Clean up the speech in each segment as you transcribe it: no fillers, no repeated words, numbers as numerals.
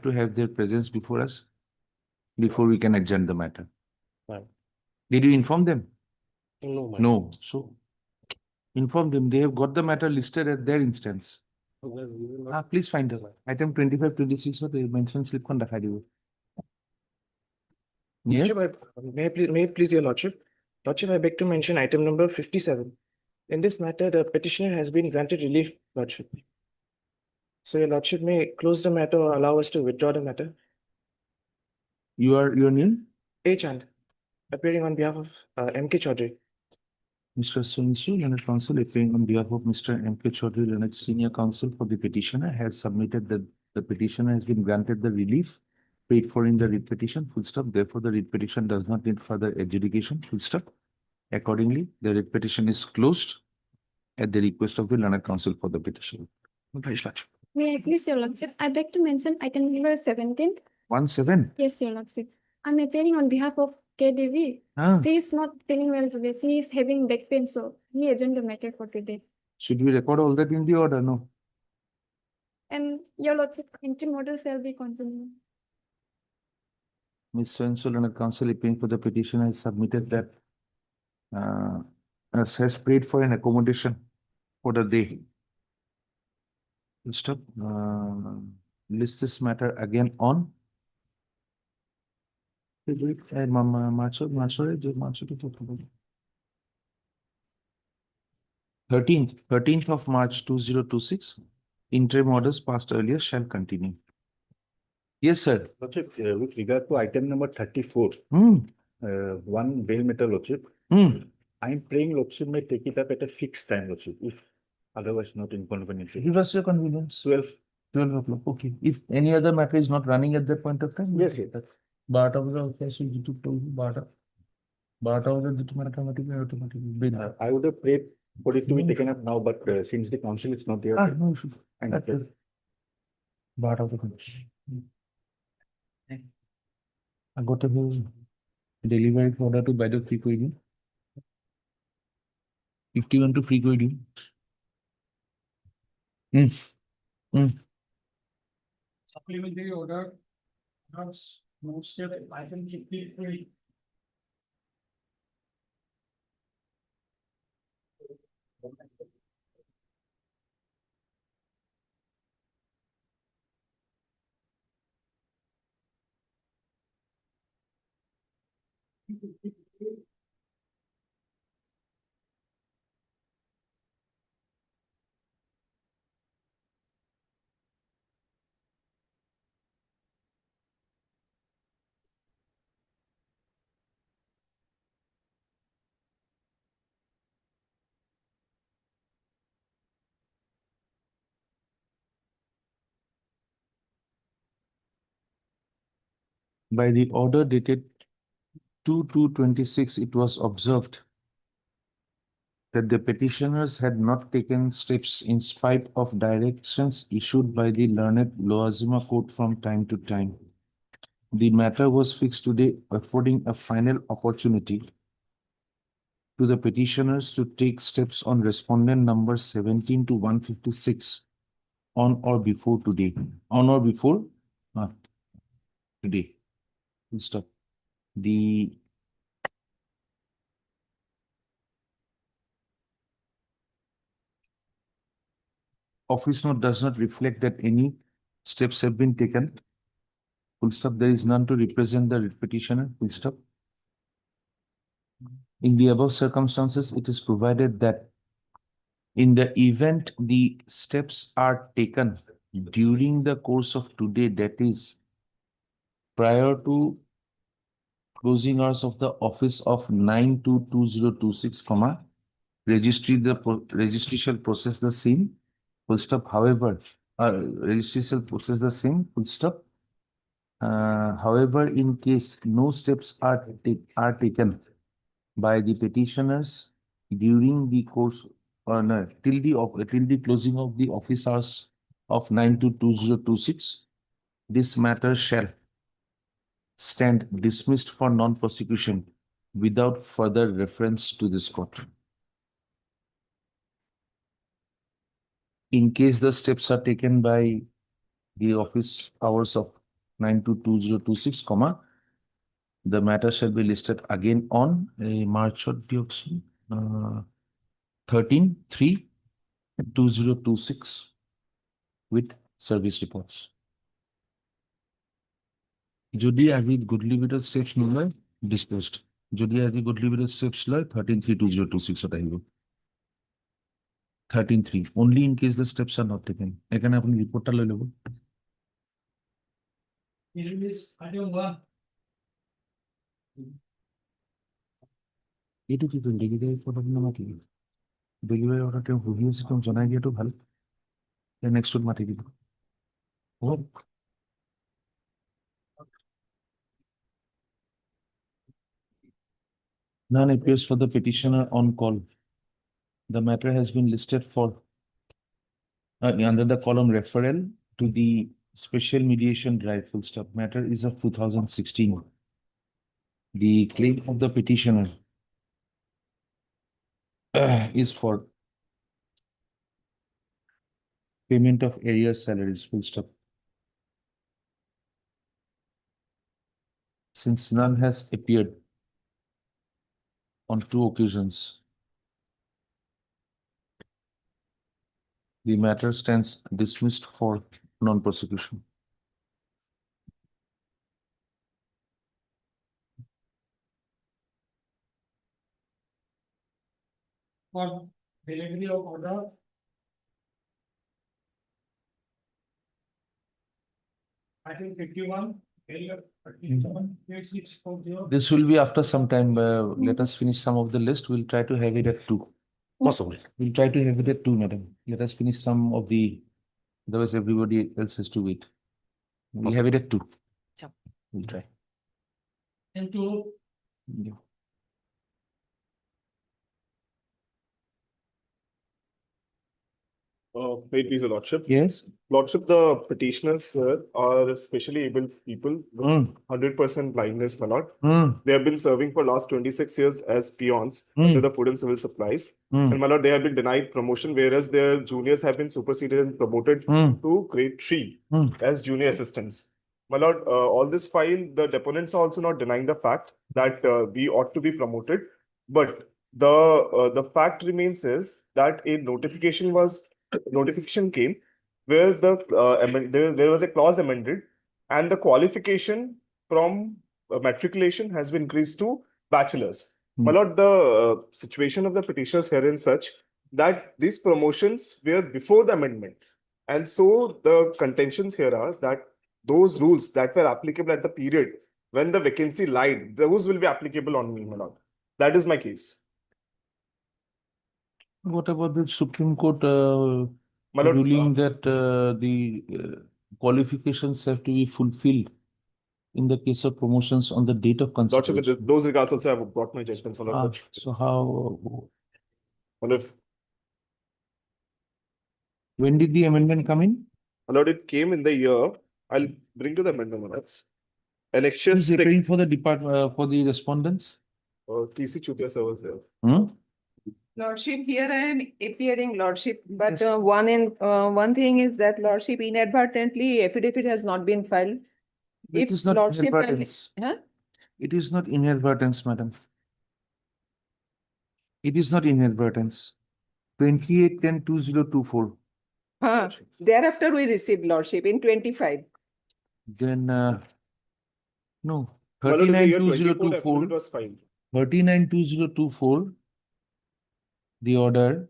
to have their presence before us, before we can adjourn the matter. Right. Did you inform them? No, ma'am. No. So inform them. They have got the matter listed at their instance. Well, we will not- Please find out. Item 25, 26 or they mention slip con rakha dibo. Yes. May I please, Your Lordship? Lordship, I beg to mention item number 57. In this matter, the petitioner has been granted relief, Lordship. So Your Lordship may close the matter or allow us to withdraw the matter. Your name? A. Chand, appearing on behalf of M.K. Chaudhary. Mr. Sunsu, Learned Counsel, appearing on behalf of Mr. M.K. Chaudhary, Learned Senior Counsel for the petitioner, has submitted that the petitioner has been granted the relief paid for in the writ petition, full stop. Therefore, the writ petition does not need further adjudication, full stop. Accordingly, the writ petition is closed at the request of the Learned Counsel for the petition. May I please, Your Lordship? I beg to mention item number 17. 17. Yes, Your Lordship. I'm appearing on behalf of KDV. She is not feeling well today. She is having back pain, so we adjourn the matter for today. Should we record all that in the order? No. And Your Lordship, interim order shall be continued. Ms. So-and-so, Learned Counsel, appearing for the petitioner, has submitted that has paid for an accommodation for the day. Stop. List this matter again on 13th of March 2026. Interim orders passed earlier shall continue. Yes, sir. Lordship, with regard to item number 34, one bail matter, Lordship. I'm praying Lordship may take it up at a fixed time, Lordship, if otherwise not inconvenient. Give us your convenience. 12. 12 o'clock. Okay. If any other matter is not running at that point of time. Yes, yes. Bata automatically. I would have prayed for it to be taken up now, but since the council is not there. No issue. Thank you. I got a delivery order to buy the free coding. 51 to free coding. Supplementary order. That's most of item 53. By the order dated 2/2/26, it was observed that the petitioners had not taken steps in spite of directions issued by the learned Loazima Court from time to time. The matter was fixed today, affording a final opportunity to the petitioners to take steps on respondent number 17 to 156 on or before today. On or before today. Stop. The office note does not reflect that any steps have been taken. Full stop. There is none to represent the petitioner. Full stop. In the above circumstances, it is provided that in the event the steps are taken during the course of today, that is prior to closing hours of the office of 9/2/2026, registry shall process the same. Full stop. However, registry shall process the same. Full stop. However, in case no steps are taken by the petitioners during the course till the closing of the office hours of 9/2/2026, this matter shall stand dismissed for non-prosecution without further reference to this court. In case the steps are taken by the office hours of 922026, comma. The matter shall be listed again on a March 13/3/2026 with service reports. যদি আজি গধূলি ভিতৰত steps নলয় disposed. যদি আজি গধূলি ভিতৰত steps লয় 13/3/2026 আহিব। 13/3 only in case the steps are not taken. এখানে আপুনি ৰিপৰ্টটা লৈ ল'ব। এইটো কি কৰিম ডেলিভাৰী প্ৰডাক্ট নামাতি ডেলিভাৰী অৰ্ডাৰ তেওঁ বহি আছে তেওঁ জনাই দিয়াটো ভাল। নেক্সটত মাতি দিব। None appears for the petitioner on call. The matter has been listed for under the column referral to the special mediation drive full stop. Matter is of 2016. The claim of the petitioner is for payment of arrears salaries full stop. Since none has appeared on 2 occasions, the matter stands dismissed for non-prosecution. For delivery of order. I think 51, area 37, 8640. This will be after some time. Let us finish some of the list. We'll try to have it at 2. Possibly. We'll try to have it at 2, madam. Let us finish some of the, otherwise everybody else has to wait. We'll have it at 2. Sure. We'll try. And to Yeah. May it please your lordship. Yes. Lordship, the petitioners here are specially able people with Mm. 100% blindness, my lord. Mm. They have been serving for last 26 years as peons under the Food and Civil Supplies. And my lord, they have been denied promotion, whereas their juniors have been superseded and promoted to grade 3 as junior assistants. My lord, all this while, the deponents are also not denying the fact that we ought to be promoted. But the fact remains is that a notification came where there was a clause amended and the qualification from matriculation has been increased to bachelor's. My lord, the situation of the petitioners here is such that these promotions were before the amendment. And so the contentions here are that those rules that were applicable at the period when the vacancy lied, those will be applicable on me, my lord. That is my case. What about the Supreme Court My lord, ruling that the qualifications have to be fulfilled in the case of promotions on the date of lordship, consideration? with those regards also I have brought my judgments, my lord. So how, My lord, when did the amendment come in? my lord, it came in the year, I'll bring to the amendment, my lords. Annexure Who's 6, appearing for the for the respondents? TC Chutia servers there. Lordship, here I am appearing, Lordship, but one thing is that Lordship inadvertently affidavit has not been filed. It is not Lordship can- inadvertence. Huh? It is not inadvertence, madam. It is not inadvertence. 28/10/2024. Huh. Thereafter we received Lordship in 25. Then no, My lord, in the year 24, 39/2024. affidavit was filed. 39/2024. The order.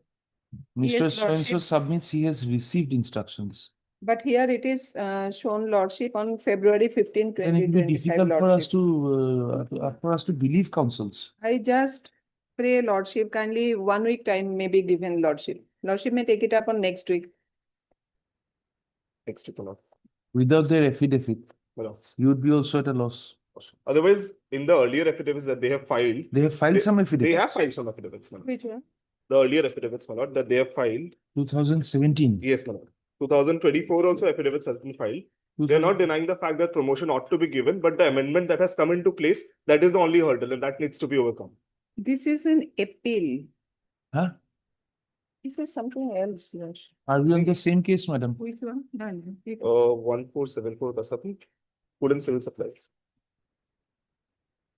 Mr. Yes, So-and-so Lordship. submits he has received instructions. But here it is shown Lordship on February 15, Then it will be 2025, difficult for us to believe counsels. I just pray Lordship kindly 1 week time may be given Lordship. Lordship may take it up on next week. Next week, my lord. Without their affidavit, My lords. you would be also at a loss. Otherwise, in the earlier affidavits that they have filed, They have filed some they affidavits. have filed some affidavits, my lord. Which one? The earlier affidavits, my lord, that they have filed. 2017. Yes, my lord. 2024 also affidavits has been filed. They are not denying the fact that promotion ought to be given, but the amendment that has come into place, that is the only hurdle and that needs to be overcome. This is an appeal. Huh? This is something else, Lordship. Are we on the same case, madam? Which one? No, no. 1474 का submit Food and Civil Supplies.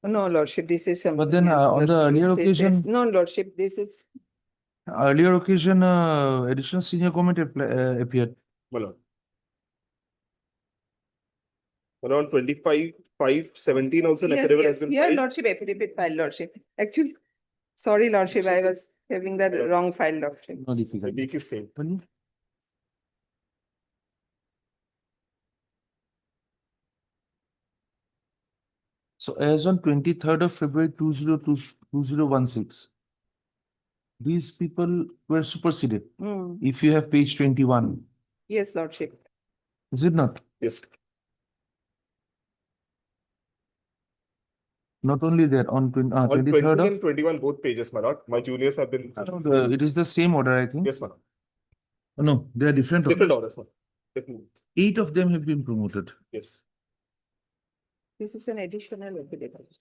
No, Lordship, this is something. But then else, on the Lordship. earlier This is- occasion, No, Lordship, this is, additional senior comment appeared. My lord. Around 25/5/17 also an yes, affidavit has yes, been here, filed. Lordship, affidavit file, Lordship. Actually, sorry, Lordship, I was having the wrong file, Lordship. No The difficulty. week is same. So as on 23rd of February 2016, these people were superseded. Hmm. If you have page 21, Yes, Lordship. is it not? Yes. Not only that, on On 23rd 20 of, and 21, both pages, my lord. My juniors have been. it is the same order, I think. Yes, my lord. Oh, no, they are different. Different orders. orders, my lord. Different. 8 of them have been promoted. Yes. This is an additional affidavit.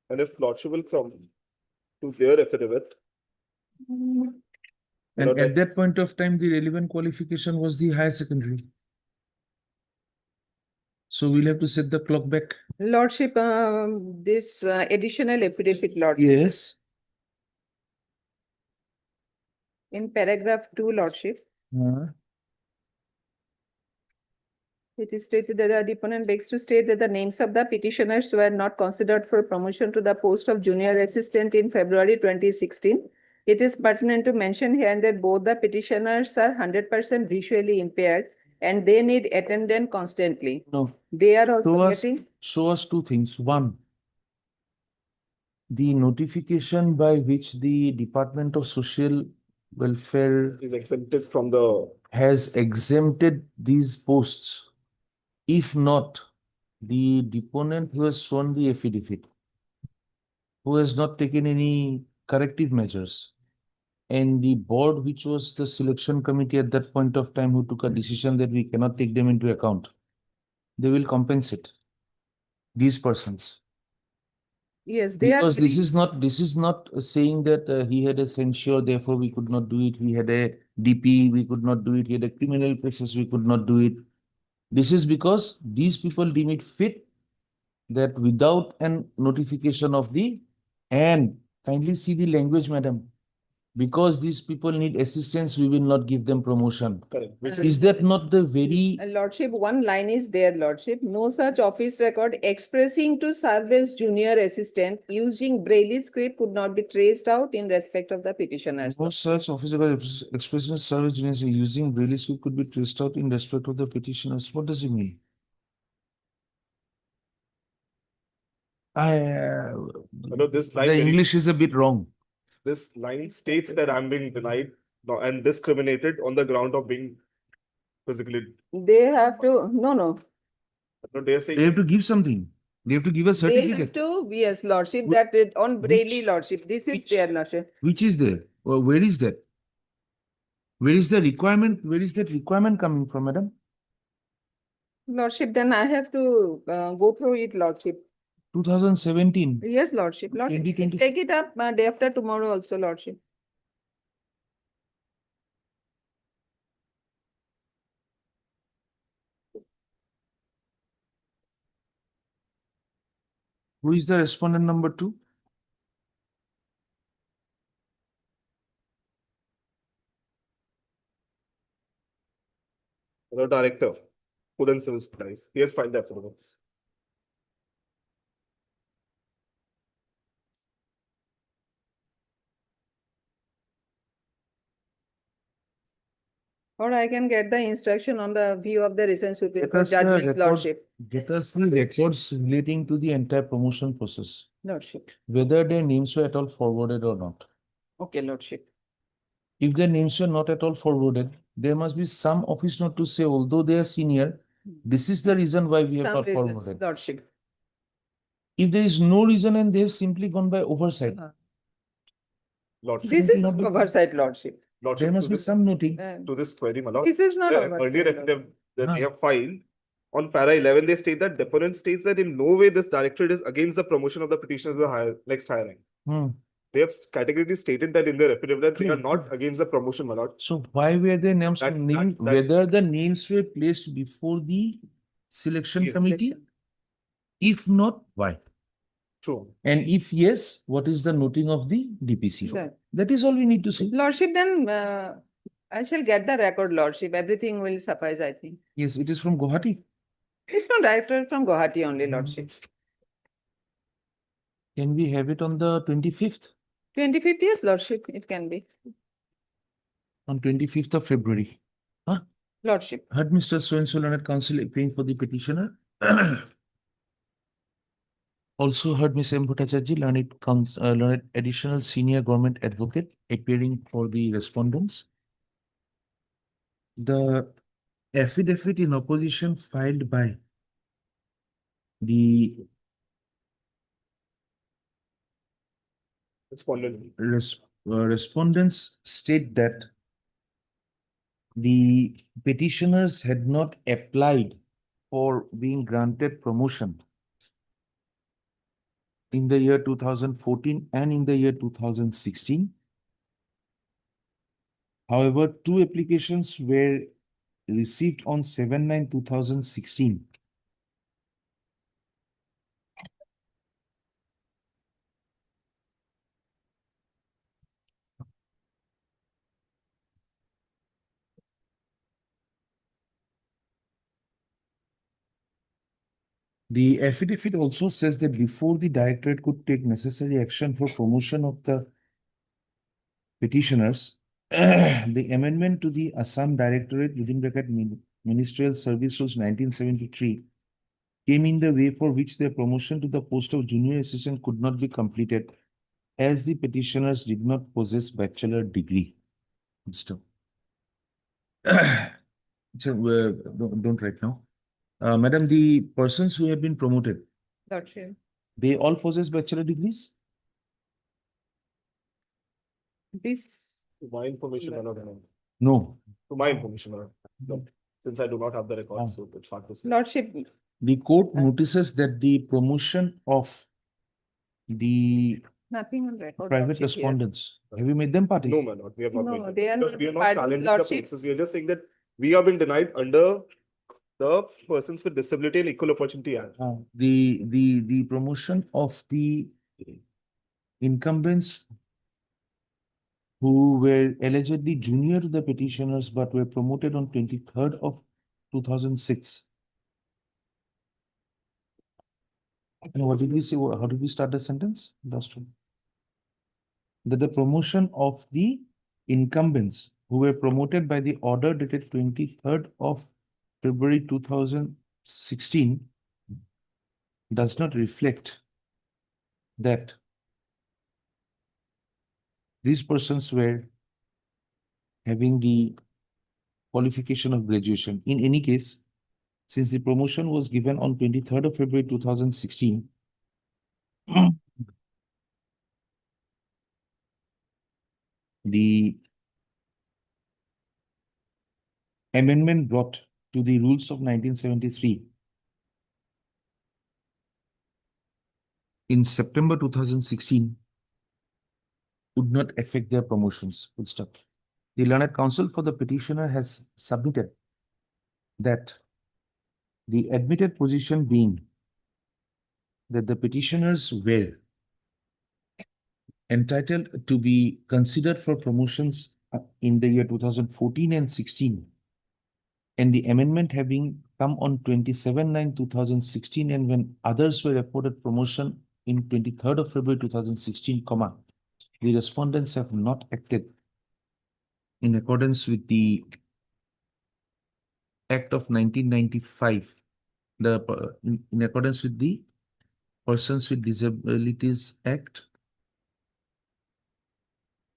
And if lordship will come to their affidavit, And Lord, at that point of time, the relevant qualification was the higher secondary. So we'll have to set the clock back. Lordship, this additional affidavit, Lord, Yes. in paragraph 2, Lordship, it is stated that the deponent begs to state that the names of the petitioners were not considered for promotion to the post of junior assistant in February 2016. It is pertinent to mention here that both the petitioners are 100% visually impaired and they need attendance constantly. No. They are also Show getting, us two things. One, the notification by which the Department of Social Welfare is exempted from the. has exempted these posts. If not, the deponent who has shown the affidavit, who has not taken any corrective measures, and the board, which was the selection committee at that point of time, who took a decision that we cannot take them into account, they will compensate these persons. yes, they are. Because this is not saying that he had a censure, therefore we could not do it. He had a DP, we could not do it. He had a criminal process, we could not do it. This is because these people deem it fit that without an notification of and kindly see the language, madam. Because these people need assistance, we will not give them promotion. Correct. Which Is that not the very Lordship, one line is there, Lordship. No such office record expressing to serve as junior assistant using Braille script could not be traced out in respect of the petitioners. no such official expression of service using Braille script could be traced out in respect of the petitioners? What does it mean? know, this line the very- English is a bit wrong. this line states that I'm being denied and discriminated on the ground of being physically. They have to, no, No, they're They saying have to give something. They have to give a they have certificate. to, yes, Lordship, Wh- that it on Braille, which- Lordship. This is which- their, Lordship. Which is there? Well, where is that? Where is the requirement? Where is that requirement coming from, madam? Lordship, then I have to go through it, Lordship. 2017. Yes, Lordship. Lordship, 2020. take it up day after tomorrow also, Lordship. Who is the respondent number 2? the director, Food and Civil Supplies. He has filed the affidavits. Or I can get the instruction on the view of the recent Supreme Get Court us the judgments, record- Lordship. Get us the records relating to the entire promotion process, Lordship. whether their names were at all forwarded or not. Okay, Lordship. If their names were not at all forwarded, there must be some office note to say, although they are senior, this is the reason why we have Some not reasons, forwarded. Lordship. If there is no reason and they have simply gone by oversight, Lordship, This will is not be- oversight, Lordship. Lordship, there must be some noting. to this query, my lord. This is not The oversight. earlier Lord. affidavit that they Huh. have filed on para 11, they state that deponent states that in no way this directorate is against the promotion of the petitioner to the next higher rank. Hmm. They have categorically stated that in their affidavit that they are True. not against the promotion, my lord. So why were their names That- named, that- whether the names were placed before the selection Yes. committee? If not, why? True. And if yes, what is the noting of the DPC? Right. That is all we need to see. Lordship, then I shall get the record, Lordship. Everything will suffice, I think. Yes, it is from Gauhati. It's from director from Gauhati only, Lordship. Can we have it on the 25th? 25th, yes, Lordship, it can be. On 25th of February. Huh? Lordship. Heard Mr. So-and-so learned counsel appearing for the petitioner. Also heard Ms. M. Bhattacharjee, learned additional senior government advocate appearing for the respondents. The affidavit in opposition filed by the Respondent. respondents state that the petitioners had not applied for being granted promotion in the year 2014 and in the year 2016. However, two applications were received on 7/9/2016. The affidavit also says that before the directorate could take necessary action for promotion of the petitioners, the amendment to the Assam Directorate within bracket Ministerial Service Rules 1973 came in the way for which their promotion to the post of junior assistant could not be completed as the petitioners did not possess bachelor degree. So, don't write now. Madam, the persons who have been promoted, Lordship. they all possess bachelor degrees? This. To my information, none of them. No. To my information, none of them. Since I do not have the records, so it's hard to say. Lordship. The court notices that the promotion of the Nothing on record. private Lordship, here. respondents, have you made them party? No, my lord, we have not No, made them. they are Because not we are not party, challenging the Lordship. cases. We are just saying that we have been denied under the Persons with Disability and Equal Opportunity Act. The promotion of the incumbents who were allegedly junior to the petitioners but were promoted on 23rd of 2006. And what did we say? How did we start the sentence? Last one. That the promotion of the incumbents who were promoted by the order dated 23rd of February 2016 does not reflect that these persons were having the qualification of graduation. In any case, since the promotion was given on 23rd of February 2016, the amendment brought to the rules of 1973 in September 2016 would not affect their promotions. Full stop. The learned counsel for the petitioner has submitted that the admitted position being that the petitioners were entitled to be considered for promotions in the year 2014 and 16, and the amendment having come on 27/9/2016, and when others were afforded promotion in 23rd of February 2016, the respondents have not acted in accordance with the Act of 1995, in accordance with the Persons with Disabilities Act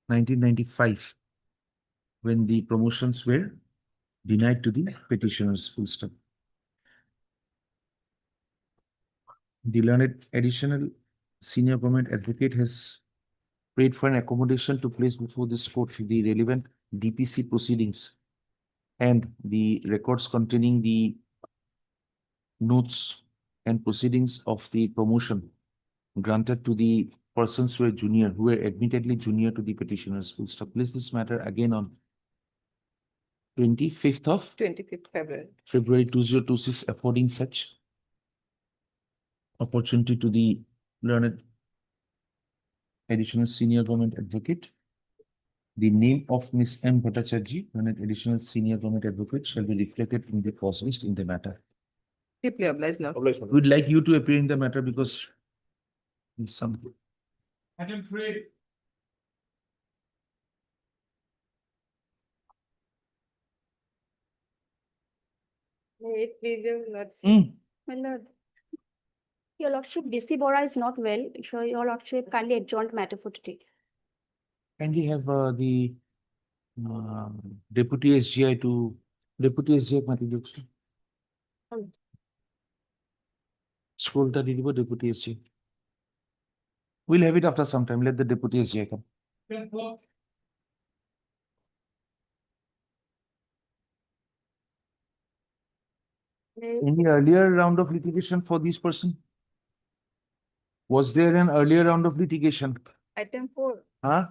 1995, when the promotions were denied to the petitioners. Full stop. The learned additional senior government advocate has prayed for an accommodation to place before this court the relevant DPC proceedings and the records containing the notes and proceedings of the promotion granted to the persons who were admittedly junior to the petitioners. Will stop. Place this matter again on 25th of 25th February. February 2026, affording such opportunity to the learned additional senior government advocate. The name of Miss M. Bhattacharjee, learned additional senior government advocate, shall be reflected in the process in the matter. Deeply obliged, Lord. Obliged, my lord. We'd like you to appear in the matter because some Item three, May it please your lordship. Mm. My lord. Your lordship, DC Bora is not well, so your lordship kindly adjourned matter for today. kindly have the deputy SGI to deputy SGI মাটি দিয়কচোন। Scroll টা দি দিব deputy SGI. We'll have it after some time. Let the deputy SGI come. item four, Any earlier round of litigation for this person? Was there an earlier round of litigation? Item 4. Huh?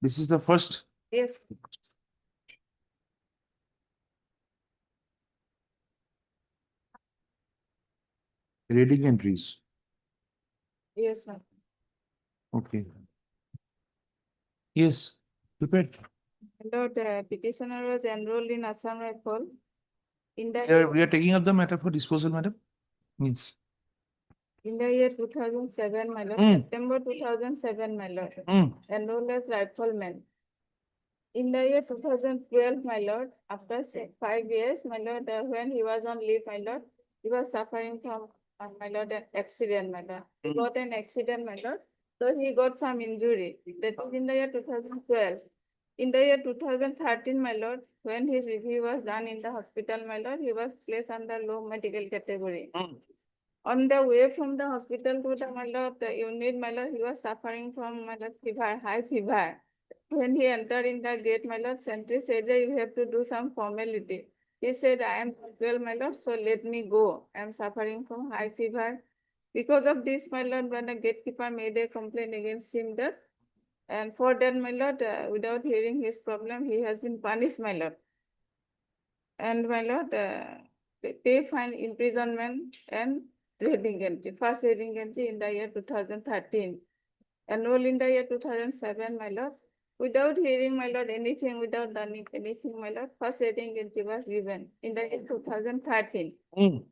This is the first. Yes. Reading entries. Yes, ma'am. Okay. Yes, prepared. Lord, petitioner was enrolled in Assam Rifle. In the We are taking up the matter for disposal, madam. Means. in the year 2007, my lord, Mm. September 2007, my lord, Mm. enrolled as rifleman. In the year 2012, my lord, after 5 years, my lord, when he was on leave, my lord, he was suffering from, my lord, an accident, my lord. He got an accident, my lord, so he got some injury. That is in the year 2012. In the year 2013, my lord, when his review was done in the hospital, my lord, he was placed under low medical category. Mm. On the way from the hospital to the, my lord, the unit, my lord, he was suffering from, my lord, fever, high fever. When he entered in the gate, my lord, sentry said that you have to do some formality. He said, I am well, my lord, so let me go. I am suffering from high fever. Because of this, my lord, when the gatekeeper made a complaint against him, that, and for that, my lord, without hearing his problem, he has been punished, my lord. And my lord, pay fine, imprisonment, and reading entry, first reading entry in the year 2013. Enrolled in the year 2007, my lord. Without hearing, my lord, anything, without learning anything, my lord, first reading entry was given in the year 2013. Mm.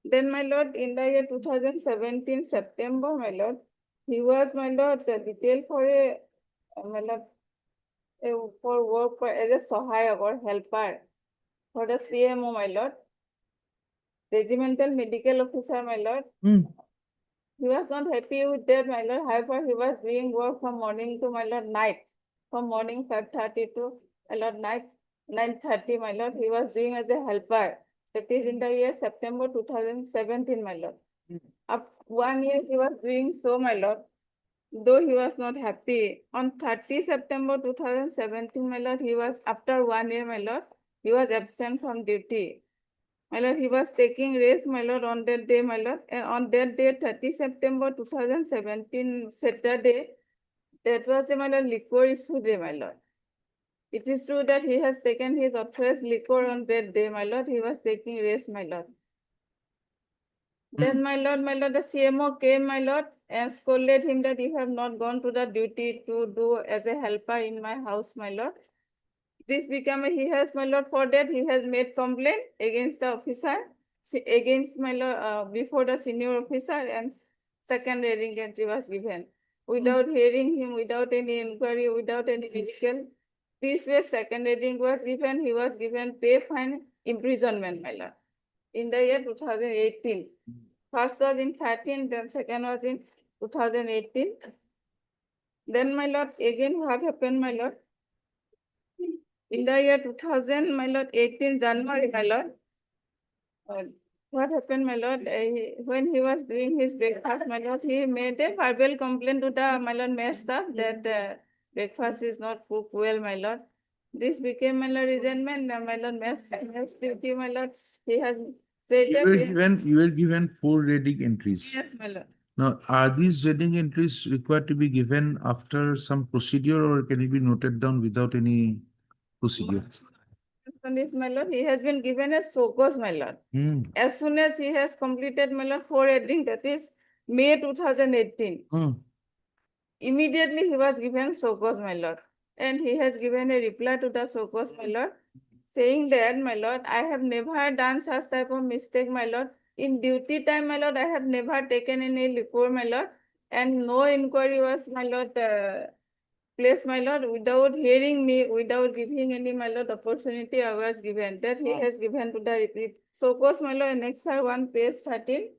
Then, my lord, in the year 2017, September, my lord, he was, my lord, detailed for a, my lord, for work for, as a sahayak or helper for the CMO, my lord, regimental medical officer, my lord. Mm. He was not happy with that, my lord. However, he was doing work from morning to, my lord, night. From morning 5:30 to, my lord, night 9:30, my lord. He was doing as a helper. That is in the year September 2017, my lord. Up 1 year he was doing so, my lord. Though he was not happy. On 30 September 2017, my lord, he was, after 1 year, my lord, he was absent from duty. My lord, he was taking rest, my lord, on that day, my lord. And on that day, 30 September 2017, Saturday, that was, my lord, liquor issue day, my lord. It is true that he has taken his authorized liquor on that day, my lord. He was taking rest, my lord. Then, my lord, the CMO came, my lord, and scolded him that you have not gone to the duty to do as a helper in my house, my lord. This became, he has, my lord, for that he has made complaint against the officer, against, my lord, before the senior officer, and second hearing entry was given. Without hearing him, without any inquiry, without any medical, this way second hearing was given, he was given pay, fine, imprisonment, my lord, in the year 2018. First was in 13, then second was in 2018. Then, my lord, again what happened, my lord? In the year 2000, my lord, 18 January, my lord, what happened, my lord? When he was doing his breakfast, my lord, he made a verbal complaint to the, my lord, mess staff that breakfast is not cooked well, my lord. This became, my lord, resentment, my lord, mess duty, my lord. He has said that. You were given 4 reading entries. Yes, my lord. Now, are these reading entries required to be given after some procedure, or can it be noted down without any procedure? on this, my lord, he has been given a so cause, my lord. As soon as he has completed, my lord, 4 heading, that is May 2018. Immediately he was given so cause, my lord. And he has given a reply to the so cause, my lord, saying that, my lord, I have never done such type of mistake, my lord. In duty time, my lord, I have never taken any liquor, my lord. And no inquiry was, my lord, placed, my lord, without hearing me, without giving any, my lord, opportunity I was given. That he has given to the repeat. So cause, my lord, annexure 1, page 13.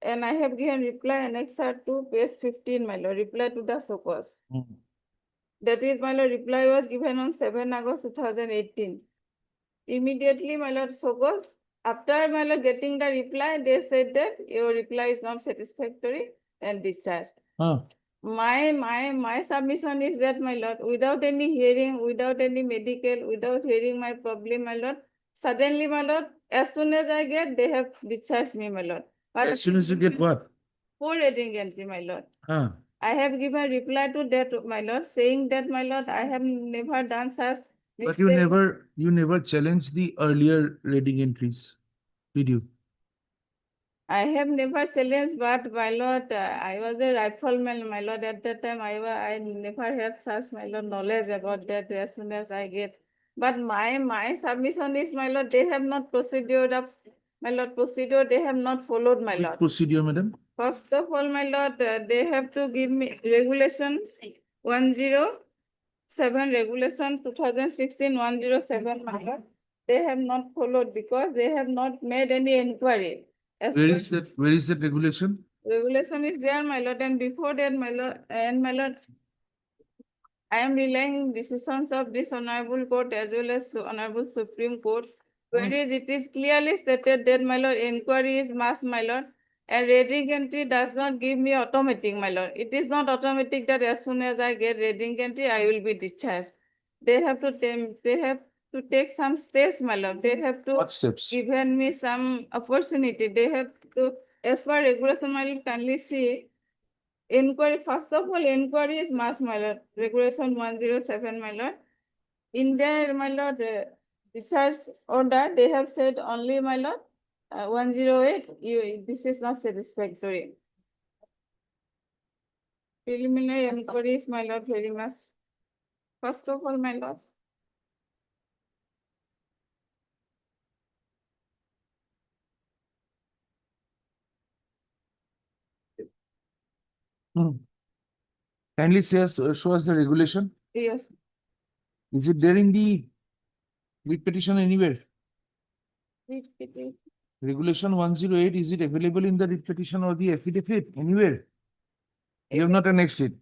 And I have given reply annexure 2, page 15, my lord, reply to the so cause. That is, my lord, reply was given on 7 August 2018. Immediately, my lord, so called, after my lord getting the reply, they said that your reply is not satisfactory and discharged. My submission is that, my lord, without any hearing, without any medical, without hearing my problem, my lord, suddenly, my lord, as soon as I get, they have discharged me, my lord. But As soon as you get what? for reading entry, my lord. I have given reply to that, my lord, saying that, my lord, I have never done such But you never challenged the earlier reading entries, did you? I have never challenged, but my lord, I was a rifleman, my lord. At that time, I never had such, my lord, knowledge about that as soon as I get. But my submission is, my lord, they have not proceeded up, my lord, procedure, they have not followed, my Which lord. procedure, madam? First of all, my lord, they have to give me regulation 107, regulation 2016-107, my lord. They have not followed because they have not made any inquiry. As Where per- is that? Where is that regulation? Regulation is there, my lord, and before that, my lord, my lord, I am relying decisions of this honorable court as well as honorable Supreme Court, whereas it is clearly stated that, my lord, inquiry is must, my lord, and reading entry does not give me automatic, my lord. It is not automatic that as soon as I get reading entry, I will be discharged. They have to take some steps, my lord. They have to What steps? given me some opportunity. They have to, as per regulation, my lord, kindly see. Inquiry, first of all, inquiry is must, my lord. Regulation 107, my lord. In there, my lord, discharge order, they have said only, my lord, 108, this is not satisfactory. Preliminary inquiries, my lord, very much. First of all, my lord. Kindly show us the regulation. Yes, Is it there in the writ petition anywhere? it. Regulation 108, is it available in the writ petition or the affidavit anywhere? You have not annexed it.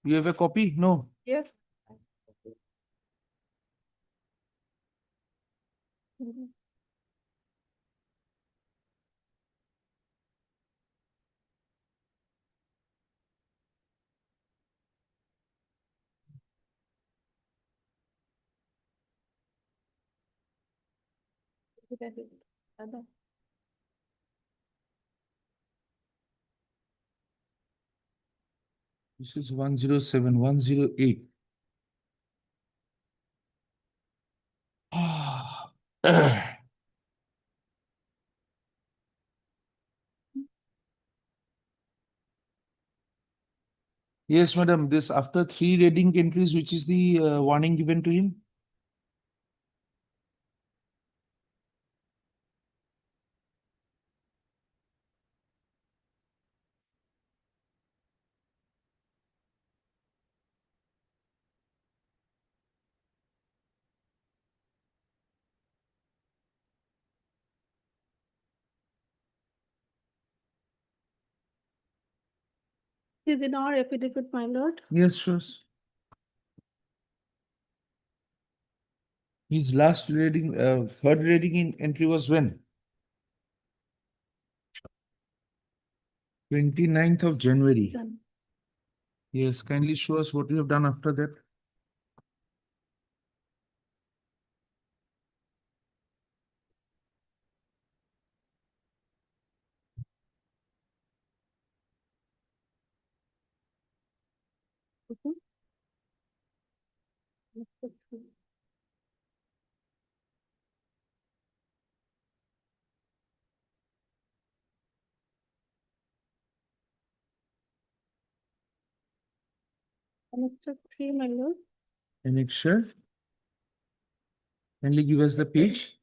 You have a copy? No. Yes. This is 107, 108. Yes, madam. This after 3 reading entries, which is the warning given to him? Is in our affidavit, my lord. Yes, sure. His last reading, third reading in entry was when? 29th of January. Done. Yes, kindly show us what you have done after that. Mhm. Annexure 3. Annexure 3, my lord. Annexure. Kindly give us the page.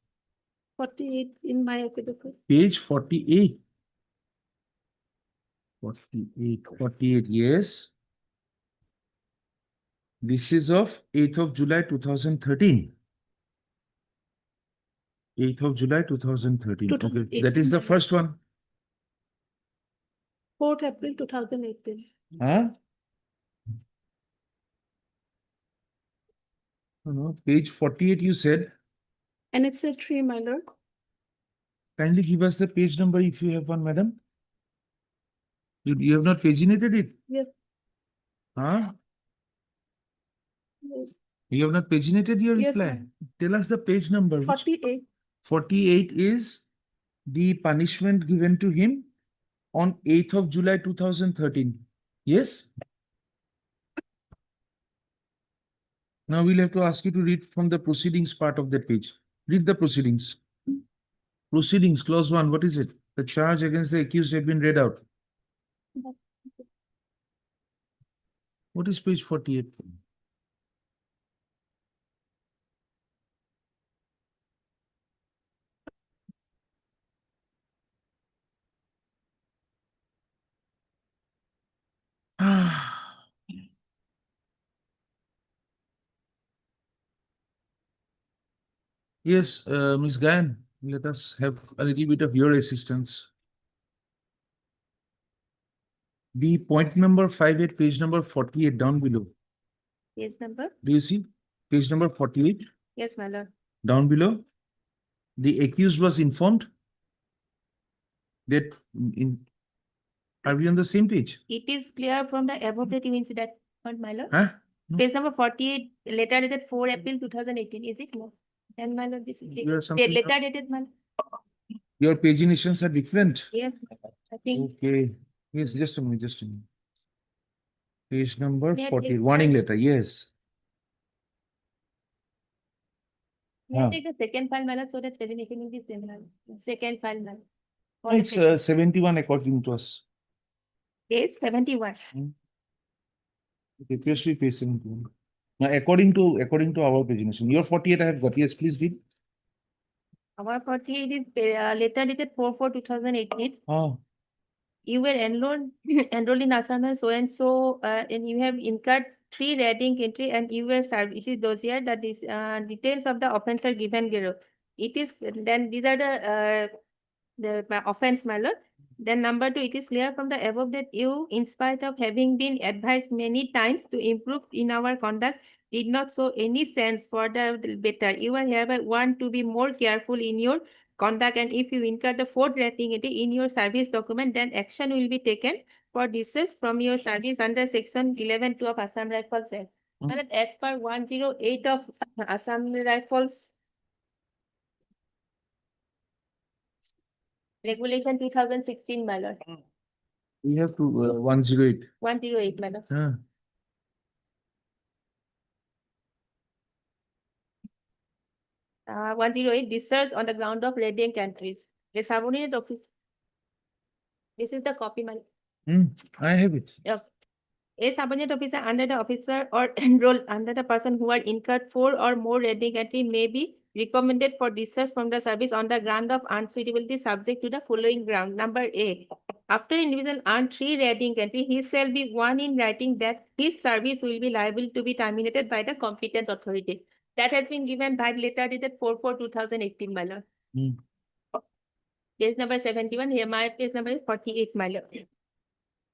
48 in my affidavit. Page 48. 48, yes. This is of 8th of July 2013. 8th of July 2013. Okay, 2018. that is the first one. 4th April 2018. Huh? No, page 48 you said. Annexure 3, my lord. Kindly give us the page number if you have one, madam. You have not paginated it? Yes. Huh? Yes. You have not paginated your Yes, reply? ma'am. Tell us the page number. Which 48. 48 is the punishment given to him on 8th of July 2013. Yes? Now we'll have to ask you to read from the proceedings part of that page. Read the proceedings. Proceedings, clause 1. What is it? The charge against the accused have been read out. What is page 48? Yes, Ms. Gayan, let us have a little bit of your assistance. The point number 58, page number 48 down below. Page number? Do you see? Page number 48 Yes, my lord. down below. The accused was informed that are we on the same page? It is clear from the above that you mean that point, my lord. Huh? No. Page number 48, letter dated 4 April 2018, is it? No. And my lord, this is You have something letter dated, my lord. Your paginations are different. Yes, I think. Okay. Yes, just a minute, just a minute. Page number May I 40, take- warning letter, yes. May I Huh. take the second file, my lord, so that presentation will be similar. Second file, my lord. For the It's second- 71 according to us. Page 71. It appears to be page 71. Now, according to our pagination, your 48 I have got. Yes, please read. Our 48 is letter dated 4/4/2018. Oh, You were enrolled in Assam so and so, and you have incurred 3 rating entry and you were served. It is those here that is details of the offence are given below. It is then these are the offence, my lord. Then number 2, it is clear from the above that you, in spite of having been advised many times to improve in our conduct, did not show any sense for the better. You are hereby warned to be more careful in your conduct, and if you incur the 4th rating in your service document, then action will be taken for discharge from your service under section 11(2) of Assam Rifles Act. And as per 108 of Assam Rifles Regulation 2016, my lord. we have to 108. 108, my lord. Huh. 108, discharge on the ground of radiant countries. A subordinate office. This is the copy, my I have it. A subordinate officer under the officer or enrolled under the person who are incurred 4 or more rating entry may be recommended for discharge from the service on the ground of unsuitability subject to the following ground. Number A, after individual earned 3 rating entry, he shall be warned in writing that his service will be liable to be terminated by the competent authority. That has been given by letter dated 4/4/2018, my lord. Page number 71, here my page number is 48, my lord.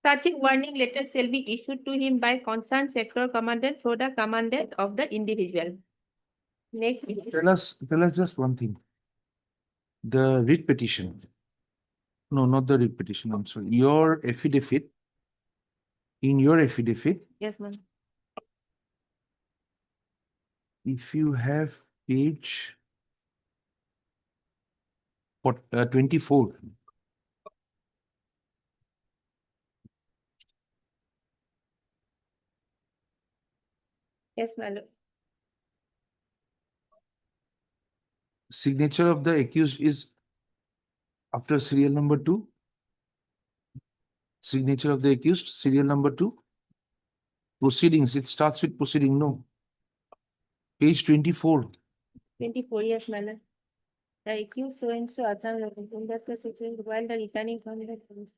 Such a warning letter shall be issued to him by concerned sector commandant for the commandant of the individual. Next. Tell us just one thing. The writ petition. No, not the writ petition. I'm sorry. Your affidavit. In your affidavit, Yes, ma'am. if you have page 24. Yes, my lord. Signature of the accused is after serial number 2. Signature of the accused, serial number 2. Proceedings, it starts with proceeding, no. Page 24. 24, yes, my lord. The accused so and so Assam conduct the situation while the returning from the police.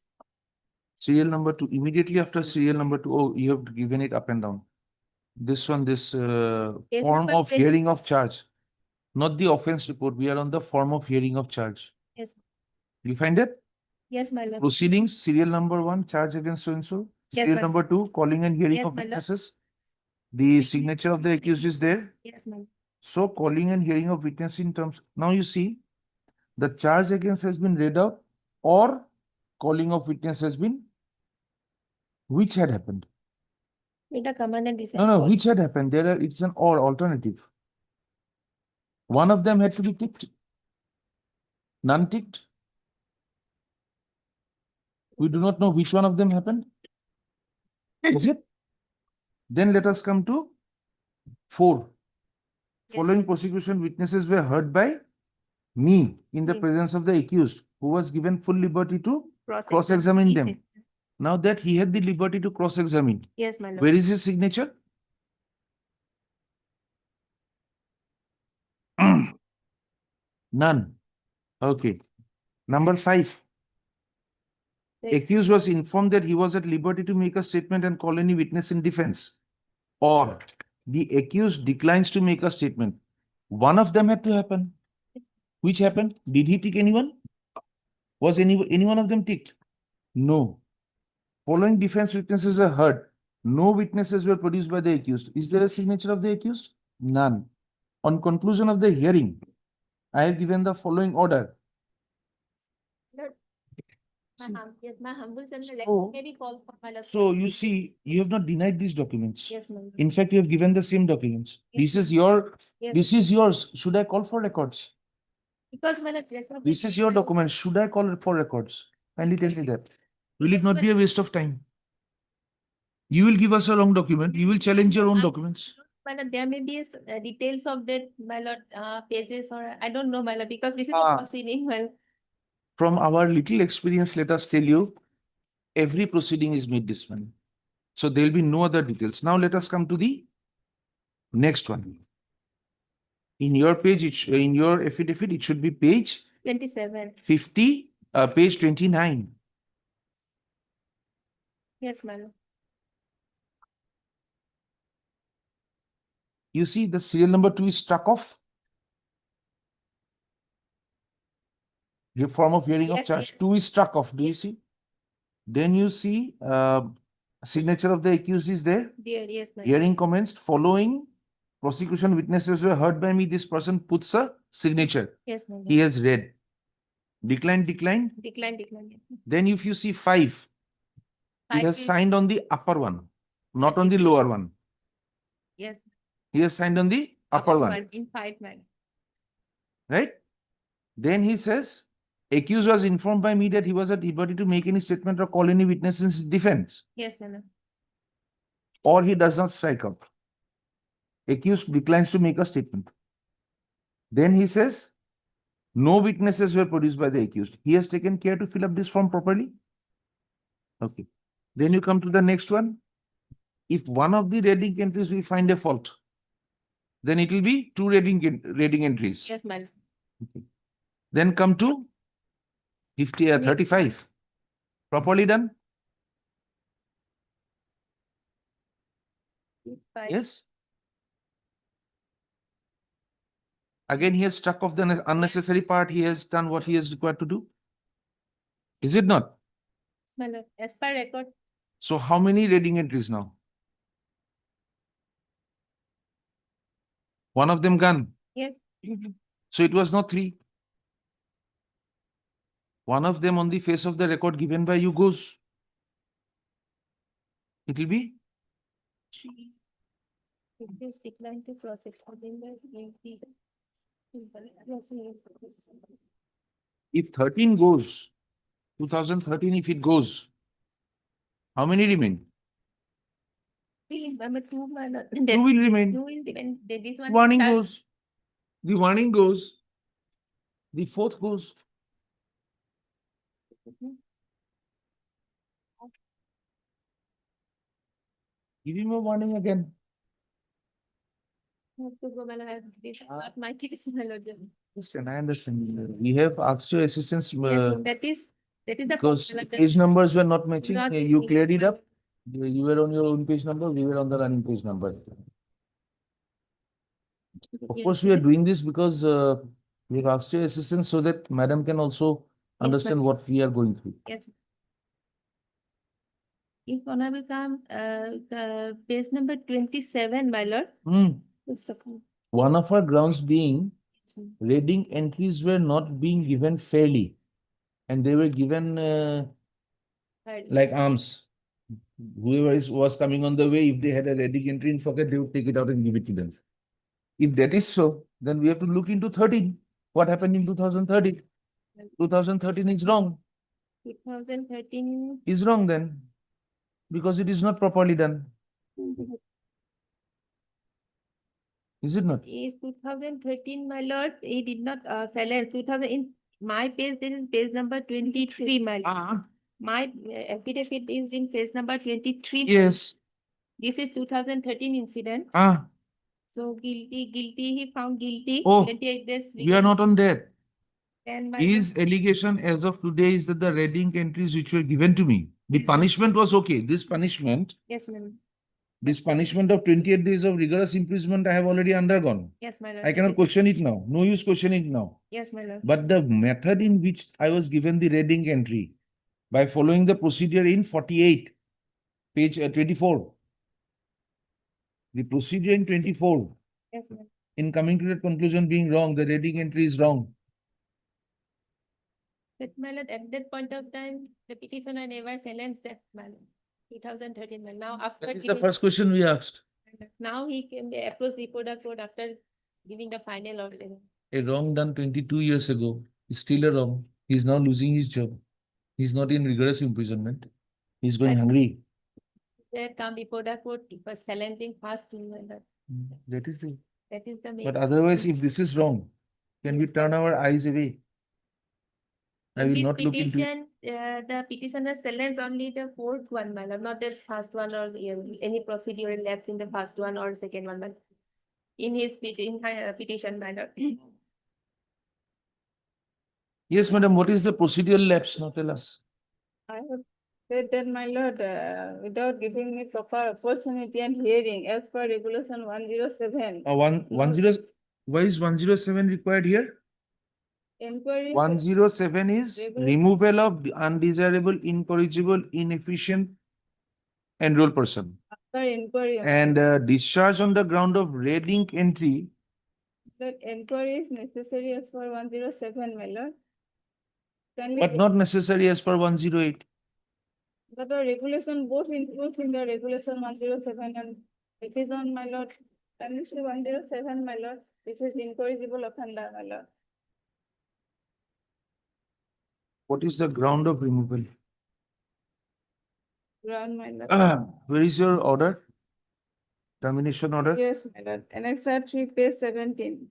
Serial number 2, immediately after serial number 2. Oh, you have given it up and down. This one, this Yes, form but of when- hearing of charge, not the offense report. We are on the form of hearing of charge. Yes, You find it? yes, my lord. Proceedings, serial number 1, charge against so and so. Yes, Serial ma'am. number 2, calling and hearing Yes, of my lord. witnesses. The signature of the accused is there. Yes, my lord. So calling and hearing of witness in terms. Now you see, the charge against has been read out, or calling of witness has been. Which had happened? With the command and No, disseminate. which had happened? There are. It's an or alternative. One of them had to be ticked. None ticked. We do not know which one of them happened. Is it? Then let us come to 4. Following prosecution, witnesses were heard by me in the Me. presence of the accused, who was given full liberty to Cross-examine. cross-examine them. Yes, Now that he had the liberty to cross-examine, yes, my lord. where is his signature? None. Okay. Number 5. The- Accused was informed that he was at liberty to make a statement and call any witness in defense. Or the accused declines to make a statement. One of them had to happen. Which happened? Did he tick anyone? Was any one of them ticked? No. Following defense witnesses are heard. No witnesses were produced by the accused. Is there a signature of the accused? None. On conclusion of the hearing, I have given the following order. Lord, yes, my humble servant, So- maybe call for my lord. So you see, you have not denied these documents. Yes, my lord. In fact, you have given the same documents. Yes, This is your, Yes. this is yours. Should I call for records? Because my lord, record- This is your document. Should I call for records? Kindly tell me that. Will it not be a waste of time? You will give us a wrong document. You will challenge your own documents. My lord, there may be details of that, my lord, pages or I don't know, my lord, because this is Ah. a proceeding, my lord. From our little experience, let us tell you, every proceeding is made this way. So there will be no other details. Now let us come to the next one. In your page, in your affidavit, it should be page 27. 50, page 29. Yes, my lord. You see the serial number 2 is struck off. The form of hearing of Yes, charge. yes. 2 is struck off. Do you see? Then you see signature of the accused is there. Dear, yes, my lord. Hearing commenced. Following prosecution witnesses were heard by me. This person puts a signature. Yes, my lord. He has read. Decline, decline. Decline, decline. Then if you see 5, he Five has is- signed on the upper one, not I on the think- lower one. Yes. He has signed on the upper one, In 5, my lord. right? Then he says, accused was informed by me that he was at liberty to make any statement or call any witness in his defense, Yes, my lord. or he does not strike out. Accused declines to make a statement. Then he says, no witnesses were produced by the accused. He has taken care to fill up this form properly. Okay. Then you come to the next one. If one of the reading entries we find a fault, then it will be 2 reading entries. Yes, my lord. Okay. Then come to 35. Properly done? Five. Yes. Again, he has struck off the unnecessary part. He has done what he is required to do. Is it not? My lord, as per record, So how many reading entries now? One of them gone. yes. So it was not 3. One of them on the face of the record given by you goes. It will be It is declined to process. Yes, yes. if 13 goes, 2013 if it goes, how many remain? Two, my lord. Two will remain. Two will remain. This one. Warning shall- goes. The warning goes. The fourth goes. Give him a warning again. Have to go, my lord. This is not my case, my lord. Understand, I understand. We have asked your assistance Yes, that is the. because my lord, page numbers were not matching. Not You matching. cleared it up. You were on your own page number. We were on the running page number. Of course, we are doing this because we have asked your assistance so that madam can also understand what we are going through. Yes. If honorable come, the page number 27, my lord. Hmm. Just a second. One of our grounds being Yes, reading entries were not being given fairly, and they were given right. like arms. Whoever was coming on the way, if they had a reading entry in pocket, they would take it out and give it to them. If that is so, then we have to look into 13. What happened in 2013? 2013 is wrong. 2013. Is wrong then, because it is not properly done. Is it not? Is 2013, my lord. He did not silence 2000 in my page. This is page number 23, my lord. Ah, My affidavit is in page number 23. yes. This is 2013 incident. Ah, So guilty, he found guilty. Oh, 28 days. we are not on that. And my His allegation as of today is that the reading entries which were given to me, the Yes, ma'am. punishment was okay. This punishment of 28 days of rigorous imprisonment I have already undergone. Yes, my lord. I cannot question it now. No use questioning it now. Yes, my lord. But the method in which I was given the reading entry by following the procedure in 48, page 24. The procedure in 24, Yes, ma'am. in coming to that conclusion being wrong, the reading entry is wrong. But my lord, at that point of time, the petitioner never silenced that man. 2013, man. Now after That is the first question we asked. now he can approach the product court after giving the final order. A wrong done 22 years ago is still a wrong. He's now losing his job. He's not in rigorous imprisonment. He's going But- hungry. There come before the court for silencing fast. That is the. That is the main. But otherwise, if this is wrong, can we turn our eyes away? I In will this not look into it. petition, the petitioner silence only the fourth one, madam, not the first one or any procedural lapse in the first one or second one, but in his petition, madam. Yes, madam, what is the procedural lapse? Now tell us. I have said that, my lord, without giving me proper opportunity and hearing, as per regulation 107. Why is 107 required here? Inquiry. 107 is removal of undesirable, incorrigible, inefficient enrolled person. After inquiry. And discharge on the ground of red ink entry. That inquiry is necessary as per 107, my lord. But not necessary as per 108. But the regulation both includes in the regulation 107 and it is on, my lord. And this is 107, my lord. This is incorrigible offender, my lord. What is the ground of removal? Ground, my lord. Where is your order? Termination order? Yes, my lord. Annexure 3, page 17.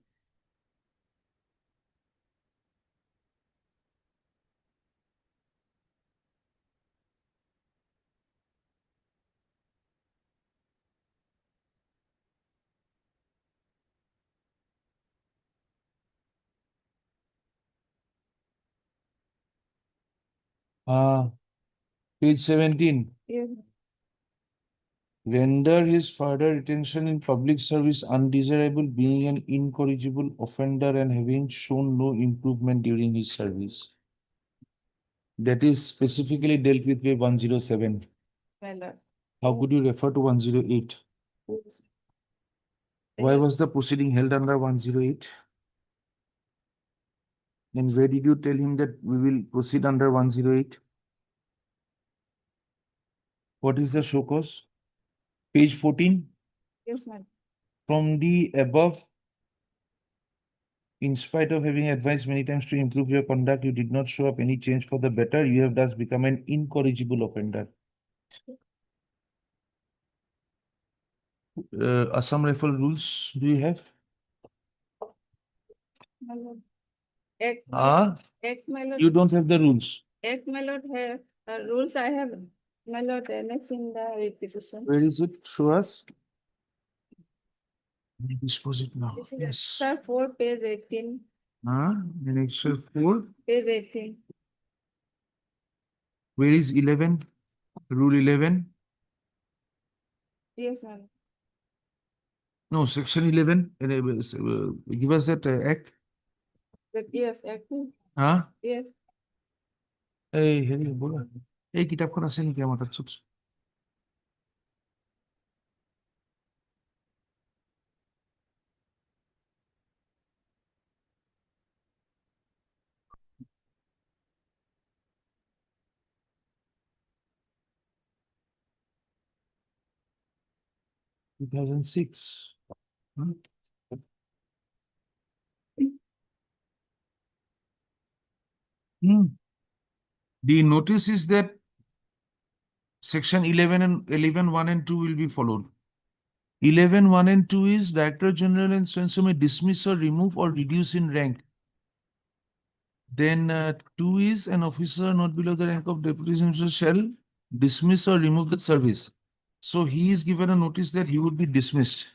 Page 17. Yes. Render his further retention in public service undesirable, being an incorrigible offender and having shown no improvement during his service. That is specifically dealt with by 107. My lord. How could you refer to 108? Yes. Why was the proceeding held under 108? And where did you tell him that we will proceed under 108? What is the show cause? Page 14. Yes, ma'am. From the above, in spite of having advised many times to improve your conduct, you did not show up any change for the better. You have thus become an incorrigible offender. Assam Rifle rules do you have? My lord. Act, Ah, act, my lord. you don't have the rules. Act, my lord, have, rules I have, my lord, next in the repetition. Where is it? Show us. Dispose it now. This is Yes. Sir, 4, page 18, Annexure 4. page 18. Where is 11? Rule 11. Yes, my lord. No, section 11. Give us that act. Yes, act, Huh? yes. এই হেৰি ব'লা এই কিতাপখন আছে নেকি আমাৰ তাত চোন 2006. Hmm? Hmm. The notice is that section 11 and 11 1 and 2 will be followed. 11 1 and 2 is Director General and so may dismiss or remove or reduce in rank. Then 2 is an officer not below the rank of deputy officer shall dismiss or remove the service. So he is given a notice that he would be dismissed.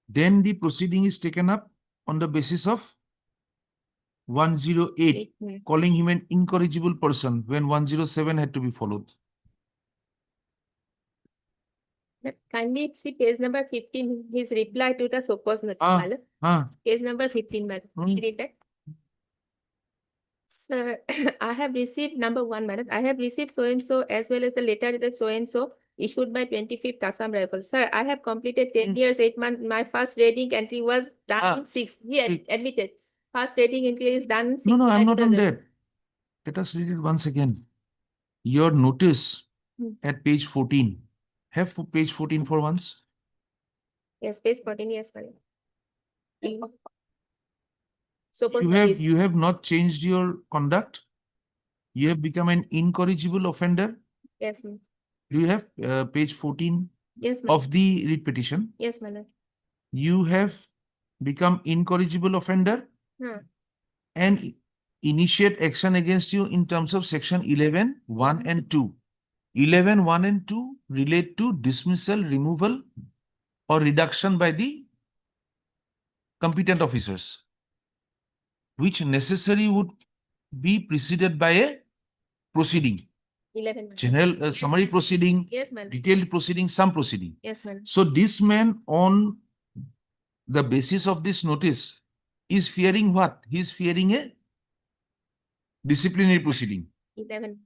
Then the proceeding is taken up on the basis of 108, calling him an incorrigible person when 107 had to be followed. Kindly see page number 15, his reply to the so-called notice. Page number 15, madam. Read that. Sir, I have received number 1, madam. I have received so-and-so as well as the letter that so-and-so issued by 25th Assam Rifles. Sir, I have completed 10 years, 8 months. My first rating entry was done in 6. He admitted. First rating entry is done in 6. No, I'm not on that. Let us read it once again. Your notice at page 14. Have page 14 for once. Yes, page 14, yes, madam. You have not changed your conduct. You have become an incorrigible offender. Yes, ma'am. Do you have page 14 Yes, ma'am. of the writ petition? Yes, madam. You have become incorrigible offender and initiate action against you in terms of section 11 1 and 2. 11 1 and 2 relate to dismissal, removal, or reduction by the competent officers, which necessary would be preceded by a proceeding. 11, madam. General summary proceeding, Yes, madam. detailed proceeding, some proceeding. Yes, madam. So this man, on the basis of this notice, is fearing what? He is fearing a disciplinary proceeding. 11.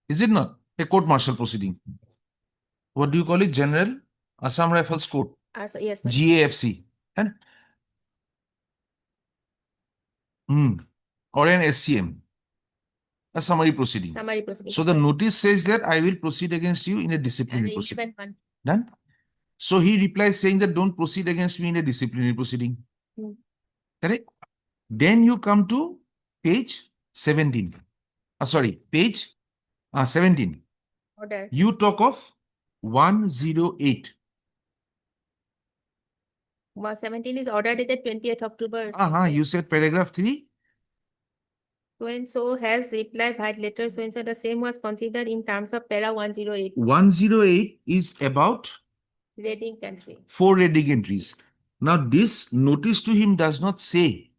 Is it not? A court-martial proceeding. What do you call it? General Assam Rifles Court. Yes, madam. GAFC. And or an SCM. A summary proceeding. Summary proceeding. So the notice says that I will proceed against you in a disciplinary proceeding. 11. Done? So he replies saying that don't proceed against me in a disciplinary proceeding. Correct? Then you come to page 17. Page 17. Order. You talk of 108. 17 is ordered at the 20th October. You said paragraph 3. So-and-so has replied by letter so-and-so. The same was considered in terms of para 108. 108 is about Reading country. 4 reading entries. Now this notice to him does not say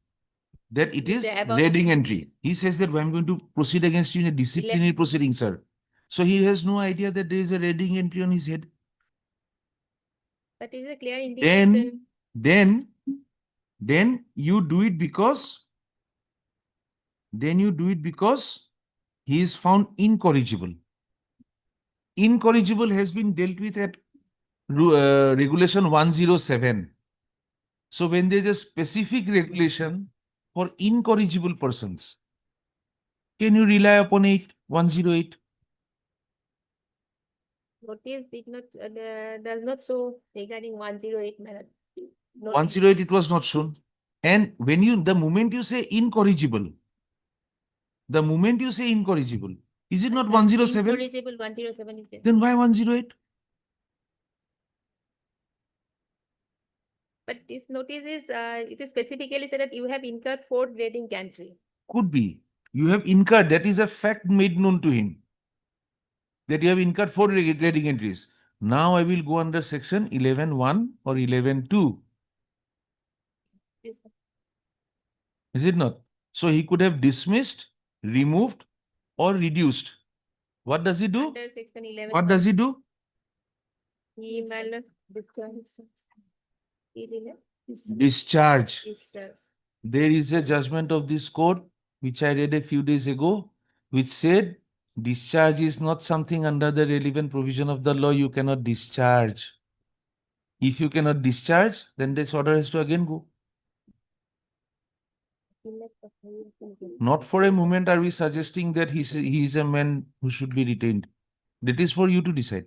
that it is reading entry. He says that I'm going to proceed against you in a disciplinary proceeding, sir. So he has no idea that there is a reading entry on his head. But it is a clear indication. Then you do it because he is found incorrigible. Incorrigible has been dealt with at regulation 107. So when there is a specific regulation for incorrigible persons, can you rely upon 108? Notice did not does not show regarding 108, madam. 108 it was not shown. And when the moment you say incorrigible, is it not 107? Incorrigible 107 is there. Then why 108? But this notice is, it is specifically said that you have incurred 4 grading entry. Could be. You have incurred, that is a fact made known to him. That you have incurred 4 grading entries. Now I will go under section 11.1 or 11.2. Yes, sir. Is it not? So he could have dismissed, removed, or reduced. What does he do? Under section 11. What does he do? He, my lord, he did Discharge. discharge. There is a judgment of this court, which I read a few days ago, which said discharge is not something under the relevant provision of the law you cannot discharge. If you cannot discharge, then this order has to again go. Not for a moment are we suggesting that he is a man who should be retained. That is for you to decide.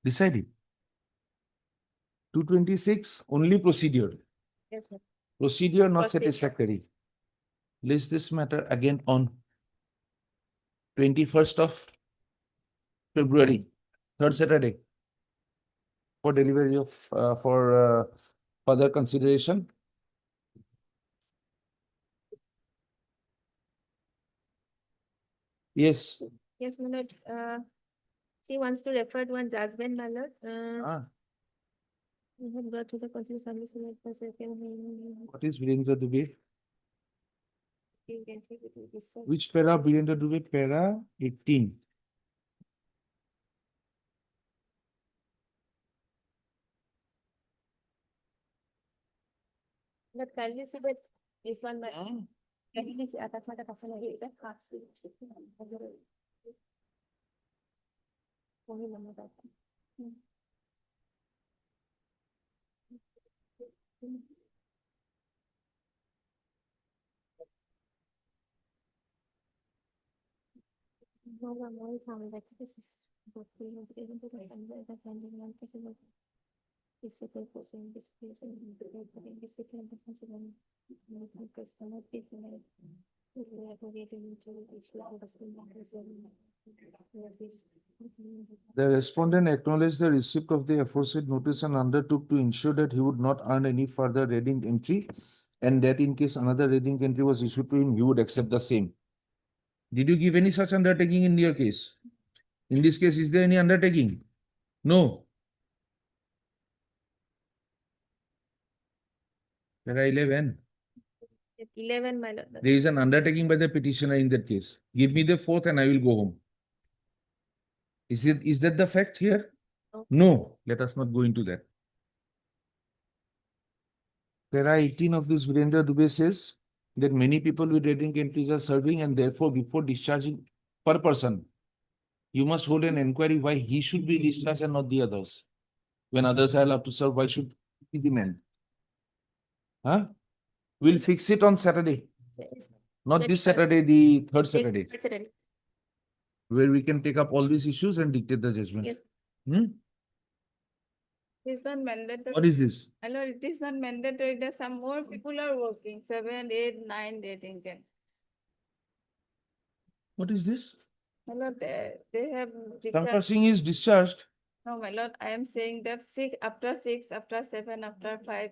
Decide it. 226, only procedure. Yes, sir. Procedure not Procedure. satisfactory. List this matter again on 21st of February, third Saturday, for delivery of for further consideration. Yes. Yes, my lord. She wants to refer to one judgment, my lord. We have brought to the constitution service. What is Virendra Dubey? Which para Virendra Dubey? Para 18. But kindly see that this one, but kindly see attachment of person again, that half see. Only number that. No, no, sounds like this is what we have given to the that handling one person. This is the person, this person, this is the person, because cannot be made. We have already into issue of the same The respondent acknowledged the receipt of the aforesaid notice and undertook to ensure that he would not earn any further rating entry, and that in case another rating entry was issued to him, he would accept the same. Did you give any such undertaking in your case? In this case, is there any undertaking? No. Para 11. 11, my lord. There is an undertaking by the petitioner in that case. Give me the 4th and I will go home. Is that the fact here? No. No. Let us not go into that. Para 18 of this Virendra Dubey says that many people with rating entries are serving, and therefore before discharging per person, you must hold an inquiry why he should be discharged and not the others. When others are allowed to serve, why should he be the man? Huh? We'll fix it on Saturday. Not this 31st. Saturday, the third Next Saturday, Saturday. where we can take up all these issues and dictate the judgment. Yes. Hmm? It's not mandatory. What is this? Hello, it is not mandatory that some more people are working, 7, 8, 9, 10. What is this? My lord, they have. Shankar discharged- Singh is discharged. No, my lord, I am saying that 6, after 6, after 7, after 5.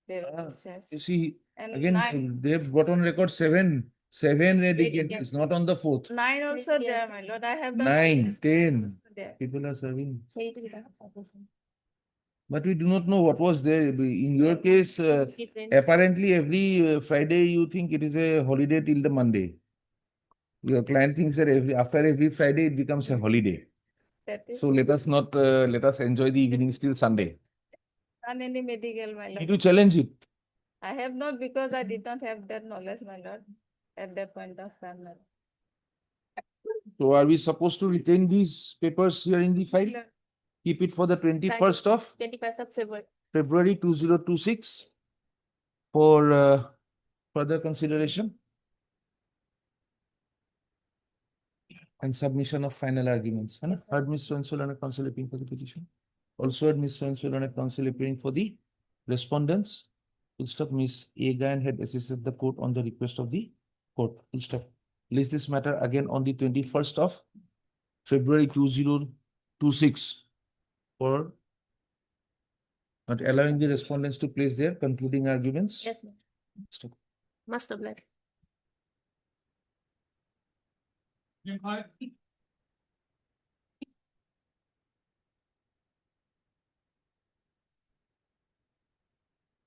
They Ah, are discharged. You see, And again, 9, they have got on record seven rating entries, not on the 4th. 9 also there, my lord. I have done. 9, 10 also there. people are serving. Say But we do not know what was there. In your case, different. apparently every Friday you think it is a holiday till the Monday. Your client thinks that after every Friday it becomes a holiday. That is So let us not, let us enjoy the evenings till Sunday. not any medical, my Did lord. you challenge it? I have not, because I did not have that knowledge, my lord, at that point of time. my lord. So are we supposed to retain these papers here in the file? Lord, Keep it for the 21st of 21st of February. February 2026 for further consideration and submission of final arguments. Yes, sir. Heard Ms. So-and-so learned counsel appearing for the petition. Also heard Ms. So-and-so learned counsel appearing for the respondents. Full stop. Ms. Egan had assisted the court on the request of the court. Full stop. List this matter again on the 21st of February 2026 for Not allowing the respondents to place their concluding arguments? Yes, ma'am. Stop. Must oblige.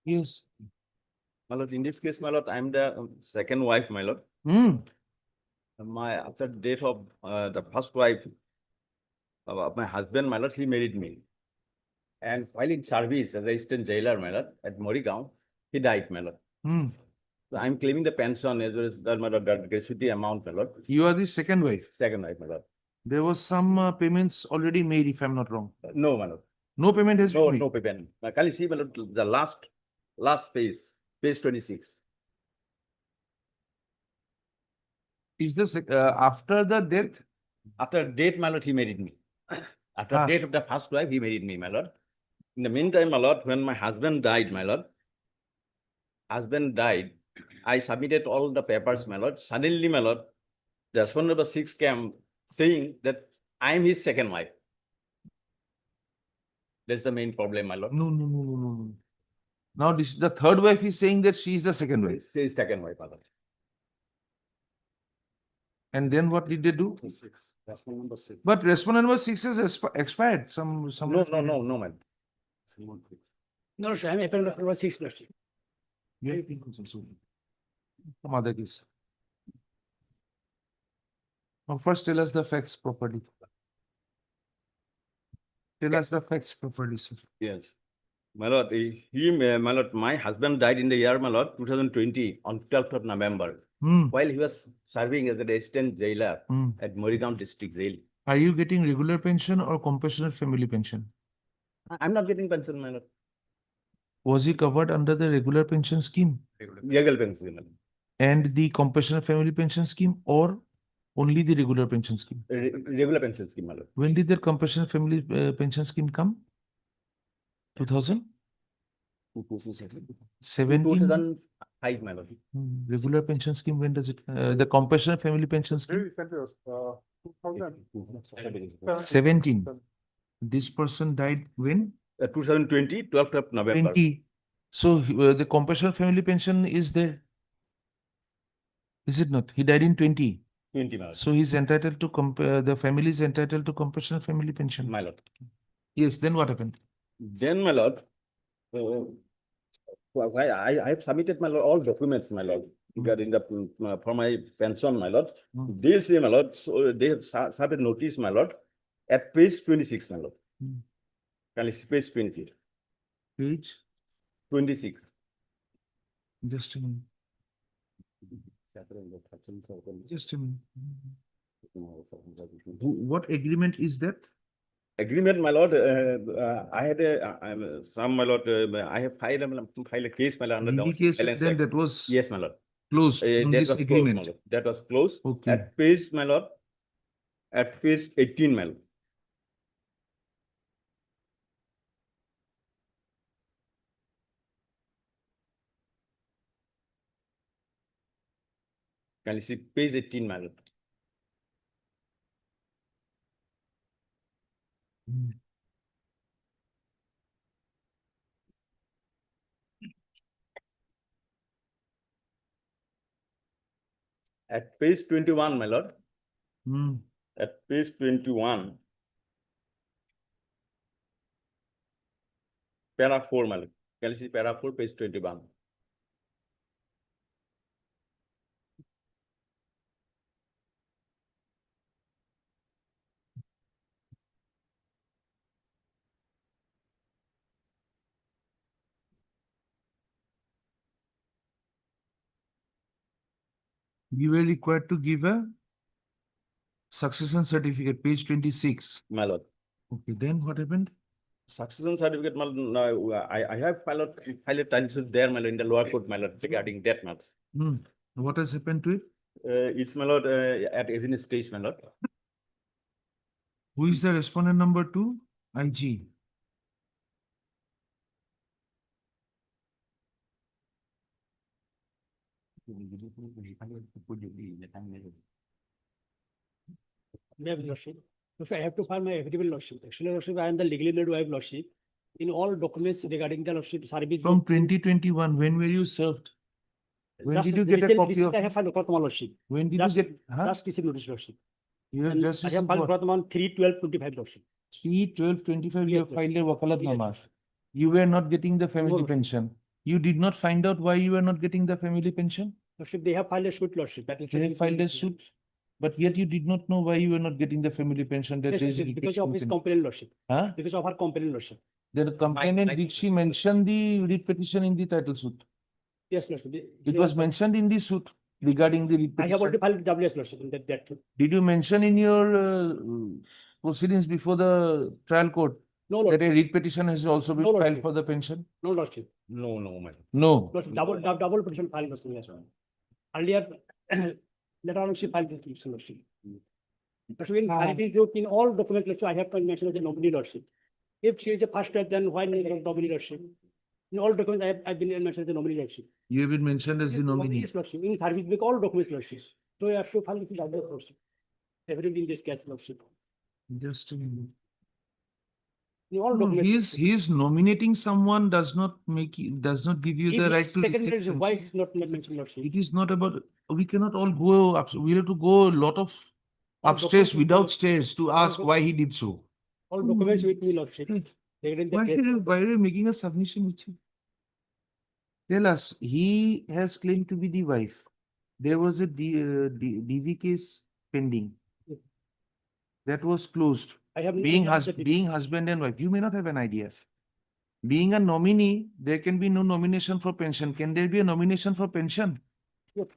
Yes. My lord, in this case, my lord, I'm the second wife, my lord. Hmm. After death of the first wife, my husband, my lord, he married me. And while in service as assistant jailer, my lord, at Morrigaon, he died, my lord. Hmm. So I'm claiming the pension as well as the, my lord, that gratuity amount, my lord. You are the second wife. Second wife, my lord. There was some payments already made, if I'm not wrong. No, my lord. No payment has No, been made. no payment. Can you see, my lord, the last page 26. Is this after the death? After death, my lord, he married me. After Ah. death of the first wife, he married me, my lord. In the meantime, my lord, when my husband died, my lord, I submitted all the papers, my lord. Suddenly, my lord, the husband number 6 came saying that I am his second wife. That's the main problem, my lord. No, no, no, no, no, no. Now this the third wife is saying that she is the second wife. She is second wife, my lord. And then what did they do? 6. Respondent number 6. But respondent number 6 has expired. No, man. No, sir, I'm appellate number 6, Lordship. Yeah. Some other case. Now first tell us the facts properly. Tell us the facts properly, sir. Yes. My lord, my lord, my husband died in the year, my lord, 2020 on 12th of November. Hmm. While he was serving as a assistant jailer Hmm. at Morrigaon District Jail. Are you getting regular pension or compassionate family pension? I'm not getting pension, my lord. Was he covered under the regular pension scheme Legal pension, my lord. and the compassionate family pension scheme, or only the regular pension scheme? Regular pension scheme, my lord. When did the compassionate family pension scheme come? 2000? 17? 2005, my lord. Regular pension scheme, when does it, the compassionate family pension scheme? 17. This person died when? 2020, 12th of November. 20. So the compassionate family pension is there. Is it not? He died in 20. 20, my lord. So he's entitled to the family is entitled to compassionate family pension. My lord. Yes, then what happened? Then, my lord, I have submitted, my lord, all documents, my lord, regarding the for my pension, my lord. Hmm. They say, my lord, so they have served notice, my lord, at page 26, my lord. Hmm. Can you see page 20? Page? 26. Just a minute. Just a minute. What agreement is that? Agreement, my lord, I had some, my lord, I have filed a case, my lord, under Legal the case, Violence then Act. that was Yes, my lord. closed on That this was closed, my agreement. lord. That was closed. Okay. At page, my lord, at page 18, my lord. Can you see page 18, my lord? Hmm. At page 21, my lord. Hmm. At page 21, para 4, my lord. Can you see para 4, page 21? You were required to give a succession certificate, page 26. My lord. Okay, then what happened? Succession certificate, my lord, no, I have filed a title there, my lord, in the lower court, my lord, regarding that, my lord. Hmm. What has happened to it? It's, my lord, at Asian stage, my lord. Who is the respondent number 2? IG. We have Lordship. So I have to file my affidavit, Lordship. Actually, Lordship, I am the legally led wife, Lordship. in all documents regarding the lordship service. From book in- 2021, when were you served? When just did you get a recent- copy recent of? I have filed for my lordship. When did Just, you get? Huh? just received notice lordship. You have And just I have received filed what? for the month 3/12/25 lordship. 3/12/25, you Yes, have sir. filed a wakalat Yes, nama. sir. You were not getting the family No. pension. You did not find out why you were not getting the family pension? Lordship, they have filed a suit lordship. That is They have filed a suit, but yet you did not know why you were not getting the family pension. That Yes, is lordship, because of his repeat- complaint lordship. Huh? Because of her complaint lordship. The complainant, did she mention the writ petition in the title suit? Yes, lordship. It was mentioned in the suit regarding the writ I have already petition. filed WS lordship in that. Did you mention in your proceedings before the trial court No, that lordship. a writ petition has also been No, filed lordship. for the pension? No, lordship. No, no, madam. No. Lordship, double petition filed lordship. Yes, ma'am. Earlier, later on she filed the petition lordship. But in service book, in all documents lordship, I have to mention the nominee lordship. If she is a first wife, then why not nominee lordship? In all documents, I've been mentioned the nominee lordship. You have been mentioned as the nominee. Yes, lordship. In service book, all documents lordship. So I have to file the double lordship. Everything in this case lordship. Just a minute. In all No, documents. he's nominating someone does not does not give you the right to Second receive lordship, pension. why is not mentioned lordship? It is not about, we cannot all go up, we have to go a lot of All upstairs documents- without stairs to ask why he did so. All documents with me lordship. Hey, Regarding the Why case. are you making a submission with you? Tell us, he has claimed to be the wife. There was a DV case pending. Yes. That was closed. I have. Being I have the- being husband and wife, you may not have an idea. Being a nominee, there can be no nomination for pension. Can there be a nomination for pension? Yes.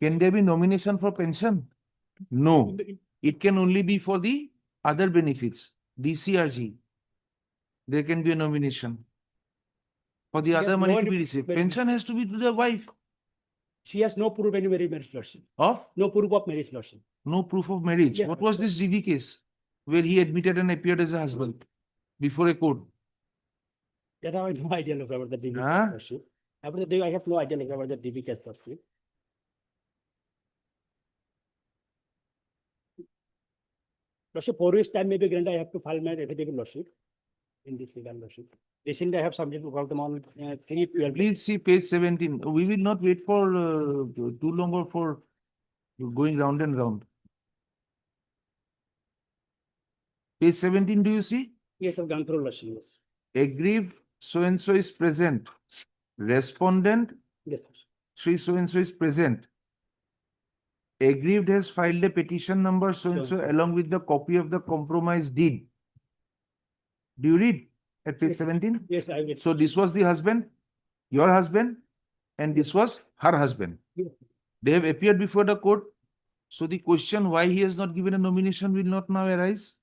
Can there be nomination for pension? No. It can only be for the other benefits, DCRG. There can be a nomination. For the She other has money no to be any- received. but- Pension has to be to the wife She has no proof any marriage lordship. of No proof of marriage lordship. no proof of marriage. Yeah, What was this DV case? Where he admitted and appeared as a husband before a court. That I have no idea about the DB Huh? case lordship. About the day, I have no idea about the DB case lordship. Lordship, for which time maybe granted, I have to file my affidavit lordship. In this legal lordship. Recently, I have submitted to them on 3/12. Please see page 17. We will not wait for too longer for going round and round. Page 17, do you see? Yes, I've gone through lordship, yes. Aggrieved so and so is present. Respondent Yes, Sri so and so is present. Aggrieved has filed a petition number so and so along with the copy of the compromise deed. Do you read at page Yes. 17? yes, I will. So this was the husband, your husband, and this was her husband. Yes. They have appeared before the court. So the question why he has not given a nomination will not now arise.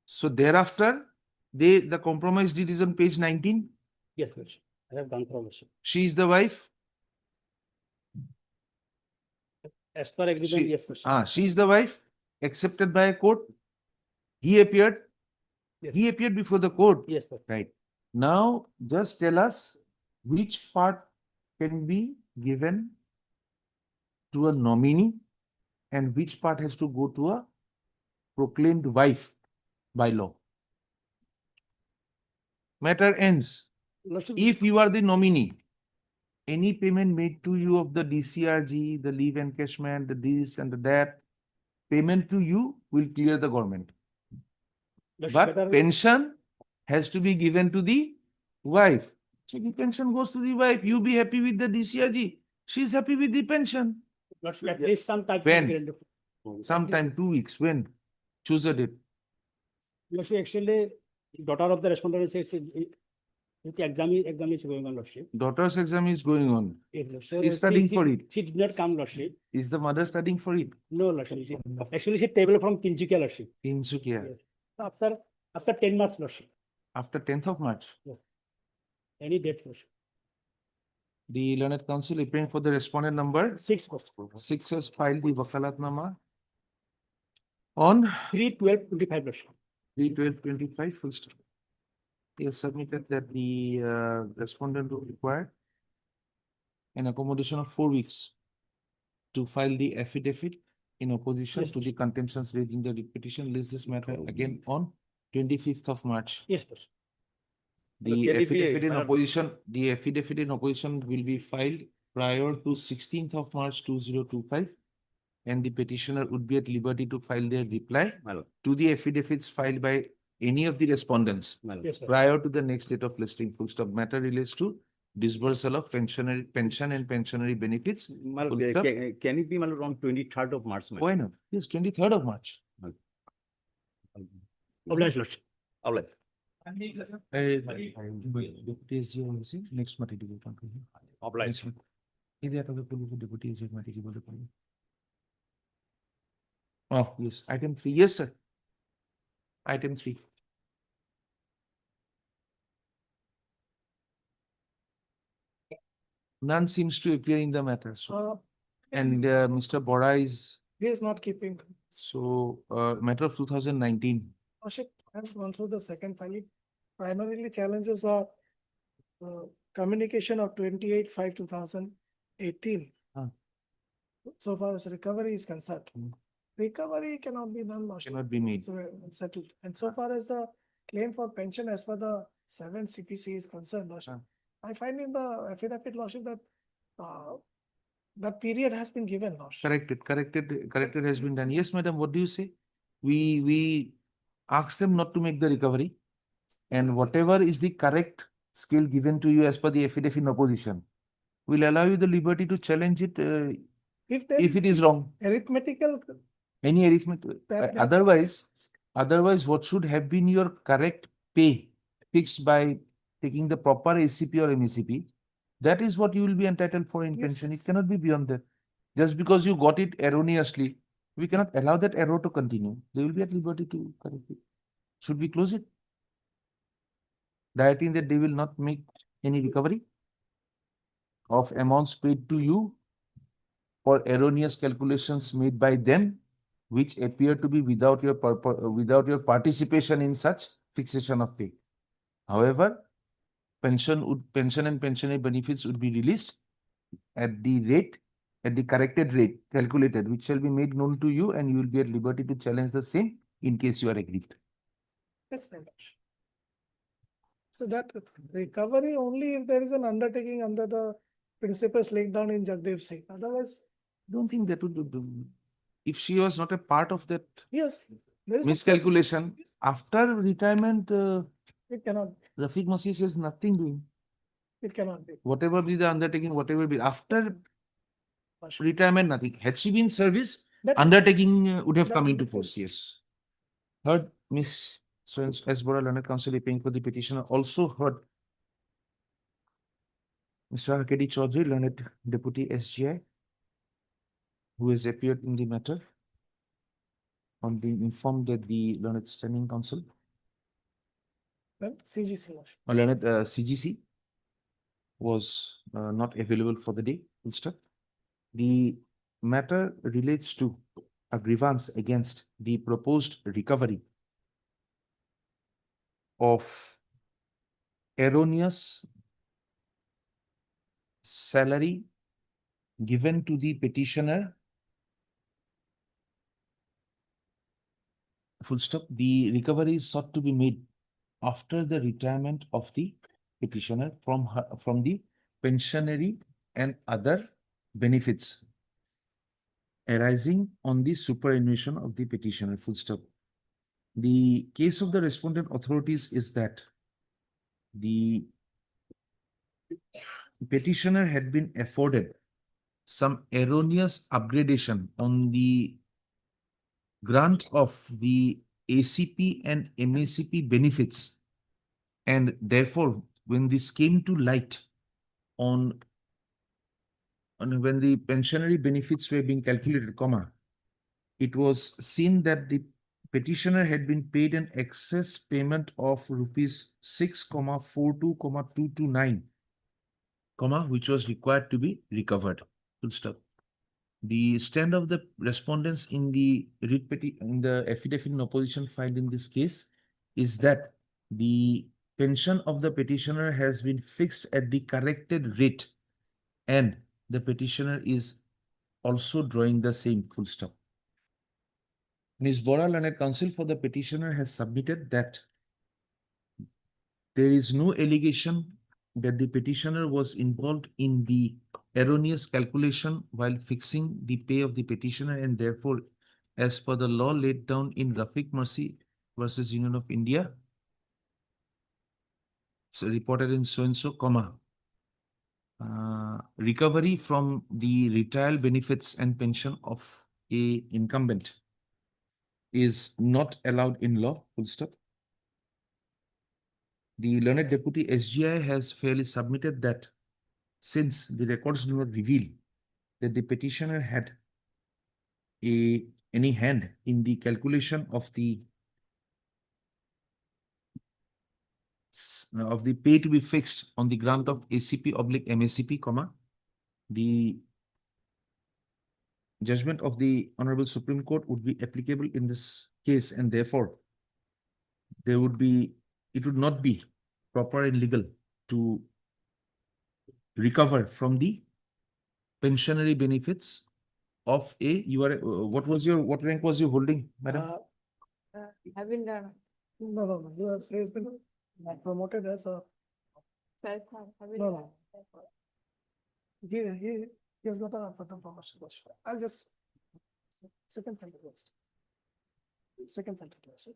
So thereafter, the compromise deed is on page 19. Yes, lordship. I have gone through lordship. She is the wife. As per agreement, She- yes, lordship. She is the wife accepted by a court. He appeared. Yes. He appeared before the court. Yes, lordship. Right. Now, just tell us which part can be given to a nominee and which part has to go to a proclaimed wife by law. Matter ends. Lordship, If you are the nominee, any payment made to you of the DCRG, the leave encashment, the this and the that, payment to you will clear the government. lordship, But better- pension has to be given to the wife. So the pension goes to the wife. You be happy with the DCRG. She's happy with the pension. lordship, at least some type. of When? agreement. Sometime 2 weeks. When? Choose a date. Lordship, actually, daughter of the respondent says, the exam is going on, lordship. Daughter's exam is going on. Yes, lordship. She's studying for it. She did not come, lordship. Is the mother studying for it? No, lordship. Actually, she table from Tinsukia, lordship. Tinsukia. Yes. After 10 months, lordship. After 10th of March. Any date, lordship. The learned counsel appearing for the respondent number 6, lordship. 6 has filed the wakalatnama on 3/12/25, lordship. 3/12/25 full stop. He has submitted that the respondent will require an accommodation of 4 weeks to file the affidavit in opposition Yes. to the contentions raised in the petition. List this matter again on 25th of March. Yes, Lordship. The KDP, affidavit in madam. opposition, the affidavit in opposition will be filed prior to 16th of March 2025. And the petitioner would be at liberty to file their reply Madam. to the affidavits filed by any of the respondents Madam. Yes, sir. prior to the next date of listing. Full stop. Matter relates to disbursal of pension and pensionary benefits. Madam, Full stop. can it be, madam, on 23rd of March? madam? Why not? Yes, 23rd of March. Obliged, Lordship. All right. Deputy SG আছে, next মাটি দিব তাকে। Obliged. Next মাটি। এই যে আপনাদের বলবো deputy SG মাটি দিব বলতে পারি। Oh, yes, item 3, yes, sir. Item 3. None seems to appear in the matter, so, and Mr. Bora is, He is not keeping. so, matter of 2019. Ashik, I've gone through the second filing. Primarily challenges are communication of 28/5/2018. Ah. So far as recovery is concerned. Hmm. Recovery cannot be done. Ashik. Cannot be made. So settled. And so far as the claim for pension as per the 7 CPC is concerned, Ashik, I find in the affidavit, Ashik, that that period has been given, Ashik. Corrected has been done. Yes, madam, what do you say? We ask them not to make the recovery. And whatever is the correct scale given to you as per the affidavit in opposition, will allow you the liberty to challenge it If there if it is wrong. arithmetical, Any arithmetic. That- Otherwise, what should have been your correct pay fixed by taking the proper ACP or MECP? That is what you will be entitled for in Yes, pension. It yes. cannot be beyond that. Just because you got it erroneously, we cannot allow that error to continue. They will be at liberty to correct it. Should we close it? Directing that they will not make any recovery of amounts paid to you for erroneous calculations made by them, which appear to be without your participation in such fixation of pay. However, pension and pensionary benefits would be released at the corrected rate calculated, which shall be made known to you, and you will be at liberty to challenge the same in case you are aggrieved. Yes, my lord. So that recovery only if there is an undertaking under the principles laid down in Jagdev Singh. Otherwise, I don't think that would do. If she was not a part of that yes, there is. a- miscalculation, after retirement, It cannot, Rafiq Masih says nothing doing. it cannot be. Whatever be the undertaking, whatever be after Ashik. retirement, nothing. Had she been service, That is- undertaking would have that come into is- force. Yes. Heard Miss S. Bora Learned Counsel paying for the petitioner. Also heard Mr. Hakedi Chaudhary, Learned Deputy SGI, who has appeared in the matter on being informed that the Learned Standing Council Then CGC. Ashik. or Learned CGC was not available for the day. Full stop. The matter relates to a grievance against the proposed recovery of erroneous salary given to the petitioner. Full stop. The recovery is sought to be made after the retirement of the petitioner from the pensionary and other benefits arising on the superannuation of the petitioner. Full stop. The case of the respondent authorities is that the petitioner had been afforded some erroneous upgradation on the grant of the ACP and MACP benefits. And therefore, when this came to light on when the pensionary benefits were being calculated, it was seen that the petitioner had been paid an excess payment of rupees 6,42,229, which was required to be recovered. Full stop. The stand of the respondents in the affidavit in opposition filed in this case is that the pension of the petitioner has been fixed at the corrected rate, and the petitioner is also drawing the same. Full stop. Ms. Bora, learned counsel for the petitioner, has submitted that there is no allegation that the petitioner was involved in the erroneous calculation while fixing the pay of the petitioner, and therefore, as per the law laid down in Rafiq Mercy versus Union of India, so reported in so and so, comma, recovery from the retirement benefits and pension of a incumbent is not allowed in law, full stop. The learned deputy SGI has fairly submitted that since the records do not reveal that the petitioner had any hand in the calculation of the pay to be fixed on the grant of ACP/MACP, comma, the judgment of the Honorable Supreme Court would be applicable in this case, and therefore it would not be proper and legal to recover from the pensionary benefits of what rank was you holding, madam? Having done. No, he has been promoted as a, no. He has got a further promotion. I'll just, second filter closed. Second filter closed.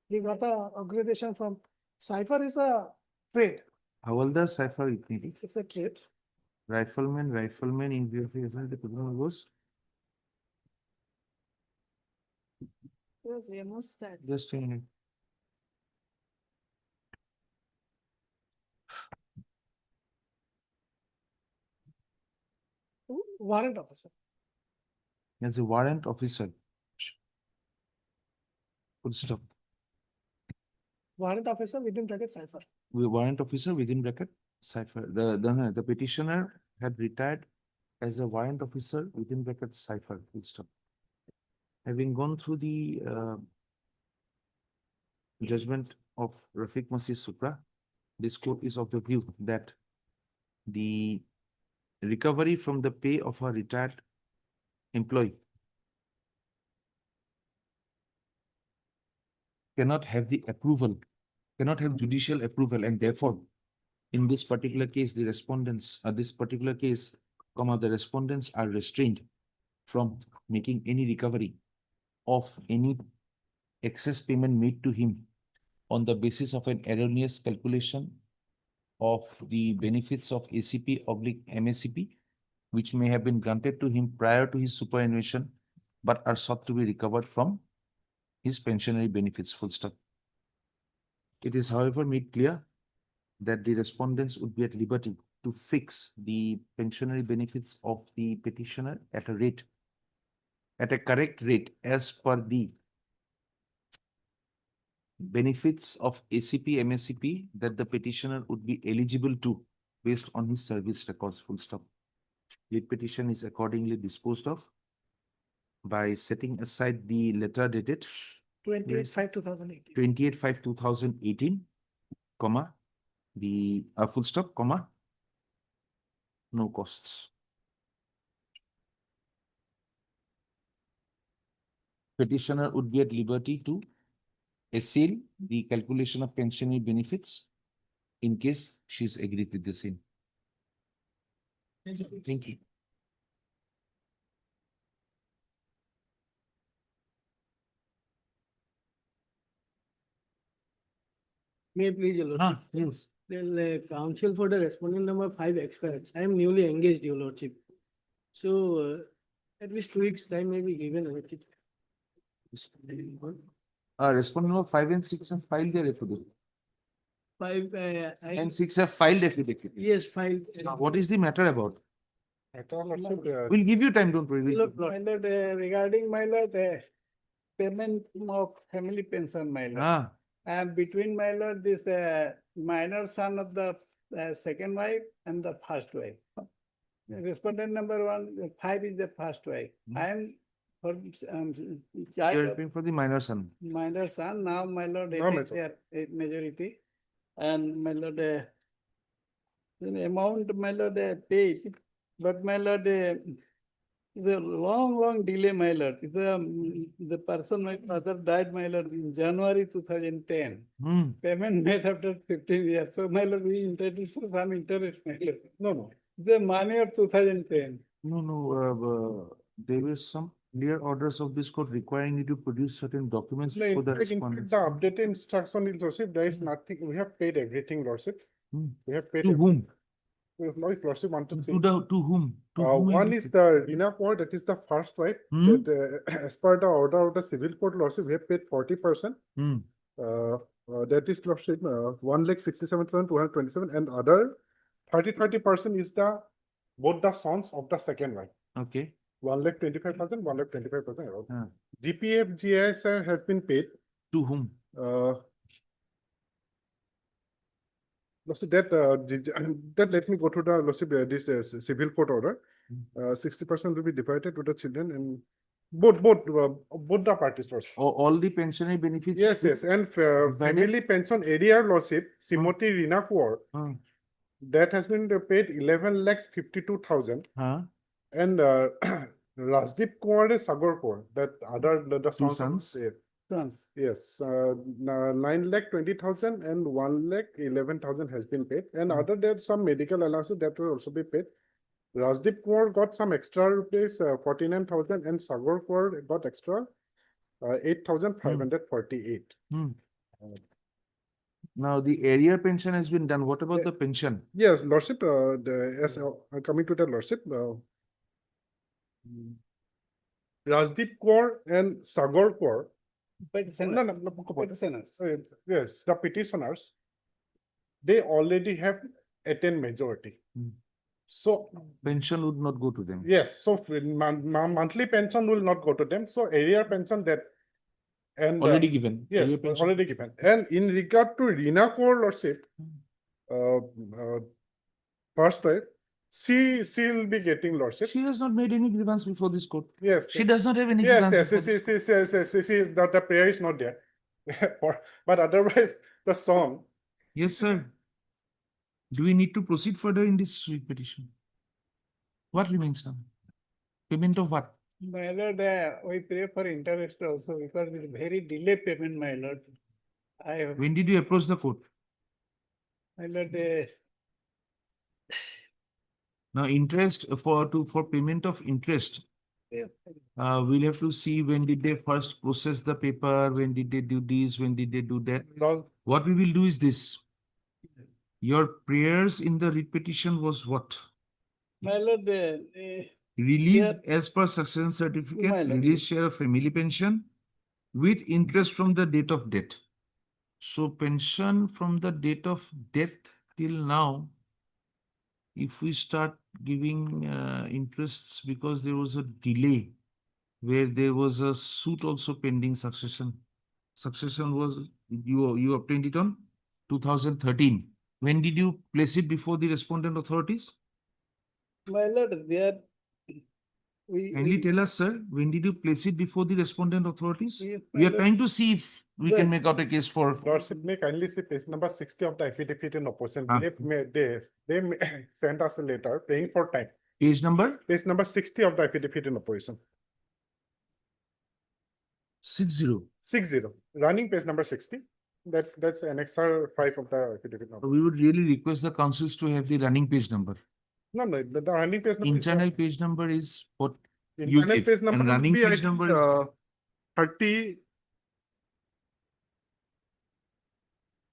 He got a upgradation from, cipher is a trade. Hawaldar Cipher, It's a trade. rifleman in view of the criminal was just a minute. Warrant officer. As a warrant officer. Full stop. Warrant officer within bracket cipher. Warrant officer within bracket cipher. The petitioner had retired as a warrant officer within bracket cipher. Full stop. Having gone through the judgment of Rafiq Masih Supra, this court is of the view that the recovery from the pay of a retired employee cannot have the approval, cannot have judicial approval, and therefore, in this particular case, the respondents, the respondents are restrained from making any recovery of any excess payment made to him on the basis of an erroneous calculation of the benefits of ACP/MACP, which may have been granted to him prior to his superannuation, but are sought to be recovered from his pensionary benefits, full stop. It is, however, made clear that the respondents would be at liberty to fix the pensionary benefits of the petitioner at a correct rate as per the benefits of ACP/MACP that the petitioner would be eligible to based on his service records, full stop. The petition is accordingly disposed of by setting aside the letter dated 28/5/2018. 28/5/2018, comma, the full stop, comma, no costs. Petitioner would be at liberty to assail the calculation of pensionary benefits in case she's agreed with the same. Thank you. May I please, your lordship? Yes. Then counsel for the respondent number 5 expires. I am newly engaged, your lordship. So at least 2 weeks time may be given, your lordship. Respondent number 5 and 6 have filed their affidavit. 5, And 6 have filed affidavit. yes, filed. What is the matter about? We'll give you time, don't worry. Look, My lord, regarding my lord, payment of family pension, my lord. Ah, And between my lord, this minor son of the second wife and the first wife. Respondent number 1, 5 is the first wife. I am for you're child, paying for the minor son. minor son, now my lord, No, it is their majority. And my lord, the amount my lord paid, but my lord, The long delay, my lord. The person, my father died, my lord, in January 2010. Payment made after 15 years. So, my lord, we entitled for some interest, my lord. No. The money of 2010. No. There were some clear orders of this court requiring you to produce certain documents No, for in the fact, respondents. the updated instruction is Lordship, there is nothing, we have paid everything, Lordship. We have paid. To whom? Lordship want to say. To whom? To whom One you is paid? the Rina Court, that is the first right. That, as per the order of the civil court, Lordship, we have paid 40%. That is Lordship, 1,67,227, and other 30% is the both the sons of the second right. Okay. 1,25,000, 1,25%. GPF, GIS have been paid. To whom? Lordship, that let me go to the Lordship, this civil court order. 60% will be divided to the children and both the parties, Lordship. All the pensionary benefits? Yes, and family pension area, Lordship, Simoti Rina Kaur, that has been paid 11,52,000. And Rajdeep Kaur is Sagar Kaur, that other the Two sons? Sons. Yes, 9,20,000 and 1,11,000 has been paid. And other there's some medical allowances that will also be paid. Rajdeep Kaur got some extra rupees, 49,000, and Sagar Kaur got extra 8,548. Now the area pension has been done. What about the pension? Yes, Lordship, coming to the Lordship, Rajdeep Kaur and Sagar Kaur. Petitioners. Yes, the petitioners, they already have attained majority. So Pension would not go to them. yes, so monthly pension will not go to them. So area pension that and Already given. yes, Area pension. already given. And in regard to Rina Kaur, Lordship, first right, she will be getting Lordship. She has not made any grievance before this court. Yes, She does not have any yes, grievance. yes, the prayer is not there. But otherwise, the song. Yes, sir. Do we need to proceed further in this petition? What remains now? Payment of what? My lord, we pray for interest also because it's very delay payment, my lord. When did you approach the court? My lord, Now, interest for payment of interest. We'll have to see when did they first process the paper, when did they do this, when did they do that. What we will do is this. Your prayers in the writ petition was what? my lord, Release as per succession certificate, My lord. release share of family pension with interest from the date of death. So pension from the date of death till now, if we start giving interests because there was a delay where there was a suit also pending succession. Succession was, you obtained it on 2013. When did you place it before the respondent authorities? my lord, Kindly tell us, sir, when did you place it before the respondent authorities? Yes, We are my trying to see if we can Well- make out a case for. Lordship, may kindly see page number 60 of the affidavit in opposition. Ah. They sent us a letter paying for time. Page number Page number 60 of the affidavit in opposition. 60. 60. Running page number 60. That's annexer 5 of the affidavit. We would really request the councils to have the running page number. No, the running page number. Internal page number is what you Internal gave, page number and will running be, I page think, number is. 30.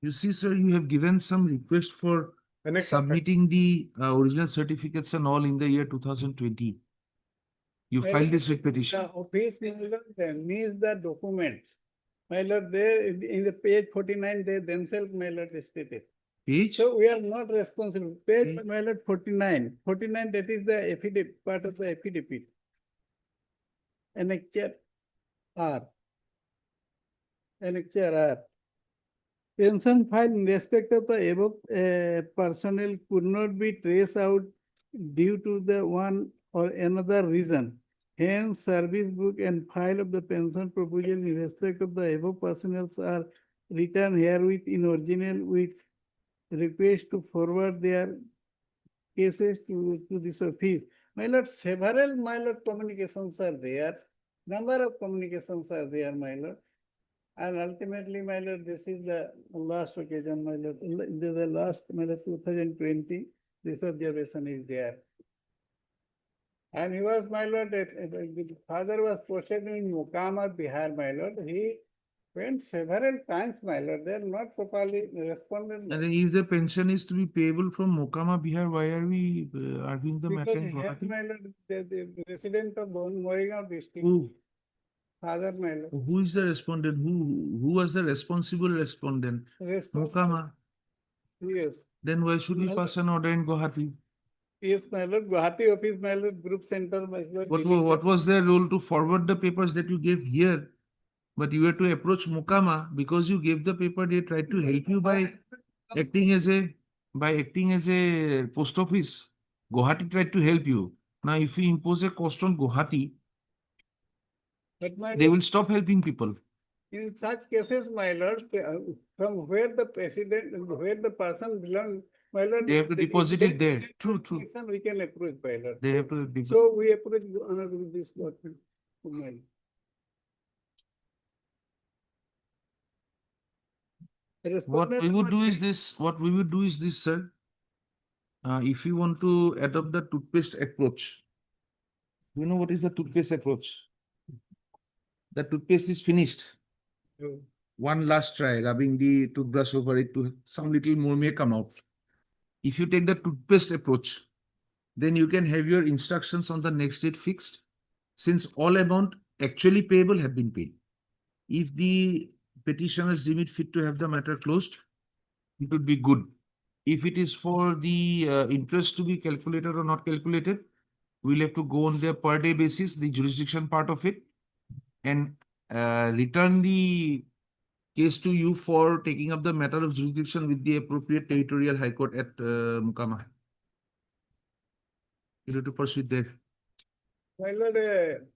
You see, sir, you have given some request for Annex submitting the original certificates and all in the year 2020. You My filed lord, this writ petition. The office needs the documents. My lord, they, in the page 49, they themselves, my lord, stated. Page? So we are not responsible. Page, Hmm. my lord, 49. 49, that is the affidavit, part of the affidavit. Annexure R. Annexure R. Pension file in respect of the above personnel could not be traced out due to the one or another reason. Hence, service book and file of the pension proposal in respect of the above personnel are written herewith in original with request to forward their cases to this office My lord, several my lord communications are there, number of communications are there, my lord. And ultimately, my lord, this is the last occasion, my lord, this is the last, my lord, 2020, this observation is there. And he was, my lord, the father was posted in Mukama, Bihar, my lord. He went several times, my lord. They are not properly responded. And if the pension is to be payable from Mokama, Bihar, why are we arguing the matter Because in he has, Gauhati? my lord, the resident of Morigaon district. Who? Father, my lord. Who is the respondent? Who was the responsible respondent? Mokama. Yes. Then why should we pass an order in Gauhati? Yes, my lord. Guwahati office, my lord, group center, my lord. What was their role to forward the papers that you gave here? But you had to approach Mukama because you gave the paper. They tried to help you by acting as a post office. Gauhati tried to help you. Now, if you impose a cost on Gauhati, But my they lord, will stop helping people. in such cases, my lord, from where the where the person belongs, my lord. They have to deposit it there. True. We can approach, my lord. They have to deposit. So we approach honorable this government. My lord. What we would do is this, sir. If you want to adopt the toothpaste approach, you know what is the toothpaste approach? The toothpaste is finished. One last try, rubbing the toothbrush over it to some little more may come out. If you take the toothpaste approach, then you can have your instructions on the next date fixed, since all amount actually payable have been paid. If the petitioners deem it fit to have the matter closed, it would be good. If it is for the interest to be calculated or not calculated, we'll have to go on the per day basis, the jurisdiction part of it, and return the case to you for taking up the matter of jurisdiction with the appropriate territorial high court at Mukama. You have to proceed there. My lord,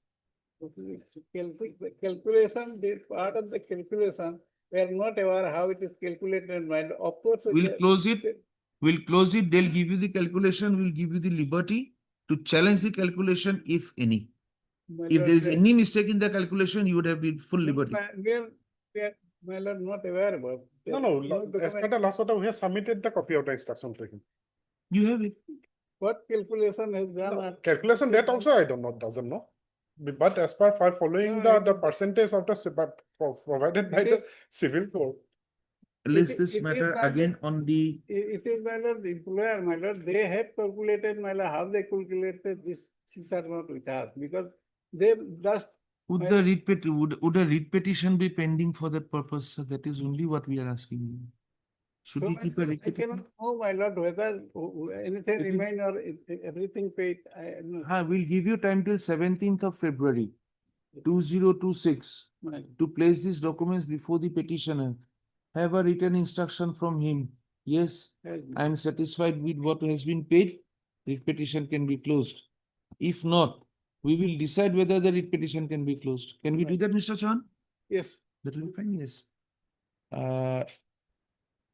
calculation, the part of the calculation, we are not aware how it is calculated. My lord. Of course, We'll close it. We'll close it. They'll give you the calculation. We'll give you the liberty to challenge the calculation, if any. If there is any mistake in the calculation, you would have the full liberty. We are, my lord, not aware about. No, as per the last order, we have submitted the copy of the instruction to him. You have it. What calculation has done? No, calculation that also I don't know, doesn't know. But as per following the percentage of the provided by the civil code. List this matter again on the. It is, my lord, the employer, my lord, they have calculated, my lord, how they calculated this, these are not with us, because they just. Would a read petition be pending for that purpose? So that is only what we are asking you. Should we keep a read I petition? cannot know, my lord, whether anything remain or everything paid. We'll give you time till 17th of February 2026 to place these documents before the petitioner. Have a written instruction from him. Yes, I am satisfied with what has been paid. Read petition can be closed. If not, we will decide whether the read petition can be closed. Can we do that, Mr. Chan? Yes. That will be fine, yes.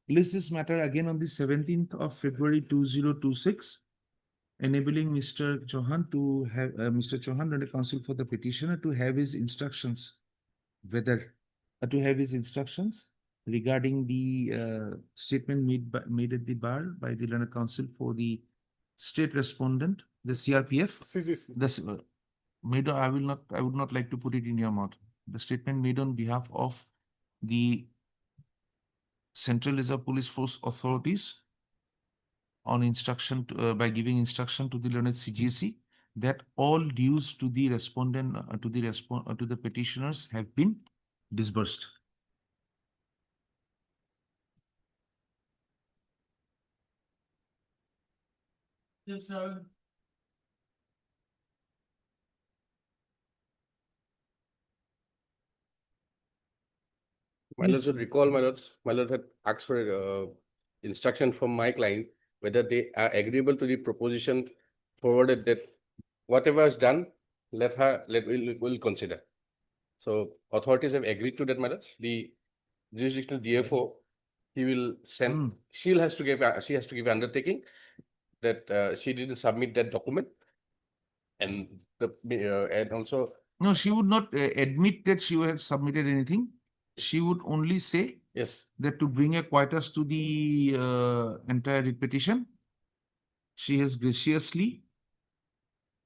List this matter again on the 17th of February 2026, enabling Mr. Chauhan to have Mr. Chauhan and the counsel for the petitioner to have his instructions, whether to have his instructions regarding the statement made at the bar by the learned counsel for the state respondent, the CRPF. I would not like to put it in your mouth. The statement made on behalf of the Central Reserve Police Force authorities on instruction by giving instruction to the learned CGC that all dues to the respondent to the petitioners have been disbursed. Yes, sir. My lord should recall, my lord had asked for instruction from my client whether they are agreeable to the proposition forwarded that whatever is done, we'll consider. So authorities have agreed to that, my lord. The jurisdictional DFO, he will send. She has to give undertaking that she didn't submit that document. And and also, No, she would not admit that she had submitted anything. She would only say yes, that to bring a quietus to the entire writ petition, she has graciously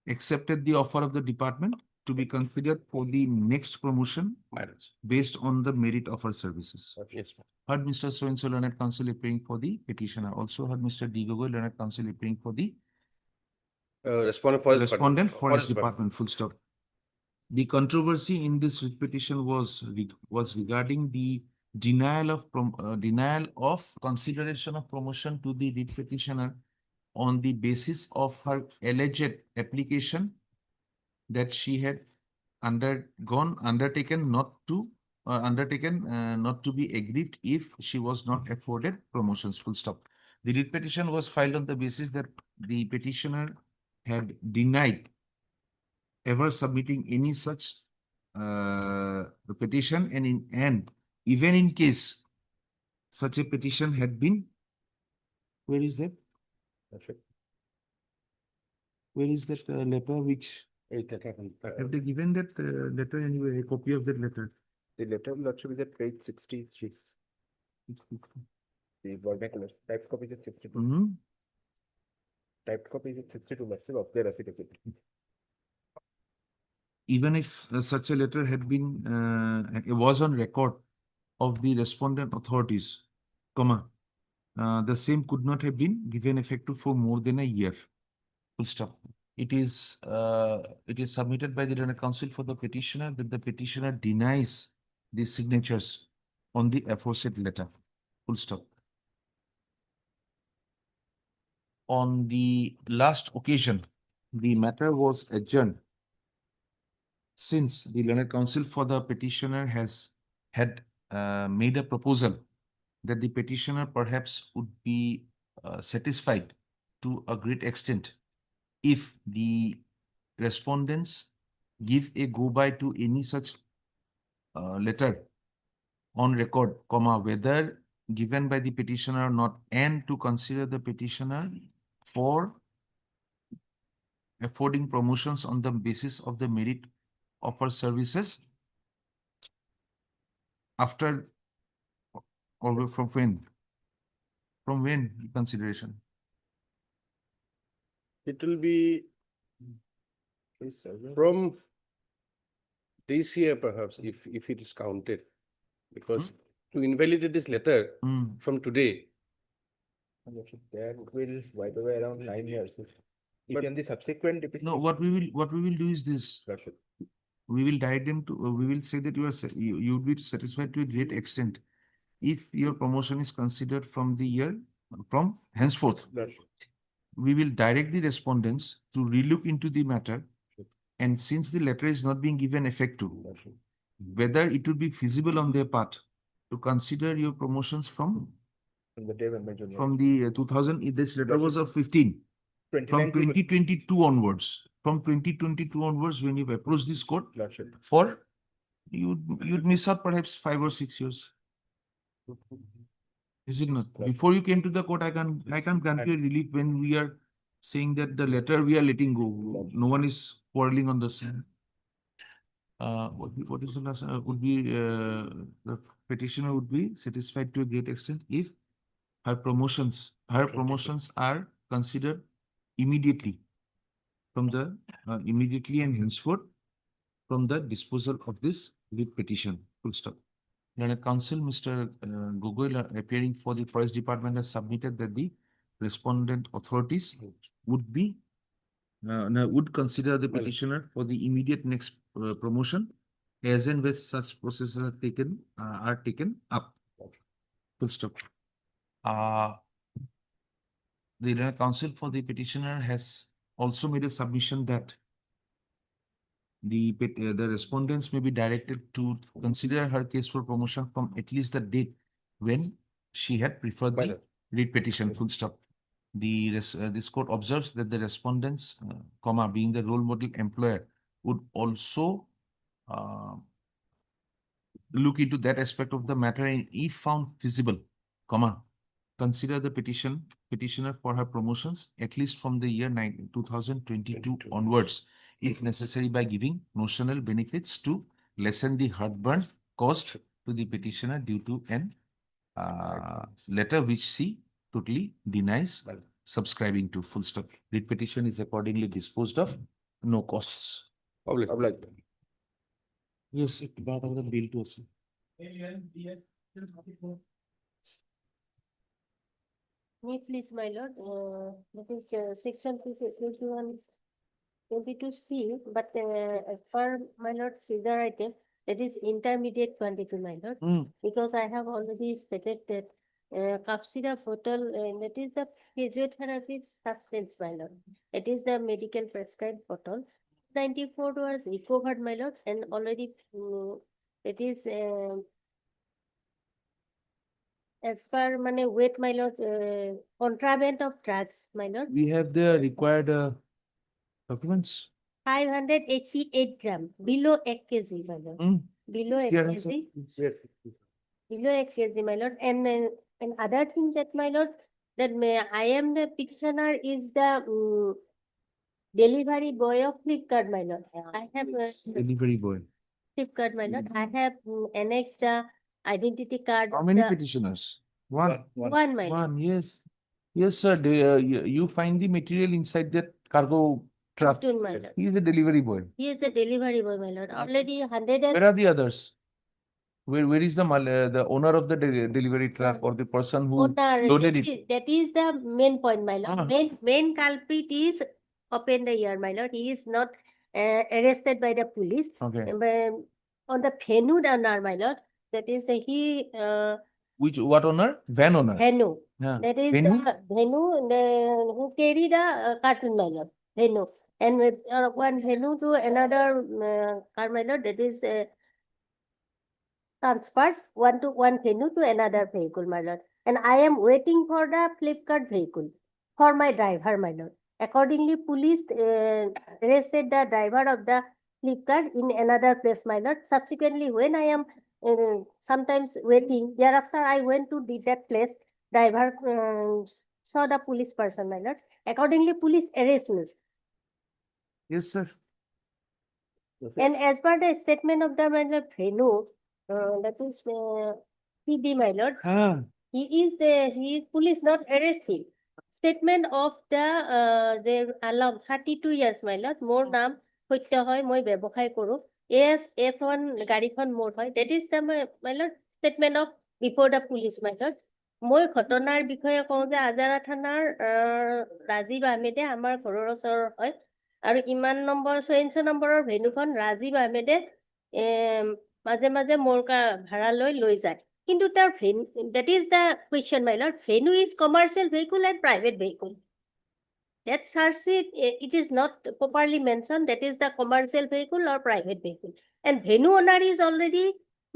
accepted the offer of the department to be considered for the next promotion matters. based on the merit of her services. Yes, ma'am. Heard Mr. So-and-so learned counsel appearing for the petitioner. Also heard Mr. D. Gogoi learned counsel appearing for the Respondent for his respondent forest department. department, full stop. The controversy in this writ petition was regarding the denial of consideration of promotion to the writ petitioner on the basis of her alleged application that she had undertaken not to be aggrieved if she was not afforded promotions, full stop. The writ petition was filed on the basis that the petitioner had denied ever submitting any such petition, and even in case such a petition had been, where is that? Where is that letter which have they given that letter anyway, a copy of that letter? The letter of lordship is at page 63. The vernacular typed copy is at 62. Mhm. Typed copy is at 62. Lordship of their affidavit. Even if such a letter had been was on record of the respondent authorities, comma, the same could not have been given effect to for more than a year. Full stop. It is submitted by the learned counsel for the petitioner that the petitioner denies the signatures on the aforesaid letter. Full stop. On the last occasion, the matter was adjourned since the learned counsel for the petitioner had made a proposal that the petitioner perhaps would be satisfied to a great extent if the respondents give a go-by to any such letter on record, comma, whether given by the petitioner or not, and to consider the petitioner for affording promotions on the basis of the merit of her services after or from when? From when consideration? It will be from this year perhaps, if it is counted. Because to invalidate this letter from today, That will wipe away around 9 years. If in the subsequent. No, what we will do is this. Lordship. We will direct them to, we will say that you would be satisfied to a great extent if your promotion is considered from the year, from henceforth. Lordship. We will direct the respondents to relook into the matter, and since the letter is not being given effect to, Lordship. whether it would be feasible on their part to consider your promotions from From the day when my junior. the 2000, this letter was of 15. From 29 to 2022 onwards. From 2022 onwards, when you've approached this court, Lordship. for you'd miss out perhaps 5 or 6 years. Is it not? Before you came to the court, I can grant you a relief when we are saying that the letter we are letting go. No one is quarreling on the same. What is the last? Would be the petitioner would be satisfied to a great extent if her promotions are considered immediately from the immediately and henceforth from the disposal of this writ petition. Full stop. Learned counsel, Mr. Gogoi, appearing for the forest department, has submitted that the respondent authorities would be would consider the petitioner for the immediate next promotion as and when such processes are taken up. Full stop. The learned counsel for the petitioner has also made a submission that the respondents may be directed to consider her case for promotion from at least the date when she had preferred the writ petition. Full stop. This court observes that the respondents, comma, being the role model employer, would also look into that aspect of the matter, and if found feasible, comma, consider the petition petitioner for her promotions, at least from the year 2022 onwards, if necessary by giving notional benefits to lessen the heartburn caused to the petitioner due to an letter which she totally denies subscribing to, full stop. The petition is accordingly disposed of, no costs. Yes, it brought over the bill to us. Me, please, my lord, that is section 22C, but as per my lord Caesar item, that is intermediate quantity, my lord, because I have already stated that cough syrup bottle, that is the physiotherapy substance, my lord. It is the medical prescribed bottle. 94 was recovered, my lord, and already it is as per weight, my lord, contraband of drugs, my lord. We have the required documents. 588 gram, below 1 kg, my lord. Below 1 Here, kg. Below 1 kg, my lord. And other thing that, my lord, that I am the petitioner is the delivery boy of Flipkart, my lord. I have Delivery boy. Flipkart, my lord. I have annexed the identity card. How of many the- petitioners? One. One, my lord. One, yes. Yes, sir. You find the material inside that cargo truck. Cartoon, my lord. He is a delivery boy. He is a delivery boy, my lord. Already 100 and Where are the others? Where is the owner of the delivery truck or the person who owner, loaded it? that is the main point, my lord. Ah. Main culprit is open the year, my lord. He is not arrested by the police. Okay. On the Venu owner, my lord, that is What owner? Van owner. Venu. Yeah. That is Venu? the Venu who carry the cartoon, my lord. Venu. And with one Venu to another car, my lord, that is transferred one Venu to another vehicle, my lord. And I am waiting for the Flipkart vehicle for my driver, my lord. Accordingly, police arrested the driver of the Flipkart in another place, my lord. Subsequently, when I am sometimes waiting, thereafter I went to that place. Driver saw the police person, my lord. Accordingly, police arrest me. Yes, sir. And as per the statement of the my lord Venu, that is TD, my lord. He is police not arrest him. Statement of the alarm 32 years, my lord. More নাম সত্য হয় মই ব্যৱসায় কৰো AS-F1 গাড়ীখন মোৰ হয়. That is the my lord statement of before the police, my lord. মই ঘটনাৰ বিষয়ে কওঁ যে আজাৰা থানাৰ ৰাজীৱ আহমেদে আমাৰ ঘৰৰ ওচৰৰ হয় আৰু ইমান নম্বৰ 84 নম্বৰৰ ভেনুখন ৰাজীৱ আহমেদে মাজে মাজে মোৰ ভাড়া লৈ যায় কিন্তু তাৰ that is the question, my lord. Venu is commercial vehicle and private vehicle. That search it is not properly mentioned. That is the commercial vehicle or private vehicle. And Venu owner is already,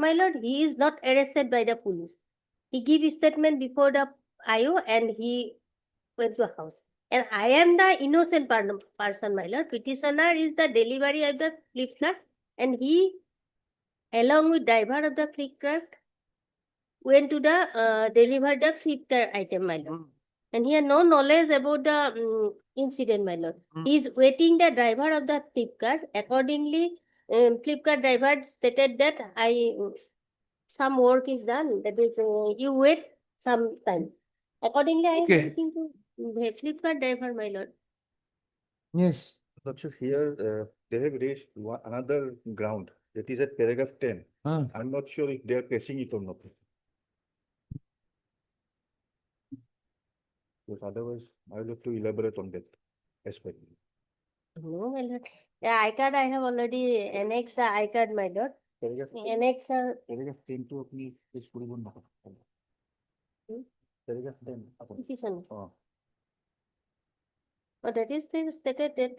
my lord, he is not arrested by the police. He gave his statement before the IO and he went to a house. And I am the innocent person, my lord. Petitioner is the delivery of the Flipkart and he, along with driver of the Flipkart, went to the deliver the Flipkart item, my lord. And he had no knowledge about the incident, my lord. He is waiting the driver of the Flipkart. Accordingly, Flipkart driver stated that some work is done. That is, you wait some time. Accordingly, I am waiting to Flipkart driver, my lord. Yes. Also here, they have raised another ground, that is at paragraph 10. I'm not sure if they are pressing it or not. Because otherwise, I will have to elaborate on that aspect. No, my lord. The I-card I have already annexed the I-card, my lord. Annex Paragraph 10 to please put it on. Paragraph 10. petition. But that is the stated that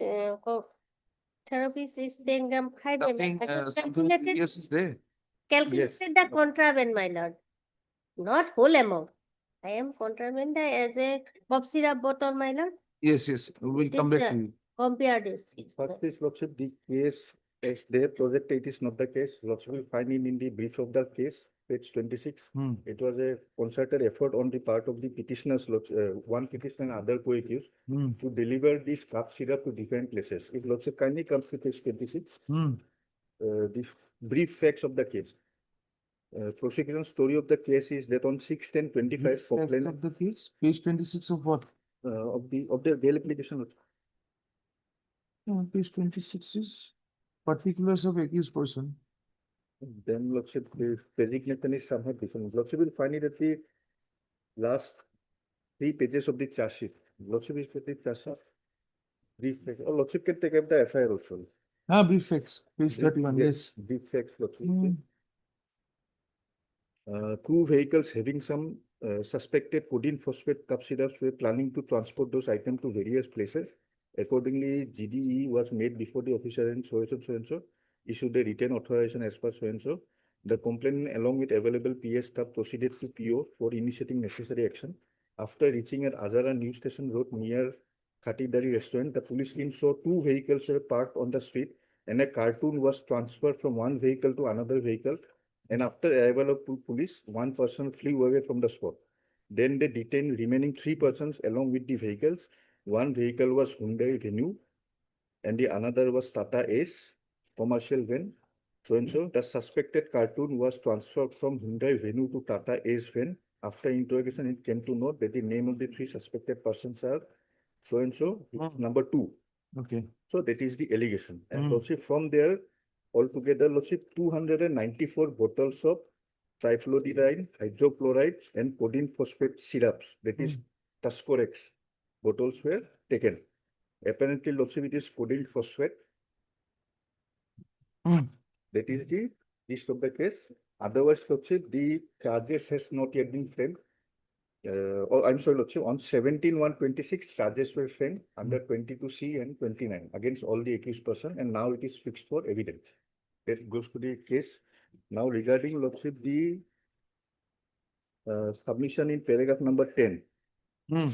therapist is 10 gram 5 Something, ml. something yes is there. Calculated the contraband, my lord. Not whole amount. I am contraband as a cough syrup bottle, my lord. Yes, yes. We'll come back to you. Compare this. First is, Lordship, the case as their project, it is not the case. Lordship will find in the brief of the case. page 26. Hmm. It was a concerted effort on the part of the petitioners, one petitioner and other co-accused, Hmm. to deliver this cough syrup to different places. If Lordship kindly comes to page 26, Hmm. the brief facts of the case. Prosecution story of the case is that on 6/10/25, Which fact of the case? Page 26 of what? of the bail application. Page 26 is particulars of accused person. Then Lordship, the designation is somehow different. Lordship will find it at the last 3 pages of the charge sheet. Lordship is the charge sheet. Brief facts. Or Lordship can take up the FIR also. Brief facts. Page 31, yes. Brief facts, Lordship. Hmm. 2 vehicles having some suspected codeine phosphate cup syrups were planning to transport those items to various places. Accordingly, GDE was made before the officer and so and so issued a written authorization as per so and so. The complainant, along with available PS staff, proceeded to PO for initiating necessary action. After reaching at Azara New Station Road near Khatidari restaurant, the police team saw 2 vehicles were parked on the street and a cartoon was transferred from one vehicle to another vehicle. And after arrival of police, 1 person flew away from the spot. Then they detained remaining 3 persons along with the vehicles. One vehicle was Hyundai Venue and the another was Tata Ace commercial van. So and so, the suspected cartoon was transferred from Hyundai Venue to Tata Ace van. After interrogation, it came to note that the name of the 3 suspected persons are so and so, number 2. Okay. So that is the allegation. And Hmm. Lordship, from there, altogether, Lordship, 294 bottles of trifluridine, hydrochloride, and codeine phosphate syrups, that is Tascorex, bottles were taken. Apparently, Lordship, it is codeine phosphate. Hmm. That is the gist of the case. Otherwise, Lordship, the charges has not yet been framed. I'm sorry, Lordship, on 17/1/26, charges were framed under 22C and 29 against all the accused person, and now it is fixed for evidence. That goes to the case. Now, regarding Lordship, the submission in paragraph number 10. Hmm.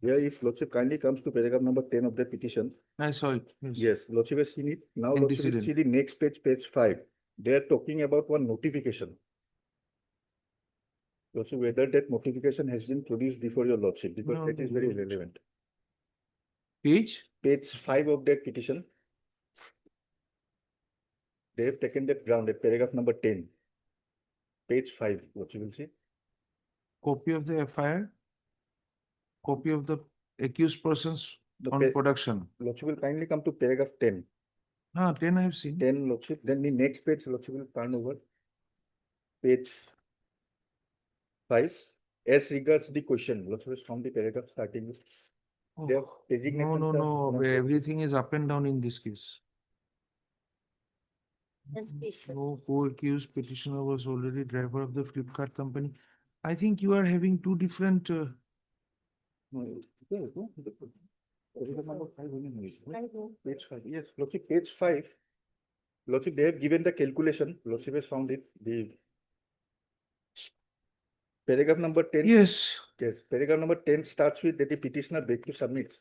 Here, if Lordship kindly comes to paragraph number 10 of the petition. I saw it. Yes. Yes, Lordship has seen it. Now, Lordship will Antecedent. see the next page, page 5. They are talking about one notification. Lordship, whether that notification has been produced before your Lordship, because No, that is no, very no. relevant. Page? Page 5 of that petition. They have taken that ground at paragraph number 10. Page 5, what you will see. Copy of the FIR. Copy of the accused persons The on production. Lordship will kindly come to paragraph 10. 10 I have seen. 10, Lordship. Then the next page, Lordship will turn over. Page 5. As regards the question, Lordship has found the paragraph starting with. They have Oh, designated no, the- no. Everything is up and down in this case. Suspicion. No co-accused petitioner was already driver of the Flipkart company. I think you are having two different. No, there, no, paragraph number 5 only, right? Page 5. Yes, Lordship, page 5. Lordship, they have given the calculation. Lordship has found it. The paragraph number 10. Yes. Yes, paragraph number 10 starts with that the petitioner beg to submit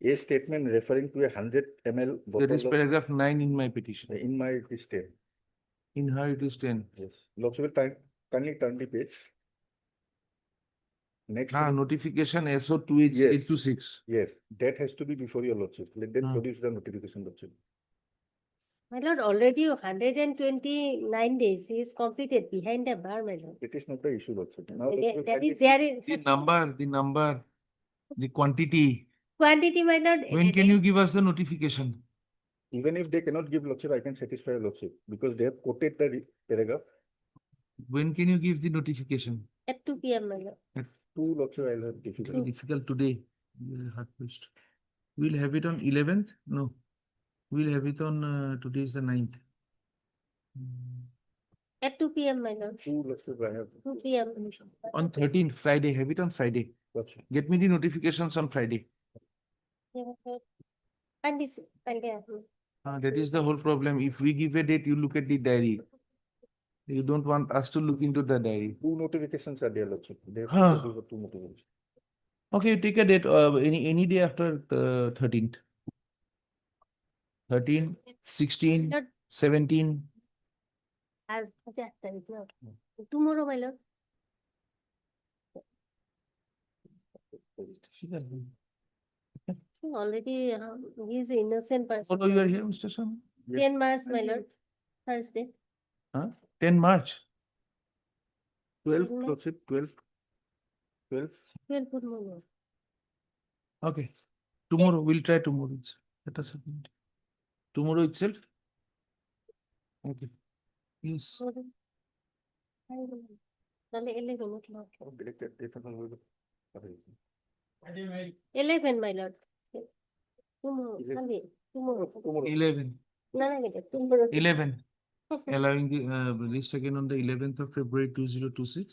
a statement referring to a 100 ml bottle That is of, paragraph 9 in my petition. in my this 10. In her it is 10. Yes. Lordship will kindly turn the page. Next. Notification SO2H 826. Yes, that has to be before your Lordship. Let them Hmm. produce the notification, Lordship. My lord, already 129 days he is completed behind the bar, my lord. It is not the issue, Lordship. Now, That is there in The such number, the quantity. quantity, my lord. When can you give us the notification? even if they cannot give Lordship, I can satisfy your Lordship because they have quoted the paragraph. When can you give the notification? At 2 p.m., my lord. 2 Lordship, I'll have Very difficult. difficult today. We'll have it on 11th? No. We'll have it on today is the 9th. At 2 p.m., my lord. 2 Lordship, I have. 2 p.m. On 13th, Friday. Have it on Friday. Lordship. Get me the notifications on Friday. Yeah, my lord. And this, and yeah. Mm. That is the whole problem. If we give a date, you look at the diary. You don't want us to look into the diary. 2 notifications are there, Lordship. They have Huh. to produce 2 notifications. Okay, take a date. Any day after the 13th. 13, 16, Lord. 17. আজ 8 তারিখ না? Tomorrow, my lord. Already, he is an innocent person. Tomorrow you are here, Mr. Sharma? 10 March, my lord, Thursday. Huh? 10 March. 12, Signal. Lordship, 12. 12. 12 good morning. Okay. Tomorrow, we'll try tomorrow itself. Let us have it. Tomorrow itself? Okay. Yes. তাহলে 11 not lord. Directed date of the- 11, my lord. Tomorrow, Sunday, tomorrow. 11. না, না, এটা tomorrow. 11. Allowing the list again on the 11th of February 2026,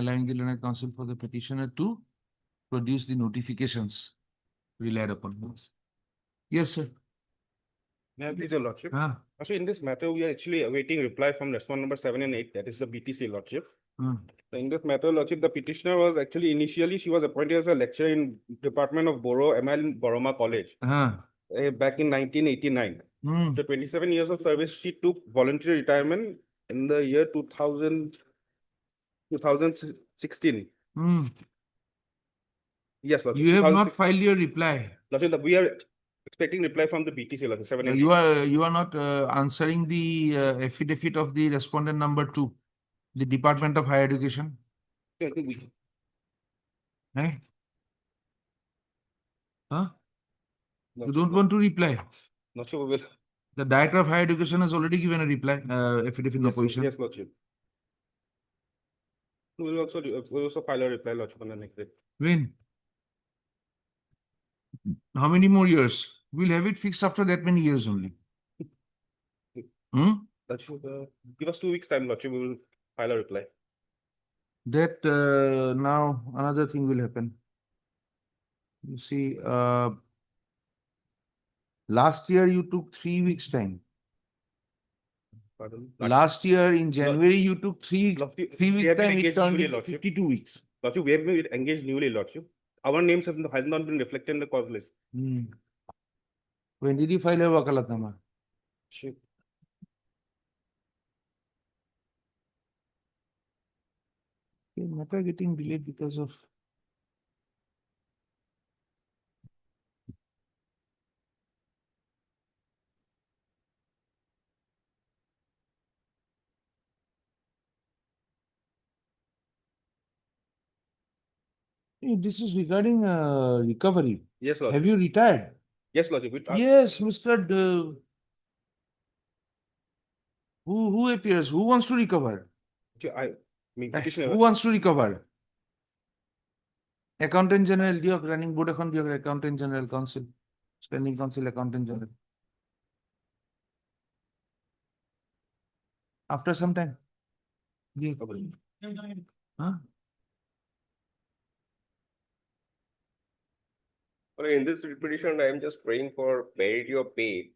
allowing the learned counsel for the petitioner to produce the notifications relied upon. Yes, sir. May I please, your lordship? Ah, Actually, in this matter, we are actually awaiting reply from respondent number 7 and 8, that is the BTC, lordship. ah. So in this matter, lordship, the petitioner was actually initially, she was appointed as a lecturer in Department of Borough, ML in Boroma College, Ah. back in 1989. Hmm. After 27 years of service, she took voluntary retirement in the year 2016. Hmm. Yes, lordship. You have not 2016. filed your reply. Lordship, we are expecting reply from the BTC, lordship, 7 and 8. You are not answering the affidavit of the respondent number 2, the Department of Higher Education. I think we- Eh? Huh? You don't want to reply? Not sure we will. The Director of Higher Education has already given a reply, affidavit of Yes, opposition. yes, lordship. We will also file a reply, lordship, on the next day. When? How many more years? We'll have it fixed after that many years only. Hmm? That should give us 2 weeks time, lordship, we will file a reply. That now another thing will happen. You see, last year you took 3 weeks time. Pardon? Last year in January you took three Lordship, weeks we have been time. It engaged turned newly, into lordship. 52 weeks. Lordship, we have been engaged newly, lordship. Our names has not been reflected in the cause list. Hmm. When did you file a wakalatnama? Sure. Matter getting delayed because of. This is regarding recovery. Yes, Have lordship. you retired? Yes, lordship. Yes, Mr. Who appears? Who wants to recover? I mean, Who petitioner. wants to recover? Accountant General, diok running board এখন diok Accountant General Council, Standing Council, Accountant General. After some time. Diok. Huh? In this petition, I am just praying for parity of pay.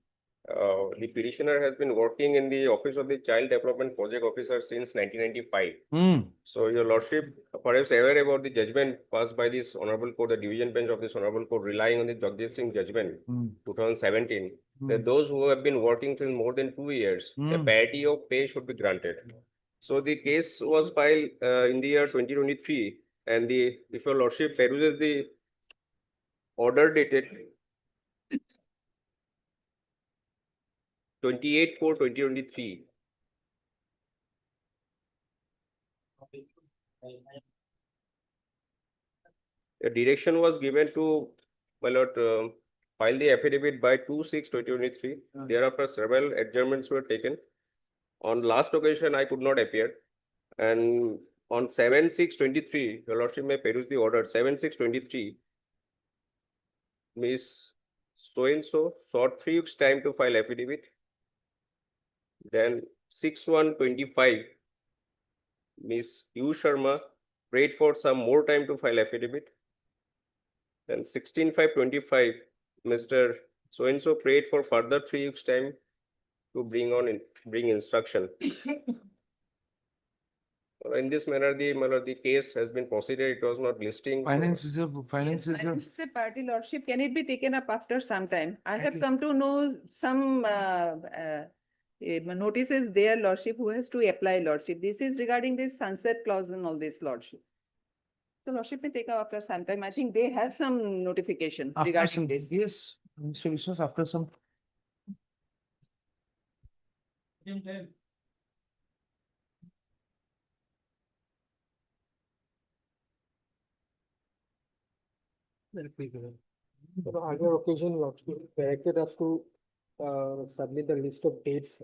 The petitioner has been working in the office of the Child Development Project Officer since 1995. Hmm. So, Your Lordship, perhaps aware about the judgment passed by this Honorable Court, the Division Bench of this Honorable Court, relying on the Jagdish Singh judgment, 2017, that those who have been working since more than 2 years, the parity of pay should be granted. So, the case was filed in the year 2023, and if Your Lordship peruses the order dated 28/4/2023. The direction was given to, my lord, file the affidavit by 2/6/2023. Thereafter, several adjournments were taken. On last occasion, I could not appear. And on 7/6/23, Your Lordship may peruse the order. 7/6/23, Miss so-and-so sought 3 weeks time to file affidavit. Then 6/1/25, Miss U Sharma prayed for some more time to file affidavit. Then 16/5/25, Mr. So-and-so prayed for further 3 weeks time to bring instruction. In this manner, the case has been proceeded. It was not listing. Finance is a Finance is a party, lordship. Can it be taken up after some time? I have come to know some notice is there, lordship, who has to apply lordship. This is regarding this sunset clause and all this, lordship. So lordship may take up after some time. I think they have some notification After regarding some, this. yes, Mr. Vishwas, after some. On other occasion, Lordship directed us to submit the list of dates.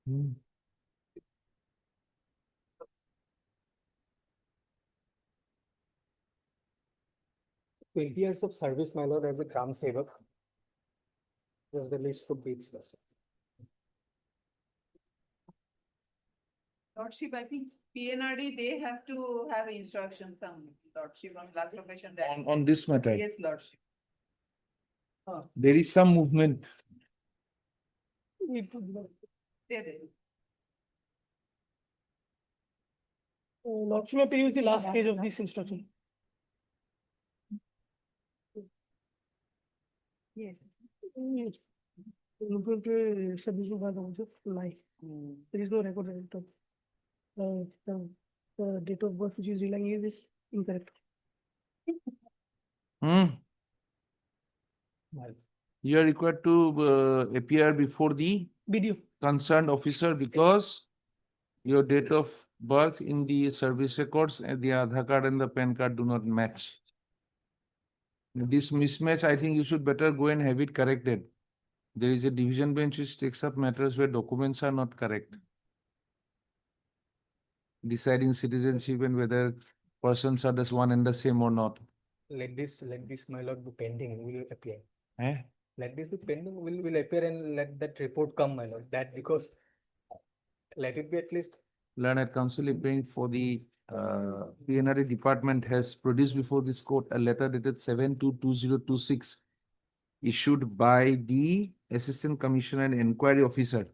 Hmm. 20 years of service, my lord, as a Gram Sevak. Was the list of dates. Lordship, I think PNRD, they have to have instructions, some lordship on last location. On this matter, Yes, lordship. there is some movement. There. Lordship, may I use the last page of this instruction? Yes. Submission by the also lie. There is no record of the date of birth which is relying is incorrect. Hmm. You are required to appear before the Video. concerned officer because your date of birth in the service records and the Aadhaar card and the PAN card do not match. This mismatch, I think you should better go and have it corrected. There is a division bench which takes up matters where documents are not correct. Deciding citizenship and whether persons are just one and the same or not. Let this, my lord, be pending, will appear. Eh? Let this be pending, will appear and let that report come, my lord. That because let it be at least. Learned Counsel appearing for the PNRA department has produced before this court a letter dated 7/2/2026 issued by the Assistant Commissioner and Inquiry Officer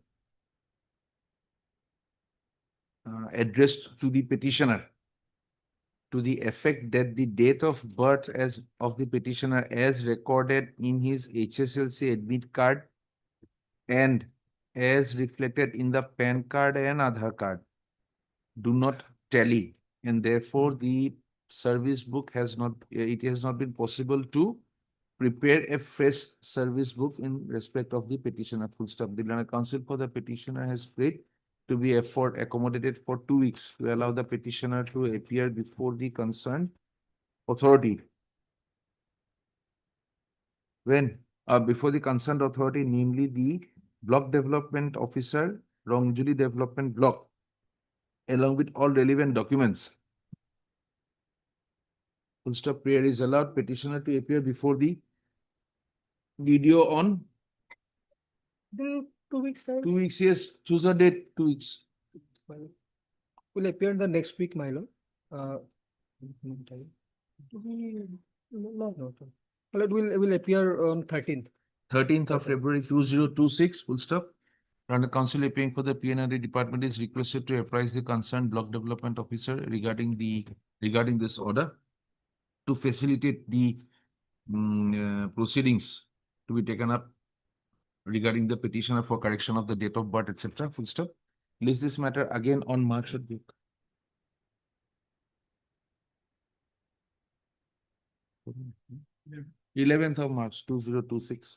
addressed to the petitioner to the effect that the date of birth as of the petitioner as recorded in his HSLC admit card and as reflected in the PAN card and Aadhaar card do not tally, and therefore the service book has not, it has not been possible to prepare a fresh service book in respect of the petitioner. Full stop. The Learned Counsel for the petitioner has prayed to be accommodated for 2 weeks to allow the petitioner to appear before the concerned authority. When before the concerned authority, namely the Block Development Officer, Rongjuli Development Block, along with all relevant documents. Full stop. Prayer is allowed petitioner to appear before the video on 2 weeks time. 2 weeks. Yes, choose a date. 2 weeks. Will appear the next week, my lord. No. Well, it will appear on 13th. 13th of February 2026. Full stop. Learned Counsel appearing for the PNRA department is requested to apprise the concerned block development officer regarding this order to facilitate the proceedings to be taken up regarding the petitioner for correction of the date of birth, etc. Full stop. List this matter again on March 11th of March 2026.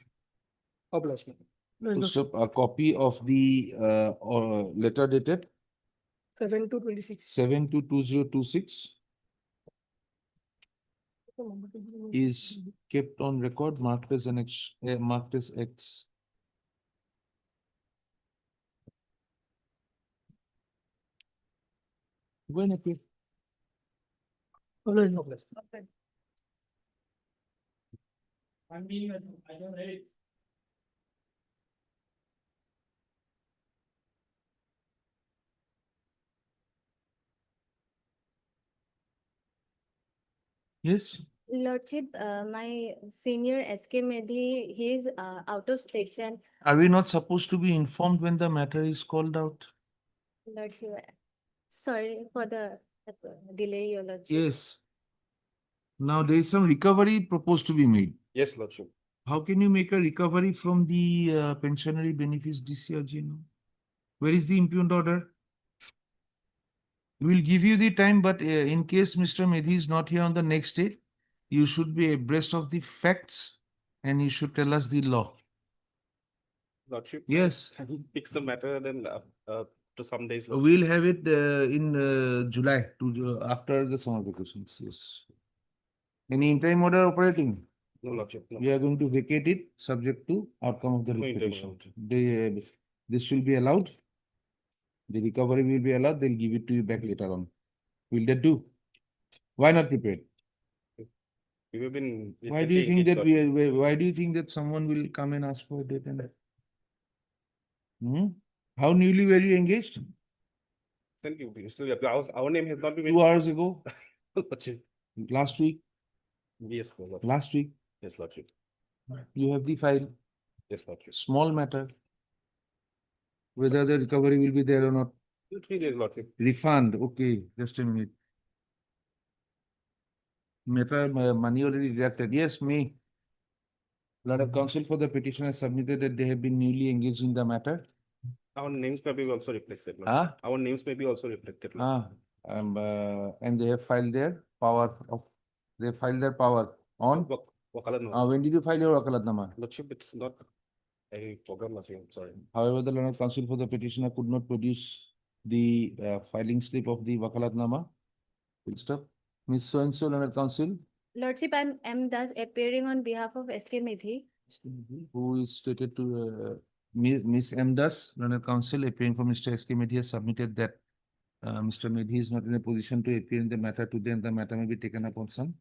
Full stop. A copy of the letter dated 7/2/26. 7/2/2026 is kept on record, marked as marked as X. Go and appear. I'm being, I don't read. Yes. Lordship, my senior SK Medhi, he is out of station. Are we not supposed to be informed when the matter is called out? Lordship, sorry for the delay, your lordship. Yes. Now there is some recovery proposed to be made. Yes, Lordship. How can you make a recovery from the pensionary benefits discharge? Where is the impugned order? We'll give you the time, but in case Mr. Medhi is not here on the next day, you should be abreast of the facts and you should tell us the law. Lordship. Yes. Can you fix the matter then to some days? We'll have it in July after the summer vacations. Yes. Any interim order operating? No, Lordship. No. We are going to vacate it subject to outcome of the No interim petition. order. This will be allowed. The recovery will be allowed. They'll give it to you back later on. Will that do? Why not prepared? We have been. Why do you think that why do you think that someone will come and ask for a date and that? How newly were you engaged? Thank you. So our name has not been. 2 hours ago? Lordship. Last week? Yes, Lordship. Last week? Yes, Lordship. You have the file. Yes, Lordship. Small matter. Whether the recovery will be there or not. 3 days, Lordship. Refund. Okay, just a minute. Matter money already deducted. Yes, me. Lot of counsel for the petitioner submitted that they have been newly engaged in the matter. Our names may be also reflected. Huh? Our names may be also reflected. Lordship. And they have filed their power of they filed their power on. Wakalat no. When did you file your wakalatnama? Lordship, it's not a program, Lordship. I'm sorry. However, the learned counsel for the petitioner could not produce the filing slip of the wakalatnama. Full stop. Miss So-and-so, learned counsel, Lordship, I'm thus appearing on behalf of SK Medhi. who is stated to Miss M. Das, learned counsel, appearing for Mr. SK Medhi, has submitted that Mr. Medhi is not in a position to appear in the matter today, and the matter may be taken up on some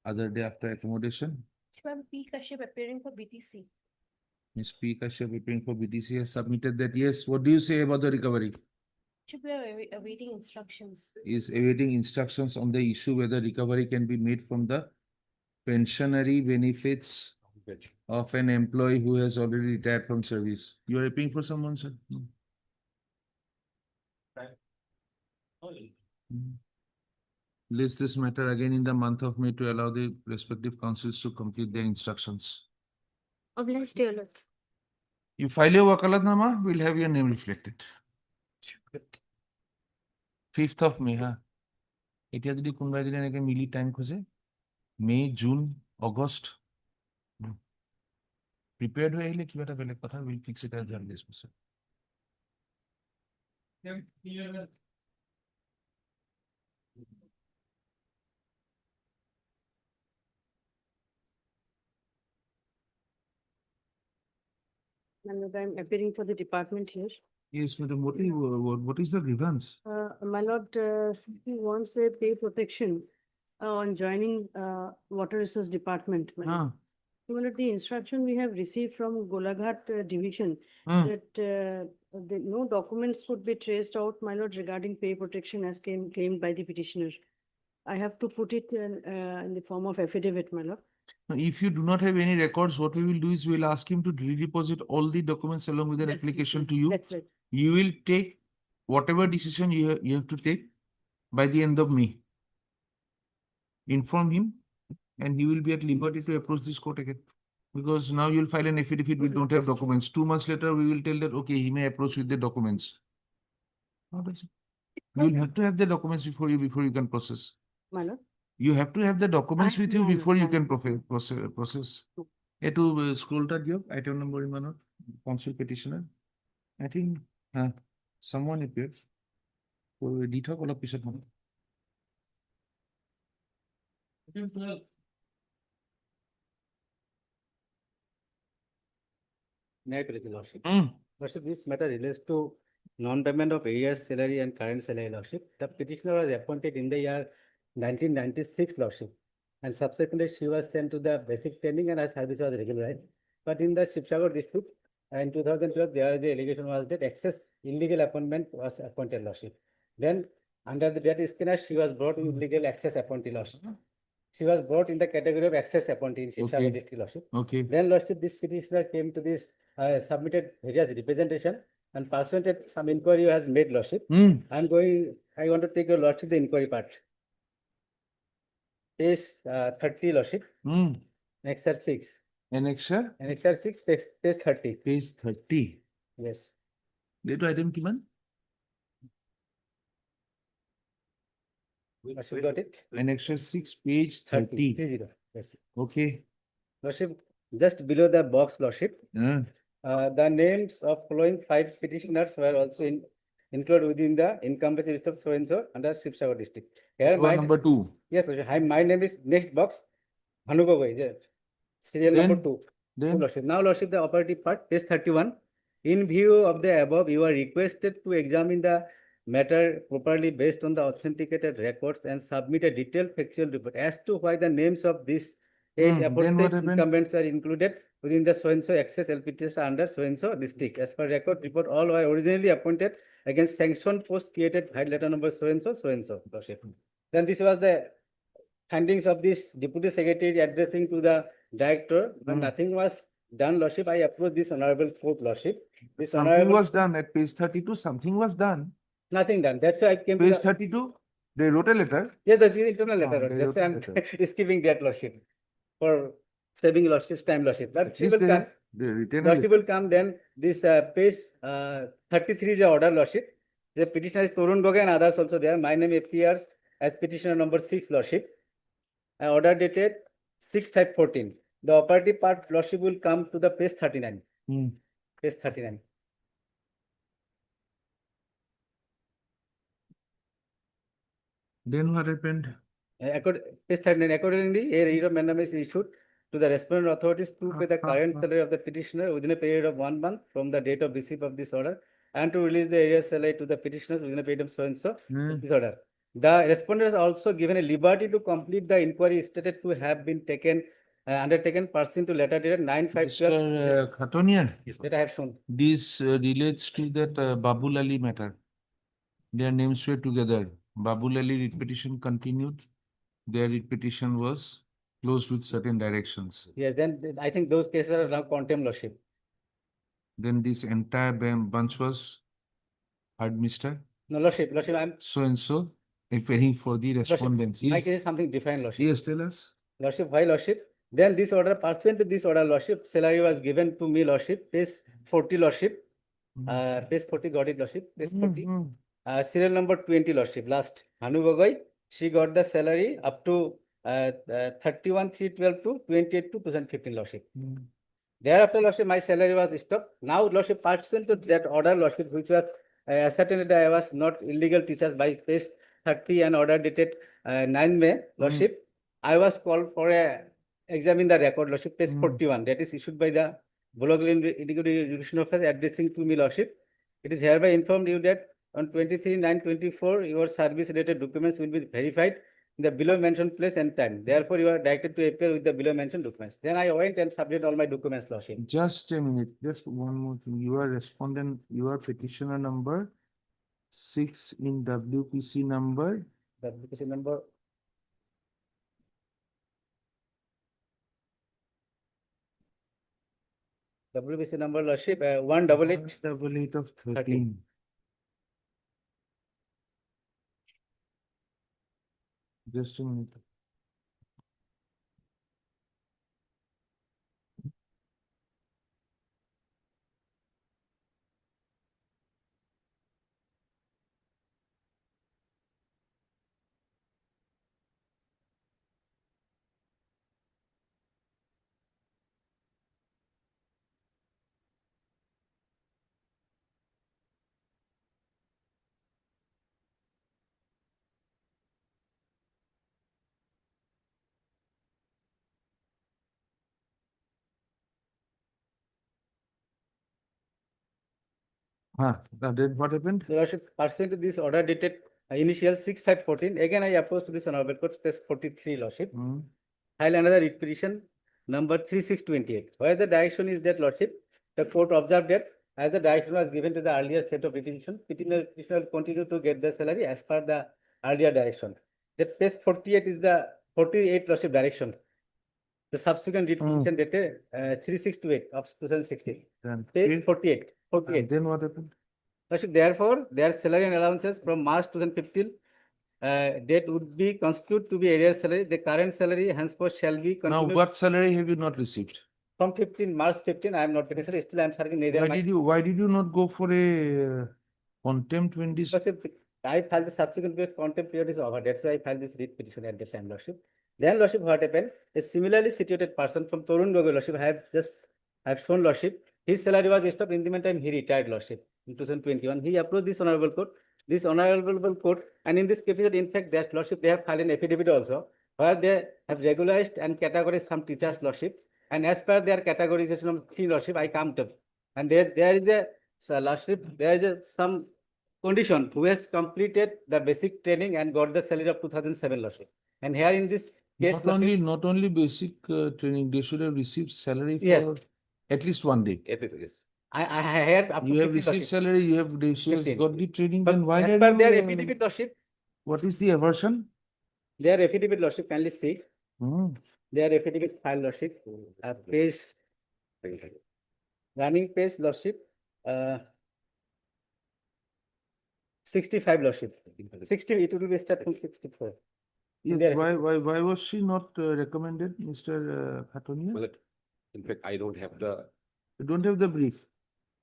other day after accommodation. I'm P. Kashyap appearing for BTC. Ms. P. Kashyap, appearing for BTC, has submitted that. Yes, what do you say about the recovery? We are awaiting instructions. Is awaiting instructions on the issue whether recovery can be made from the pensionary benefits of an employee who has already retired from service. You are appealing for someone, sir? No. List this matter again in the month of May to allow the respective councils to complete their instructions. Obliged, dear Lord. You file your wakalatnama, we'll have your name reflected. 5th of May, huh? It has to be mili time khoje. May, June, August. Prepared way, we'll fix it as early as possible. I'm appearing for the department here. Yes, madam, what is the grievance? My lord, he wants a pay protection on joining water resource department. My lord. My lord, the instruction we have received from Golaghat division that no documents could be traced out, my lord, regarding pay protection as claimed by the petitioner. I have to put it in the form of affidavit, my lord. If you do not have any records, what we will do is we'll ask him to redeposit all the documents along with an That's application right. to you. That's right. You will take whatever decision you have to take by the end of May. Inform him and he will be at liberty to approach this court again. Because now you'll file an affidavit, we don't have documents. 2 months later, we will tell that, okay, he may approach with the documents. How does it? You'll have to have the documents before you can process. My lord. You have to have the documents with you No, no, before you no. can process. Scroll that job, item number in manner, council petitioner. I think someone appeared. Detail all of piece of money. Lordship. Lordship, this matter relates to non-payment of arrears salary and current salary, Lordship. The petitioner was appointed in the year 1996, Lordship, and subsequently she was sent to the basic training and her service was regularized. But in the Shivsagar district, in 2012, there the allegation was that excess illegal appointment was appointed, Lordship. Then, under the debt skinner, she was brought in illegal access appointee, Lordship. She was brought in the category of access appointee in Shivsagar district, Lordship. Okay. Then, Lordship, this petitioner came to this, submitted various representation and pursuant to some inquiry has made, Lordship. I want to take your Lordship the inquiry part. Page 30, Lordship. Excerpt 6. Annexure, Annexure 6, page 30. page 30. Yes. Date item kiman? Lordship got it? Annexure 6, page 30. 30. Yes. Okay. Lordship, just below the box, Lordship, Uh, the names of following 5 petitioners were also included within the incumbency list of so-and-so under Shivsagar district. Here, one number 2. yes, Lordship, my name is next box, Bhanu Gogoi, serial number Then- 2. Then, Lordship. Now, Lordship, the operative part, page 31. In view of the above, you are requested to examine the matter properly based on the authenticated records and submit a detailed factual report as to why the names of these 8 then what aforesaid happened? incumbents are included within the so-and-so access LPTS under so-and-so district. As per record report, all were originally appointed against sanctioned post created by letter number so-and-so, Lordship. Then this was the findings of this deputy secretary addressing to the director, but nothing was done, Lordship. I approach this honorable court, Lordship. This Something honorable, was done at page 32. Something was done. nothing done. That's why I came to Page the, 32. They wrote a letter. yes, that's the internal letter. they That's wrote why a I'm letter. skipping that, Lordship, for saving Lordship's time, Lordship. But At she least will they, come. they written a Lordship letter. will come, then this page 33 is the order, Lordship. The petitioner is Torun Gogoi and others also there. My name appears as petitioner number 6, Lordship. Order dated 6/5/14. The operative part, Lordship, will come to the page 39. Hmm. Page 39. Then what happened? Page 39. Accordingly, a writ of mandamus is issued to the respondent authorities to pay the current salary of the petitioner within a period of 1 month from the date of receipt of this order, and to release the arrears salary to the petitioners within a period of so-and-so this order. The respondent has also given a liberty to complete the inquiry stated to have been undertaken pursuant to letter dated 9/5/12. Mr. Khatonian, Yes, that I have shown. this relates to that Babul Ali matter. Their names were together. Babul Ali writ petition continued. Their writ petition was closed with certain directions. Yes, then I think those cases are now contempt, Lordship. Then this entire bunch was heard, Mr. No, Lordship, I'm, So and so, appearing for the respondents. my Yes. case is something different, Lordship. Yes, tell us. Lordship, why, Lordship? Then this order, pursuant to this order, Lordship, salary was given to me, Lordship, page 40, Lordship. Page 40, got it, Lordship, page 40. Serial number 20, Lordship, last. Bhanu Gogoi, she got the salary up to 31/3/12 to 28/2/2015, Lordship. Thereafter, Lordship, my salary was stopped. Now, Lordship, pursuant to that order, Lordship, which was ascertained that I was not illegal teachers by page 30 and order dated 9 May, Lordship, I was called for examine the record, Lordship, page 41, that is issued by the Bologna Education Office addressing to me, Lordship. It is hereby informed you that on 23/9/24, your service-related documents will be verified in the below mentioned place and time. Therefore, you are directed to appear with the below mentioned documents. Then I went and submitted all my documents, Lordship. Just a minute, just one more thing. You are respondent, you are petitioner number 6 in WPC number. WPC number. WPC number, Lordship, 188. 188 of 13. Just a minute. Then what happened? Your Lordship, pursuant to this order dated initial 6/5/14, again I approached to this honorable court, space 43, Lordship. File another writ petition number 3628. Where the direction is that, Lordship, the court observed that as the direction was given to the earlier set of petition, petitioner will continue to get the salary as per the earlier direction. That page 48 is the 48, Lordship, direction. The subsequent writ petition dated 3628 of 2016. Then Page 48. Then what happened? Lordship, therefore, their salary and allowances from March 2015 date would be constituted to be arrears salary. The current salary henceforth shall be Now, continued. what salary have you not received? From 15 March 15, I am not getting, sir. Still I am serving neither. Why did you not go for a contempt when this? I filed the subsequent period, contempt period is over. That's why I filed this writ petition at the time, Lordship. Then, Lordship, what happened? A similarly situated person from Torun Gogoi, Lordship, I have shown, Lordship, his salary was stopped in the meantime, he retired, Lordship, in 2021. He approached this honorable court, and in this case, in fact, that Lordship, they have filed an affidavit also, where they have regularized and categorized some teachers, Lordship. And as per their categorization of 3, Lordship, I come to. And there is a, so, Lordship, there is some condition who has completed the basic training and got the salary of 2007, Lordship. And here in this case, Not only basic training, they should have received salary Yes. for at least one day. Yes. I heard up to You have 50, received Lordship. salary, you have got the training, But then why as are per their you, affidavit, Lordship, what is the aversion? their affidavit, Lordship, kindly see. Hmm. Their affidavit file, Lordship, page, running page, Lordship, 65, Lordship. 60, it will be start from 64. Yes, Their why was she not recommended, Mr. Khatonia? Well, in fact, I don't have the, You don't have the brief.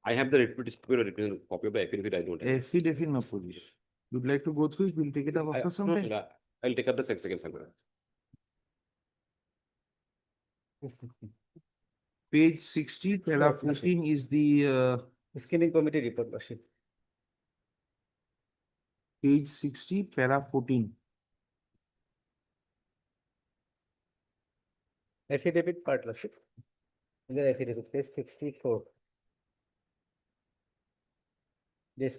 I have the representative copy of the affidavit, I don't have. Affidavit na police. You'd like to go through it, we'll take it up after some time. I'll take up the second file. Page 60, para 14 is the Screening committee report, Lordship. page 60, para 14. Affidavit part, Lordship. The affidavit, page 64. The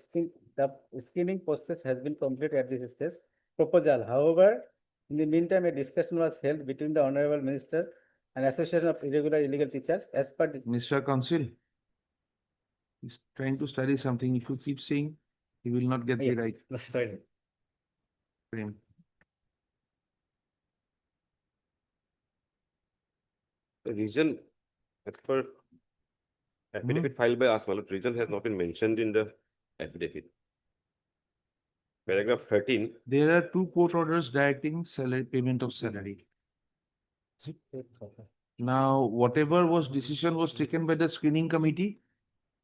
screening process has been completed at this stage. Proposal, however, in the meantime, a discussion was held between the Honorable Minister and Association of Irregular Illegal Teachers as per the Mr. Council, he's trying to study something. If you keep saying, he will not get the right Sorry. frame. The reason, as per affidavit filed by us, reason has not been mentioned in the affidavit. Paragraph 13. There are 2 court orders directing salary payment of salary. Now, whatever decision was taken by the screening committee,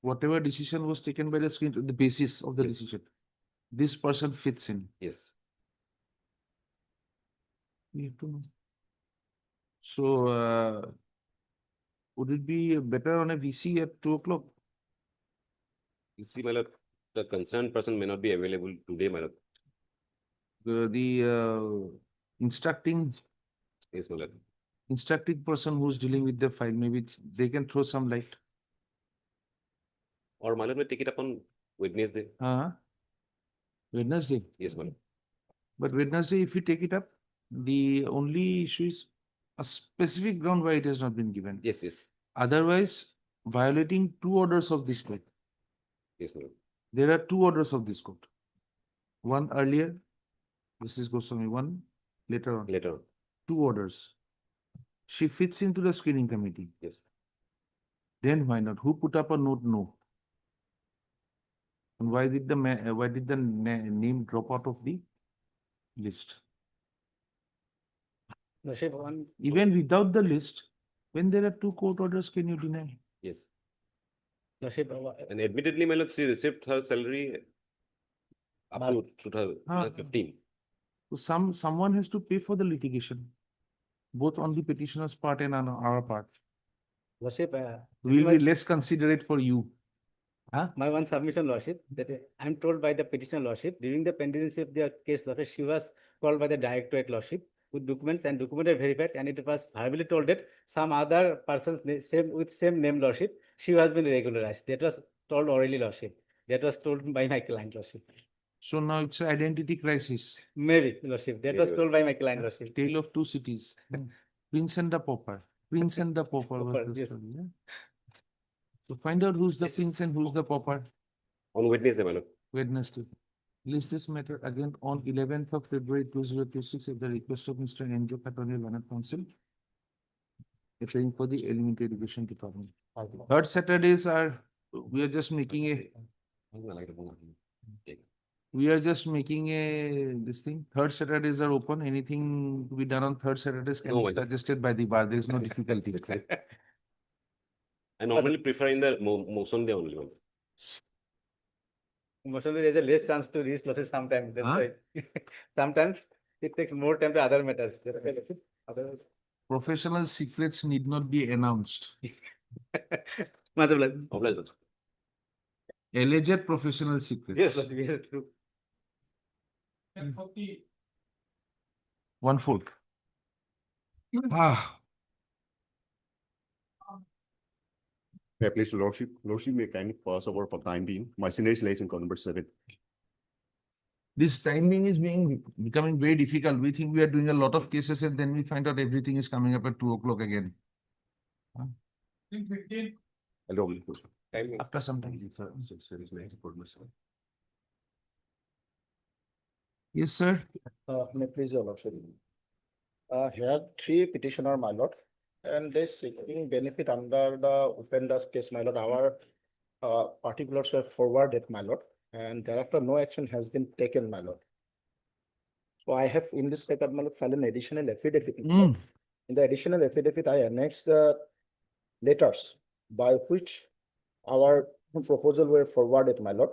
whatever decision was taken by the the basis of the decision, this person fits in. Yes. We have to know. So, would it be better on a VC at 2 o'clock? You see, my lord, the concerned person may not be available today, my lord. The instructing Yes, my lord. instructing person who's dealing with the file, maybe they can throw some light. Or my lord may take it up on Wednesday. Wednesday. Yes, my lord. But Wednesday, if you take it up, the only issue is a specific ground why it has not been given. Yes, yes. Otherwise, violating 2 orders of this court. Yes, my lord. There are 2 orders of this court. One earlier, this is Goswami, one later on. Later on. 2 orders. She fits into the screening committee. Yes. Then why not? Who put up a note? No. And why did the name drop out of the list? Lordship, one. Even without the list, when there are 2 court orders, can you deny? Yes. Lordship, And admittedly, my lord, she received her salary up to 2015. So someone has to pay for the litigation, both on the petitioner's part and on our part. Lordship, We will be less considerate for you. my one submission, Lordship, that I'm told by the petitioner, Lordship, during the pendency of the case, Lordship, she was called by the directorate, Lordship, with documents and documented verified, and it was verbally told that some other persons with same name, Lordship, she has been regularized. That was told orally, Lordship. That was told by my client, Lordship. So now it's an identity crisis. Maybe, Lordship. That was told by my client, Lordship. Tale of 2 cities. Prince and the pauper. Prince and the pauper was the Yes. story, yeah? So find out who's the prince and who's the pauper. On Wednesday, my lord. Wednesday. List this matter again on 11th of February 2026 at the request of Mr. Enjo Katoni, Learned Council, appearing for the Elementary Education Department. 3rd Saturdays are, we are just making a, this thing. 3rd Saturdays are open. Anything to be done on 3rd Saturdays can No, be suggested by the bar. There is no difficulty. I normally prefer in the motion day only. Mostly there's a less chance to reach losses sometimes. That's why. Sometimes it takes more time to other matters. Other- Professional secrets need not be announced. Matlab- Obliged. Alleged professional secrets. Yes, but yes, true. 1040. 1/4. Ah, Yeah, please, Lordship may kindly pass over for time being. My senior is license call number 7. this timing is becoming very difficult. We think we are doing a lot of cases and then we find out everything is coming up at 2 o'clock again. 10:15. Hello. After some time. Yes, sir. May please, your lordship. Here three petitioner, my lord, and they seeking benefit under the offenders case, my lord. Our particulars were forwarded, my lord, and thereafter no action has been taken, my lord. So I have in this record, my lord, filed an additional affidavit. my lord. In the additional affidavit, I annexed the letters by which our proposal were forwarded, my lord,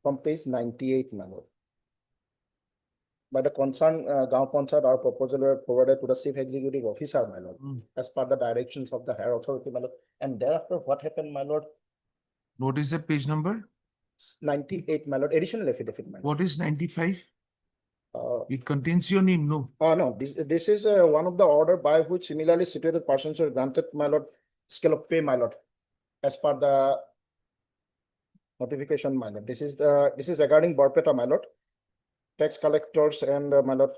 from page 98, my lord. By the concerned Gaon Panchat, our proposal were forwarded to the chief executive officer, my lord, as per the directions of the higher authority, my lord. And thereafter, what happened, my lord? What is the page number? 98, my lord, additional affidavit, my lord. What is 95? Uh, It contains your name, no? no, this is one of the order by which similarly situated persons were granted, my lord, scale of pay, my lord, as per the notification, my lord. This is regarding Barpeta, my lord, tax collectors and my lord,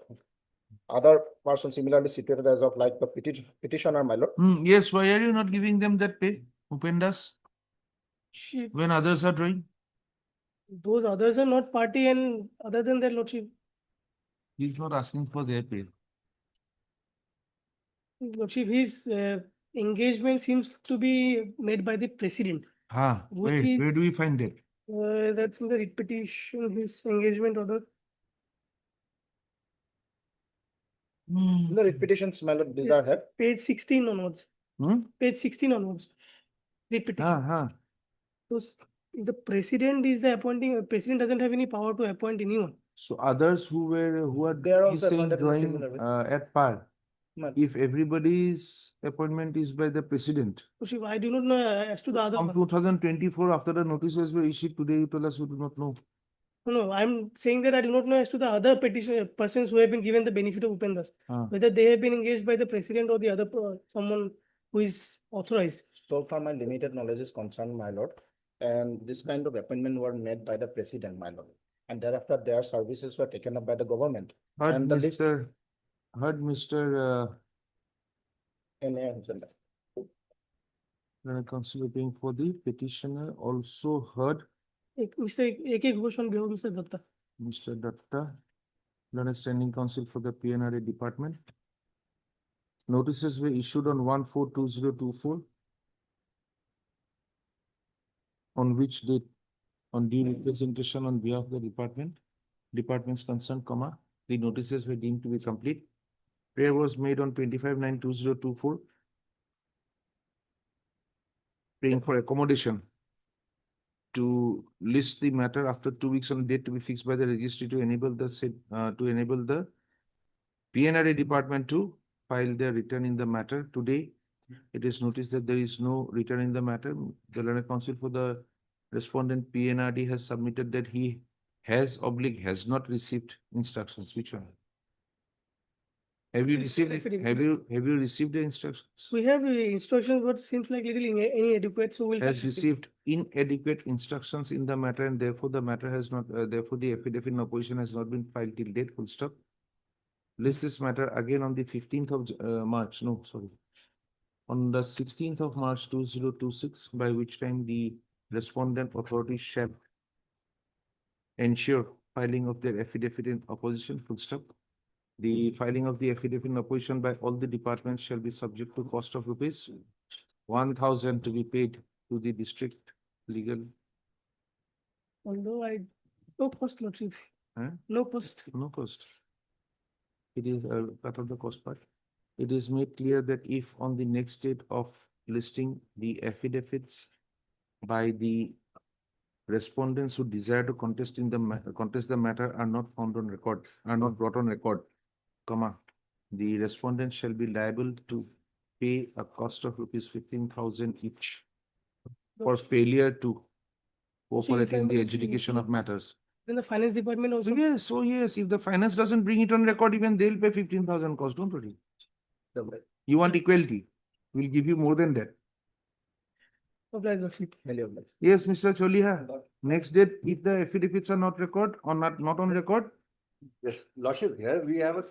other persons similarly situated as of like the petitioner, my lord. Yes, why are you not giving them that pay, Upendas, She, when others are doing? those others are not party, and other than that, lordship, He's not asking for their pay. lordship, his engagement seems to be made by the president. Would Wait, he- where do we find it? That's in the writ petition, his engagement order. In the repetitions, my lord, these are here. Page 16 onwards. Page 16 onwards. Writ petition. So if the president is the appointing, president doesn't have any power to appoint anyone. So others who are They are also staying appointed in drawing similar way. at par, But if everybody's appointment is by the president, So I do not know as to the other. from 2024, after the notices were issued today, you tell us you do not know. No, I'm saying that I do not know as to the other petition persons who have been given the benefit of Upendas, whether they have been engaged by the president or the other someone who is authorized. so far, my limited knowledge is concerned, my lord, and this kind of appointment were made by the president, my lord. And thereafter, their services were taken up by the government. Heard And the list- Mr. And, Consulting for the petitioner also heard Mr. A.K. Ghosh on behalf of Mr. Datta. Mr. Datta, Learned Standing Counsel for the PNRA Department. Notices were issued on 1/4/2024. On which date, on due representation on behalf of the department's concerned, the notices were deemed to be complete. Prayer was made on 25/9/2024. Praying for accommodation to list the matter after 2 weeks on date to be fixed by the registry to enable the PNRA department to file their return in the matter. Today, it is noticed that there is no return in the matter. The learned counsel for the respondent PNRD has submitted that he has not received instructions. Which one? Have you received have you received the instructions? We have instructions, but seems like little inadequate, so we'll. Has received inadequate instructions in the matter, and therefore the matter has not, therefore the affidavit in opposition has not been filed till date, full stop. List this matter again on the 15th of March, no, sorry. On the 16th of March 2026, by which time the respondent authority shall ensure filing of their affidavit in opposition, full stop. The filing of the affidavit in opposition by all the departments shall be subject to cost of rupees 1,000 to be paid to the district legal. Although no cost, lordship. No cost. No cost. It is part of the cost part. It is made clear that if on the next date of listing the affidavits by the respondents who desire to contest the matter are not found on record, are not brought on record, comma, the respondent shall be liable to pay a cost of rupees 15,000 each for failure to cooperate in the adjudication of matters. Then the finance department also. Yes, so yes, if the finance doesn't bring it on record, even they'll pay 15,000 cost, don't worry. You want equality, we'll give you more than that. Obliged, Lordship. Yes, Mr. Choliha, next date, if the affidavits are not record or not on record, Yes, Lordship, here we have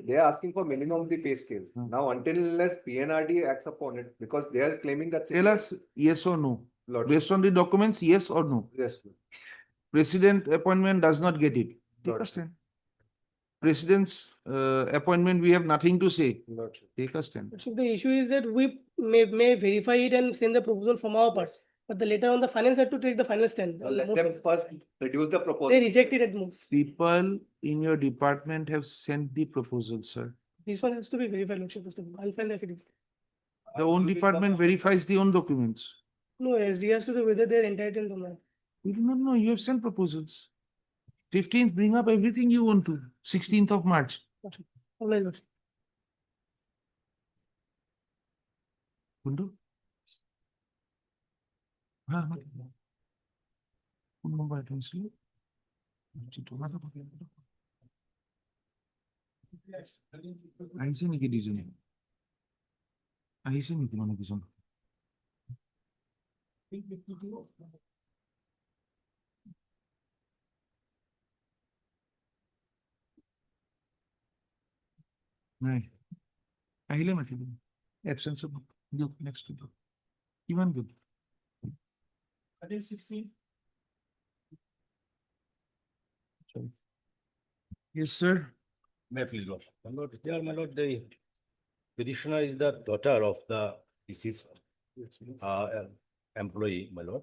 they are asking for minimum of the pay scale. Now, until unless PNRD acts upon it, because they are claiming that. tell us yes or no. Lordship. Based on the documents, yes or no. Yes. President appointment does not get it. Take a Lordship. stand. President's appointment, we have nothing to say. Lordship. Take a stand. Lordship, the issue is that we may verify it and send the proposal from our part. But the later on, the finance had to take the final stand. Let them first reduce the proposal. They rejected at most. People in your department have sent the proposal, sir. This one has to be verified, Lordship. I'll find the affidavit. The own department verifies the own documents. No, SD has to do whether they're entitled or not. We do not know, you have sent proposals. 15th, bring up everything you want to. 16th of March. Obliged, Lordship. Kundu? हाँ हाँ Mumbai translate আহিছে নেকি দুজনে আহিছে নেকি মানে দুজন নাই আহিলে মাতিব এবসেন্স অফ দিয়ক নেক্সট দিয়ক কিমান good. Item 16. Yes, sir. May I please, Lord? My lord, dear my lord, the petitioner is the daughter of the deceased employee, my lord,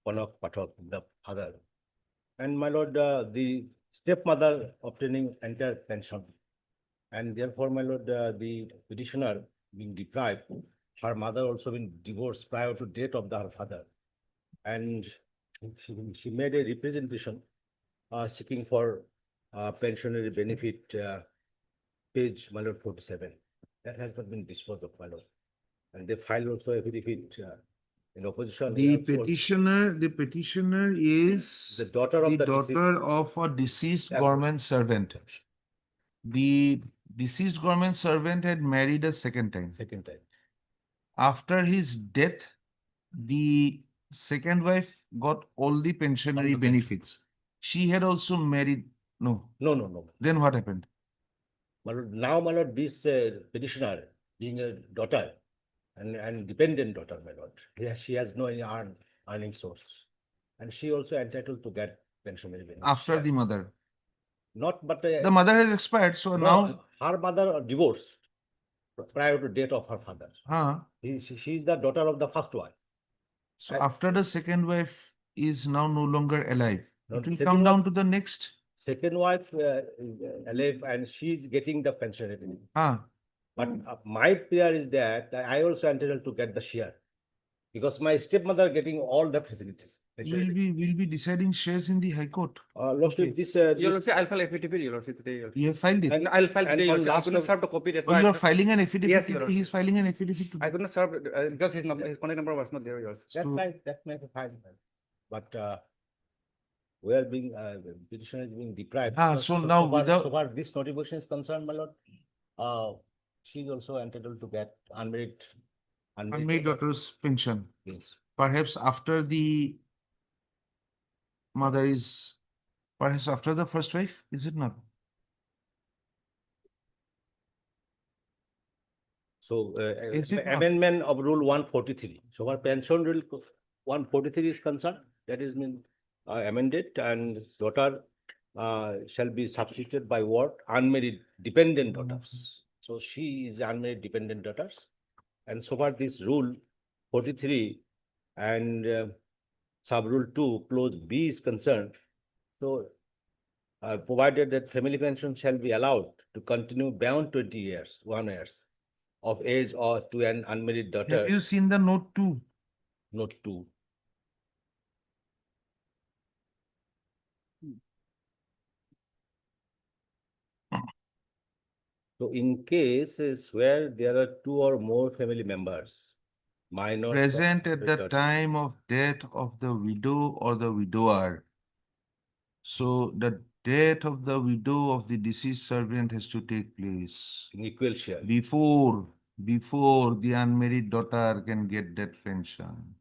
Panak Pathak, the father. And my lord, the stepmother obtaining entire pension. And therefore, my lord, the petitioner being deprived, her mother also been divorced prior to death of her father. And she made a representation seeking for pensionary benefit, page my lord 47. That has not been disposed of, my lord. And they filed also affidavit in opposition. The petitioner is The daughter of the a deceased government servant. The deceased government servant had married a second time. Second time. After his death, the second wife got all the pensionary benefits. She had also married. No. No. Then what happened? My lord, now, my lord, this petitioner being a daughter and dependent daughter, my lord, she has no any earning source. And she also entitled to get pensionary benefits. After the mother. Not, but The mother has expired, so no, now. her mother divorced prior to death of her father. She is the daughter of the first wife. So after the second wife is now no longer alive, No, it will second come down wife- to the next. Second wife is alive and she is getting the pensionary benefit. But my prayer is that I also entitled to get the share. Because my stepmother getting all the facilities. We'll be deciding shares in the High Court. Lordship, this. Your Lordship, I'll file affidavit, Your Lordship, today. Your You have filed it. And I'll file and today. for Your Lordship. I could not serve the copy. That's Oh, why you I- are filing an affidavit. Yes, today. Your He's Lordship. filing an affidavit. I could not serve because his contact number was not there, Your Lordship. That So- might, fine. But we are being, petitioner is being deprived. because so now so far this notification is concerned, my lord, she is also entitled to get unmarried. Unmarried daughter's pension. Yes. Perhaps after the mother is, perhaps after the first wife, is it not? So Is it not? amendment of rule 143. So our pension rule 143 is concerned, that is been amended and daughter shall be substituted by what? Unmarried dependent daughters. So she is unmarried dependent daughters. And so far this rule 43 and sub rule 2 clause B is concerned. So provided that family pension shall be allowed to continue beyond 20 years, 1 years. of age or to an unmarried Have daughter. you seen the note 2? Note 2. So in cases where there are 2 or more family members, minor Present at the time of death of the widow or the widower. So the death of the widow of the deceased servant has to take place in equal share. before the unmarried daughter can get that pension.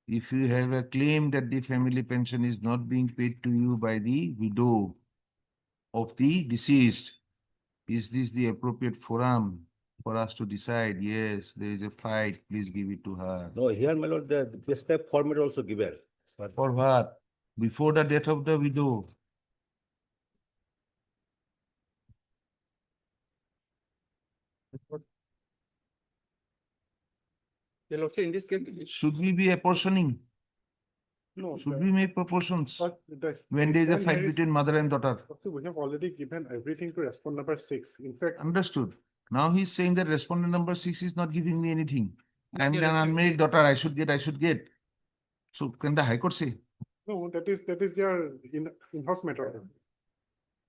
If you have a claim that the family pension is not being paid to you by the widow of the deceased, is this the appropriate forum for us to decide, yes, there is a fight, please give it to her? No, here, my lord, the prescribed format also given. For what? Before the death of the widow. Your lordship, in this case. Should we be apportioning? No. Should we make proportions But when there is a fight between mother and daughter? We have already given everything to respondent number 6. In fact, Understood. Now he's saying that respondent number 6 is not giving me anything. I am an unmarried daughter, I should get. So can the High Court say? no, that is their in-house matter.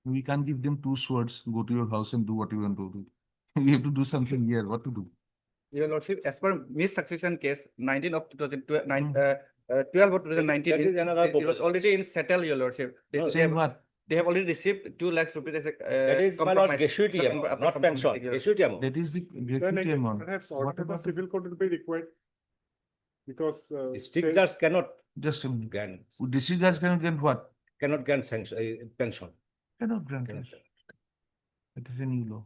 We can't give them 2 swords, go to your house and do what you want to do. We have to do something here, what to do? Your lordship, as per mis-succession case, 19 of 2012, 12 of 2019, That is another it was already in settle, your lordship. Saying what? They have already received 2 lakhs rupees as a That is, my lord, compromise. gratuity amount, not pension, gratuity amount. That is the Then gratuity again, amount. perhaps What order of the about civil court will be required. Because. Strict judge cannot just a minute. grant, District judge can get what? cannot grant sanction, pension. Cannot grant. Cannot. That is a new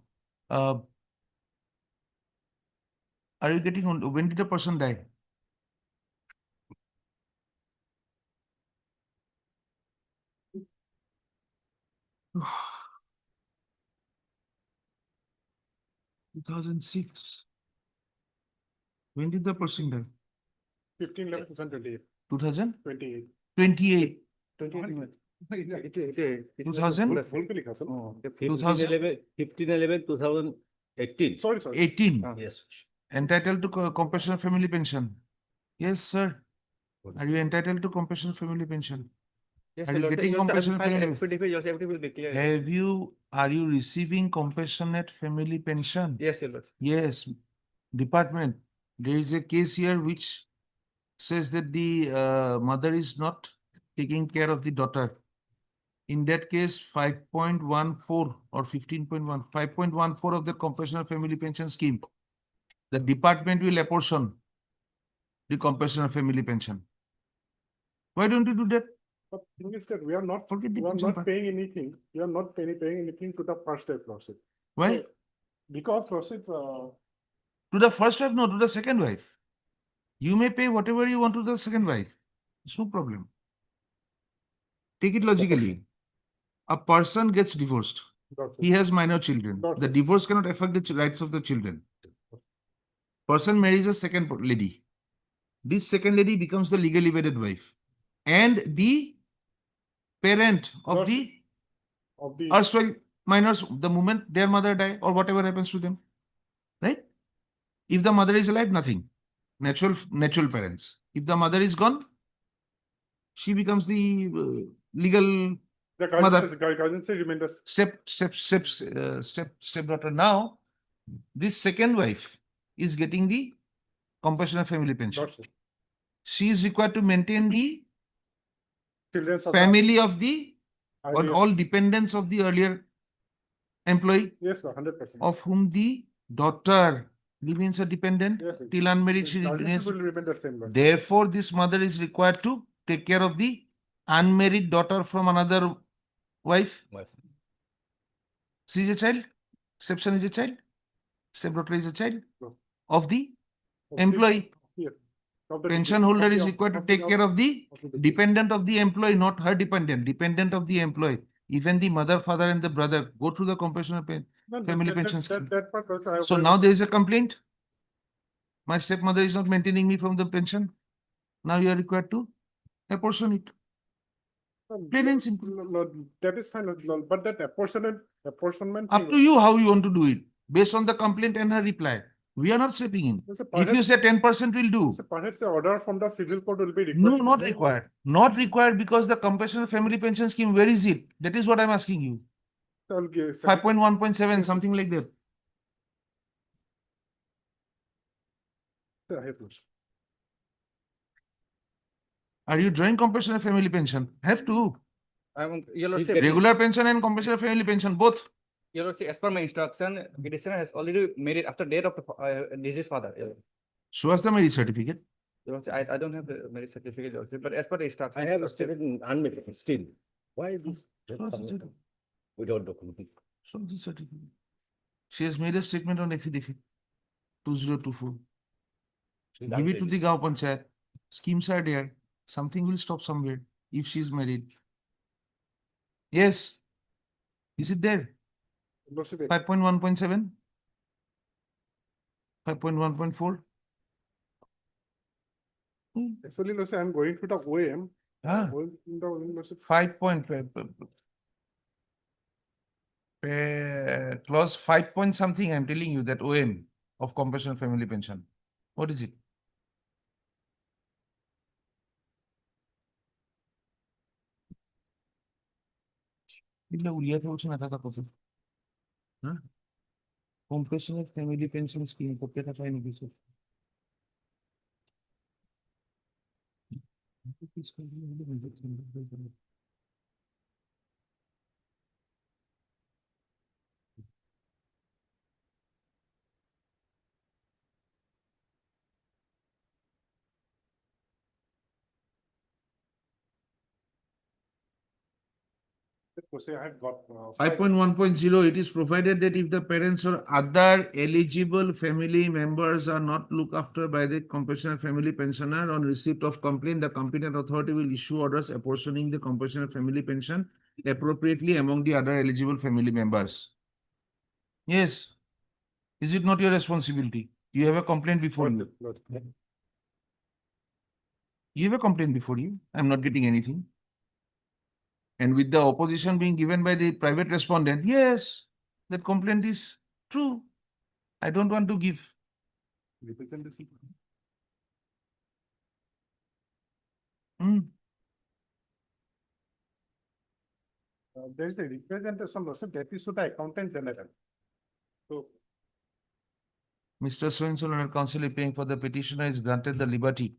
law. Are you getting on? When did the person die? Oh, 2006. When did the person die? 15/11/2028. 2028. 28. 2000? 15/11, 2018. Sorry. 18. Yes. Entitled to compassionate family pension. Yes, sir. Are you entitled to compassionate family pension? Yes, Are you getting compassionate family? Are you receiving compassionate family pension? Yes, your lordship. Yes. Department, there is a case here which says that the mother is not taking care of the daughter. In that case, 5.14 or 15.1, 5.14 of the compassionate family pension scheme, the department will apportion the compassionate family pension. Why don't you do that? But thing is that we are not Forget the we are pension not part. paying anything. We are not paying anything to the first wife, lordship. Why? So, because lordship, To the first wife, no, to the second wife. You may pay whatever you want to the second wife. It's no problem. Take it logically. A person gets divorced. He has minor children. The divorce cannot affect the rights of the children. Person marries a second lady. This second lady becomes the legally wedded wife. And the parent of the erstwhile minors, the moment their mother die or whatever happens to them. Right? If the mother is alive, nothing. Natural parents. If the mother is gone, she becomes the legal the mother. guardianship remains Stepdaughter. Now, this second wife is getting the compassionate family pension. She is required to maintain the family of the or all dependents of the earlier employee. Yes, sir, 100%. Of whom the daughter remains a dependent till unmarried. She Guardianship remains. will remain the same. Lordship. Therefore, this mother is required to take care of the unmarried daughter from another wife. She is a child. Stepson is a child. Stepdaughter is a child of the employee. Pension holder is required to take care of the dependent of the employee, not her dependent, dependent of the employee. Even the mother, father, and the brother go through the compassionate family pension scheme. So now there is a complaint. My stepmother is not maintaining me from the pension. Now you are required to apportion it. Plain and simple. That is fine, but that apportionment. Up to you how you want to do it. based on the complaint and her reply. We are not stepping in. So If you perhaps- say 10% will do. So perhaps the order from the civil court will be required. No, not required. Not required because the compassionate family pension scheme, where is it? That is what I'm asking you. So I'll give 5.1.7, something like that. I have no- Are you drawing compassionate family pension? Have to. Your Lordship, Regular pension and compassionate family pension, both. Your Lordship, as per my instruction, petitioner has already made it after death of the deceased father. Show us the marriage certificate. Your Lordship, I don't have the marriage certificate, Your Lordship, but as per the instruction. I have stated in unmarried still. Why this? Without document. Show the certificate. She has made a statement on affidavit 2024. Give it to the Gaon Panchayat. Schemes are there. Something will stop somewhere if she's married. Yes. Is it there? Lordship, 5.1.7? 5.1.4? Actually, Lordship, I'm going to the OM. Ah. Going to the OM, Lordship. 5. Clause 5 point something, I'm telling you that OM of compassionate family pension. What is it? Compassionate family pension scheme করতে টাকা এনে দিয়েছে। 5.1.0, it is provided that if the parents or other eligible family members are not looked after by the compassionate family pensioner on receipt of complaint, the competent authority will issue orders apportioning the compassionate family pension appropriately among the other eligible family members. Yes. Is it not your responsibility? You have a complaint before you. You have a complaint before you. I'm not getting anything. And with the opposition being given by the private respondent, yes, that complaint is true. I don't want to give. There is a representation, Lordship, that is to the accountant general. So Mr. So-and-so learned counsel paying for the petitioner is granted the liberty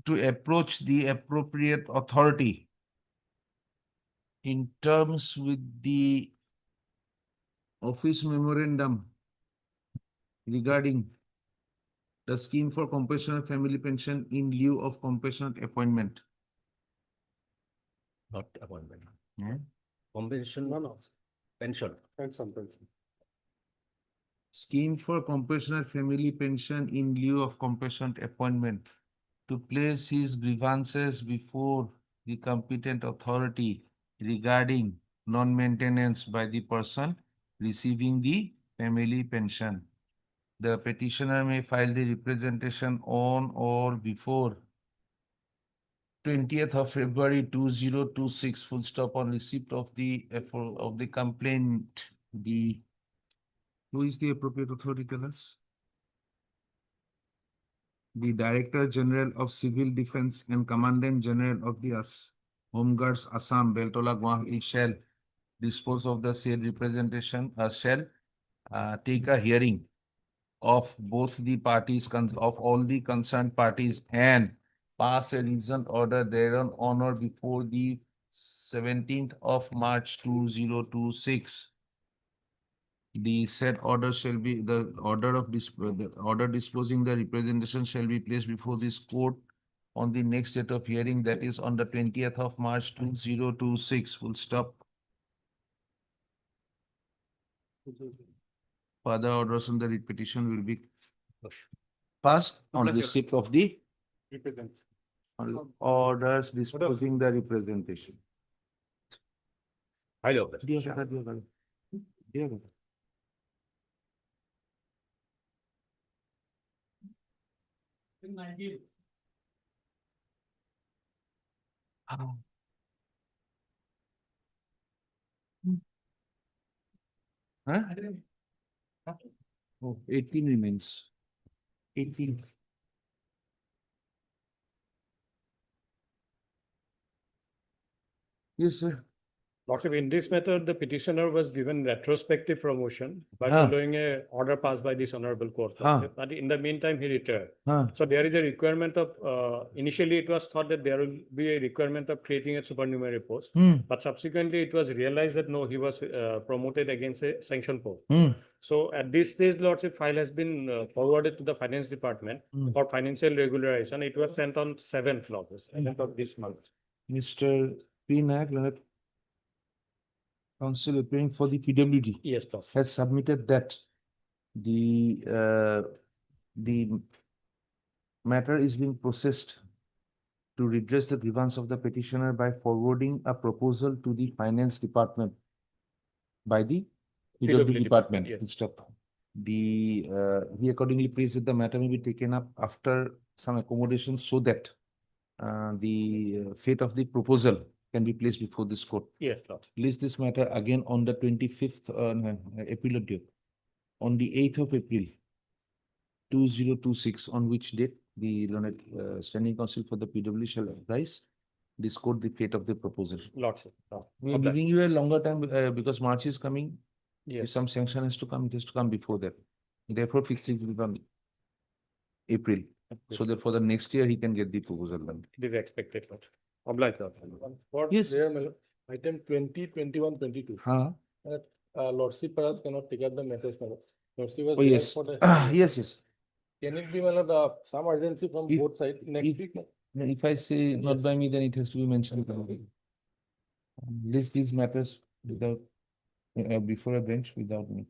to approach the appropriate authority in terms with the office memorandum regarding the scheme for compassionate family pension in lieu of compassionate appointment. Not appointment. Yeah. Compensation. No. Pension. pension. Scheme for compassionate family pension in lieu of compassionate appointment to place his grievances before the competent authority regarding non-maintenance by the person receiving the family pension. The petitioner may file the representation on or before 20th of February 2026, full stop, on receipt of the complaint. Who is the appropriate authority, tell us? The Director General of Civil Defense and Commandant General of the Home Guards Assam, Beltola, Gauhati shall dispose of the said representation, shall take a hearing of both the parties, of all the concerned parties, and pass a reasoned order thereon on or before the 17th of March 2026. The said order shall be, the order disclosing the representation shall be placed before this court on the next date of hearing, that is on the 20th of March 2026, full stop. Further orders on the writ petition will be passed on receipt of the orders disclosing the representation. Hello. Huh? Oh, 18 remains. 18. Yes, sir. Lordship, in this method, the petitioner was given retrospective promotion by Huh. following a order passed by this honorable court. Huh. Lordship. But in the meantime, he retired. Huh. So there is a requirement of, initially it was thought that there will be a requirement of creating a supernumerary post. But subsequently it was realized that no, he was promoted against a sanction post. So at this stage, Lordship, file has been forwarded to the finance department for financial regularization. It was sent on 7th, Lordship, 7th of this month. Mr. P. Nayak, Learned Counsel appearing for the PWD. Yes, Lordship. Has submitted that the matter is being processed to redress the grievance of the petitioner by forwarding a proposal to the finance department by the PWD department. Yes. Stop. He accordingly prays that the matter may be taken up after some accommodation so that the fate of the proposal can be placed before this court. Yes, Lordship. Place this matter again on the 25th April, on the 8th of April 2026, on which date the Learned Standing Counsel for the PW shall advise this court the fate of the proposal. Lordship. We are giving you a longer time because March is coming. If Yes. some sanction has to come, it has to come before that. Therefore, fixed it will be April. So that for the next year, he can get the proposal done. It is expected, Lordship. Obliged, Lordship. For Yes. item 20, 21, 22. Huh? Lordship perhaps cannot take up the matters. Lordship was Oh, there yes. for the. Yes, yes. Can it be some urgency from If- both sides next week? If I say not by me, then it has to be mentioned. List these matters without, before a bench without me.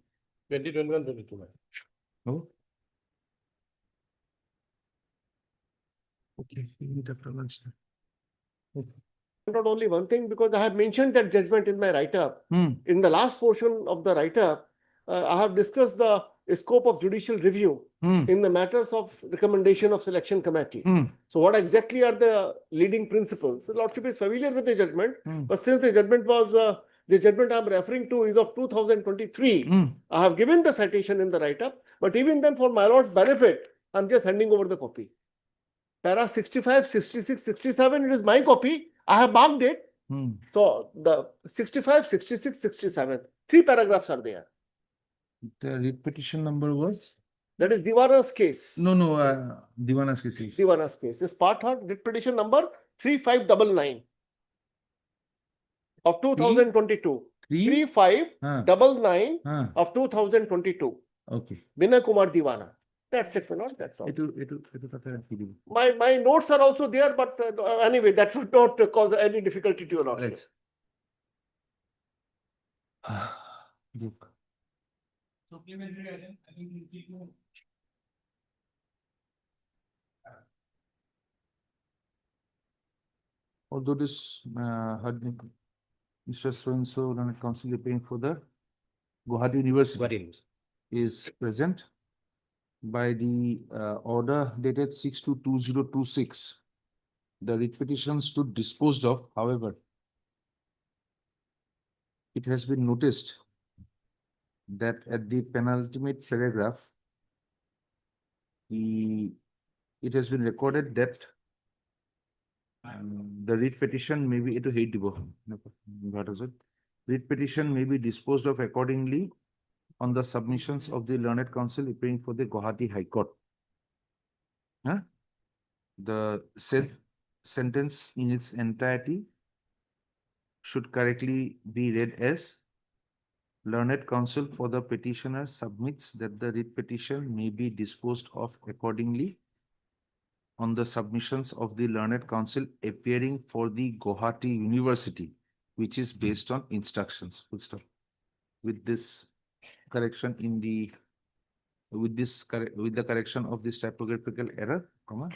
20, 21, 22. No? Okay, we meet after lunch then. Not only one thing, because I have mentioned that judgment in my write-up. In the last portion of the write-up, I have discussed the scope of judicial review in the matters of recommendation of selection committee. So what exactly are the leading principles? The Lordship is familiar with the judgment, but since the judgment was, the judgment I'm referring to is of 2023, I have given the citation in the write-up, but even then for my Lord's benefit, I'm just handing over the copy. Para 65, 66, 67, it is my copy. I have marked it. So the 65, 66, 67, 3 paragraphs are there. The repetition number was? That is Divana's case. No, Divana's case is. Divana's case. This part third, writ petition number 3599 of 2022. 3599 of 2022. Okay. Vinay Kumar Divana. That's it, not that's all. It My notes are also there, but anyway, that would not cause any difficulty to your knowledge. Look. Supplementary item, I think we keep moving. Although this Mr. So-and-so Learned Counsel paying for the Gauhati University is present by the order dated 6/2/2026. The writ petition stood disposed of. However, it has been noticed that at the penultimate paragraph, it has been recorded that the writ petition may be writ petition may be disposed of accordingly on the submissions of the Learned Counsel appearing for the Gauhati High Court. The said sentence in its entirety should correctly be read as Learned Counsel for the petitioner submits that the writ petition may be disposed of accordingly on the submissions of the Learned Counsel appearing for the Gauhati University, which is based on instructions. Full stop. With this correction in the, with the correction of this typographical error, comma,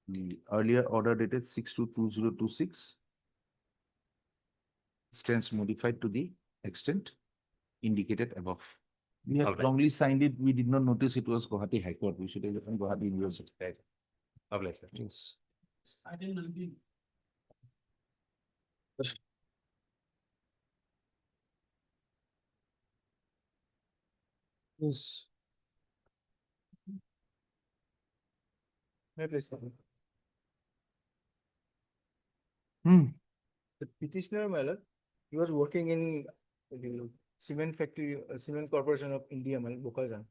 the earlier order dated 6/2/2026 stands modified to the extent indicated above. We have wrongly signed it. We did not notice it was Gauhati High Court. We should have written Gauhati University. Yes. Item 19. Yes. May I please? The petitioner, my lord, he was working in the cement factory, cement corporation of India, my lord, Bokajan.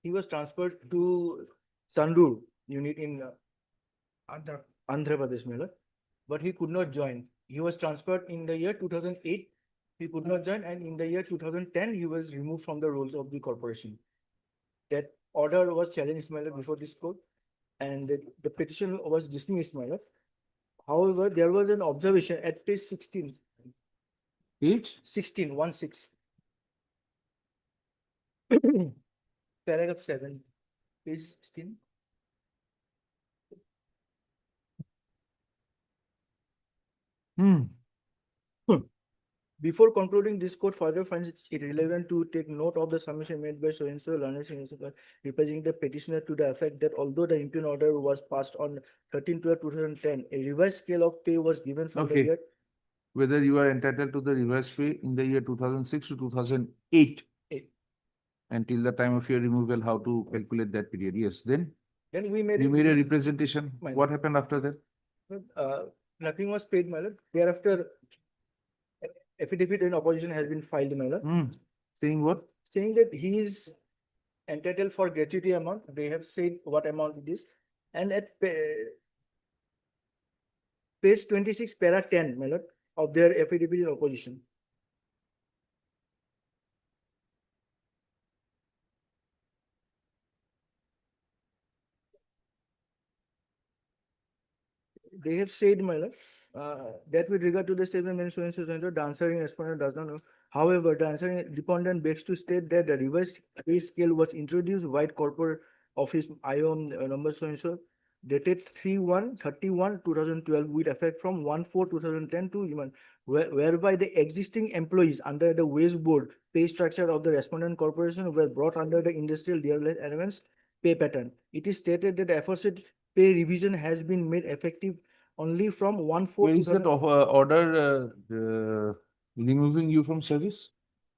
He was transferred to Sandur unit in Andhra Pradesh, my lord, but he could not join. He was transferred in the year 2008. He could not join, and in the year 2010, he was removed from the roles of the corporation. That order was challenged, my lord, before this court, and the petition was dismissed, my lord. However, there was an observation at page 16. Page? 16, 16. Paragraph 7, page 16. Before concluding, this court further finds it relevant to take note of the submission made by so-and-so learned representing the petitioner to the effect that although the impugned order was passed on 13/12/2010, a revised scale of pay was given for the Okay. year. Whether you are entitled to the reverse pay in the year 2006 to 2008. Until the time of your removal, how to calculate that period. Yes, then Then we made you made a representation. My What happened after that? Nothing was paid, my lord. Thereafter, affidavit in opposition has been filed, my lord. Saying what? Saying that he is entitled for gratuity amount. They have said what amount it is. And at page 26, para 10, my lord, of their affidavit in opposition. They have said, my lord, that with regard to the statement mentioned, the answering respondent does not know. However, the answering respondent begs to state that the reverse pay scale was introduced by corporate office IOM number so dated 3/1/31/2012 with effect from 1/4/2010 to even whereby the existing employees under the wage board pay structure of the respondent corporation were brought under the industrial dearness allowance pay pattern. It is stated that the aforesaid pay revision has been made effective only from 1/4. Where is that order removing you from service?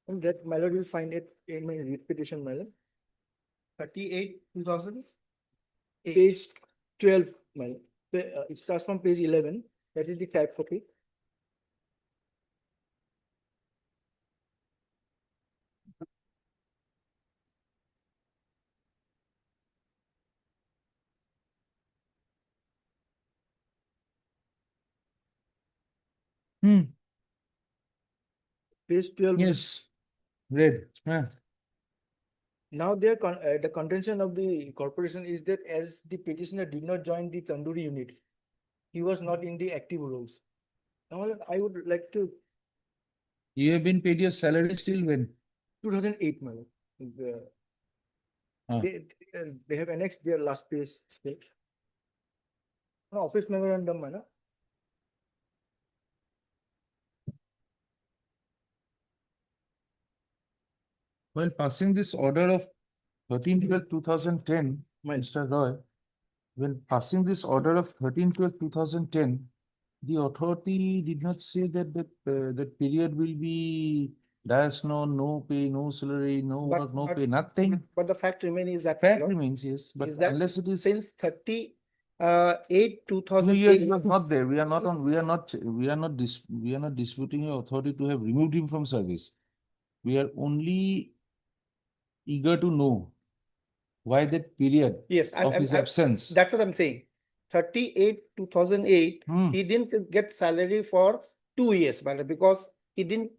And that my lord will find it in my repetition, my lord. 38/2000. Page 12, my lord. It starts from page 11. That is the type copy. Page 12. Yes, read. Now the contention of the corporation is that as the petitioner did not join the Tandoori unit, he was not in the active roles. Now I would like to. You have been paid your salary still when? 2008, my lord. They have annexed their last pay scale. No, office memorandum, my lord. While passing this order of 13/12/2010, Mr. Roy, when passing this order of 13/12/2010, the authority did not say that that period will be there's no pay, no salary, no work, no pay, nothing. But the fact remains is that. Fact remains, yes, but is that unless it is since 38 no, 2008. it was not there. We are not disputing your authority to have removed him from service. We are only eager to know why that period Yes, of his absence. That's what I'm saying. 38/2008, he didn't get salary for 2 years, my lord, because he didn't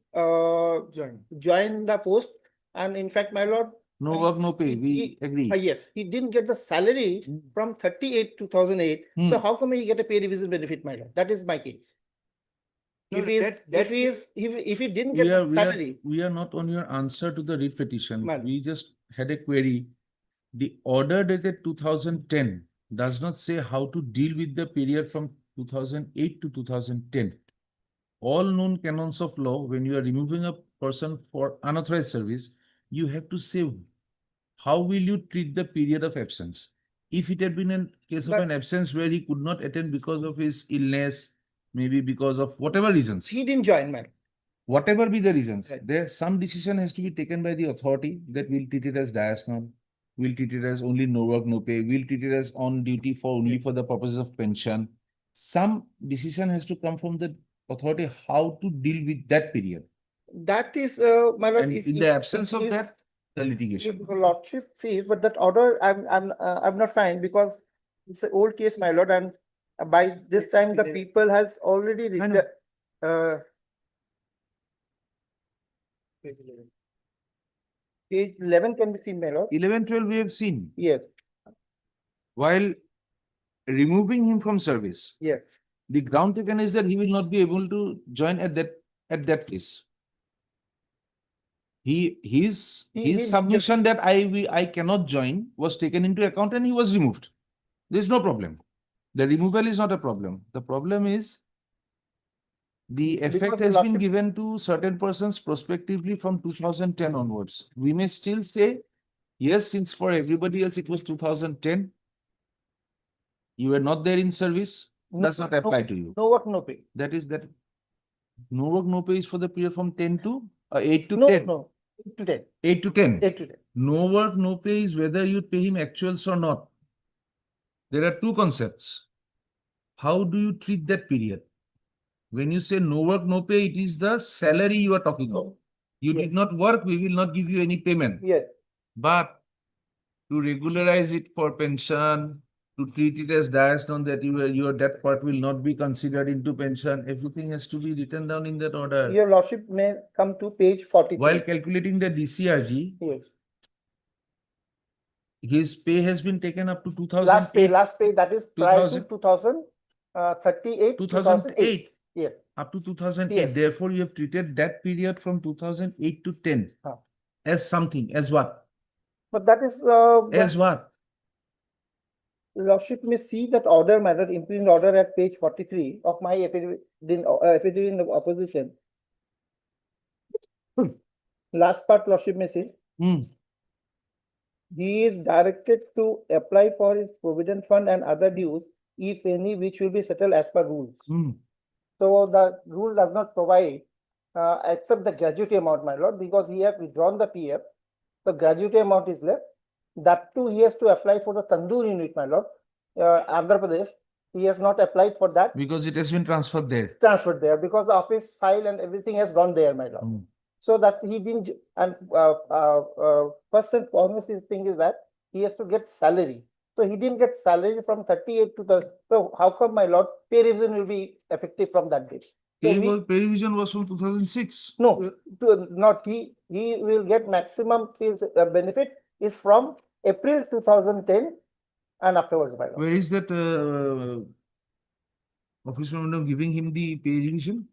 join the post. And in fact, my lord, No work, no pay. We agree. yes, he didn't get the salary from 38/2008. So how come he get a pay revision benefit, my lord? That is my case. No, If he didn't get the salary. We are not on your answer to the writ petition. We just had a query. The order dated 2010 does not say how to deal with the period from 2008 to 2010. All known canons of law, when you are removing a person for unauthorized service, you have to say how will you treat the period of absence. If it had been a case of an absence where he could not attend because of his illness, maybe because of whatever reasons. He didn't join, madam. Whatever be the reasons, Right. there some decision has to be taken by the authority that we'll treat it as diasnon, we'll treat it as only no work, no pay, we'll treat it as on duty for only for the purposes of pension. Some decision has to come from the authority how to deal with that period. That is, my lord, And if in the absence of that, the litigation. if the lordship sees, but that order, I'm not fine because it's an old case, my lord, and by this time the people has already page 11 can be seen, my lord. 11, 12 we have seen. Yes, While removing him from service, yes. the ground taken is that he will not be able to join at that place. His submission that I cannot join was taken into account and he was removed. There is no problem. The removal is not a problem. The problem is the effect has been given to certain persons prospectively from 2010 onwards. We may still say, yes, since for everybody else it was 2010, you were not there in service, does not apply to you. No work, no pay. That is that no work, no pay is for the period from 10 to 8 to No, 10. no, 8 to 10. 8 to 10. 8 to 10. No work, no pay is whether you pay him actuals or not. There are two concepts. How do you treat that period? When you say no work, no pay, it is the salary you are talking about. You did not work, we will not give you any payment. Yes. But to regularize it for pension, to treat it as diasnon that your that part will not be considered into pension, everything has to be written down in that order. Your lordship may come to page 43. While calculating the DCRG, Yes. his pay has been taken up to 2008. Last pay, that is prior to 2038. 2008. Yes. Up to 2008. Yes. Therefore, you have treated that period from 2008 to 10 as something, as what? But that is, As what? lordship may see that order, matter, imprisoned order at page 43 of my affidavit of opposition. Last part, lordship may see. He is directed to apply for his provident fund and other dues, if any, which will be settled as per rules. So the rule does not provide, except the gratuity amount, my lord, because he has withdrawn the PF. The gratuity amount is left. That too, he has to apply for the tandoor unit, my lord. Andhra Pradesh, he has not applied for that. Because it has been transferred there. Transferred there, because the office file and everything has gone there, my lord. So that he didn't, and first and foremost thing is that he has to get salary. So he didn't get salary from 38 to the, so how come, my lord, pay revision will be effective from that date? So Pay revision was from 2006. no, not he will get maximum benefit is from April 2010 and afterwards, my lord. Where is that office memorandum giving him the pay revision?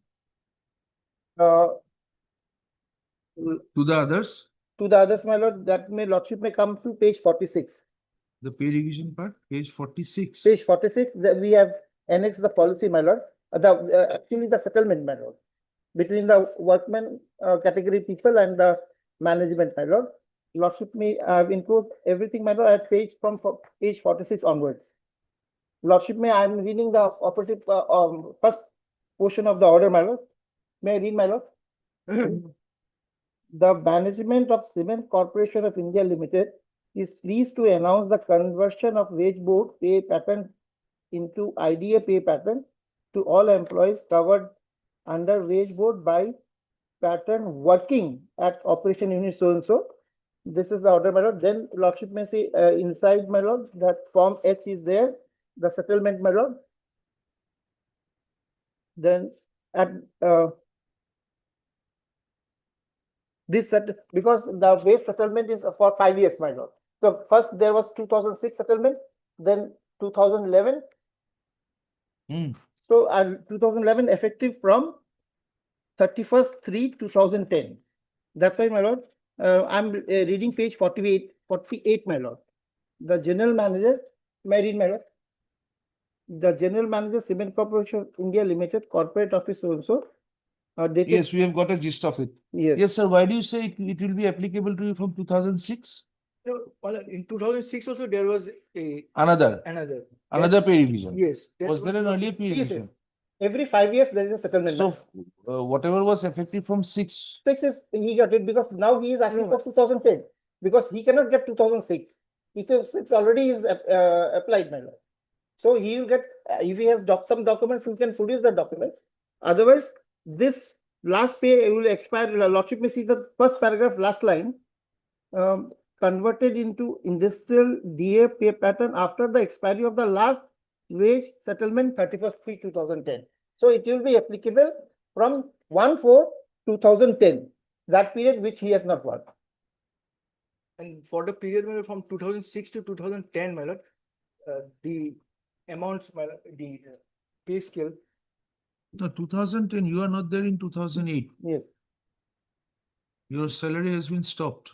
To the others? To the others, my lord, that may lordship may come to page 46. The pay revision part, page 46. Page 46, we have annexed the policy, my lord. Actually the settlement, my lord, between the workmen category people and the management, my lord. Lordship may include everything, my lord, at page 46 onwards. Lordship may, I am reading the operative first portion of the order, my lord. May I read, my lord? The management of Cement Corporation of India Limited is pleased to announce the conversion of wage board pay pattern into IDA pay pattern to all employees covered under wage board by pattern working at operation unit so and so. This is the order, my lord. Then lordship may say inside, my lord, that form H is there, the settlement, my lord. Then at because the wage settlement is for 5 years, my lord. So first there was 2006 settlement, then 2011. So 2011 effective from 31st/3/2010. That's why, my lord, I'm reading page 48, my lord. The general manager, may I read, my lord? The general manager, Cement Corporation of India Limited, corporate office also. Yes, we have got a gist of it. Yes. Yes, sir. Why do you say it will be applicable to you from 2006? In 2006 also there was Another another pay revision. Yes. Was there an earlier pay Yes, revision? Every 5 years, there is a settlement. So, whatever was effective from 6. 6 is, he got it because now he is asking for 2010, because he cannot get 2006. It's already is applied, my lord. So he will get, if he has some documents, he can produce the documents. Otherwise, this last pay will expire. Lordship may see the first paragraph, last line. Converted into industrial DA pay pattern after the expiry of the last wage settlement 31st/3/2010. So it will be applicable from 1/4/2010, that period which he has not worked. And for the period my lord, from 2006 to 2010, my lord, the amounts, my lord, the pay scale. No, 2010, you are not there in 2008. Yes. Your salary has been stopped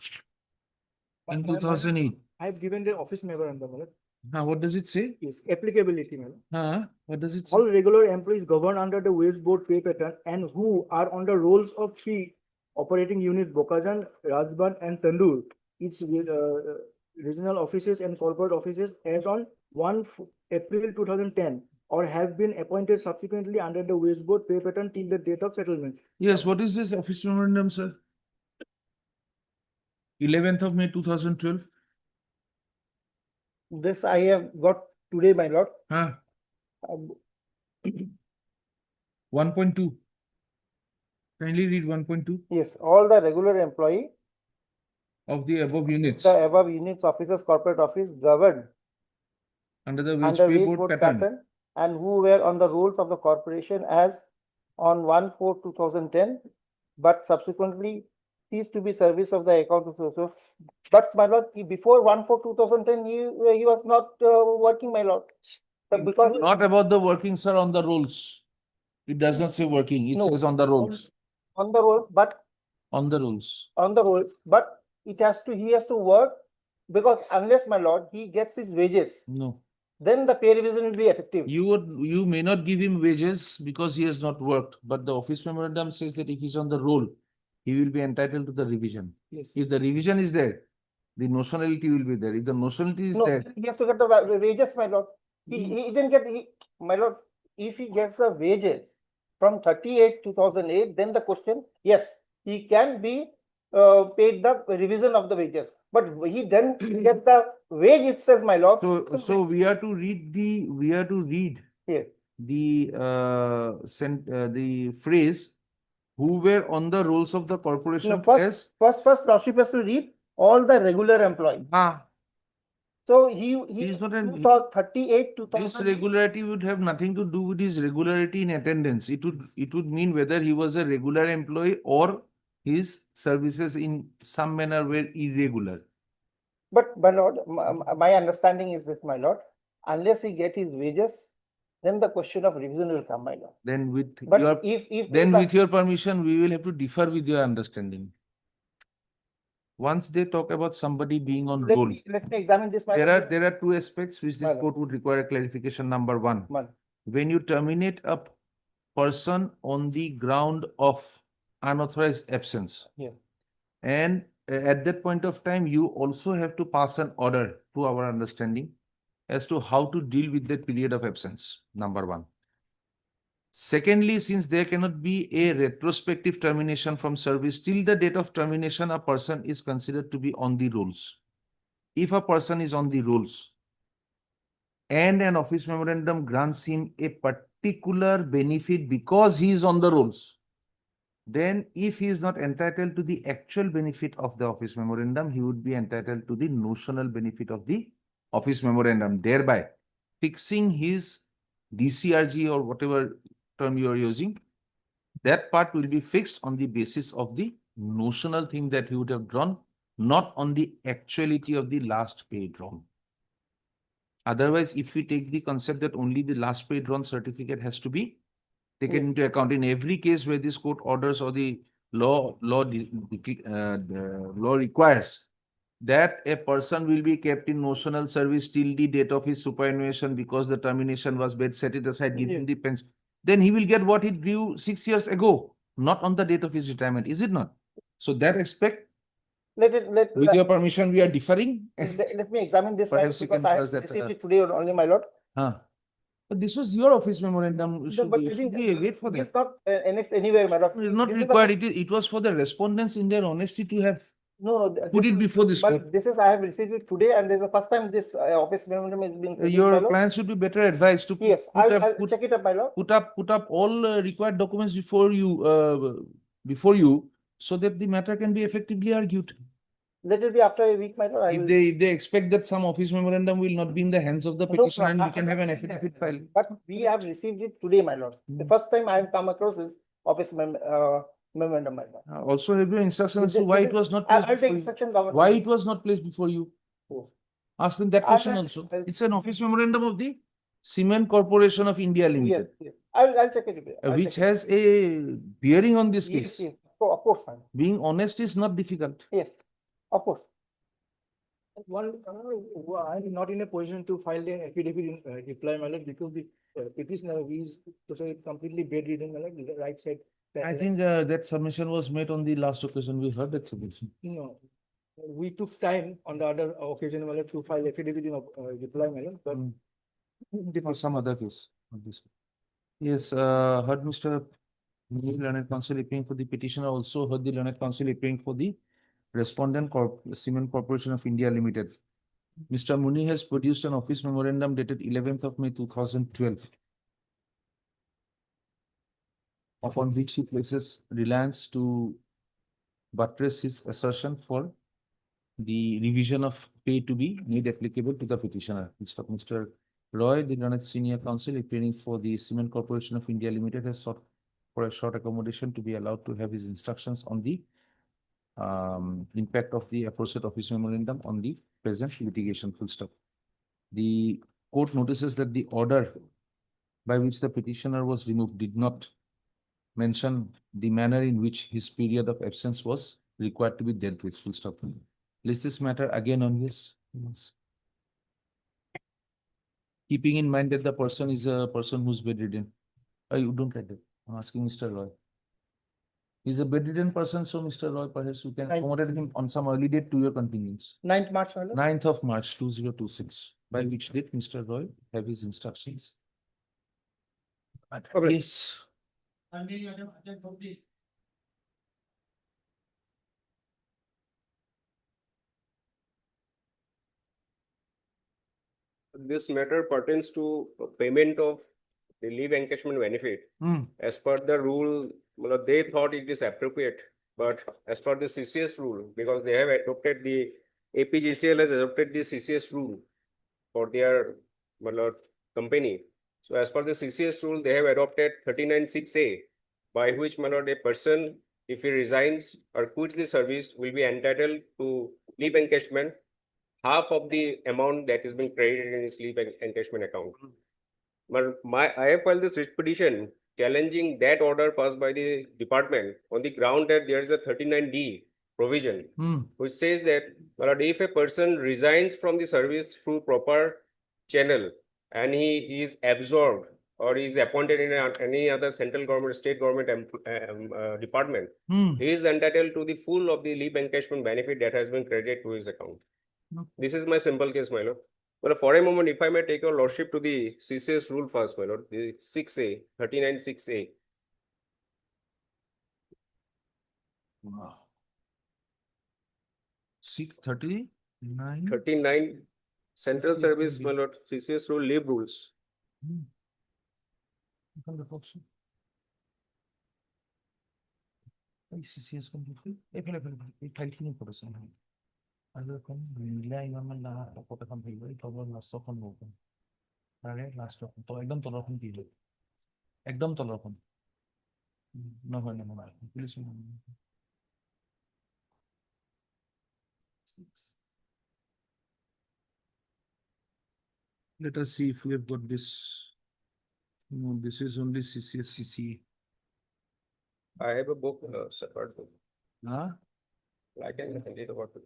in My- my- 2008. I have given the office memorandum, my lord. What does it say? Yes, applicability, my lord. What does it say? All regular employees governed under the wage board pay pattern and who are on the rolls of 3 operating units, Bokajan, Rajban and Tandur, each regional offices and corporate offices as on 1 April 2010, or have been appointed subsequently under the wage board pay pattern till the date of settlement. Yes, what is this office memorandum, sir? 11th of May 2012. This I have got today, my lord. 1.2. Kindly read 1.2 Yes, all the regular employee of the above units the above units, officers, corporate office governed under the wage under pay wage board board pattern. pattern and who were on the rolls of the corporation as on 1/4/2010, but subsequently ceased to be service of the account of so. But my lord, before 1/4/2010, he was not working, my lord. Because Not about the working, sir, on the rolls. It does not say working, it No. says on the rolls. on the roll, but On the rolls. on the rolls, but he has to work, because unless, my lord, he gets his wages, No. then the pay revision will be effective. You may not give him wages because he has not worked, but the office memorandum says that if he's on the roll, he will be entitled to the revision. Yes. If the revision is there, the notionality will be there. If the notionality is No, there, he has to get the wages, my lord. He didn't get, my lord, if he gets the wages from 38/2008, then the question, yes, he can be paid the revision of the wages. But he then gets the wage itself, my lord. so we are to read Yes. the phrase who were on the rolls of the corporation No, first lordship has to read all the regular employees. So he is not an 38 This regularity would have nothing to do with his regularity in attendance. It would mean whether he was a regular employee or his services in some manner were irregular. But my lord, my understanding is this, my lord, unless he get his wages, then the question of revision will come, my lord. Then with But your with your permission, we will have to differ with your understanding. Once they talk about somebody being on roll, let me examine this, my lord. there are two aspects which this court would require a clarification. Number one, when you terminate a person on the ground of unauthorized absence, and at that point of time, you also have to pass an order to our understanding as to how to deal with that period of absence. Number one. Secondly, since there cannot be a retrospective termination from service till the date of termination, a person is considered to be on the rolls. If a person is on the rolls and an office memorandum grants him a particular benefit because he is on the rolls, then if he is not entitled to the actual benefit of the office memorandum, he would be entitled to the notional benefit of the office memorandum, thereby fixing his DCRG or whatever term you are using. That part will be fixed on the basis of the notional thing that he would have drawn, not on the actuality of the last pay drawn. Otherwise, if we take the concept that only the last pay drawn certificate has to be taken into account in every case where this court orders or the law requires that a person will be kept in notional service till the date of his superannuation because the termination was made, set it aside, give him the pension, then he will get what he drew 6 years ago, not on the date of his retirement, is it not? So that aspect, with your permission, we are differing. Let me examine this, Perhaps you because can I pass that, received it today only, my lord. But this was your office memorandum. No, Should but we, I should think we wait for it that? is not annexed anywhere, madam. It is not This is the- required. It was for the respondents in their honesty to have No, put it before this court. but this is, I have received it today and this is the first time this office memorandum is being. produced, my Your lord. client should be better advised to Yes, I'll put check it up, my lord. put up all required documents before you, so that the matter can be effectively argued. Let it be after a week, my lord. I will. If they expect that some office memorandum will not be in the hands of the No, petitioner and we can I- have an affidavit file. But we have received it today, my lord. The first time I have come across this office memorandum, my lord. Also have your instructions This to why is- it was not I'll placed take before you. instruction, government. Why it was not placed before you. Oh. Ask them that I'll question check- also. I'll- It's an office memorandum of the Cement Corporation of India Yes, Limited, yes. I'll check it. I'll which check it. has a bearing on this Yes, case. yes. Of course, ma'am. Being honest is not difficult. Yes, of course. I'm not in a position to file the affidavit in reply, my lord, because the petitioner is to say completely bedridden, my lord, the right side. I think that submission was made on the last occasion we heard that submission. No, we took time on the other occasion, my lord, to file affidavit in reply, my lord, but For some other case. Not this one. Yes, heard Mr. Learned Counsel appearing for the petitioner, also heard the Learned Counsel appearing for the respondent Cement Corporation of India Limited. Mr. Muni has produced an office memorandum dated 11th of May 2012, upon which he places reliance to buttress his assertion for the revision of pay to be made applicable to the petitioner. Mr. Roy, the Learned Senior Counsel appearing for the Cement Corporation of India Limited, has sought for a short accommodation to be allowed to have his instructions on the impact of the aforesaid office memorandum on the present litigation, full stop. The court notices that the order by which the petitioner was removed did not mention the manner in which his period of absence was required to be dealt with, full stop. List this matter again on yes. Keeping in mind that the person is a person who's bedridden. You don't write that. I'm asking Mr. Roy. He's a bedridden person, so Mr. Roy, perhaps you can accommodate him on some early date to your convenience. 9th March, my lord. 9th of March 2026, by which date Mr. Roy have his instructions. Yes. This matter pertains to payment of the leave encashment benefit. As per the rule, well, they thought it is appropriate, but as per the CCS rule, because they have adopted the APGCL has adopted the CCS rule for their well, company. So as per the CCS rule, they have adopted 39(6)(a), by which a person, if he resigns or quits the service, will be entitled to leave encashment, half of the amount that is being credited in his leave encashment account. But I have filed this writ petition challenging that order passed by the department on the ground that there is a 39D provision, which says that if a person resigns from the service through proper channel and he is absorbed or is appointed in any other central government, state government department, he is entitled to the full of the leave encashment benefit that has been credited to his account. This is my simple case, my lord. But for a moment, if I may take your lordship to the CCS rule first, my lord, the 6A, 39(6)(a). 639. 39 Central Service, my lord, CCS rule, leave rules. CCS completely available. It helping person. Other can rely on my last of an open. Last of Ekdom Tolofan period. Ekdom Tolofan. No, police. Let us see if we have got this. No, this is only CCS. I have a book, separate book. Huh? I can read about it.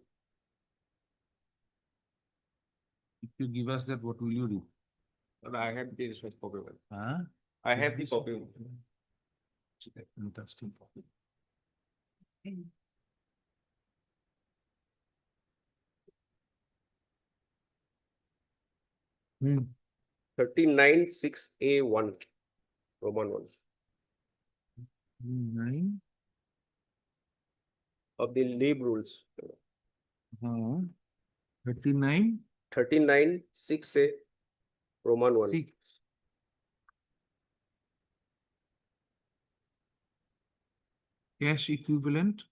If you give us that, what will you do? But I have the research copy. Huh? I have the copy. Interesting copy. 39(6)(a)(1), Roman 1 9. of the leave rules. 39. 39(6)(a), Roman 1. 6. Cash equivalent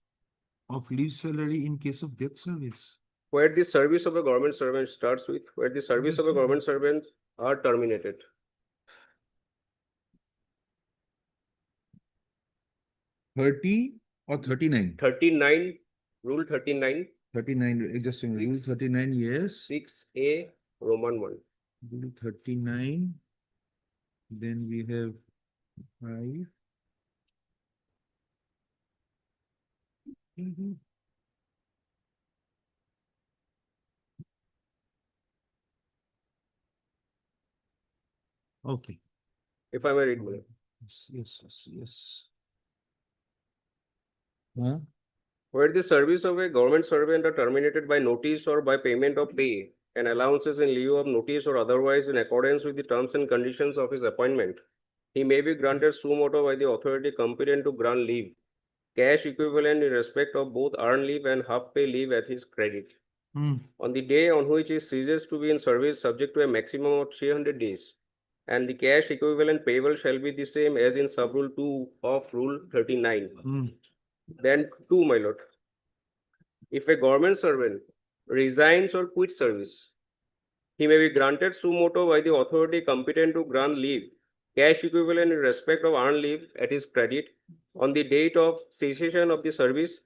of leave salary in case of death service. Where the service of a government servant starts with, where the service of a government servant are terminated. Or 39? 39, Rule 39. 39, just a minute. Rule 39, yes. 6(a), Roman 1. Rule 39. Then we have 5. Okay. If I may read more. Yes. Huh? Where the service of a government servant are terminated by notice or by payment of pay and allowances in lieu of notice or otherwise in accordance with the terms and conditions of his appointment, he may be granted suo motu by the authority competent to grant leave, cash equivalent in respect of both earned leave and half-pay leave at his credit. On the day on which he ceases to be in service, subject to a maximum of 300 days, and the cash equivalent payable shall be the same as in sub-rule 2 of Rule 39. Then 2, my lord. If a government servant resigns or quits service, he may be granted suo motu by the authority competent to grant leave, cash equivalent in respect of earned leave at his credit on the date of cessation of the service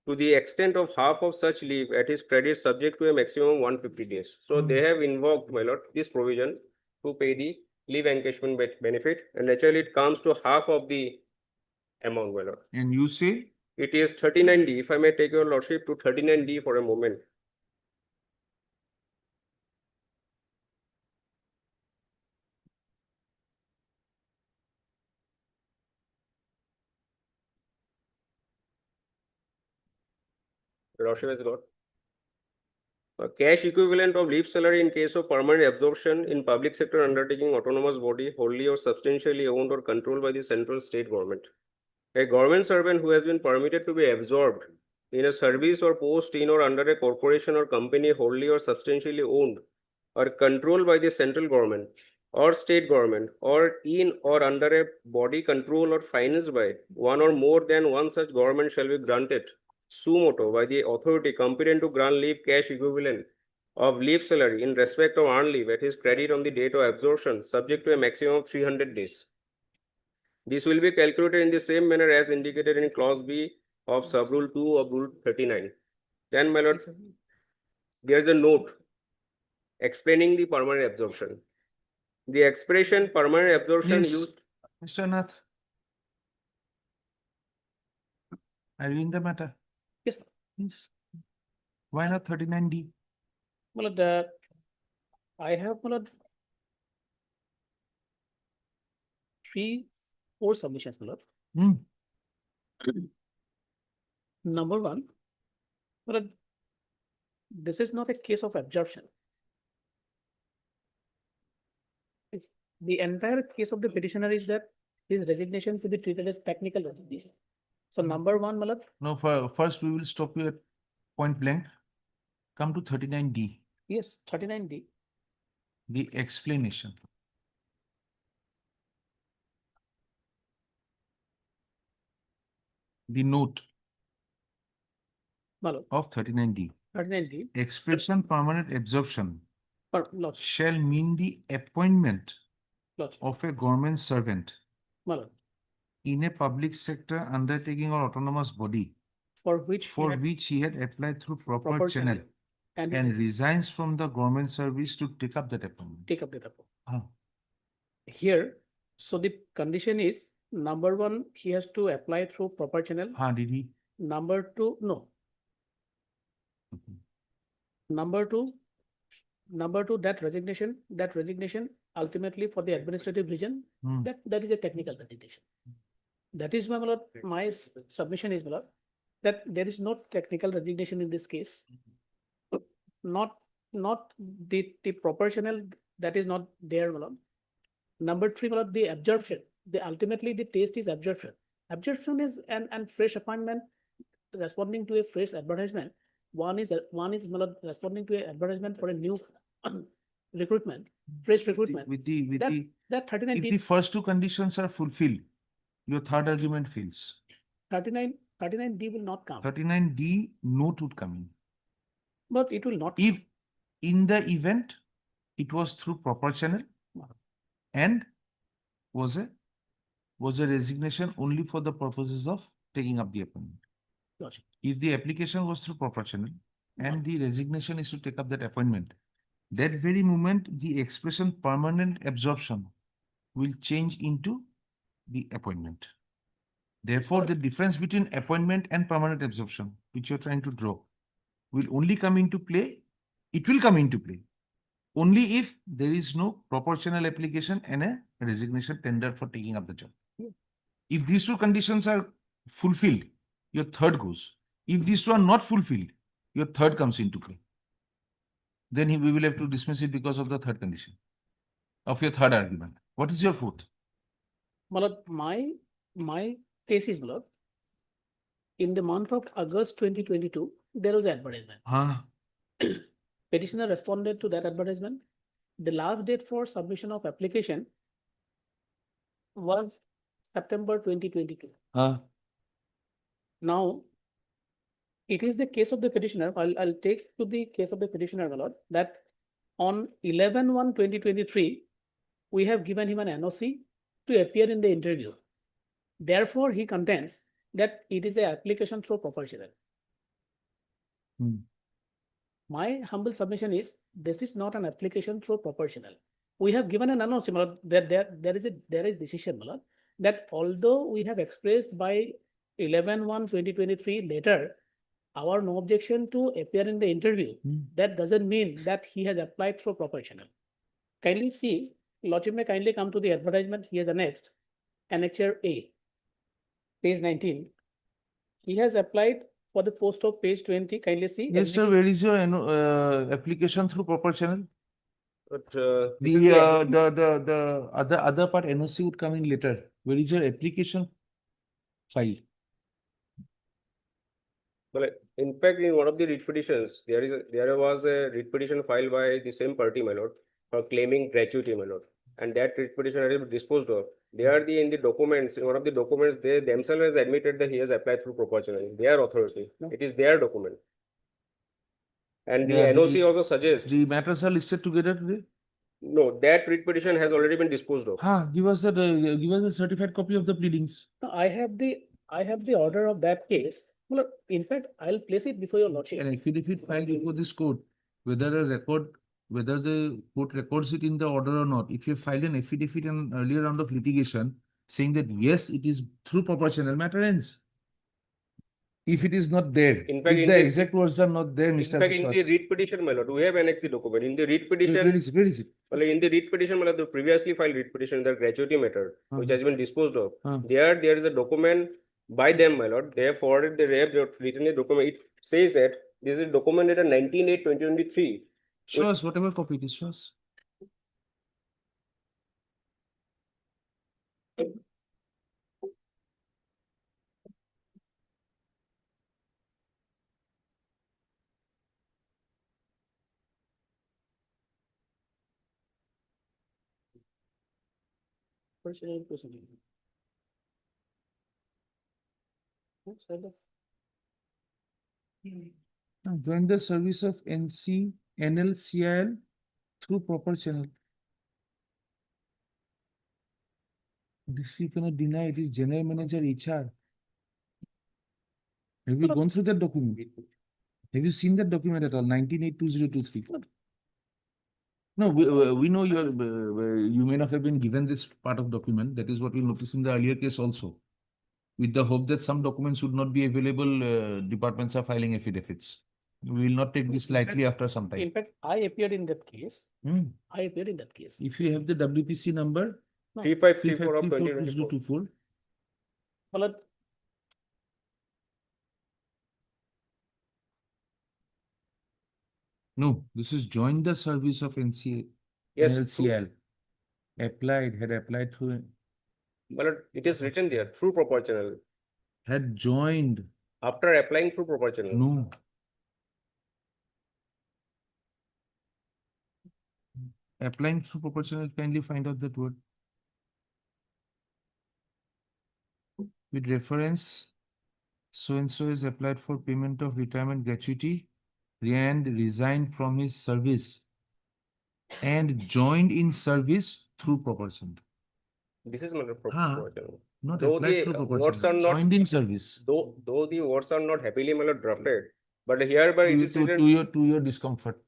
to the extent of half of such leave at his credit subject to a maximum of 150 days. So they have invoked, my lord, this provision to pay the leave encashment benefit, and naturally it comes to half of the amount, my lord. And you say? It is 39D. If I may take your lordship to 39D for a moment. Lordship has got a cash equivalent of leave salary in case of permanent absorption in public sector undertaking autonomous body wholly or substantially owned or controlled by the central state government. A government servant who has been permitted to be absorbed in a service or post in or under a corporation or company wholly or substantially owned or controlled by the central government or state government or in or under a body controlled or financed by one or more than one such government shall be granted suo motu by the authority competent to grant leave cash equivalent of leave salary in respect of earned leave at his credit on the date of absorption subject to a maximum of 300 days. This will be calculated in the same manner as indicated in clause B of sub-rule 2 of Rule 39. Then, my lord, there is a note explaining the permanent absorption. The expression permanent absorption used. Mr. Nath, are you in the matter? Yes. Yes. Why not 39D? Well, I have 3-4 submissions, my lord. Number one, well, this is not a case of absorption. The entire case of the petitioner is that his resignation to be treated as technical resignation. So number one, my lord. No, first we will stop you at point blank. Come to 39D. Yes, 39D. The explanation. The note of 39D. 39D. Expression permanent absorption Lord. shall mean the appointment Lord. of a government servant Lord. in a public sector undertaking or autonomous body for which he had applied through proper channel and resigns from the government service to take up that appointment. Take up that appointment. Here, so the condition is number one, he has to apply through proper channel. Did he? Number two, no. Number two, that resignation ultimately for the administrative reason, that is a technical resignation. That is my submission is that there is no technical resignation in this case. Not the proper channel, that is not there. Number three, my lord, the absorption. Ultimately the test is absorption. Absorption is and fresh appointment responding to a fresh advertisement. One is my lord, responding to an advertisement for a new recruitment, fresh recruitment. That 39 if D, the first two conditions are fulfilled, your third argument fails. 39 D will not come. 39D, note would come in. But it will not. If in the event it was through proper channel and was a resignation only for the purposes of taking up the appointment. Gotcha. If the application was through proper channel and the resignation is to take up that appointment, that very moment the expression permanent absorption will change into the appointment. Therefore, the difference between appointment and permanent absorption, which you're trying to draw, will only come into play. It will come into play only if there is no proper channel application and a resignation tendered for taking up the job. If these two conditions are fulfilled, your third goes. If these two are not fulfilled, your third comes into play. Then we will have to dismiss it because of the third condition of your third argument. What is your fourth? My case is, my lord, in the month of August 2022, there was an advertisement. Petitioner responded to that advertisement. The last date for submission of application was September 2022. Now, it is the case of the petitioner. I'll take to the case of the petitioner, my lord, that on 11/1/2023, we have given him an NOC to appear in the interview. Therefore, he contends that it is the application through proper channel. My humble submission is this is not an application through proper channel. We have given an NOC that there is decision, my lord, that although we have expressed by 11/1/2023 later our no objection to appear in the interview, that doesn't mean that he has applied through proper channel. Kindly see, Lordship may kindly come to the advertisement he has annexed, Annexure A, page 19. He has applied for the post of page 20. Kindly see. Yes, sir. Where is your application through proper channel? But The other part NOC would come in later. Where is your application file? well, in fact, in one of the writ petitions, there was a writ petition filed by the same party, my lord, for claiming gratuity, my lord. And that writ petition has been disposed of. They are in the documents, in one of the documents, they themselves has admitted that he has applied through proper channel. Their authority. It is their document. And the NOC also suggests. The matters are listed together today? No, that writ petition has already been disposed of. Give us a certified copy of the pleadings. No, I have the order of that case. Well, in fact, I'll place it before your lordship. An affidavit filed before this court, whether the court records it in the order or not. If you filed an affidavit in an earlier round of litigation saying that yes, it is through proper channel, matter ends. If it is not there, if the exact words are not there, Mr. In fact, in the writ petition, my lord, we have annexed the document. In the writ petition, where is it? Well, in the writ petition, my lord, the previously filed writ petition, the gratuity matter, which has been disposed of. There is a document by them, my lord. They have forwarded, they have written a document. It says that this is document dated 19/8/2023. Show us whatever copy it is, show us. Join the service of NLCIL through proper channel. This you cannot deny, it is General Manager HR. Have you gone through that document? Have you seen that document at all? 19/8/2023. No, we know you may not have been given this part of document. That is what we noticed in the earlier case also. With the hope that some documents would not be available, departments are filing affidavits. We will not take this lightly after some time. In fact, I appeared in that case. I appeared in that case. If you have the WPC number, 3534 of 2024. Well, no, this is join the service of Yes, NLCL. Had applied through, My lord, it is written there through proportional. had joined. After applying through proportional. No. Applying through proportional, kindly find out that word. With reference, so-and-so is applied for payment of retirement gratuity and resigned from his service and joined in service through proportion. This is my lord proportional. Not Though applied the through proportion. words are not Joined in service. though the words are not happily, my lord, drafted, but hereby it is written To your discomfort.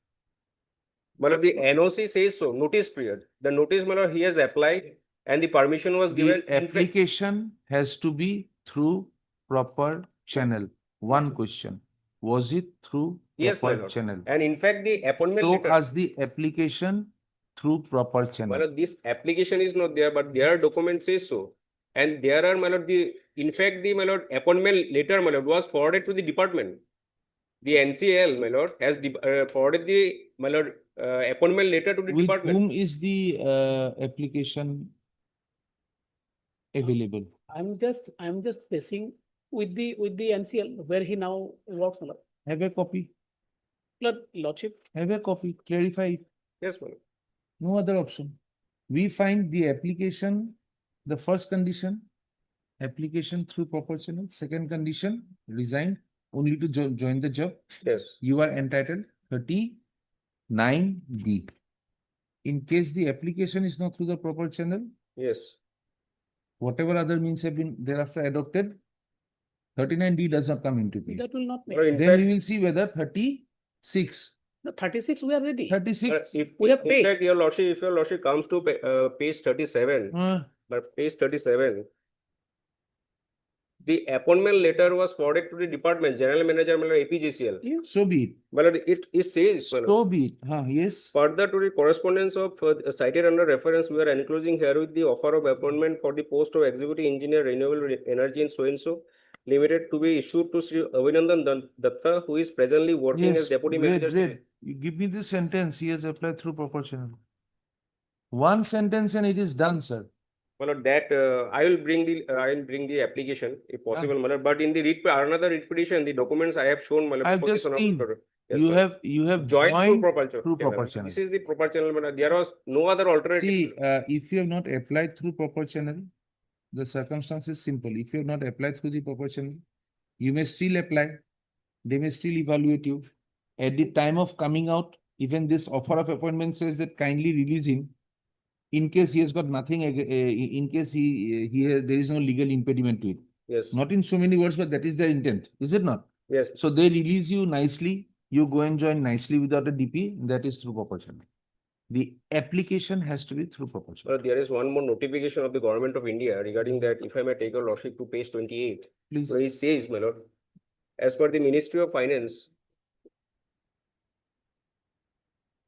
my lord, the NOC says so. Notice period. The notice, my lord, he has applied and the permission was given. The application has to be through proper channel. One question. Was it through Yes, my proper lord. channel? And in fact, the appointment So letter. as the application through proper My channel. lord, this application is not there, but their document says so. And there are, my lord, in fact, the, my lord, appointment letter, my lord, was forwarded to the department. The NCL, my lord, has forwarded the, my lord, appointment letter to the With department. whom is the application available? I'm just facing with the NCL where he now works, my lord. Have a copy. Lordship. Have a copy. Clarify it. Yes, my lord. No other option. We find the application, the first condition, application through proper channel. Second condition, resigned only to join the job. Yes. You are entitled 39B. In case the application is not through the proper channel, Yes. whatever other means have been thereafter adopted, 39D does not come into play. That will not make. Then we will see whether 36. No, 36 we are ready. 36. If We have in paid. fact, your lordship, if your lordship comes to page 37, but page 37, the appointment letter was forwarded to the department, general manager, my lord, APGCL. So be it. My lord, it says, my lord, So be it. Yes. further to the correspondence of cited under reference, we are enclosing here with the offer of appointment for the post of executive engineer renewable energy in so-and-so limited to be issued to Sri Avinandan Datta, who is presently working as deputy manager. Great. You give me this sentence. He has applied through proper channel. One sentence and it is done, sir. My lord, that I will bring the application if possible, my lord. But in the another writ petition, the documents I have shown, my lord. I've just seen. Yes, You have joined through proper channel. This is the proper channel, my lord. There was no other alternative. See, if you have not applied through proper channel, the circumstance is simple. If you have not applied through the proper channel, you may still apply. They may still evaluate you. At the time of coming out, even this offer of appointment says that kindly release him. In case he has got nothing, in case there is no legal impediment to it. Yes. Not in so many words, but that is their intent, is it not? Yes. So they release you nicely. You go and join nicely without a DP. That is through proper channel. The application has to be through proper channel. There is one more notification of the government of India regarding that. If I may take your lordship to page 28, please. Where he says, my lord, as per the Ministry of Finance.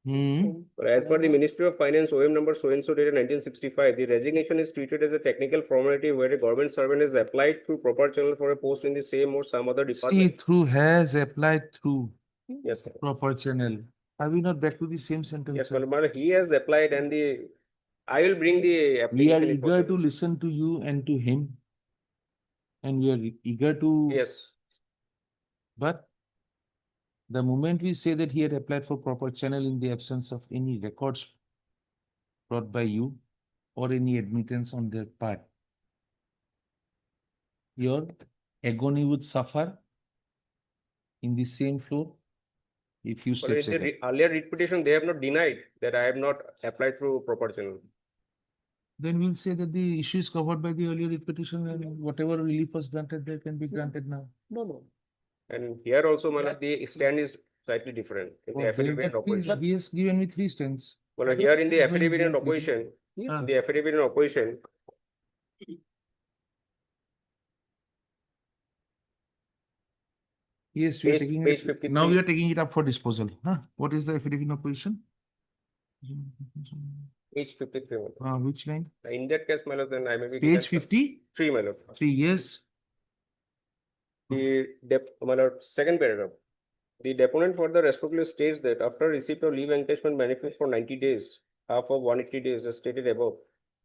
As per the Ministry of Finance, OM number so-and-so dated 1965, the resignation is treated as a technical formality where a government servant is applied through proper channel for a post in the same or some other department. See, through has applied through. Yes, proper channel. Are we not back to the same sentence? Yes, but he has applied and I will bring the application. We are eager to listen to you and to him. And we are eager to. Yes. But the moment we say that he had applied for proper channel in the absence of any records brought by you or any admittance on their part, your agony would suffer in the same floor if you But in the earlier writ petition, they have not denied that I have not applied through proper channel. Then we'll say that the issue is covered by the earlier writ petition and whatever relief was granted there can be granted now. No. And here also, the stand is slightly different. In the affidavit opposition. He has given me 3 stands. Well, here in the affidavit in opposition, Yes, we are taking it. Now we are taking it up for disposal. What is the affidavit in opposition? Page 53. Which line? In that case, my lord, then I may be. Page 53, my lord. 3 years. My lord, second paragraph. The deponent further respectfully states that after receipt of leave encashment benefit for 90 days, half of 180 days as stated above,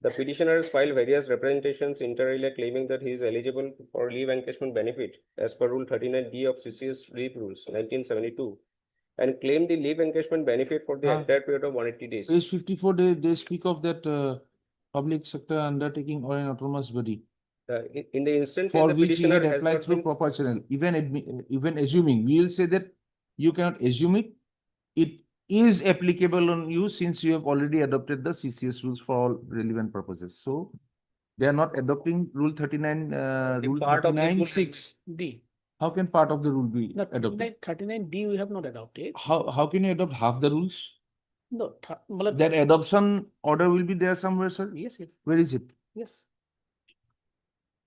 The petitioner has filed various representations inter alia claiming that he is eligible for leave encashment benefit as per Rule 39D of CCS Leave Rules 1972 and claim the leave encashment benefit for the entire period of 180 days. Page 54, they speak of that public sector undertaking or an autonomous body. In the instant For the which he petitioner had has applied not through been proportional. Even assuming, we will say that you cannot assume it. It is applicable on you since you have already adopted the CCS rules for all relevant purposes. So they are not adopting Rule 39, Rule part of the 39(6). D. How can part of the rule be No, adopted? 39D we have not adopted. How can you adopt half the rules? No, That adoption order will be there somewhere, sir? Yes, yes. Where is it? Yes.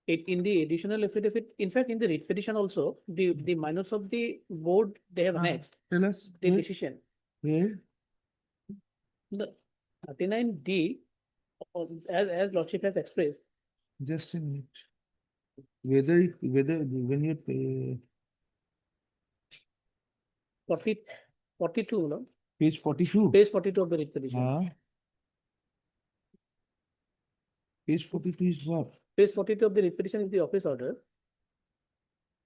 In the additional affidavit, in fact, in the writ petition also, the minutes of the board, they have annexed Tell us. the Where? decision. Where? The 39D, as Lordship has expressed, Just a minute. Whether when you pay 42, no? page 42. Page 42 of the writ petition. Page 42 is what? Page 42 of the writ petition is the office order.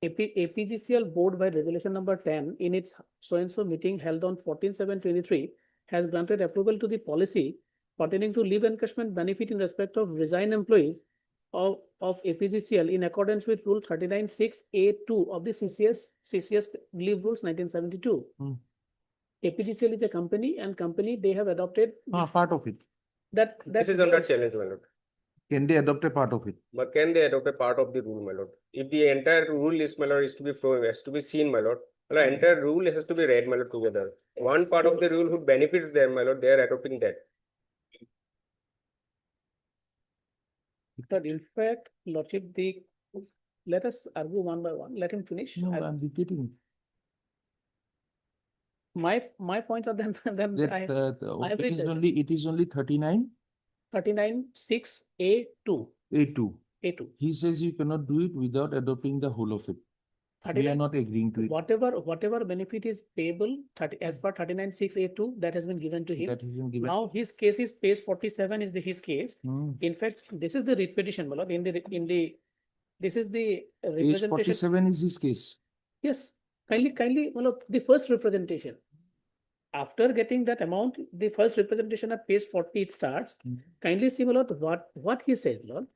APGCL board by resolution number 10 in its so-and-so meeting held on 14/7/23 has granted approval to the policy pertaining to leave encashment benefit in respect of resigned employees of APGCL in accordance with Rule 39(6)(a)(2) of the CCS Leave Rules 1972. APGCL is a company and they have adopted part of it. This is under challenge, my lord. Can they adopt a part of it? But can they adopt a part of the rule, my lord? If the entire rule is, my lord, is to be flown, has to be seen, my lord. My lord, entire rule has to be read, my lord, together. One part of the rule who benefits them, my lord, they are adopting that. But in fact, Lordship, let us argue one by one. Let him finish. No, I'm repeating. My points are then It is only 39. 39(6)(a)(2). A2. A2. He says you cannot do it without adopting the whole of it. We are not agreeing to it. Whatever benefit is payable as per 39(6)(a)(2 that has been given to him. That has been given. Now his case is page 47 is his case. In fact, this is the writ petition, my lord. This is the Page representation. 47 is his case. Yes, kindly, my lord, the first representation. After getting that amount, the first representation at page 40 it starts. Kindly see, my lord, what he says, Lord.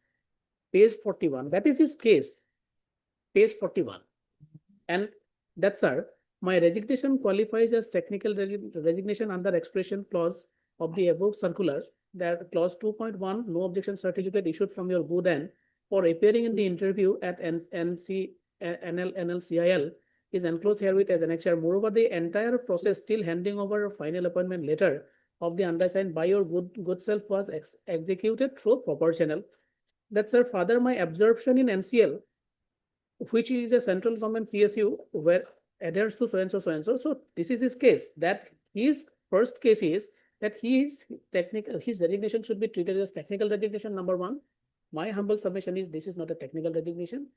Page 41. That is his case. Page 41. And that, sir, my resignation qualifies as technical resignation under expression clause of the above circular. That clause 2.1, no objection certificate issued from your good end for appearing in the interview at NLCIL is enclosed herewith as annexure. Moreover, the entire process till handing over a final appointment letter of the undersigned by your good self was executed through proportional. That's, sir, further my absorption in NCL, which is a central government PSU, where adheres to so-and-so, so-and-so. So this is his case. That his first case is that his resignation should be treated as technical resignation, number one. My humble submission is this is not a technical resignation.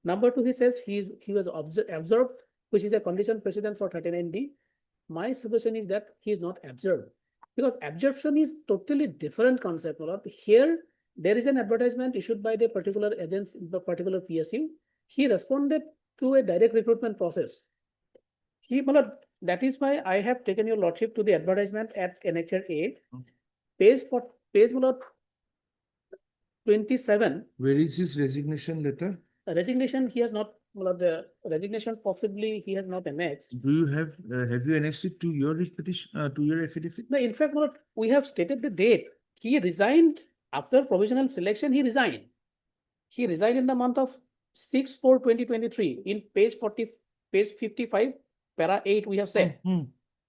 Number two, he says he was absorbed, which is a condition precedent for 39D. My suggestion is that he is not absorbed, because absorption is totally different concept. Here, there is an advertisement issued by the particular agency, the particular PSU. He responded to a direct recruitment process. That is why I have taken your lordship to the advertisement at NHR 8, page 27. Where is his resignation letter? Resignation, he has not, the resignation possibly he has not annexed. Do you have you annexed it to your petition, to your affidavit? No, in fact, we have stated the date. He resigned after provisional selection. He resigned. He resigned in the month of 6/4/2023 in page 55, para 8. We have said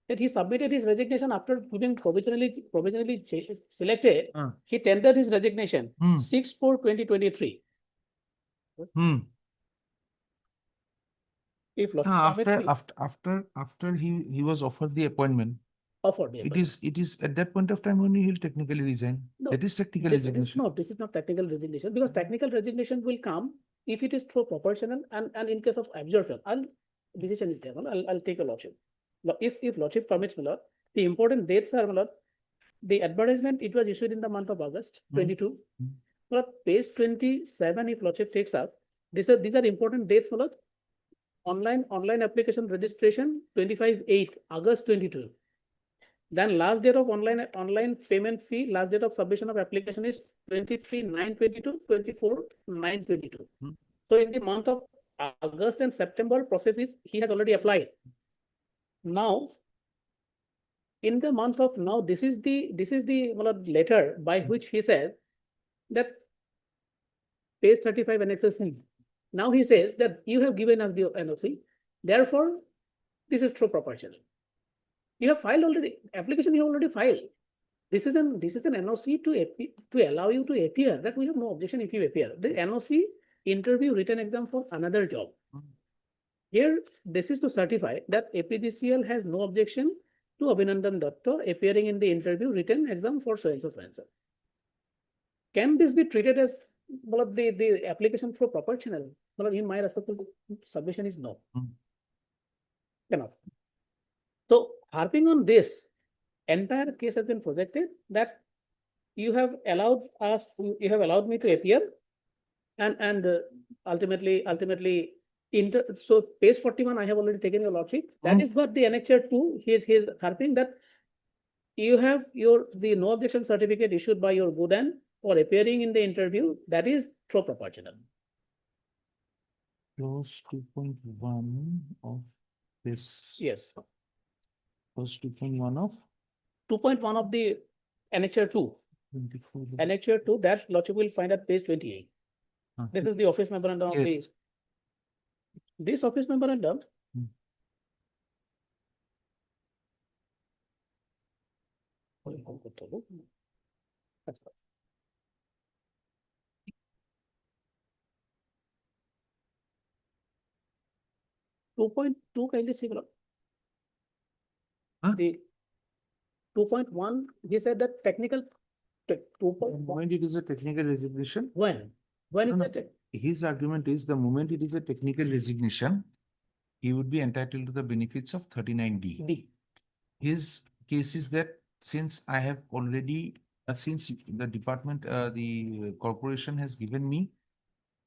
that he submitted his resignation after being provisionally selected. He tendered his resignation 6/4/2023. If after he was offered the appointment. It is at that point of time only he'll technically resign. No, that is technical resignation. No, this is not technical resignation, because technical resignation will come if it is through proportional and in case of absorption. Decision is there. I'll take a lordship. If lordship permits, my lord, the important dates are, my lord, The advertisement, it was issued in the month of August 22. But page 27, if Lordship takes up, these are important dates, Lord. Online application registration 25/8, August 22. Then last date of online payment fee, last date of submission of application is 23/9/22, 24/9/22. So in the month of August and September processes, he has already applied. Now, in the month of now, this is the letter by which he said that page 35 annexes C. Now he says that you have given us the NOC, therefore this is true proportional. You have filed already, application you have already filed. This is an NOC to allow you to appear, that we have no objection if you appear. The NOC interview written exam for another job. Here, this is to certify that APGCL has no objection to Abhinandan Datta appearing in the interview written exam for so and so and so. Can this be treated as the application through proper channel? In my respectful submission is no. Cannot. So harping on this, entire case has been projected that you have allowed me to appear, and ultimately so page 41 I have already taken your Lordship. That is what the annexure 2 he is harping, that you have the no objection certificate issued by your Gudan for appearing in the interview, that is true proportional. Clause 2.1 of this. Yes. Clause 2.1 of 2.1 of the annexure 2. 24. Annexure 2, that Lordship will find at page 28. This is the office memorandum of the. This office memorandum. That's fine. 2.2 kindly see, the 2.1, he said that technical. 2.1. Moment it is a technical resignation. When is that? His argument is the moment it is a technical resignation, he would be entitled to the benefits of 39D. His case is that since I have already, since the department, the corporation has given me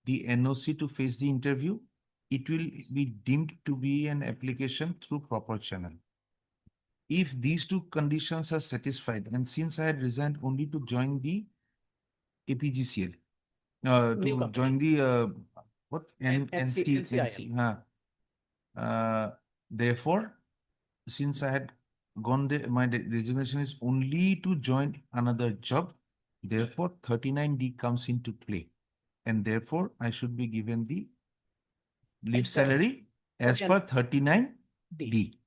the NOC to face the interview, it will be deemed to be an application through proper channel. If these two conditions are satisfied, and since I had resigned only to join the APGCL, to join the NCIL. Therefore, since I had gone there, my resignation is only to join another job. Therefore, 39D comes into play, and therefore I should be given the leave salary as per 39D.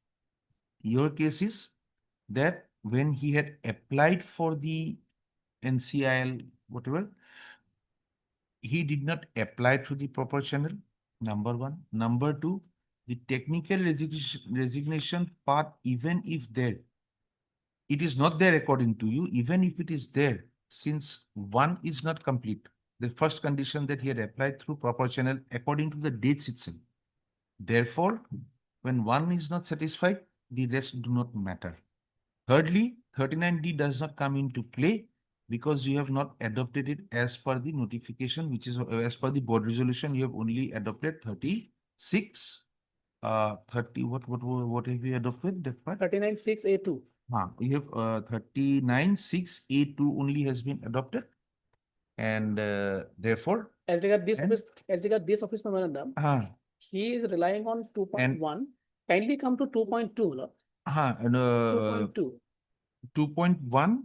Your case is that when he had applied for the NCIL, whatever, he did not apply through the proper channel, number one. Number two, the technical resignation part, even if there, it is not there according to you, even if it is there, since one is not complete, the first condition that he had applied through proper channel according to the dates itself. Therefore, when one is not satisfied, the rest do not matter. Thirdly, 39D does not come into play because you have not adopted it as per the notification, which is as per the board resolution. You have only adopted 36, 30. What have you adopted? That part? 39(6)(a)(2). You have 39(6)(a)(2) only has been adopted, and therefore, as regard this office memorandum, he is relying on 2.1. Kindly come to 2.2. 2.1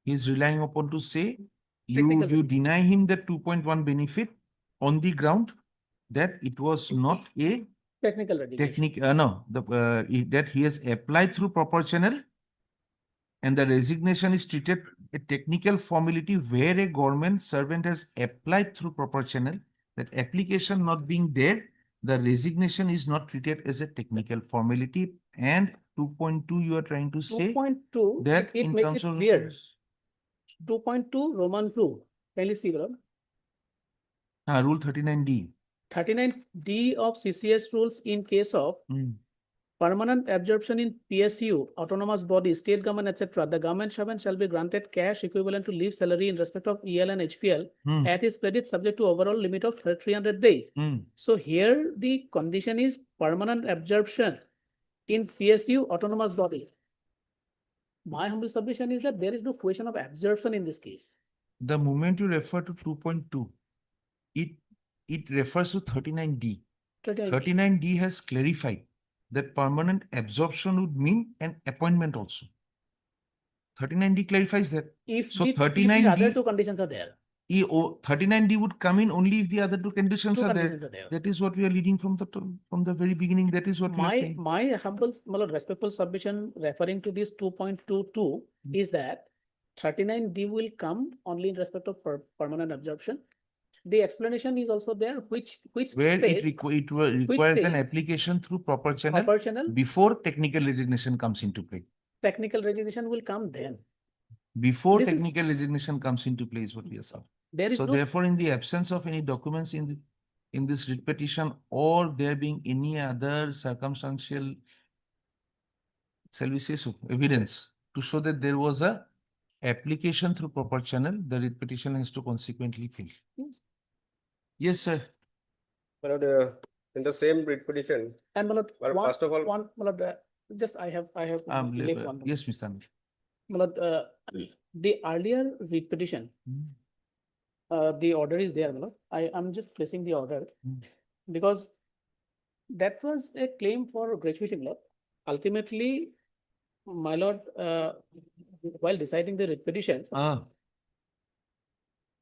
is relying upon to say you deny him the 2.1 benefit on the ground that it was not a technical resignation. That he has applied through proper channel, and the resignation is treated a technical formality where a government servant has applied through proper channel. That application not being there, the resignation is not treated as a technical formality. And 2.2, you are trying to say 2.2 that it makes it clear. 2.2 Roman 2. Kindly see, bro. Rule 39D. 39D of CCS rules in case of permanent absorption in PSU, autonomous body, state government, etc., the government servant shall be granted cash equivalent to leave salary in respect of EL and HPL at his credit subject to overall limit of 300 days. So here the condition is permanent absorption in PSU, autonomous body. My humble submission is that there is no question of absorption in this case. The moment you refer to 2.2, it refers to 39D. 39D has clarified that permanent absorption would mean an appointment also. 39D clarifies that. If So the 39D, other two conditions are there. 39D would come in only if the other two conditions are there. Conditions are there. That is what we are leading from the very beginning. That is what we are saying. My humble, respectful submission referring to this 2.22 is that 39D will come only in respect of permanent absorption. The explanation is also there, which Where says, it requires an application through proper channel before technical resignation comes into play. Technical resignation will come then. Before technical resignation comes into play is what we are saying. So therefore, in the absence of any documents in this writ petition, or there being any other circumstantial evidence to show that there was a application through proper channel, the writ petition has to consequently fail. Yes, sir. In the same writ petition, and first of all, just I have one. Yes, Mr. Amir. The earlier writ petition, the order is there. I'm just placing the order because that was a claim for gratuity. Ultimately, my lord, while deciding the writ petition,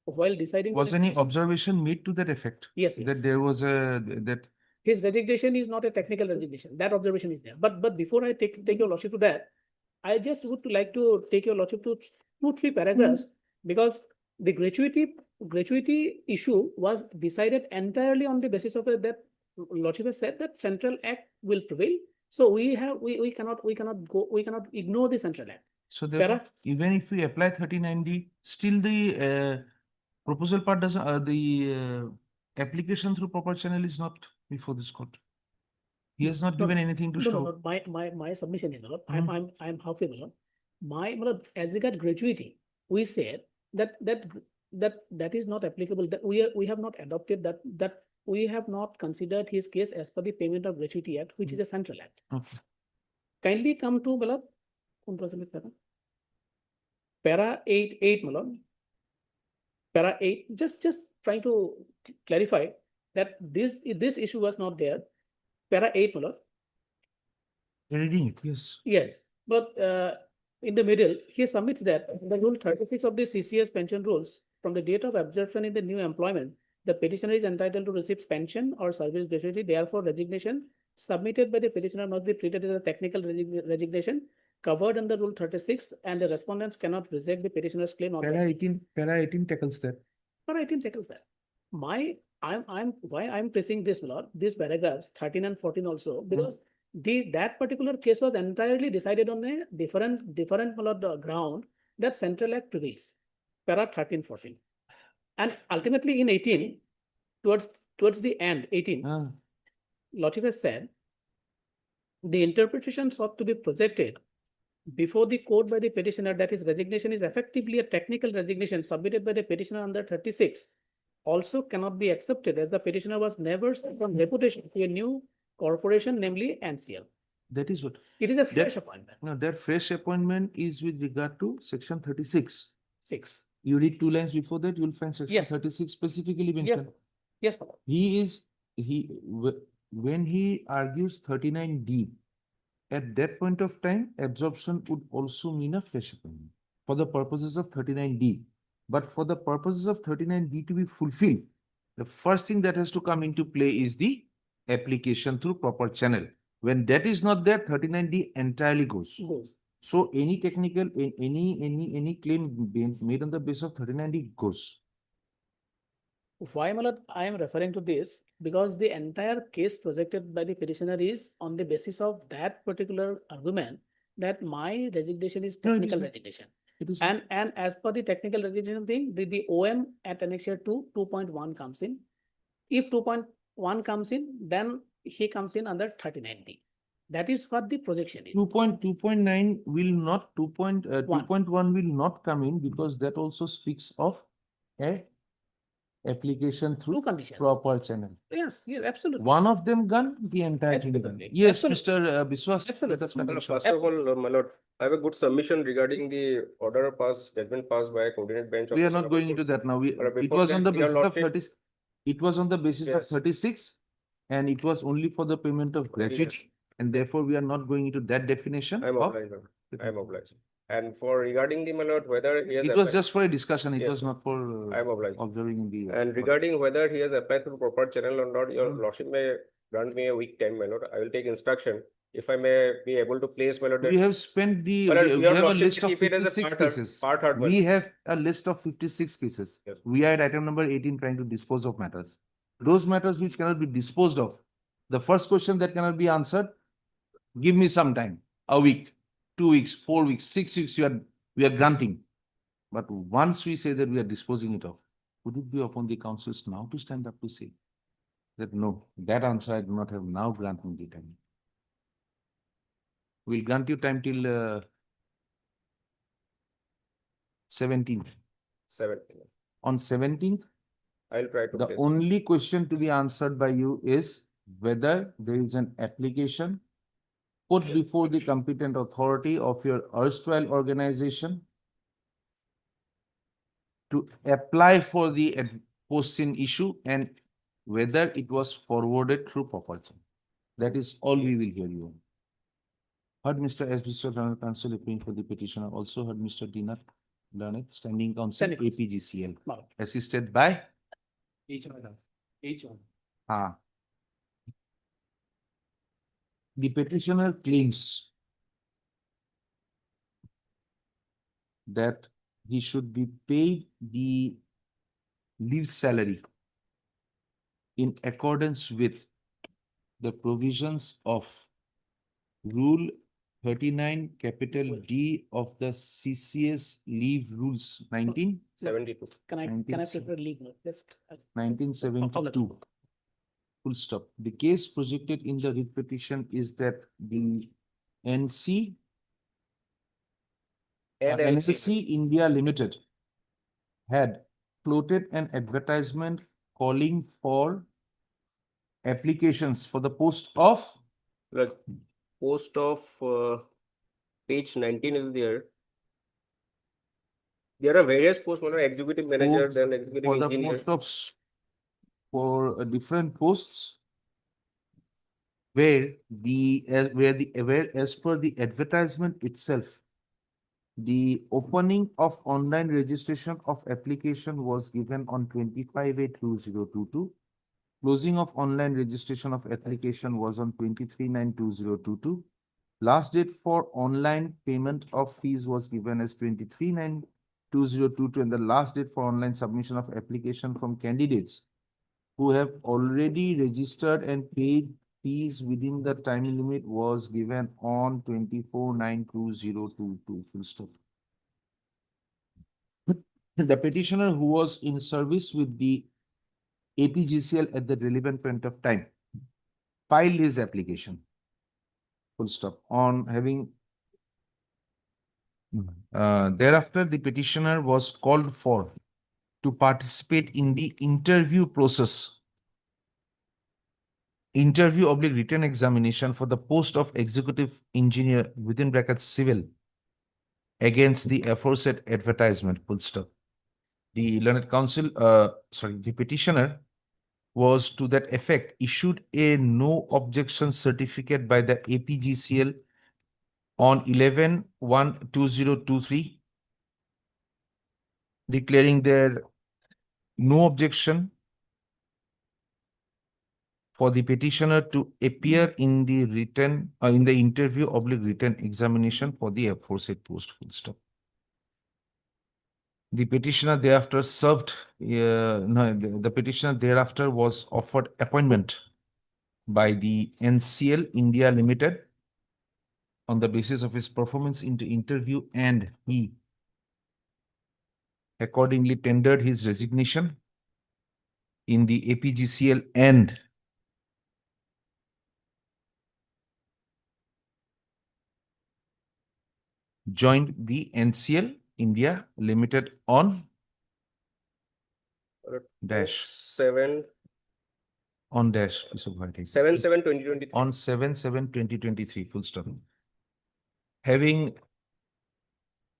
was any observation made to that effect? Yes. That there was that his resignation is not a technical resignation. That observation is there. But before I take your lordship to that, I just would like to take your lordship to 2-3 paragraphs because the gratuity issue was decided entirely on the basis of that lordship has said that Central Act will prevail. So we cannot ignore the Central Act. So therefore, even if we apply 39D, still the proposal part doesn't, the application through proper channel is not before this court. He has not given anything to show. My submission is, I'm halfway. As regard gratuity, we said that is not applicable. That we have not adopted that we have not considered his case as per the Payment of Gratuity Act, which is a Central Act. Okay. Kindly come to para 8, para 8. Just trying to clarify that this issue was not there. Para 8, Reading it, yes. Yes, but in the middle, he submits that the Rule 36 of the CCS pension rules, from the date of absorption in the new employment, the petitioner is entitled to receive pension or service gratuity. Therefore, resignation submitted by the petitioner must be treated as a technical resignation covered under Rule 36, and the respondents cannot reject the petitioner's claim. Para 18 tackles that. Para 18 tackles that. Why I'm pressing this these paragraphs 13 and 14 also, because that particular case was entirely decided on a different ground that Central Act prevails. Para 13, 14. And ultimately in 18, towards the end, 18, Lordship has said the interpretation sought to be projected before the court by the petitioner that his resignation is effectively a technical resignation submitted by the petitioner under 36 also cannot be accepted, as the petitioner was never sent on reputation to a new corporation, namely NCL. That is what. It is a fresh appointment. No, that fresh appointment is with regard to section 36. 6. You read 2 lines before that, you will find section 36 specifically mentioned. Yes. When he argues 39D, at that point of time, absorption would also mean a fresh appointment for the purposes of 39D. But for the purposes of 39D to be fulfilled, the first thing that has to come into play is the application through proper channel. When that is not there, 39D entirely goes. So any technical, any claim being made on the basis of 39D goes. Why, my lord, I am referring to this because the entire case projected by the petitioner is on the basis of that particular argument that my resignation is technical resignation. And as per the technical resignation thing, the OM at annexure 2, 2.1 comes in. If 2.1 comes in, then he comes in under 39D. That is what the projection is. 2.9 will not, 2.1 One. will not come in because that also speaks of a application through Two conditions. proper channel. Yes, yes, absolutely. One of them gone, the entire thing gone. Absolutely. Yes, Absolutely. Mr. Biswas. Absolutely. let us Well, continue. first of all, my lord, I have a good submission regarding the order passed, judgment passed by a coordinate bench. We are officer not of going the into court. that now. It Before was that, on the your basis of lordship- 30, it was on the basis of Yes. 36, and it was only for the payment of gratuity. And therefore, we are not going into that definition. I am of- obliged, Lord. I am obliged. And for regarding the, my lord, whether he has. It was applied- just for a discussion. It Yes, was sir. not for I am obliged. observing in the. And regarding whether he has applied through proper channel or not, your Hmm. lordship may grant me a week time, my lord. I will take instruction. If I may be able to place, my lord. We have spent the, My lord, we your have a lordship list of keep it as a 56 part heard- cases. part heard, my We lord. have a list of 56 cases. Yes. We are at item number 18 trying to dispose of matters. Those matters which cannot be disposed of. The first question that cannot be answered, give me some time, a week, 2 weeks, 4 weeks, 6 weeks, we are granting. But once we say that we are disposing it of, would it be upon the councils now to stand up to say that no, that answer I do not have, now grant me the time. We'll grant you time till 17th. 17th. On 17th, I'll try to the place. only question to be answered by you is whether there is an application put before the competent authority of your erstwhile organization to apply for the post-in issue and whether it was forwarded through proper channel. That is all we will hear you on. Heard Mr. S. General Counsel appearing for the petitioner. Also heard Mr. Dinat Lanet, Standing Counsel, Standing Counsel. APGCL, Mark. assisted by H1. the petitioner claims that he should be paid the leave salary in accordance with the provisions of Rule 39 capital D of the CCS Leave Rules 72. Can I 1970. prepare leave note? Just. 1972. Full stop. The case projected in the writ petition is that the NC NLC India Limited had floated an advertisement calling for applications for the post of Like post of page 19 is there. There are various posts, my lord, executive manager, then executive for the engineer. post of for different posts where as per the advertisement itself, the opening of online registration of application was given on 25/8/2022. Closing of online registration of application was on 23/9/2022. Last date for online payment of fees was given as 23/9/2022, and the last date for online submission of application from candidates who have already registered and paid fees within the time limit was given on 24/9/2022. Full stop. The petitioner who was in service with the APGCL at the relevant point of time filed his application. Full stop. On having thereafter, the petitioner was called for to participate in the interview process. Interview/written examination for the post of executive engineer within brackets civil against the aforesaid advertisement. Full stop. The learned counsel, the petitioner was to that effect issued a no objection certificate by the APGCL on 11/1/2023, declaring their no objection for the petitioner to appear in the interview/written examination for the aforesaid post. Full stop. The petitioner thereafter the petitioner thereafter was offered appointment by the NCL India Limited on the basis of his performance in the interview, and he accordingly tendered his resignation in the APGCL and joined the NCL India Limited on dash. 7 On dash, piece of writing. 7/7/2023. On 7/7/2023, full stop. Having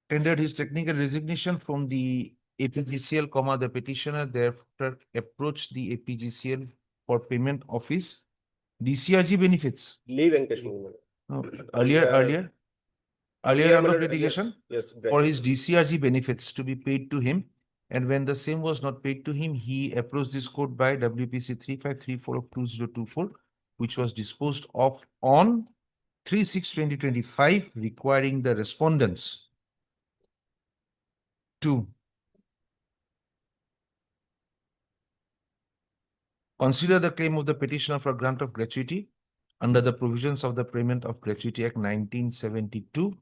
tendered his technical resignation from the APGCL, the petitioner thereafter approached the APGCL for payment of his DCRG benefits. Leave encashment. No, earlier round of litigation Yes, for his DCRG benefits to be paid to him. And when the same was not paid to him, he approached this court by WPC 3534 of 2024, which was disposed of on 3/6/2025, requiring the respondents to consider the claim of the petitioner for grant of gratuity under the provisions of the Payment of Gratuity Act 1972,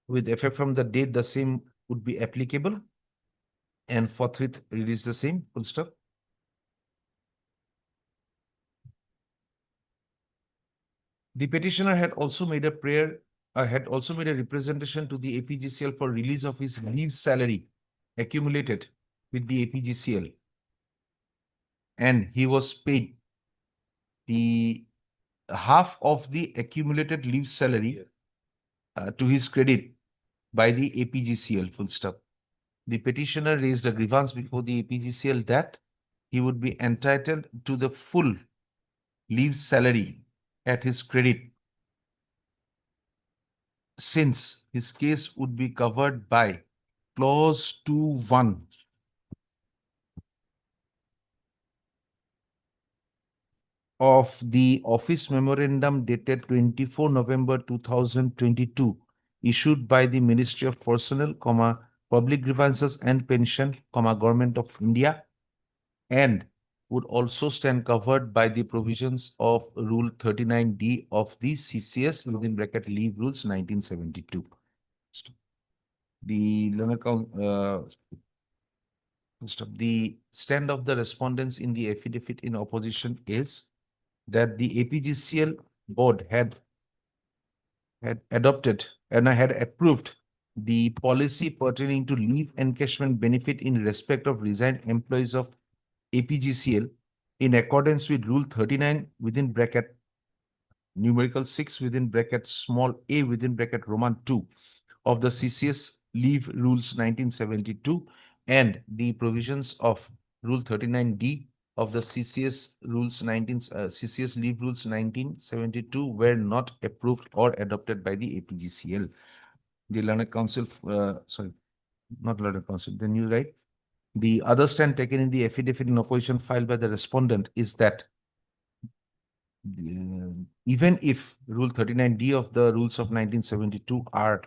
with effect from the date the same would be applicable, and forthwith release the same, full stop. The petitioner had also made a representation to the APGCL for release of his leave salary accumulated with the APGCL, and he was paid the half of the accumulated leave salary to his credit by the APGCL, full stop. The petitioner raised a grievance before the APGCL that he would be entitled to the full leave salary at his credit, since his case would be covered by clause 2(1) of the office memorandum dated 24 November 2022, issued by the Ministry of Personnel, Public Grievances and Pension, Government of India, and would also stand covered by the provisions of Rule 39D of the CCS within bracket Leave Rules 1972. The the stand of the respondents in the affidavit in opposition is that the APGCL board had adopted and had approved the policy pertaining to leave encashment benefit in respect of resigned employees of APGCL in accordance with Rule 39 within bracket numerical 6 within bracket small a within bracket Roman 2 of the CCS Leave Rules 1972 and the provisions of Rule 39D of the CCS CCS Leave Rules 1972 were not approved or adopted by the APGCL. The Learned Council, not Learned Council, then you write. The other stand taken in the affidavit in opposition filed by the respondent is that even if Rule 39D of the Rules of 1972 are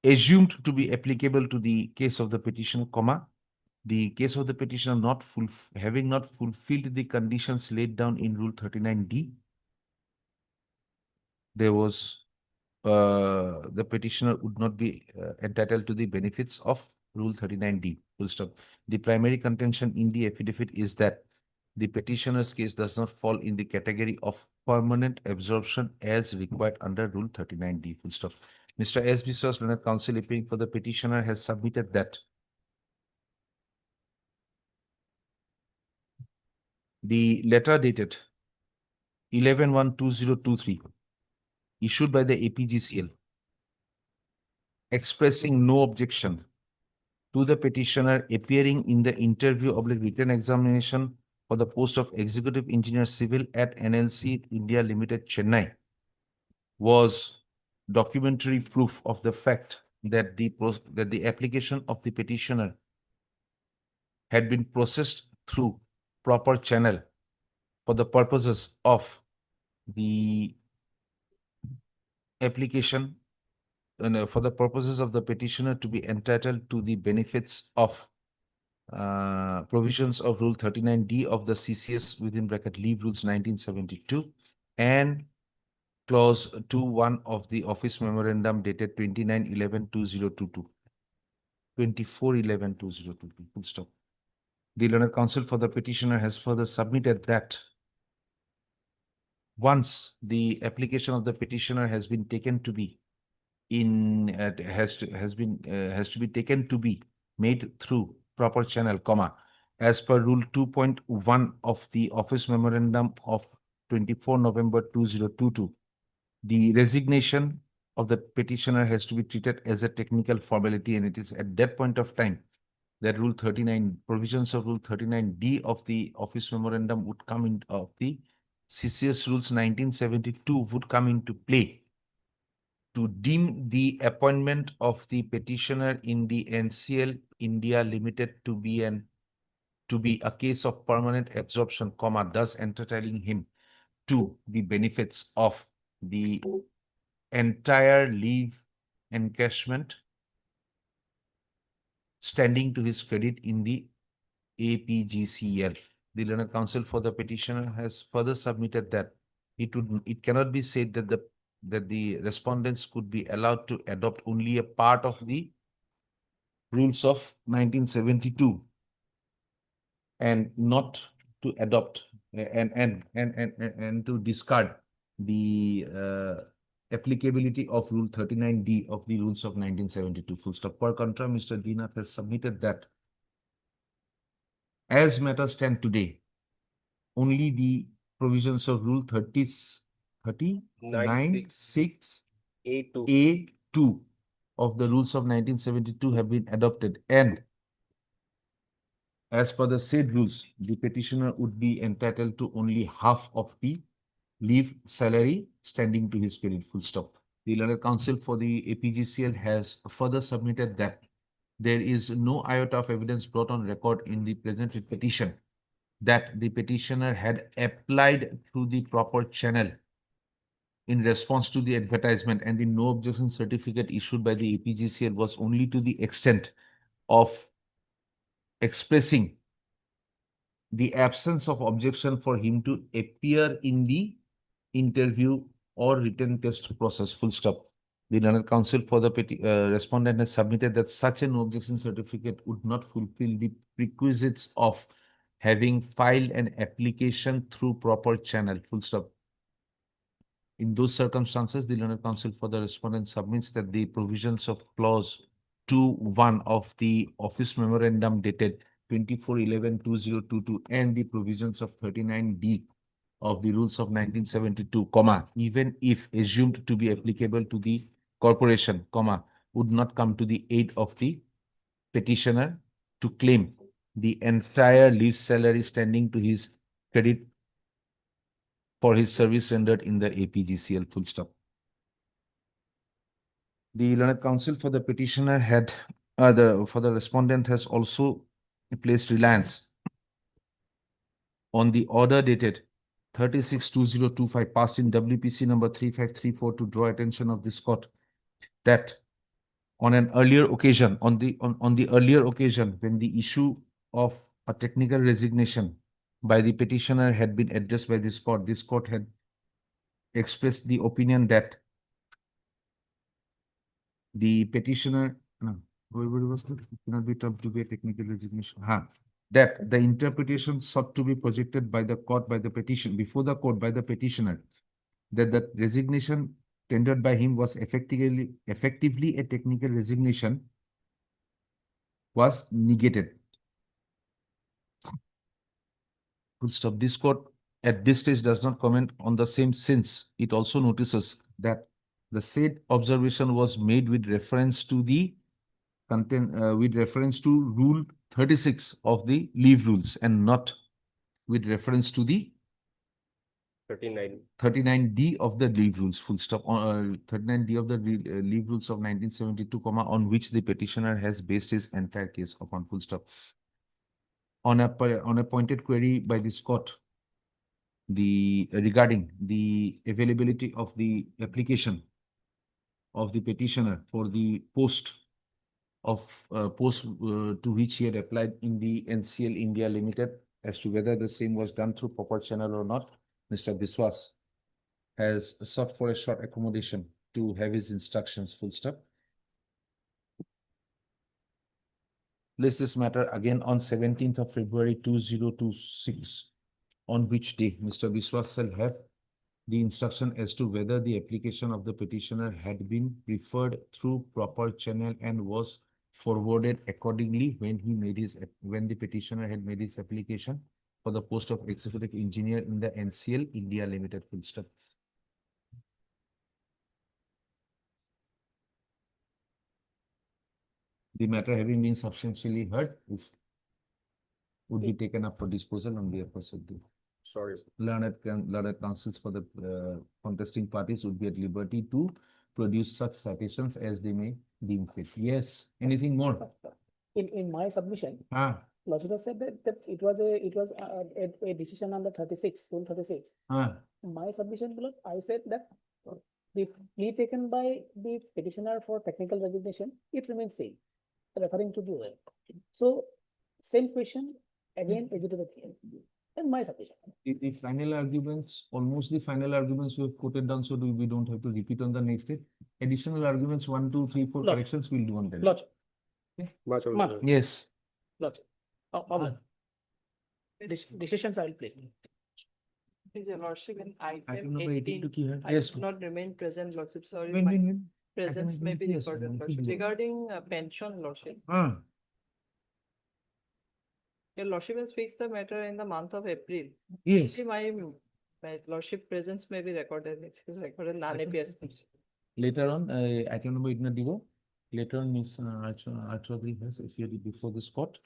assumed to be applicable to the case of the petitioner, the case of the petitioner having not fulfilled the conditions laid down in Rule 39D, there was the petitioner would not be entitled to the benefits of Rule 39D, full stop. The primary contention in the affidavit is that the petitioner's case does not fall in the category of permanent absorption as required under Rule 39D, full stop. Mr. S. Biswas, Learned Counsel appearing for the petitioner, has submitted that the letter dated 11/1/2023 issued by the APGCL expressing no objection to the petitioner appearing in the interview of the written examination for the post of Executive Engineer Civil at NLC India Limited, Chennai, was documentary proof of the fact that the application of the petitioner had been processed through proper channel for the purposes of the application and for the purposes of the petitioner to be entitled to the benefits of provisions of Rule 39D of the CCS within bracket Leave Rules 1972 and Clause 2(1) of the Office Memorandum dated 29/11/2022. 24/11/2022. Full stop. The Learned Counsel for the petitioner has further submitted that once the application of the petitioner has been taken to be has to be taken to be made through proper channel, comma, as per rule 2.1 of the office memorandum of 24 November 2022, the resignation of the petitioner has to be treated as a technical formality, and it is at that point of time that Rule 39, provisions of Rule 39D of the Office Memorandum would come in, of the CCS Rules 1972 would come into play to deem the appointment of the petitioner in the NCL India Limited to be a case of permanent absorption, comma, thus entitling him to the benefits of the entire leave encashment standing to his credit in the APGCL. The learned counsel for the petitioner has further submitted that it cannot be said that the respondents could be allowed to adopt only a part of the rules of 1972 and not to adopt and to discard the applicability of Rule 39D of the rules of 1972. Full stop. Per contra, Mr. Dinath has submitted that as matters stand today, only the provisions of Rule 39(6) A2 of the rules of 1972 have been adopted, and as per the said rules, the petitioner would be entitled to only half of the leave salary standing to his credit. Full stop. The learned counsel for the APGCL has further submitted that there is no iota of evidence brought on record in the present petition that the petitioner had applied through the proper channel in response to the advertisement, and the no objection certificate issued by the APGCL was only to the extent of expressing the absence of objection for him to appear in the interview or written test process. Full stop. The learned counsel for the respondent has submitted that such an objection certificate would not fulfill the prerequisites of having filed an application through proper channel. Full stop. In those circumstances, the learned counsel for the respondent submits that the provisions of clause 2.1 of the office memorandum dated 24/11/2022 and the provisions of 39D of the rules of 1972, comma, even if assumed to be applicable to the corporation, comma, would not come to the aid of the petitioner to claim the entire leave salary standing to his credit for his service rendered in the APGCL. Full stop. The learned counsel for the petitioner had for the respondent has also placed reliance on the order dated 36/2025 passed in WPC number 3534 to draw attention of this court that on an earlier occasion, on the earlier occasion when the issue of a technical resignation by the petitioner had been addressed by this court had expressed the opinion that the petitioner, whoever was that, it cannot be termed to be a technical resignation. That the interpretation sought to be projected by the court by the petition before the court by the petitioner, that the resignation tendered by him was effectively a technical resignation, was negated. Full stop. This court at this stage does not comment on the same, since it also notices that the said observation was made with reference to the content, with reference to Rule 36 of the leave rules and not with reference to the 39D of the leave rules. Full stop. 39D of the leave rules of 1972, comma, on which the petitioner has based his entire case upon. Full stop. On a pointed query by this court, regarding the availability of the application of the petitioner for the post to which he had applied in the NCL India Limited, as to whether the same was done through proper channel or not, Mr. Biswas has sought for a short accommodation to have his instructions. Full stop. Place this matter again on 17th of February 2026, on which day Mr. Biswas shall have the instruction as to whether the application of the petitioner had been preferred through proper channel and was forwarded accordingly when the petitioner had made his application for the post of executive engineer in the NCL India Limited, full stop. The matter having been substantially heard would be taken up for disposal on behalf of the Sorry. learned counsels for the contesting parties would be at liberty to produce such citations as they may deem fit. Yes, anything more? In my submission, Ah, Lordship has said that it was a decision under 36, Rule 36. ah, In my submission, below, I said that the plea taken by the petitioner for technical resignation, it remains same, referring to the OL. So, same question, again, is it the claim? In my submission. the final arguments, almost the final arguments we have quoted down, so we don't have to repeat on the next day. Additional arguments, 1, 2, 3, 4 Lord. corrections we'll do on that. Lodge. Much Yes. Lodge. Decisions I will place. Your Lordship, in Item item number 18 to 18, key, I yes. did not remain present, Lordship, sorry. When, my when? Presence Item may be 18, yes, recorded, when, Lordship. please. Regarding pension, Lordship. Ah, Your Lordship has fixed the matter in the month of April. yes. See, my Lordship presence may be recorded. It is recorded non-APS. Later on, item number 18 digo. Later on, Ms. Archaudhary has appeared before this court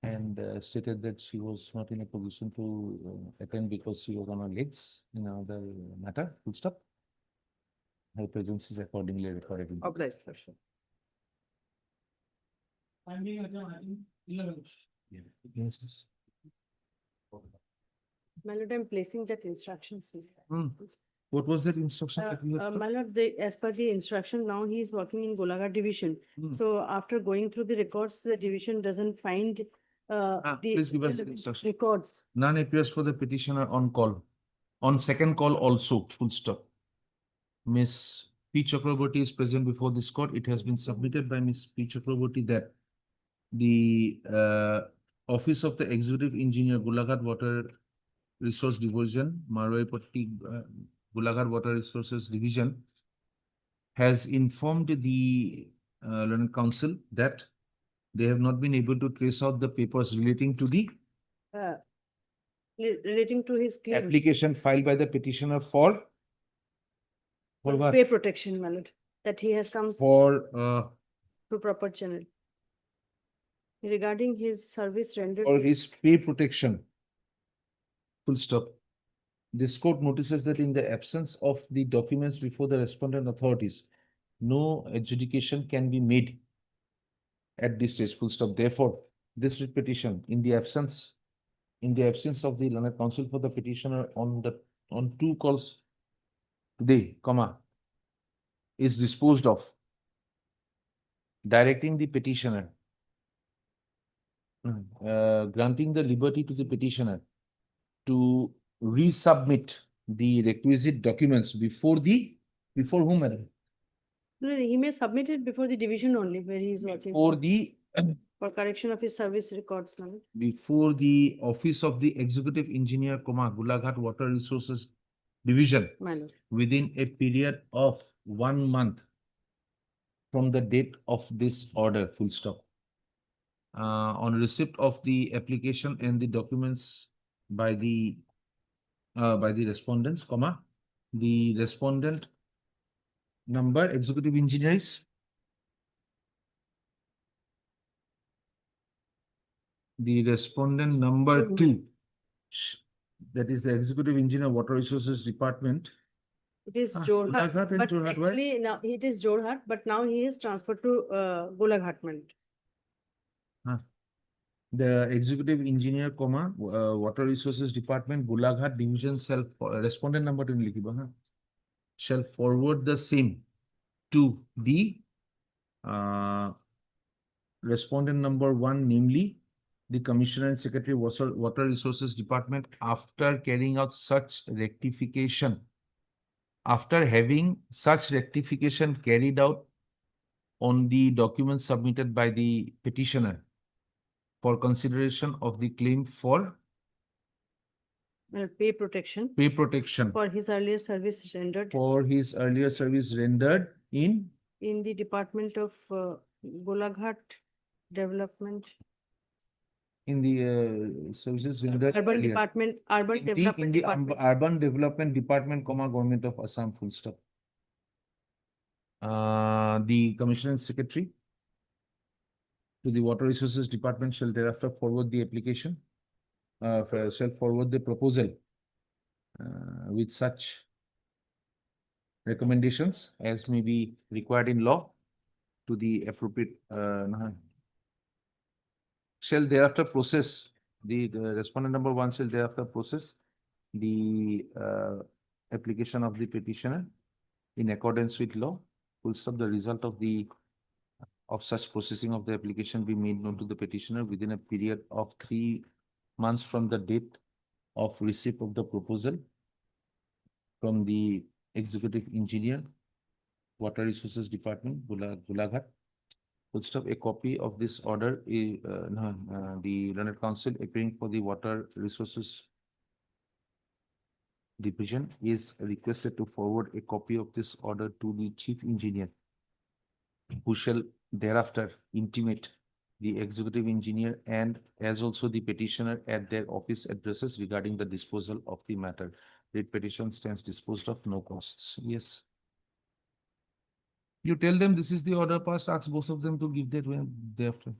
and stated that she was not in a position to attend because she was on her legs in another matter. Full stop. Her presence is accordingly recorded. Obliged, Lordship. Yes. My lord, I'm placing that instructions. What was that instruction that you had? My lord, as per the instruction, now he is working in Golaghat division. So after going through the records, the division doesn't find Please give us the instruction. records. None appears for the petitioner on call. On second call also, full stop. Miss P. Chakraborty is present before this court. It has been submitted by Miss P. Chakraborty that the Office of the Executive Engineer, Golaghat Water Resource Division, Marwaipatti Golaghat Water Resources Division, has informed the Learned Council that they have not been able to trace out the papers relating to the Relating to his claim. application filed by the petitioner for what? Pay protection, my lord, that he has come For to proper channel. Regarding his service rendered. or his pay protection. Full stop. This court notices that in the absence of the documents before the respondent authorities, no adjudication can be made at this stage. Full stop. Therefore, this writ petition in the absence of the learned counsel for the petitioner on 2 calls today, is disposed of, directing the petitioner, granting the liberty to the petitioner to resubmit the requisite documents before whom, madam? No, he may submit it before the division only, where he is working. For correction of his service records, my lord. Before the Office of the Executive Engineer, Golaghat Water Resources Division, My lord. within a period of 1 month from the date of this order, full stop. On receipt of the application and the documents by the respondents, the respondent number, executive engineer is the respondent number 2. That is the executive engineer, Water Resources Department. It is Jorhat, Golaghat and but Jorhat, why? actually now it is Jorhat, but now he is transferred to Golaghat, my lord. The executive engineer, Water Resources Department, Golaghat Division respondent number shall forward the same to the respondent number 1, namely the Commissioner and Secretary Water Resources Department, after carrying out such rectification. After having such rectification carried out on the documents submitted by the petitioner for consideration of the claim for Pay protection pay protection for his earlier service rendered for his earlier service rendered in in the Department of Golaghat Development, in the services rendered Urban earlier. Department, Urban In the, Development Department. Urban Development Department, Government of Assam, full stop. The Commissioner and Secretary to the Water Resources Department shall thereafter forward the application, shall forward the proposal with such recommendations as may be required in law to the appropriate shall thereafter process the respondent number 1 shall thereafter process the application of the petitioner in accordance with law. Full stop. The result of such processing of the application be made known to the petitioner within a period of 3 months from the date of receipt of the proposal from the Executive Engineer, Water Resources Department, Golaghat. Full stop. A copy of this order is the Learned Counsel appearing for the Water Resources Division is requested to forward a copy of this order to the Chief Engineer, who shall thereafter intimate the Executive Engineer and as also the petitioner at their office addresses regarding the disposal of the matter. The petition stands disposed of, no costs. Yes. You tell them this is the order passed, ask both of them to give that when thereafter.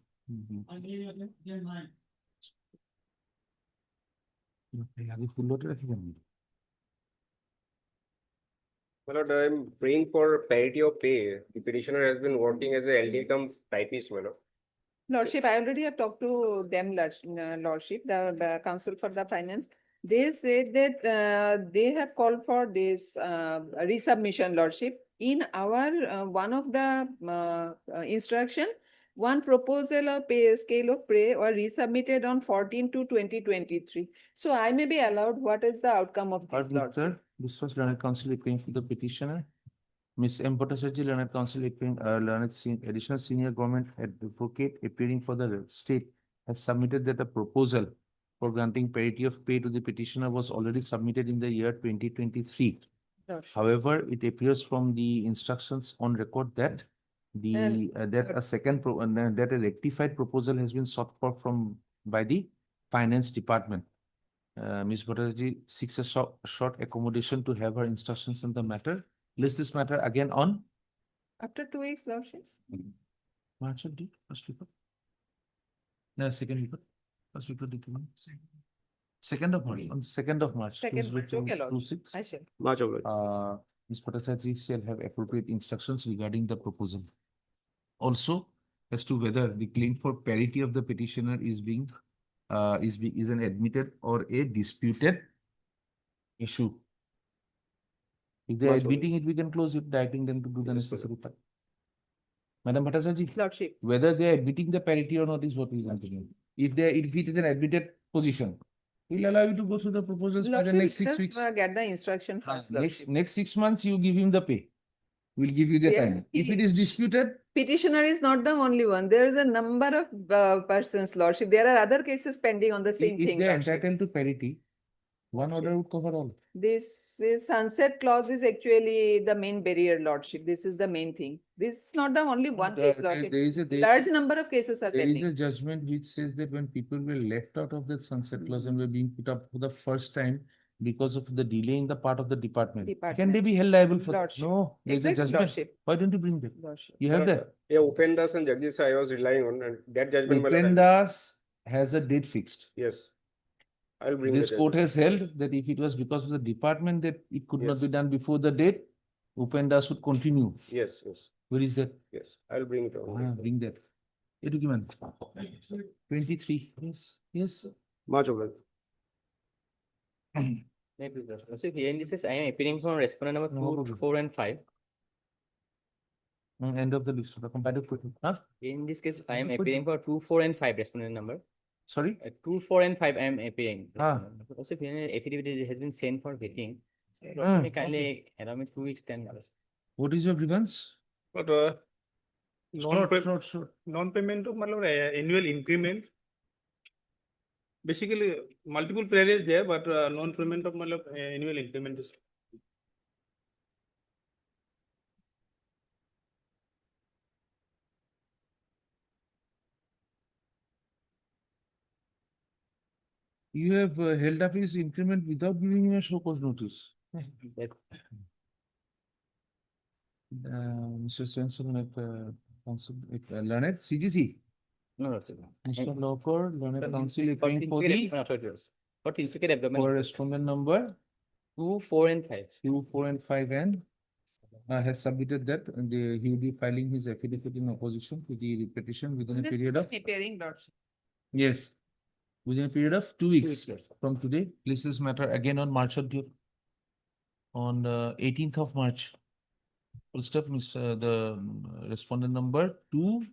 My lord, I'm praying for parity of pay. The petitioner has been working as a LD cum typist, my lord. Lordship, I already have talked to them, Lordship, the Council for the Finance. They said that they have called for this resubmission, Lordship. In our one of the instruction, one proposal of pay scale of pay were resubmitted on 14/2/2023. So I may be allowed. What is the outcome of this, Lordship? This was Learned Counsel appearing for the petitioner. Ms. M. Bhattacharjee, Learned Counsel appearing, Additional Senior Government Advocate appearing for the state has submitted that a proposal for granting parity of pay to the petitioner was already submitted in the year 2023. However, it appears from the instructions on record that that a rectified proposal has been sought for by the Finance Department. Ms. Bhattacharjee seeks a short accommodation to have her instructions on the matter. List this matter again on After 2 weeks, Lordship. March of date, first week. No, second week. First week of date. 2nd of March. On 2nd of March. Second March. Okay, Lordship. 26. I shall. March of Ms. Bhattacharjee shall have appropriate instructions regarding the proposal. Also, as to whether the claim for parity of the petitioner is an admitted or a disputed issue. If they are admitting it, we can close it, directing them to do the necessary part. Madam Bhattacharjee, Lordship. whether they are admitting the parity or not is what we want to know. If it is an admitted position, we'll allow you to go through the proposals for the next 6 weeks. Get the instruction first, Lordship. Next 6 months, you give him the pay. We'll give you the time. If it is disputed, Petitioner is not the only one. There is a number of persons, Lordship. There are other cases pending on the same if thing. they are Lordship. entitled to parity, one order would cover all. This sunset clause is actually the main barrier, Lordship. This is the main thing. This is not the only one case, Lordship. Large number of cases are pending. There is a judgment which says that when people were left out of that sunset clause and were being put up for the first time because of the delay in the part of the department, can they be held liable for that? No, there is a Exactly, judgment. Lordship. Why don't you bring that? Lordship. You have that. Yeah, Upendas and Jagdish I was relying on, and that judgment. Upendas has a date fixed. Yes. I'll bring This the court has held that if it was because of the department that it could not Yes. be done before the date, Upendas should continue. Yes, yes, Where is that? yes. I'll bring it on. Bring that. Education. 23. Yes. Yes. March of So here in this is I am appearing from respondent number 2, 4 and 5. End of the list of the comparative question. Huh? In this case, I am appearing for 2, 4 and 5 respondent number. Sorry? 2, 4 and 5 I am appearing. Ah. Also, here affidavit has been sent for vetting. So, kindly allow me 2 weeks 10 hours. What is your grievance? But Short. non-payment of annual increment basically multiple prayer is there, but non-payment of annual increment is. You have held up his increment without giving him a show cause notice. Mr. Swenson at council, learned CGC. No, sir. Mr. Locker, learned council, For applying for the certificate development. correspondent number 2, 4, and 5. 2, 4, and 5, and has submitted that he will be filing his affidavit in opposition to the petition within a period of. Preparing lordship. Yes, within a period of 2 weeks yes. from today. Place this matter again on March on 18th of March. Full stop, Mr. The respondent number 2,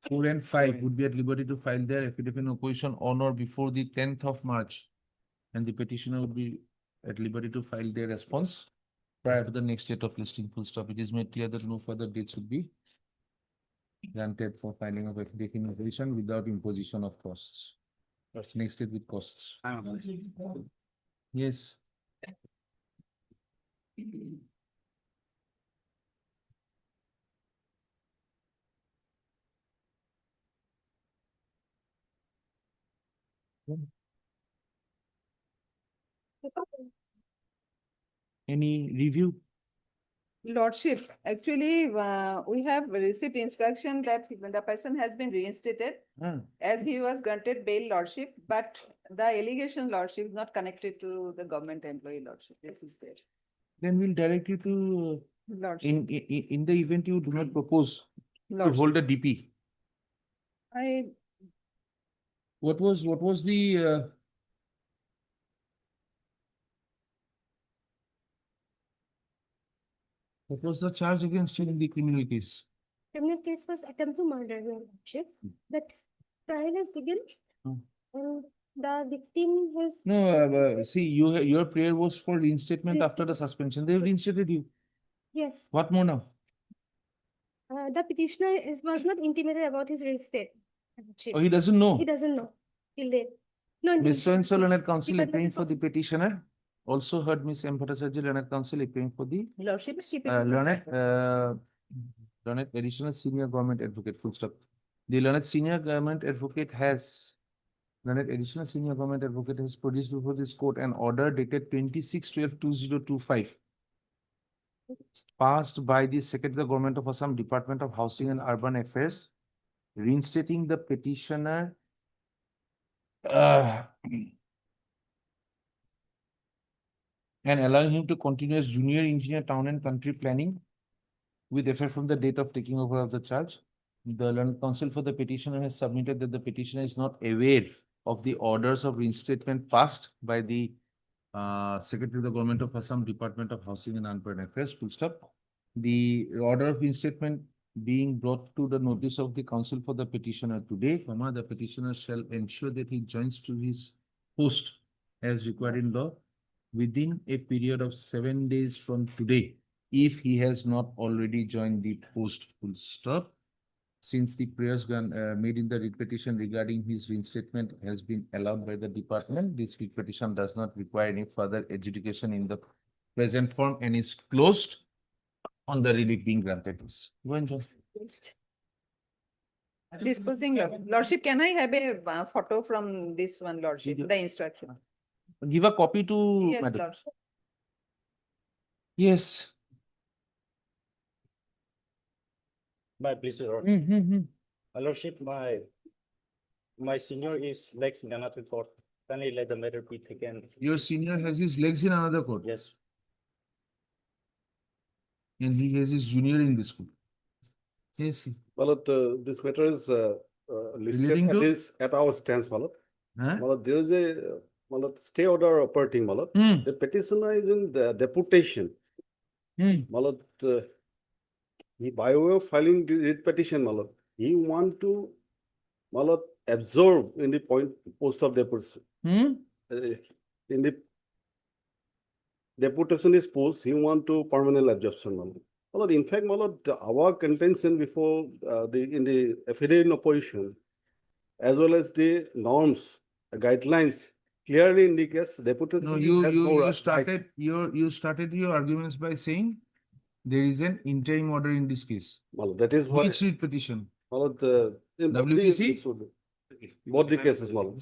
4, and 5 would be at liberty to file their affidavit in opposition on or before the 10th of March. And the petitioner would be at liberty to file their response prior to the next date of listing. Full stop. It is made clear that no further dates would be granted for filing of affidavit in opposition without imposition of costs. Next date with costs. Yes. Any review? Lordship, actually, we have received instruction that the person has been reinstated as he was granted bail lordship, but the allegation lordship is not connected to the government employee lordship. This is there. Then we'll direct you to, Lordship. in the event you do not propose to hold a DP. What was the what was the charge against you in the criminal case? Criminal case was attempt to murder, Your Lordship. That trial has begun. And the victim has. No, see, your prayer was for reinstatement after the suspension. They have reinstated you. Yes. What more now? The petitioner was not intimated about his reinstatement. Oh, he doesn't know. He doesn't know till date. No, Ms. So Learned Counsel Dependent appearing for the petitioner. Also heard Ms. M. Bhattacharya, Learned Counsel appearing for the Lordship. Learned Additional Senior Government Advocate. Full stop. The Learned Senior Government Advocate has Learned Additional Senior Government Advocate has produced before this court an order dated 26/12/2025, passed by the Secretary of the Government of Assam, Department of Housing and Urban Affairs, reinstating the petitioner and allowing him to continue as junior engineer, town and country planning with effect from the date of taking over of the charge. The Learned Counsel for the petitioner has submitted that the petitioner is not aware of the orders of reinstatement passed by the Secretary of the Government of Assam, Department of Housing and Urban Affairs. Full stop. The order of reinstatement being brought to the notice of the counsel for the petitioner today, the petitioner shall ensure that he joins to his post as required in law within a period of 7 days from today, if he has not already joined the post. Full stop. Since the prayers made in the writ petition regarding his reinstatement has been allowed by the department, this writ petition does not require any further adjudication in the present form and is closed on the relief being granted. Go and join. Disposing lordship, can I have a photo from this one lordship, the instruction? Give a copy to Yes, madam. lordship. Yes. My pleasure, Lord. My Lordship, my senior is legs in another court. Can I let the matter be taken? Your senior has his legs in another court. Yes. And he has his junior in this court. Yes. Well, this matter is Relating listed to? at our stance, Malad. Huh? There is a stay order operating, Malad. The petitioner is in the deputation. Malad, he, by way of filing the writ petition, Malad, he want to absorb in the post of deputation. In the deputation is post, he want to permanent absorption, Malad. In fact, Malad, our contention before in the affidavit in opposition, as well as the norms guidelines clearly indicates deputation. No, you started your arguments by saying there is an interim order in this case. Well, that is why. Which writ petition? Well, in both the- WPC? Both the cases, Malo.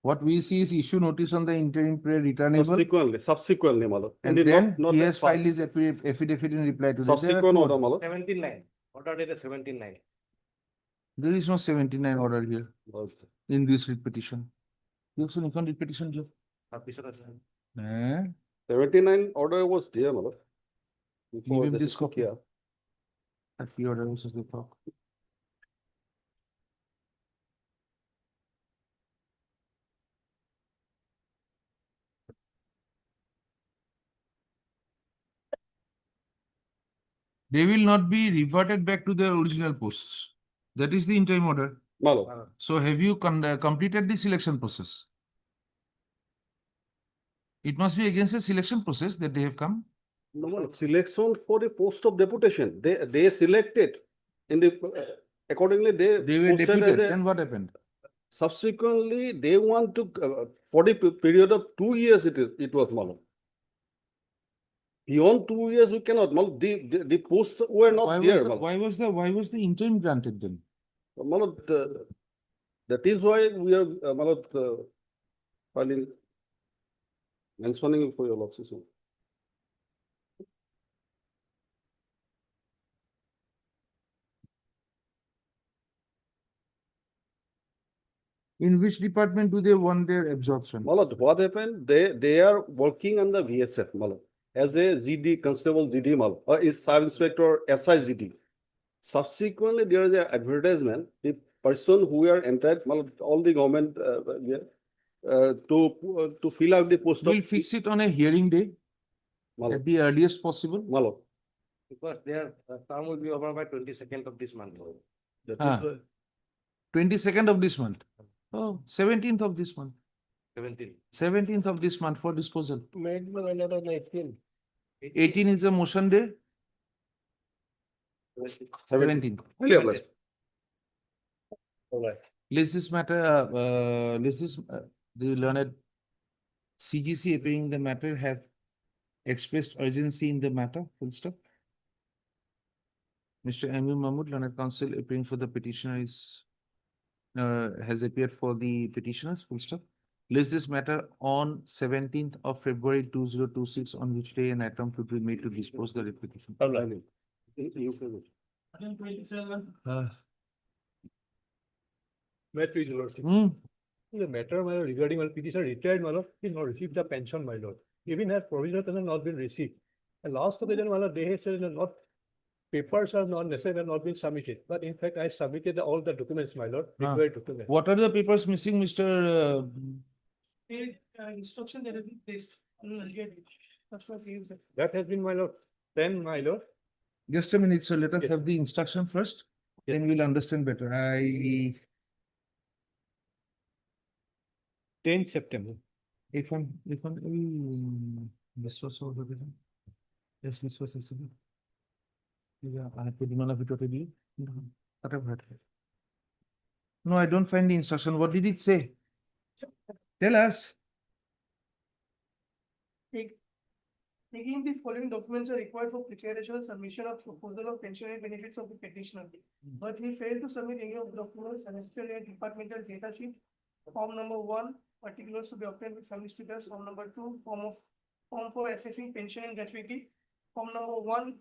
What we see is issue notice on the interim period returnable. Subsequently, Malo. And Indeed, then not he that has filed his fast. affidavit in reply to that. Subsequent order, Malo. 17-9. Order dated 17-9. There is no 79 order here in this writ petition. You also need writ petition, Joe. 79 order was there, Malo. Give him this copy. That the order was the talk. They will not be reverted back to their original posts. That is the interim order. Malo. So have you completed the selection process? It must be against the selection process that they have come. No, selection for the post of deputation. They selected in the accordingly They were deputed. Then what happened? Subsequently, they want to for the period of 2 years. It was Malo. Beyond 2 years, we cannot. Malo, the posts were not there. Why was the interim granted then? Malo, that is why we are Malo filing mentioning for your losses. In which department do they want their absorption? Malad, what happened? They are working on the VSF, Malad, as a GD, Constable GD, Malad, or is Sub Inspector SIGD. Subsequently, there is an advertisement. The person who are entered, Malad, all the government to fill out the post. We'll fix it on a hearing day Malad. At the earliest possible. Malad. Because their term will be over by 22nd of this month. 22nd of this month. Oh, 17th of this month. 17. 17th of this month for disposal. Made on 18. 18 is a motion day. 17th. All right. Let's this matter, the learned CGC appearing in the matter have expressed urgency in the matter, full stop. Mr. M. U. Mahmood, learned counsel appearing for the petitioner is has appeared for the petitioners, full stop. List this matter on 17th of February 2026, on which day an attempt would be made to dispose the petition. The matter, my lord, regarding my petitioner retired, my lord, he not received the pension, my lord. Even her provisional pension not been received. And last occasion, my lord, they have said not papers are not necessary, have not been submitted. But in fact, I submitted all the documents, my lord, required documents. What are the papers missing, Mr. Instruction that has been placed on earlier date. That's what he said. That has been, my lord. Then, my lord. Just a minute, so let us have the instruction first, then we'll understand better. 10th September. If I'm, this was over there. Yes, this was a yeah, I have to demand of it already. No, I don't find the instruction. What did it say? Tell us. Taking the following documents are required for preparation and submission of proposal of pensionary benefits of the petitioner. But he failed to submit any of the documents necessary and departmental data sheet. Form number 1, particulars to be obtained with family status. Form number 2, form for assessing pension and gratuity. Form number 1,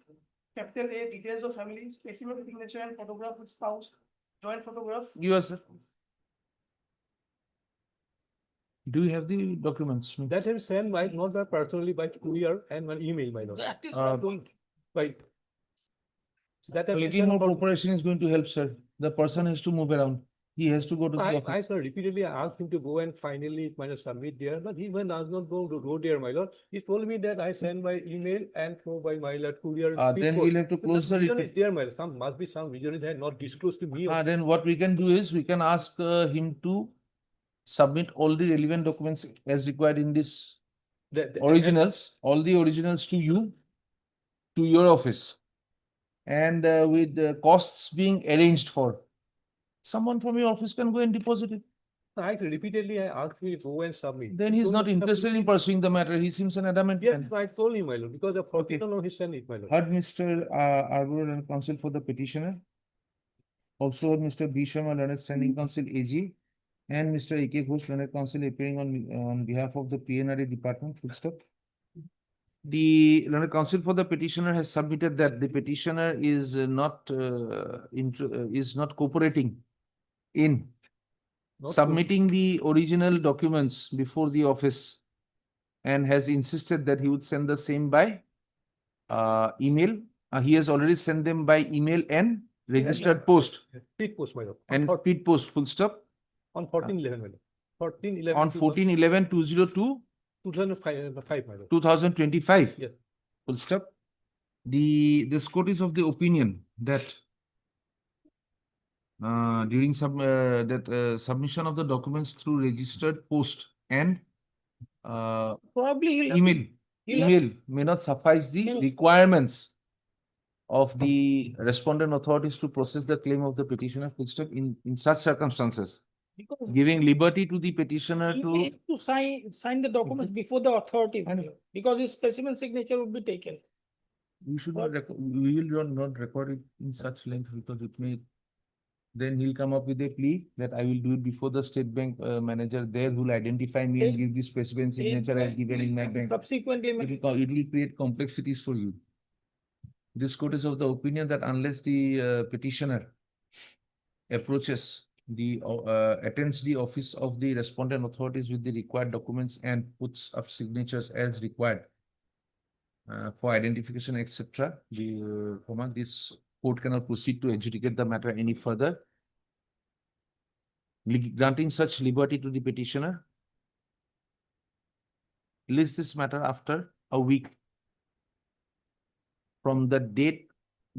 capital A, details of family, specimen signature and photograph with spouse, joint photograph. Yours, sir. Do you have the documents? That have sent by not by personally by courier and one email, my lord. By that a little more cooperation is going to help, sir. The person has to move around. He has to go to the office. I repeatedly asked him to go and finally submit there, but he does not go there, my lord. He told me that I send by email and through by my lord courier. Then we'll have to close the reason is there, my lord. Some must be some reason had not disclosed to me. Then what we can do is we can ask him to submit all the relevant documents as required in this originals, all the originals to you, to your office, and with the costs being arranged for, someone from your office can go and deposit it. I repeatedly I asked me to go and submit. Then He he's told not me, interested in pursuing the matter. He seems an adamant. Yes, I told him, my lord, because of Okay. no, he sent it, my lord. Heard Mr. Arbor and counsel for the petitioner. Also Mr. B. Sharma, learned standing counsel AG, and Mr. A.K. Ghosh, learned counsel appearing on behalf of the PNRA department. Full stop. The learned counsel for the petitioner has submitted that the petitioner is not cooperating in submitting the original documents before the office, and has insisted that he would send the same by email. He has already sent them by email and registered post. Speed post, my lord. And speed post, full stop. On 14/11, my lord. 14/11. On 14/11/2002. 2005, my lord. 2025. Yes. Full stop. This court is of the opinion that during submission of the documents through registered post and Probably email may not suffice the requirements of the respondent authorities to process the claim of the petitioner. Full stop. In such circumstances, giving liberty to the petitioner he to need to sign the documents before the authority, because his specimen signature would be taken. we should not we will not record it in such length, because it may then he'll come up with a plea that I will do it before the State Bank manager there, who will identify me and give the specimen signature as given in my bank. Subsequently, It will create complexities for you. This court is of the opinion that unless the petitioner approaches attends the office of the respondent authorities with the required documents and puts up signatures as required for identification, etc., this court cannot proceed to adjudicate the matter any further, granting such liberty to the petitioner. List this matter after a week from the date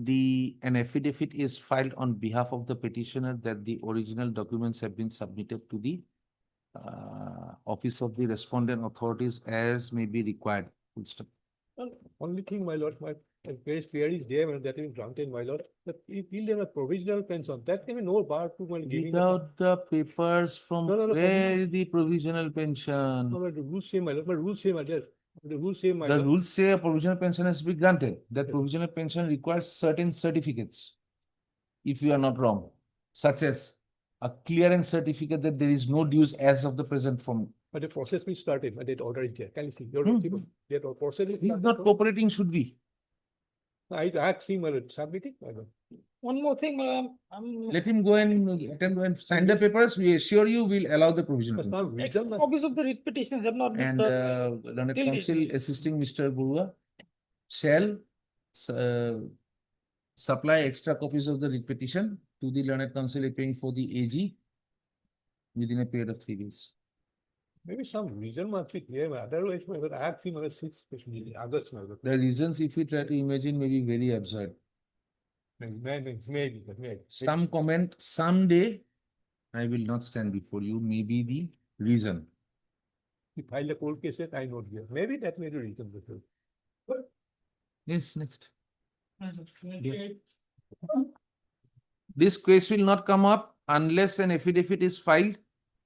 an affidavit is filed on behalf of the petitioner that the original documents have been submitted to the office of the respondent authorities as may be required. Full stop. Only thing, my lord, my case query is there, that is granted, my lord. But if you have a provisional pension, that can be no bar to my giving. Without the papers from where is the provisional pension? No, but the rules say, my lord, but rules say, my lord. The rules say, my lord. The rules say a provisional pension has to be granted. That provisional pension requires certain certificates, if you are not wrong, such as a clearance certificate that there is no dues as of the present form. But the process we started, but it order is there. Can you see? Your process is not cooperating, should be. I had seen my lord submitting, my lord. One more thing, let him go and attempt and sign the papers. We assure you we'll allow the provisional. copies of the writ petitions have not been. And learned counsel assisting Mr. Burua shall supply extra copies of the writ petition to the learned counsel appearing for the AG within a period of 3 days. Maybe some reason must be clear, otherwise I have seen my 6 August. The reasons, if you try to imagine, may be very absurd. Maybe. Some comment someday I will not stand before you, may be the reason. If file the court case, I know here. Maybe that may be the reason. Yes, next. This case will not come up unless an affidavit is filed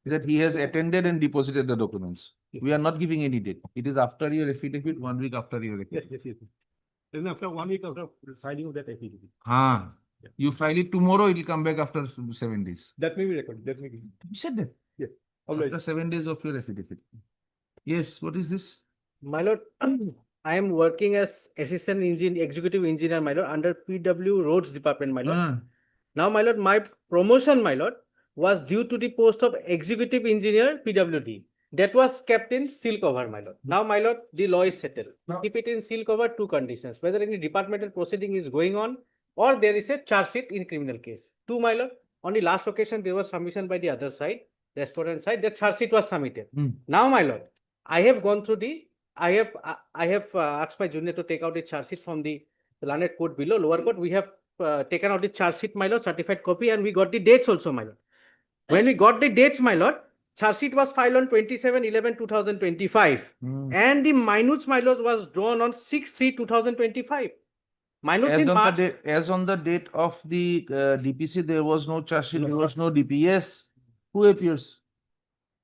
that he has attended and deposited the documents. We are not giving any date. It is after your affidavit, 1 week after your affidavit. Yes. Then after 1 week after filing of that affidavit. You file it tomorrow, it will come back after 7 days. That may be recorded. That may be. You said that? Yes. After 7 days of your affidavit. Yes, what is this? My lord, I am working as assistant executive engineer, my lord, under PW Roads Department, my lord. Now, my lord, my promotion, my lord, was due to the post of executive engineer PWD. That was kept in seal cover, my lord. Now, my lord, the law is settled. Keep it in seal cover, 2 conditions: whether any departmental proceeding is going on or there is a charge sheet in criminal case. 2, my lord, on the last occasion there was submission by the other side, respondent side, the charge sheet was submitted. Now, my lord, I have gone through I have asked my junior to take out the charge sheet from the learned court below, lower court. We have taken out the charge sheet, my lord, certified copy, and we got the dates also, my lord. When we got the dates, my lord, charge sheet was filed on 27/11/2025, and the minutes, my lord, was drawn on 6/3/2025. As on the date of the DPC, there was no charge sheet, there was no DP. Yes, who appears?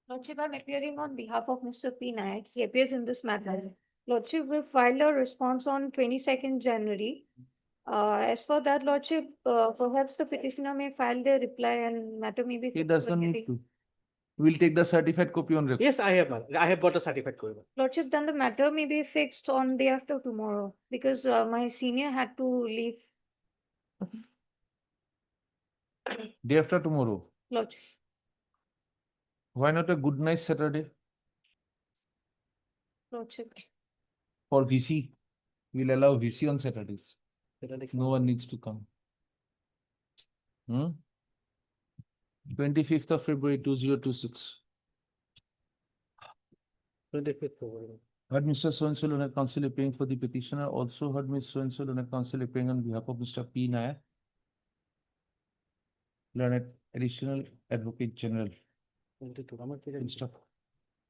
Lordship, I'm appearing on behalf of Mr. P. Nayak. He appears in this matter. Lordship, we filed a response on 22nd January. As for that, Lordship, perhaps the petitioner may file their reply and matter may be. He doesn't need to. We'll take the certified copy on record. Yes, I have, I have got a certified copy. Lordship, then the matter may be fixed on day after tomorrow because my senior had to leave. Day after tomorrow. Lordship. Why not a good night Saturday? Lordship. For VC. We'll allow VC on Saturdays. No one needs to come. 25th of February 2026. 25th February. Heard Mr. So-and-so learned counsel appearing for the petitioner. Also heard Ms. So-and-so learned counsel appearing on behalf of Mr. P. Nayak, learned additional advocate general. Stop.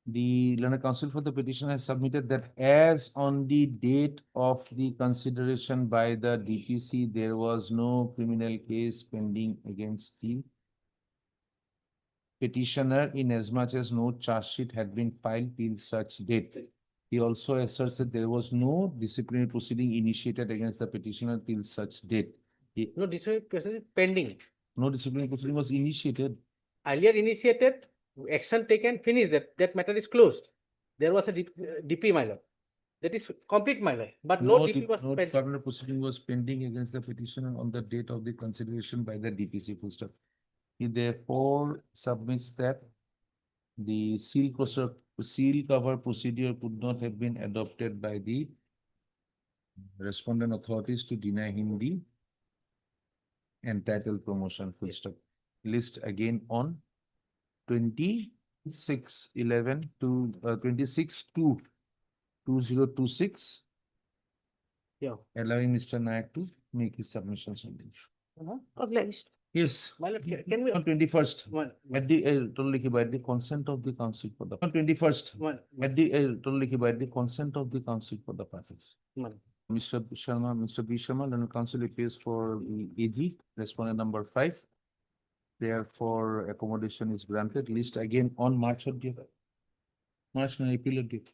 The learned counsel for the petitioner has submitted that as on the date of the consideration by the DPC, there was no criminal case pending against the petitioner inasmuch as no charge sheet had been filed till such date. He also asserts that there was no disciplinary proceeding initiated against the petitioner till such date. No disciplinary proceeding pending. No disciplinary proceeding was initiated. Earlier initiated, action taken, finished, that matter is closed. There was a DP, my lord. That is complete, my lord. But no DP was no pending. disciplinary proceeding was pending against the petitioner on the date of the consideration by the DPC. Full stop. He therefore submits that the seal cover procedure could not have been adopted by the respondent authorities to deny him the entitled promotion. Full stop. List again on 26/11 to 26/2/2026. Yeah. Allowing Mr. Nayak to make his submissions on the issue. Obliged. Yes. My lord, can we? On 21st. One. At the by the consent of the council for the on 21st. One. At the by the consent of the council for the parties. One. Mr. B. Sharma, learned counsel appears for the AG, respondent number 5. Therefore, accommodation is granted. List again on March or March, no, April or date.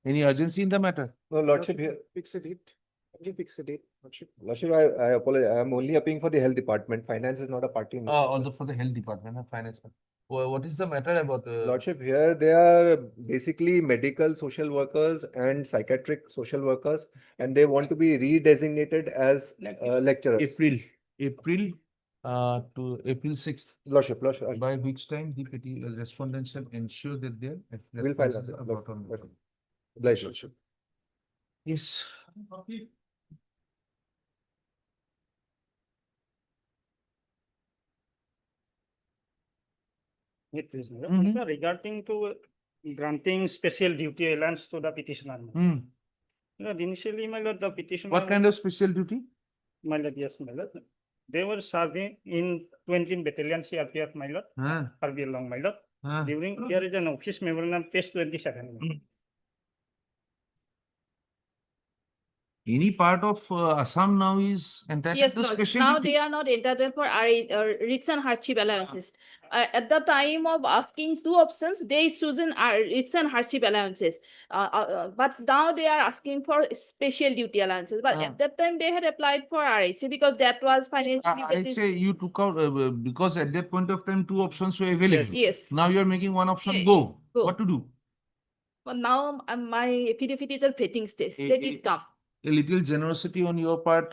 Any urgency in the matter? No, Lordship, here. Fix a date. You fix a date, Lordship. Lordship, I apologize. I am only appealing for the health department. Finance is not a party in this. Also for the health department, finance. Well, what is the matter about? Lordship, here they are basically medical social workers and psychiatric social workers, and they want to be redesignated as lecturers. April to April 6th. Lordship. By which time the respondent shall ensure that their We'll file responses that. are brought on. Obliged, Lordship. Yes. It is regarding to granting special duty allowance to the petitioner. Initially, my lord, the petitioner. What kind of special duty? My lord, yes, my lord. They were serving in 20 Battalion CRPF, my lord. RB along, my lord. During there is an office memorandum, page 27. Any part of Assam now is entitled Yes, to Lord. special Now duty? they are not entitled for risks and hardship allowances. At the time of asking two options, they chosen risks and hardship allowances. But now they are asking for special duty allowances. But at that time they had applied for RHA because that was financially. I say you took out because at that point of time 2 options were available. Yes. Now you are making one option go. What to do? But now my affidavit is at vetting stage. Let it come. A little generosity on your part,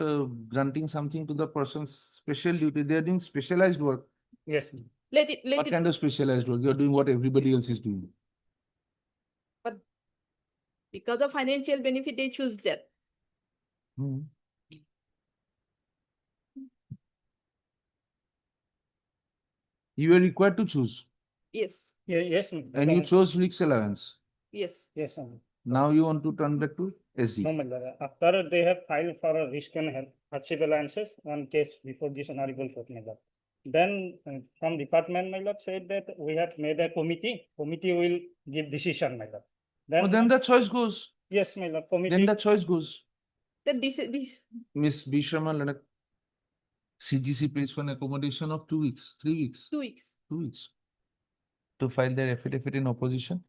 granting something to the person's special duty. They are doing specialized work. Yes. What kind of specialized work? You are doing what everybody else is doing. But because of financial benefit, they choose that. You were required to choose. Yes. Yes. And you chose risk allowance. Yes. Yes. Now you want to turn back to SD. No, my lord. After they have filed for a risk and hardship allowances, one case before this honorable court, my lord. Then some department, my lord, said that we have made a committee. Committee will give decision, my lord. Then the choice goes. Yes, my lord. Committee. Then the choice goes. Then this. Miss B. Sharma, CGC pays for an accommodation of 2 weeks, 3 weeks. 2 weeks. 2 weeks. to file their affidavit in opposition.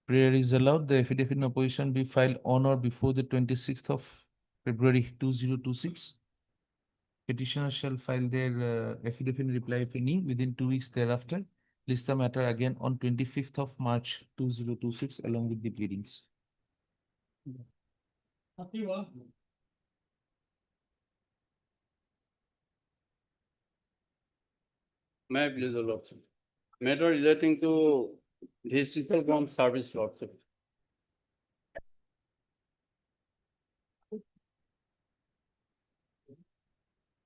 Prayer is allowed. The affidavit in opposition be filed on or before the 26th of February 2026. Petitioner shall file their affidavit in reply, if any, within 2 weeks thereafter. List the matter again on 25th of March 2026 along with the pleadings. May I please, your lordship? Matter relating to dismissal from service, lordship.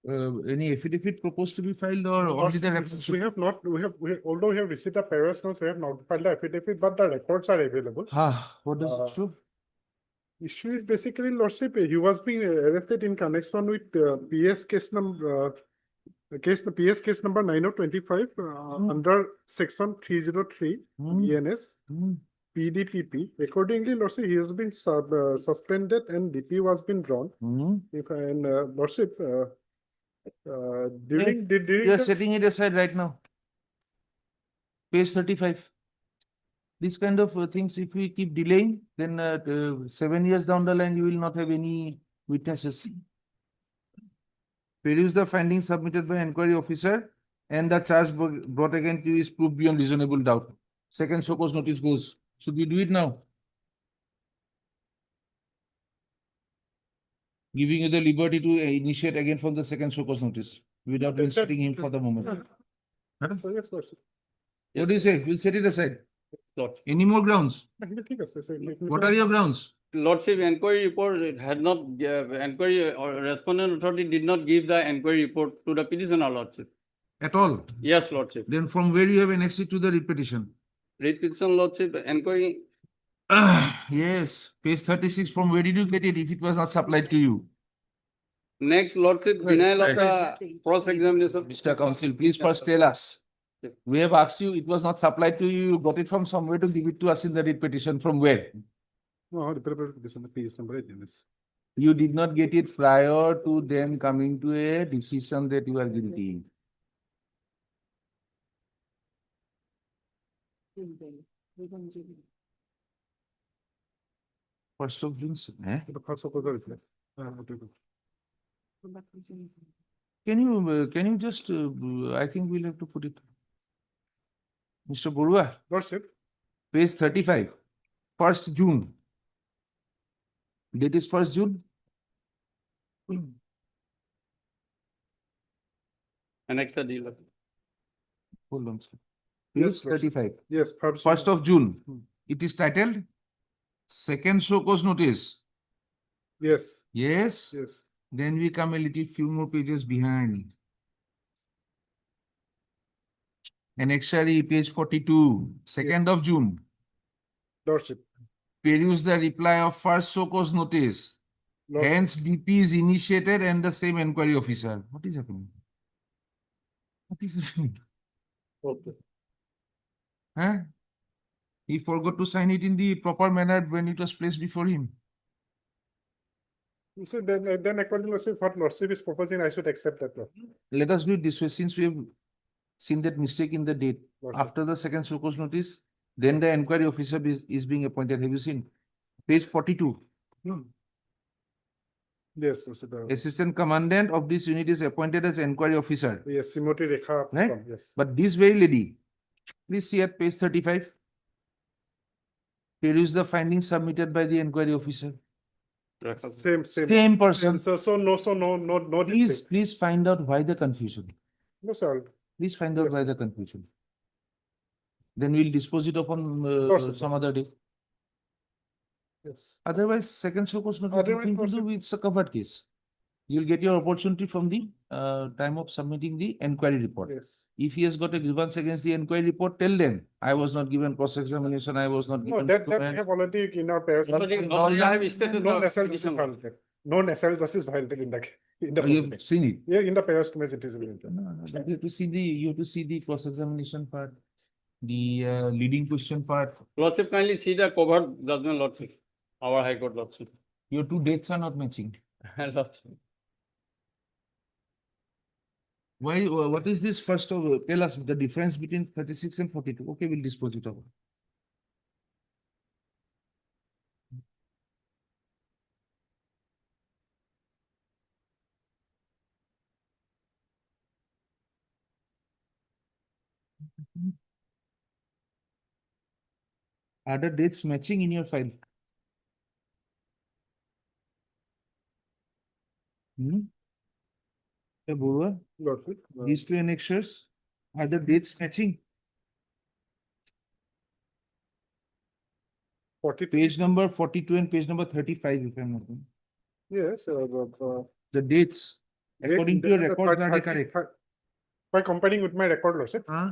Any affidavit proposed to be filed or only the reference? We have not, although we have received the Paris notes, we have not filed the affidavit, but the records are available. What does it show? Issue is basically, lordship, he was being arrested in connection with PS case number, PS case number 9025 under section 303 ENS PDPP. Accordingly, lordship, he has been suspended and DP was been drawn. If and lordship, during You are setting it aside right now. Page 35. These kind of things, if we keep delaying, then 7 years down the line, you will not have any witnesses. Produce the findings submitted by inquiry officer and the charge brought against you is proved beyond reasonable doubt. Second show cause notice goes. Should we do it now? Giving you the liberty to initiate again from the second show cause notice without instructing him for the moment. Huh? Yes, lordship. What do you say? We'll set it aside. Lordship. Any more grounds? What What are your grounds? Lordship, inquiry report had not, inquiry or respondent authority did not give the inquiry report to the petitioner, lordship. At all? Yes, lordship. Then from where you have annexed it to the repetition? Petition, lordship, inquiry. Yes, page 36, from where did you get it if it was not supplied to you? Next, lordship, denial of the cross-examination. Mr. Counsel, please first tell us. We have asked you, it was not supplied to you, you got it from somewhere to give it to us in the repetition, from where? No, the page number 8 is. You did not get it prior to them coming to a decision that you are guilty. First of June, eh? Can you just, I think we'll have to put it. Mr. Borua, Lordship, page 35, 1st June. Date is 1st June? Annex the deal. Hold on, sir. Page Yes, Lordship. 35, yes, perhaps. 1st of June. It is titled Second Show Cause Notice. Yes, Yes? yes. Then we come a little few more pages behind. Annexary, page 42, 2nd of June. Lordship. Peruse the reply of first show cause notice. Lordship. Hence, DP is initiated and the same inquiry officer. What is happening? What is happening? Okay. Huh? He forgot to sign it in the proper manner when it was placed before him. So then according to what Lordship is proposing, I should accept that. Let us do it this way, since we have seen that mistake in the date. Lordship. After the second show cause notice, then the inquiry officer is being appointed. Have you seen? Page 42. Yes, Lordship. Assistant Commandant of this unit is appointed as inquiry officer. Yes, Simoti Rekha. Right? Yes. But this very lady, please see at page 35. Peruse the findings submitted by the inquiry officer. Same person. So no. Please find out why the confusion. No, sir. Please find out why the confusion. Then we'll dispose it upon Sir. some other day. Yes. Otherwise, second show cause notice, Otherwise, nothing to do Lordship. with it's a covered case. You'll get your opportunity from the time of submitting the inquiry report. Yes. If he has got a grievance against the inquiry report, tell them, I was not given cross-examination, I was not No, given. that we have already in our pairs. Well, I have stated No the SL justice petition. violated. No SL justice violated in the You've proceeding. seen it. Yeah, in the pairs to it is. No, but you have to see the cross-examination part, the leading question part. Lordship, kindly see the covered judgment, lordship. Our High Court, lordship. Your 2 dates are not matching. Lordship. Why, what is this first of, tell us the difference between 36 and 42. Okay, we'll dispose it over. Are the dates matching in your file? Hey, Burwa, these two annexures, are the dates matching? 40. Page number 42 and page number 35, if I'm not wrong. Yes, The dates, according to your records, are they 30 correct? by comparing with my record, Lordship. Huh?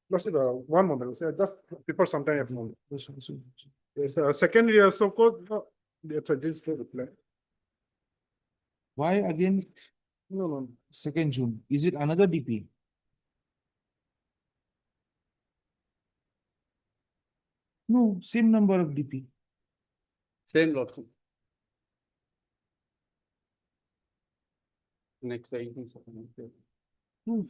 Lordship, one moment, sir, just before some time. Yes, second year, so called, that's a this reply. Why again No. 2nd June? Is it another DP? No, same number of DP. Same lot. Next, I think so. Hmm.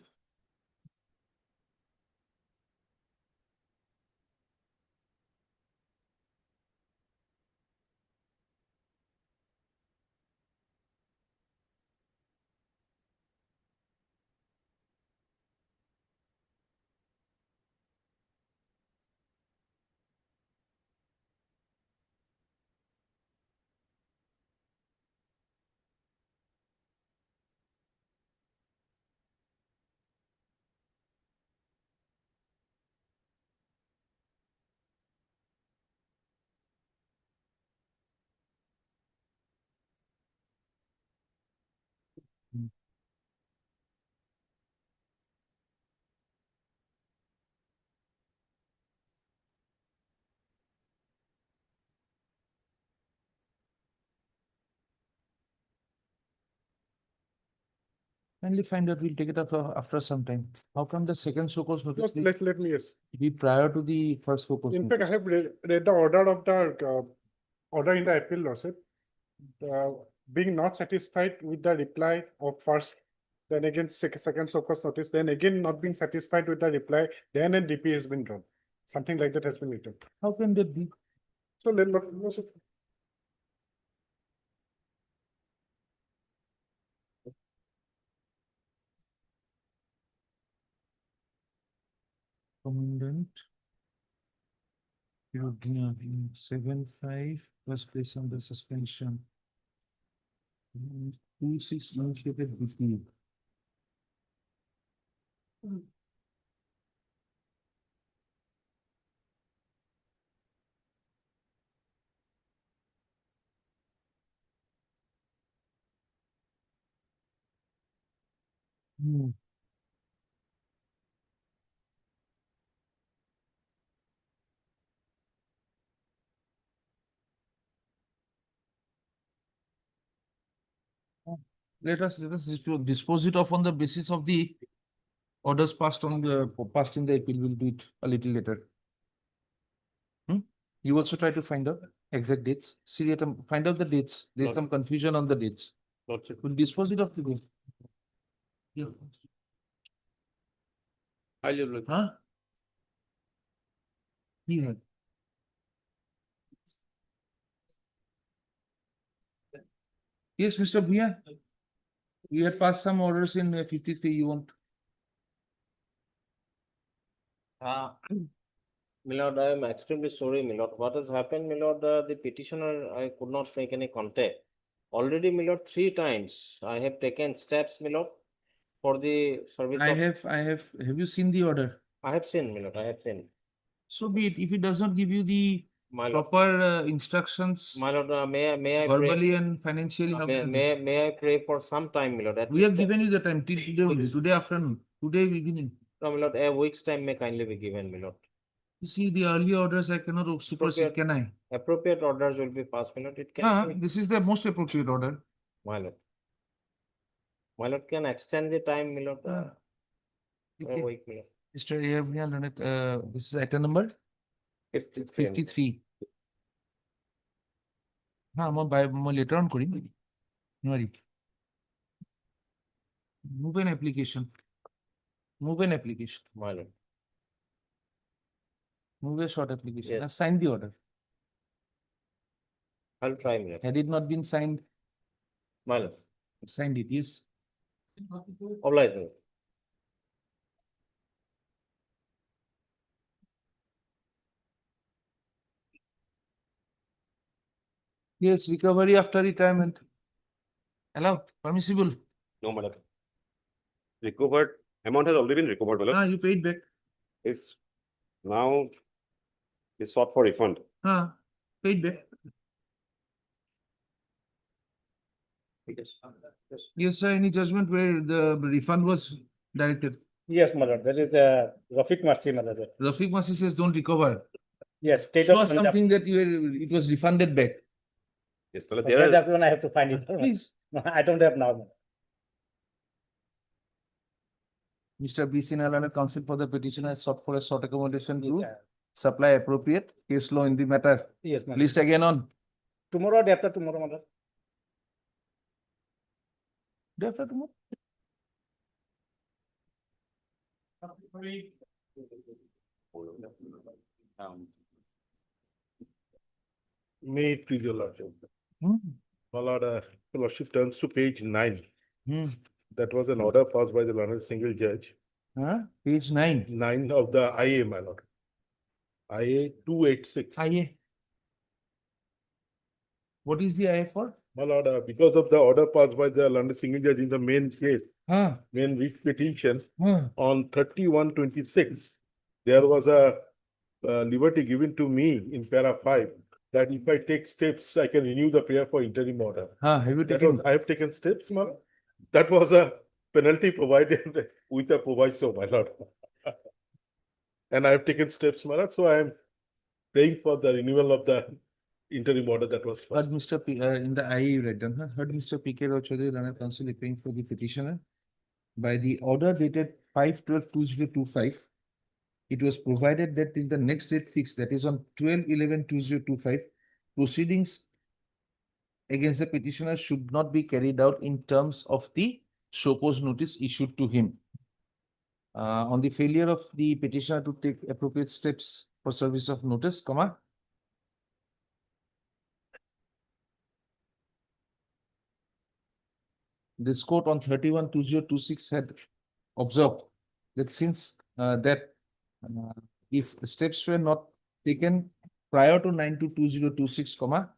Kindly find out, we'll take it up after some time. How come the second show cause notice Let me, yes. be prior to the first show cause In fact, I notice? have read the order of the order in the appeal, Lordship. Being not satisfied with the reply of first, then again second show cause notice, then again not being satisfied with the reply, then an DP has been drawn. Something like that has been written. How can that be? So Lordship. Commandant. 7/5 was placed under suspension. 2/6 initiated DP. Hmm. Let us dispose it off on the basis of the orders passed in the appeal. We'll do it a little later. You also try to find out exact dates. See, find out the dates. There's some confusion on the dates. We'll dispose it off today. Yeah. Huh? Yeah. Yes, Mr. Bhuya. We have passed some orders in 53. You want? Milord, I am extremely sorry, Milord. What has happened, Milord? The petitioner, I could not make any contact. Already, Milord, 3 times I have taken steps, Milord, for the service. Have you seen the order? I have seen, Milord. I have seen. So be it. If it does not give you the proper instructions, My Lord, may I verbally pray? and financially, how can May I pray for some time, Milord? we have given you the time till today only, today afternoon, today evening. No, Milord, a week's time may kindly be given, Milord. You see, the earlier orders I cannot supersede, can I? Appropriate orders will be passed, Milord. It can. This is the most appropriate order. My Lord. My Lord, can extend the time, Milord. A Okay. week, Milord. Mr. Air, this is item number 53. Moi later on kori. No worry. Move an application. Move an application. My lord. Move a short application. Yes. I've signed the order. I'll try, my lord. Had it not been signed, My lord. I've signed it, yes. Obliged, my lord. Yes, recovery after retirement. Allowed, permissible. No, my lord. Recovered, amount has already been recovered, my lord. Ah, you paid back. Is now is sought for refund. Ah, paid back. Yes, sir, any judgment where the refund was directed? Yes, my lord, that is Rafiq Marsi, my lord. Rafiq Masi says don't recover. Yes, state Show of us Punjab. something that it was refunded back. Yes, my lord, Okay, there are, that's when I have to find it. Please. No, I don't have now. Mr. B. Sinhalana, counsel for the petitioner has sought for a short accommodation Yes, to sir. supply appropriate case law in the matter. Yes, my lord. List again on. Tomorrow, day after tomorrow, my lord. Day after tomorrow. May it please your lordship. Hmm. My lord, your lordship turns to page 9. Hmm. That was an order passed by the learned single judge. Huh? Page 9. 9 of the IA, my lord. IA 286. IA. What is the IA for? My lord, because of the order passed by the London single judge in the main case, Huh? main writ petition Huh? on 31/26, there was a liberty given to me in para 5 that if I take steps, I can renew the prayer for interim order. Huh? Have you That taken? was, I have taken steps, my lord. That was a penalty provided with a proviso, my lord. And I have taken steps, my lord, so I am praying for the renewal of the interim order that was Heard passed. Mr. P, in the IA you read down, huh? Heard Mr. P.K. Rochade, Learned Counsel appearing for the petitioner. By the order dated 5/12/2025, it was provided that in the next date fixed, that is on 12/11/2025, proceedings against the petitioner should not be carried out in terms of the show cause notice issued to him. On the failure of the petitioner to take appropriate steps for service of notice, comma, this court on 31/2026 had observed that since if steps were not taken prior to 9/2/2026, comma,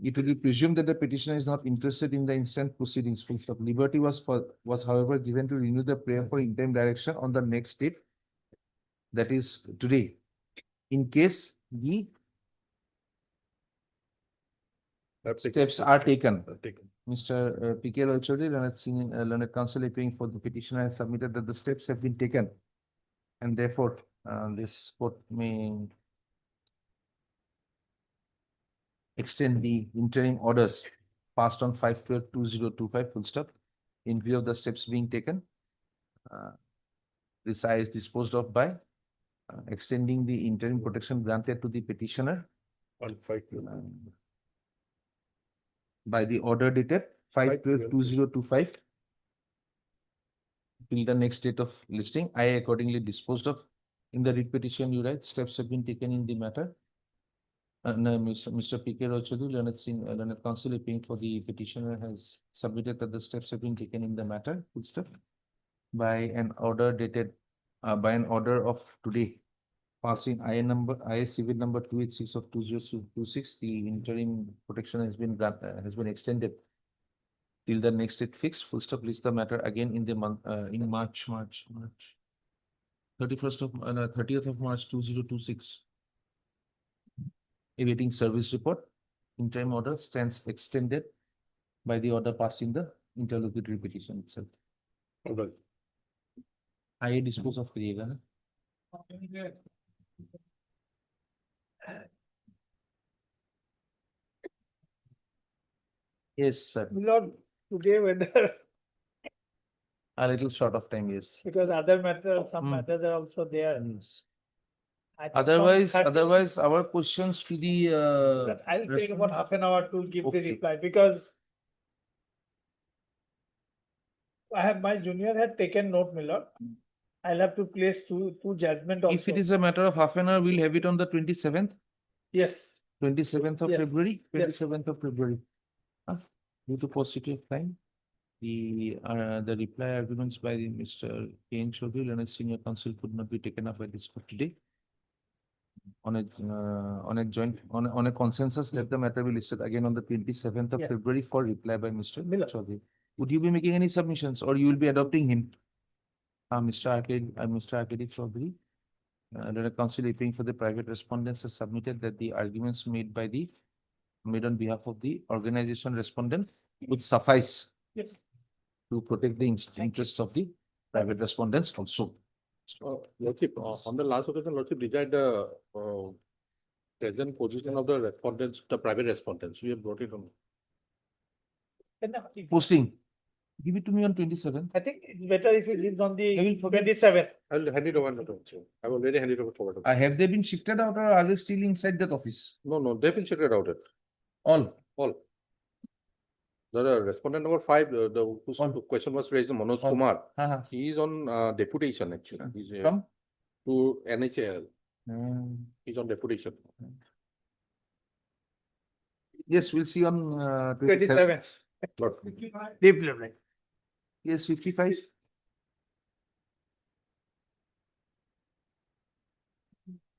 it will be presumed that the petitioner is not interested in the instant proceedings. Full stop. Liberty was however given to renew the prayer for interim direction on the next date, that is today, in case the steps are taken. Mr. P.K. Rochade, Learned Counsel appearing for the petitioner has submitted that the steps have been taken, and therefore this court may extend the interim orders passed on 5/12/2025, full stop, in view of the steps being taken. This I is disposed of by extending the interim protection granted to the petitioner On 5/12. by the order dated 5/12/2025 till the next date of listing. I accordingly disposed of. In the writ petition, you write steps have been taken in the matter. No, Mr. P.K. Rochadu, Learned Counsel appearing for the petitioner has submitted that the steps have been taken in the matter, full stop, by an order dated by an order of today, passing IA civil number 286 of 2026. The interim protection has been extended till the next date fixed, full stop. List the matter again in the month in March 30th of March 2026. Awaiting service report. Interim order stands extended by the order passed in the interlocutory petition itself. Alright. IA dispose of करिएगा ना? Yes, sir. Lord, today whether, A little short of time, yes. because other matters, some Hmm. matters are also there. Yes. I think from Otherwise, 30 our questions to the But I'll take about half an hour to give the Okay. reply because my junior had taken note, my lord. I'll have to place two judgment also. If it is a matter of half an hour, we'll have it on the 27th. Yes. 27th of Yes. February, Yes. 27th of February. Due to positive time, the reply arguments by the Mr. K. Chaudhary and his senior counsel could not be taken up by this court today. On a consensus, let the matter be listed again on the 27th of Yeah. February for reply by Mr. Miller. Chaudhary. Would you be making any submissions or you will be adopting him? Mr. Arkady Chaudhary. The counsel appearing for the private respondents has submitted that the arguments made on behalf of the organization respondent would suffice Yes. to protect the interests of the private respondents also. Lordship, on the last occasion, Lordship desired the present position of the respondents, the private respondents. We have brought it on. Posting. Give it to me on 27th. I think it's better if it is on I the will forget. 27th. I will hand it over. I've already handed over forward. Have they been shifted out or are they still inside that office? No, they've been checked out. All. The respondent number 5, whose question was raised, Manoj Kumar. He is on deputation actually. He's From? to NHL. He's on deputation. Yes, we'll see on 27th. Lord. Deep learning. Yes, 55.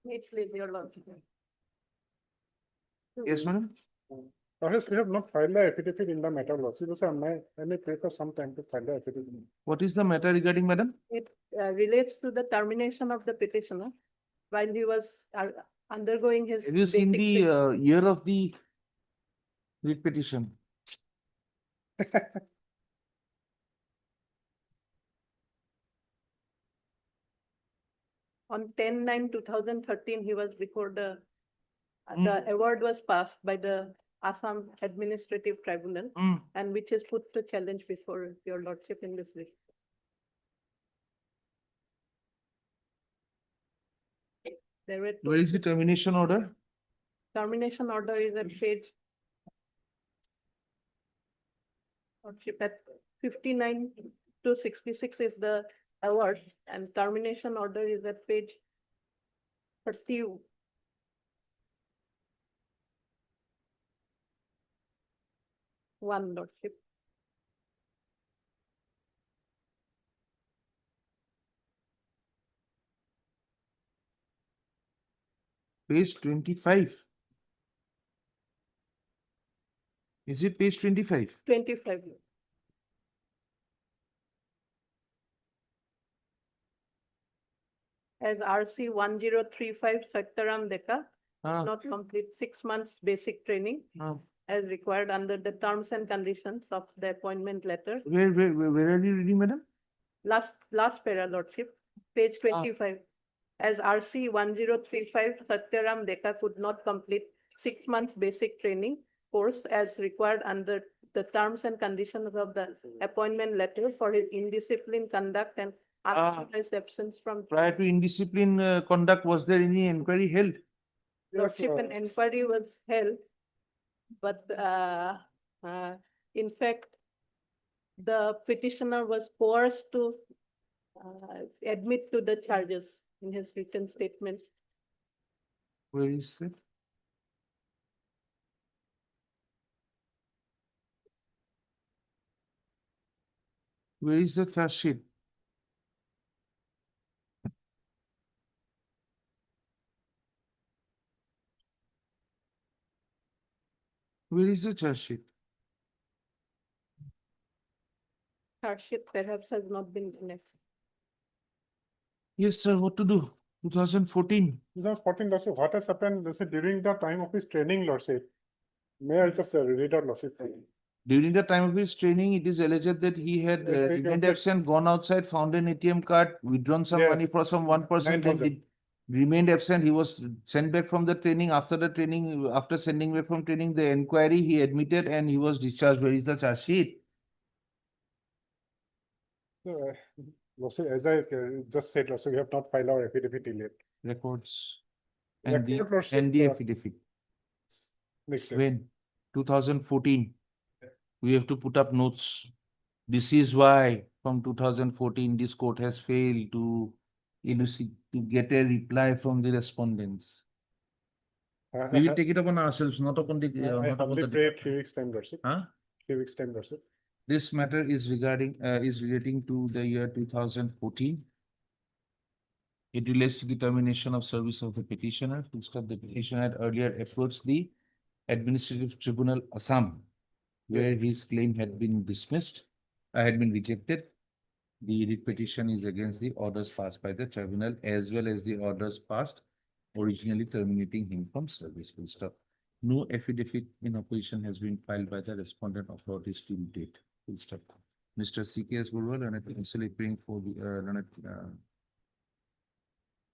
Please, your lordship. Yes, madam. Perhaps we have not filed the affidavit in the matter, Lordship. So I may pray for some time to file the affidavit. What is the matter regarding, madam? It relates to the termination of the petitioner while he was undergoing his. Have you seen basic the year of the writ petition? On 10/9/2013, he was before the award was passed by the Assam Administrative Tribunal and which is put to challenge before your lordship in this list. There were Where is the termination order? termination order is at page lordship at 59 to 66 is the award and termination order is at page 31. Lordship. Page 25. Is it page 25? 25. As RC 1035 Saktaram Deka, not complete 6 months basic training as required under the terms and conditions of the appointment letter. Where are you reading, madam? Last para, lordship, page 25. As RC 1035 Satyaram Deka could not complete 6 months basic training course as required under the terms and conditions of the appointment letter for his indisciplined conduct and unauthorized absence from. Prior to indiscipline conduct, was there any inquiry held? Lordship, an inquiry was held, but in fact, the petitioner was forced to admit to the charges in his written statement. Where is it? Where is the charge sheet? Where is the charge sheet? Charge sheet perhaps has not been annexed. Yes, sir. What to do? 2014. 2014, Lordship, what has happened, Lordship, during the time of his training, Lordship? May I just read out, Lordship? During the time of his training, it is alleged that he had remained absent, gone outside, found an ATM card, withdrawn some money from some one person, then remained absent. He was sent back from the training. After the training, after sending back from training, the inquiry, he admitted and he was discharged. Where is the charge sheet? Lordship, as I just said, Lordship, we have not filed our affidavit yet. Records and the Lordship, affidavit. Next year. When? 2014. We have to put up notes. This is why from 2014, this court has failed to to get a reply from the respondents. We will take it upon ourselves, not upon the. I not upon only the prayed 3 weeks time, Lordship. Huh? 3 weeks time, Lordship. This matter is relating to the year 2014. It relates to the termination of service of the petitioner. The petitioner had earlier approached the Administrative Tribunal Assam, where his claim had been dismissed, had been rejected. The writ petition is against the orders passed by the tribunal as well as the orders passed originally terminating him from service. Full stop. No affidavit in opposition has been filed by the respondent authorities till date. Full stop. Mr. C.K.S. Burwal, Learned Counsel appearing for the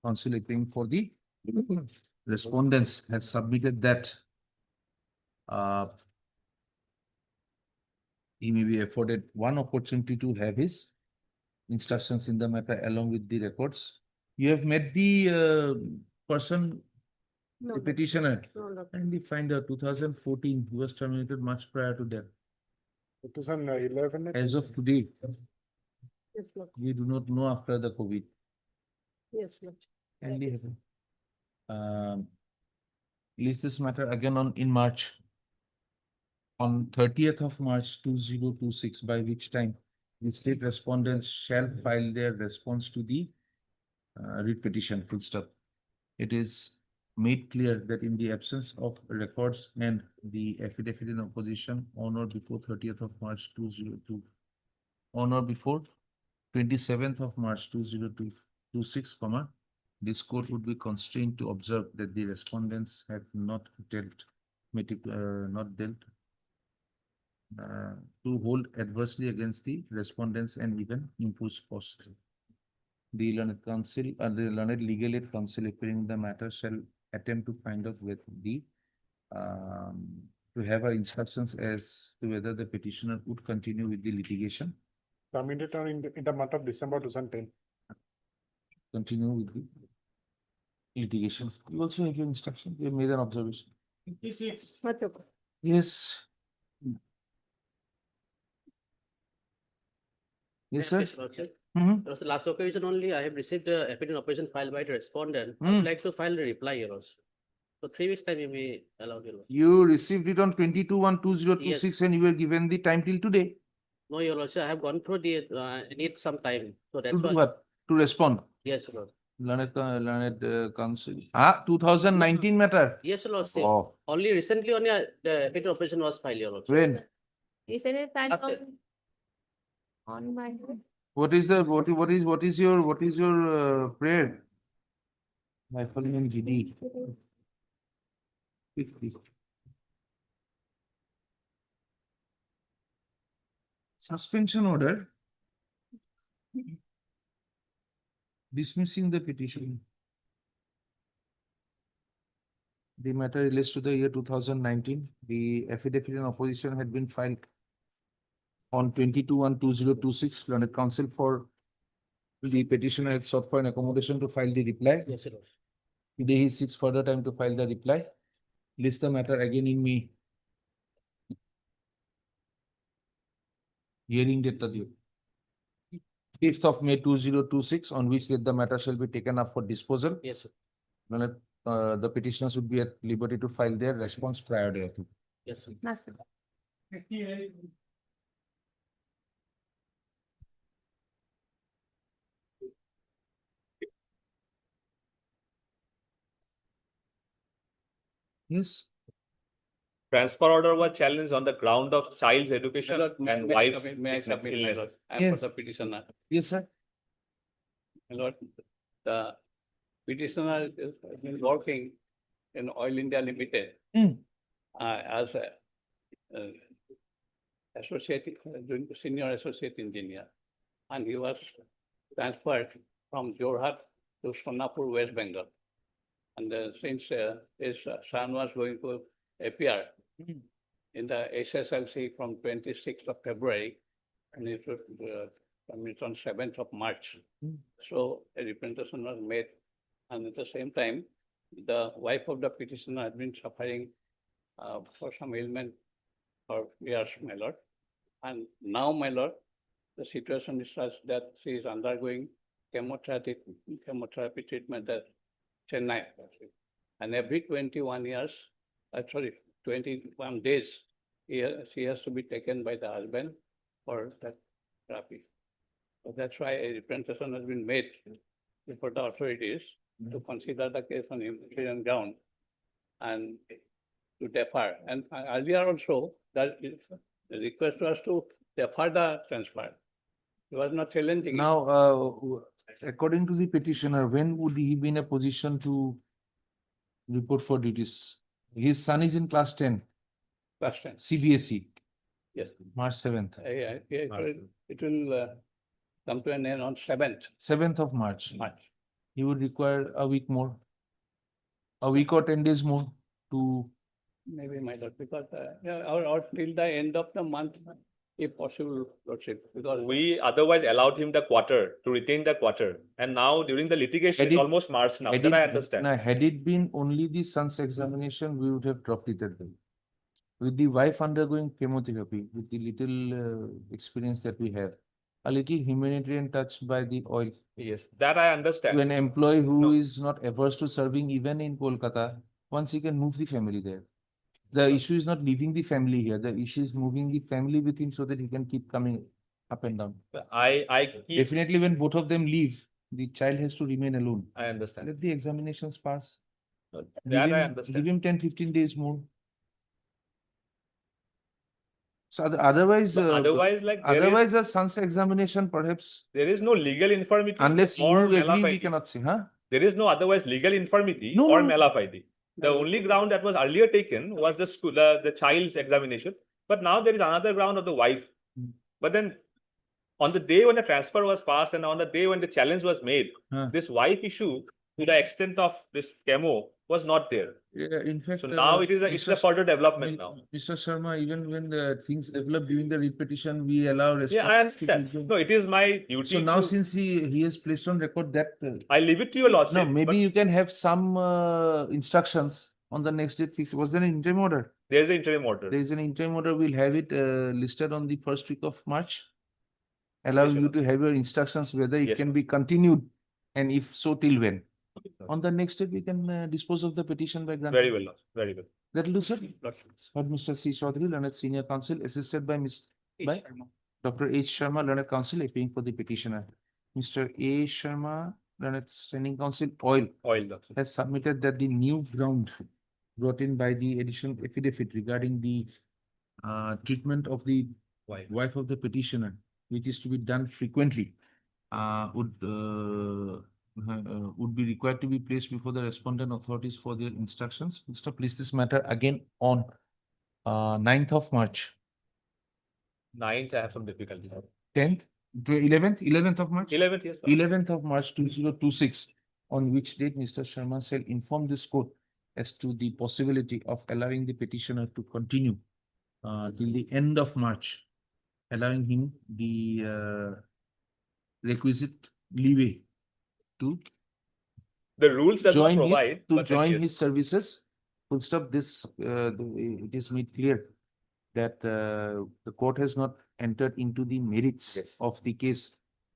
counsel appearing for the respondents has submitted that he may be afforded one opportunity to have his instructions in the matter along with the records. You have met the person, No, the petitioner, no, no. and we find out 2014, he was terminated much prior to that. 2011. As of today, Yes, Lord. we do not know after the COVID. Yes, Lord. Kindly list this matter again in March. On 30th of March 2026, by which time the state respondents shall file their response to the writ petition. Full stop. It is made clear that in the absence of records and the affidavit in opposition on or before 30th of March 2002, on or before 27th of March 2026, this court would be constrained to observe that the respondents have not dealt to hold adversely against the respondents and even impose costs. The learned counsel and the learned legal aid counsel appearing in the matter shall attempt to find out with the to have our instructions as to whether the petitioner would continue with the litigation. Terminated in the month of December 2010. Continue with the litigations. You also have your instruction. You have made an observation. 56. Yes. Yes, sir. It was the last occasion only I have received the affidavit in opposition filed by the respondent. I would like to file a reply here also. So 3 weeks time you may allow your lordship. You received it on 22/1/2026 Yes. and you were given the time till today. No, your lordship, I have gone through the, I need some time. So that's To do why. what? To respond. Yes, Lord. Learned counsel. 2019 matter. Yes, your lordship. Oh. Only recently only the affidavit in opposition was filed, your lordship. When? Isn't it time After. on my? What is your prayer? My full name GD. 50. Suspension order dismissing the petition. The matter relates to the year 2019. The affidavit in opposition had been filed on 22/1/2026. Learned counsel for the petitioner had sought for an accommodation to file the reply. Yes, your lordship. Today he seeks further time to file the reply. List the matter again in me. Hearing date of 5th of May 2026, on which date the matter shall be taken up for disposal. Yes, sir. The petitioners would be at liberty to file their response prior thereto. Yes, sir. Master. 58. Yes. Transfer order was challenged on the ground of child's education and wife's May I submit, my illness. lord? I am Yes. for the petitioner. Yes, sir. My lord, the petitioner has been working in Oil India Limited as a associate, senior associate engineer. And he was transferred from Jorhat to Sonapur, West Bengal. And since his son was going to appear in the SSLC from 26th of February, and it was commit on 7th of March. So a representation was made, and at the same time, the wife of the petitioner had been suffering for some ailment for years, my lord. And now, my lord, the situation is such that she is undergoing chemotherapy treatment at Chennai. And every 21 years, 21 days, she has to be taken by the husband for that therapy. So that's why a representation has been made before the authorities to consider the case on humanitarian ground and to defer. And earlier also, the request was to defer the transfer. He was not challenging it. Now, according to the petitioner, when would he be in a position to report for duties? His son is in class 10, Class 10. CBSE, Yes. March 7th. It will come to an end on 7th 7th of March. March. He would require a week more, a week or 10 days more to. Maybe my lord, because or till the end of the month, if possible, lordship, because We otherwise allowed him the quarter to retain the quarter. And now during the litigation, it's almost March now. That I understand. Now, had it been only the son's examination, we would have dropped it at them. With the wife undergoing chemotherapy, with the little experience that we have, a little humanitarian touch by the oil. Yes, that I understand. To an employee who is not averse to serving even in Kolkata, once he can move the family there. The issue is not leaving the family here. The issue is moving the family with him so that he can keep coming up and down. Definitely when both of them leave, the child has to remain alone. I understand. Let the examinations pass. That I understand. Give him 10-15 days more. So otherwise, otherwise a son's examination perhaps. There is no legal infirmity. Unless you agree, we cannot say, huh? There is no otherwise legal infirmity or malafide. The only ground that was earlier taken was the school, the child's examination. But now there is another ground of the wife. But then on the day when the transfer was passed and on the day when the challenge was made, this wife issue to the extent of this chemo was not there. Yeah, in fact, so now it's a further development now. Mr. Sharma, even when the things develop during the repetition, we allow response. Yeah, I understand. No, it is my duty. So now since he has placed on record that. I leave it to your lordship. No, maybe you can have some instructions on the next date fix. Was there an interim order? There is an interim order. There is an interim order. We'll have it listed on the first week of March. Allow you to have your instructions whether it can be continued and if so, till when. On the next step, we can dispose of the petition by granting. Very well, Lord. Very well. That will do, sir. Heard Mr. C. Chaudhary, learned senior counsel, assisted by Dr. H. Sharma, learned counsel, appearing for the petitioner. Mr. A. Sharma, learned standing counsel, oil, has submitted that the new ground brought in by the additional affidavit regarding the treatment of the wife of the petitioner, which is to be done frequently, would be required to be placed before the respondent authorities for their instructions. Mr. Place this matter again on 9th of March. 9th, I have some difficulty. 10th, 11th of March? 11th, yes. 11th of March 2026, on which date Mr. Sharma shall inform this court as to the possibility of allowing the petitioner to continue till the end of March, allowing him the requisite leeway to the rules does not provide to join his services. Full stop. This it is made clear that the court has not entered into the merits of the case,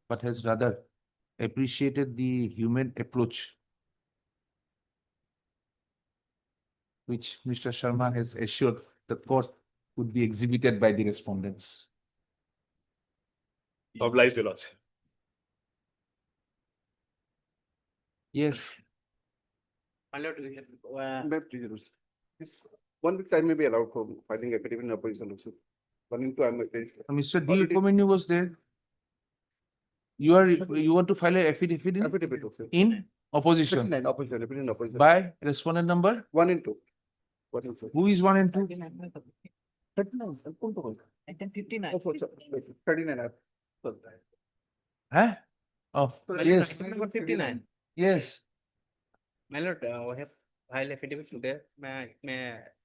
but has rather appreciated the human approach which Mr. Sharma has assured the court would be exhibited by the respondents. Obliged, Your Lordship. Yes. My lord, this 1 week time may be allowed for filing affidavit in opposition also. 1 into Mr. D. Komenu was there. You want to file an affidavit in opposition. Opposition. By respondent number 1 and 2. Who is 1 and 2? 39. Huh? Oh, yes. 59. Yes. My lord, we have filed affidavit today. When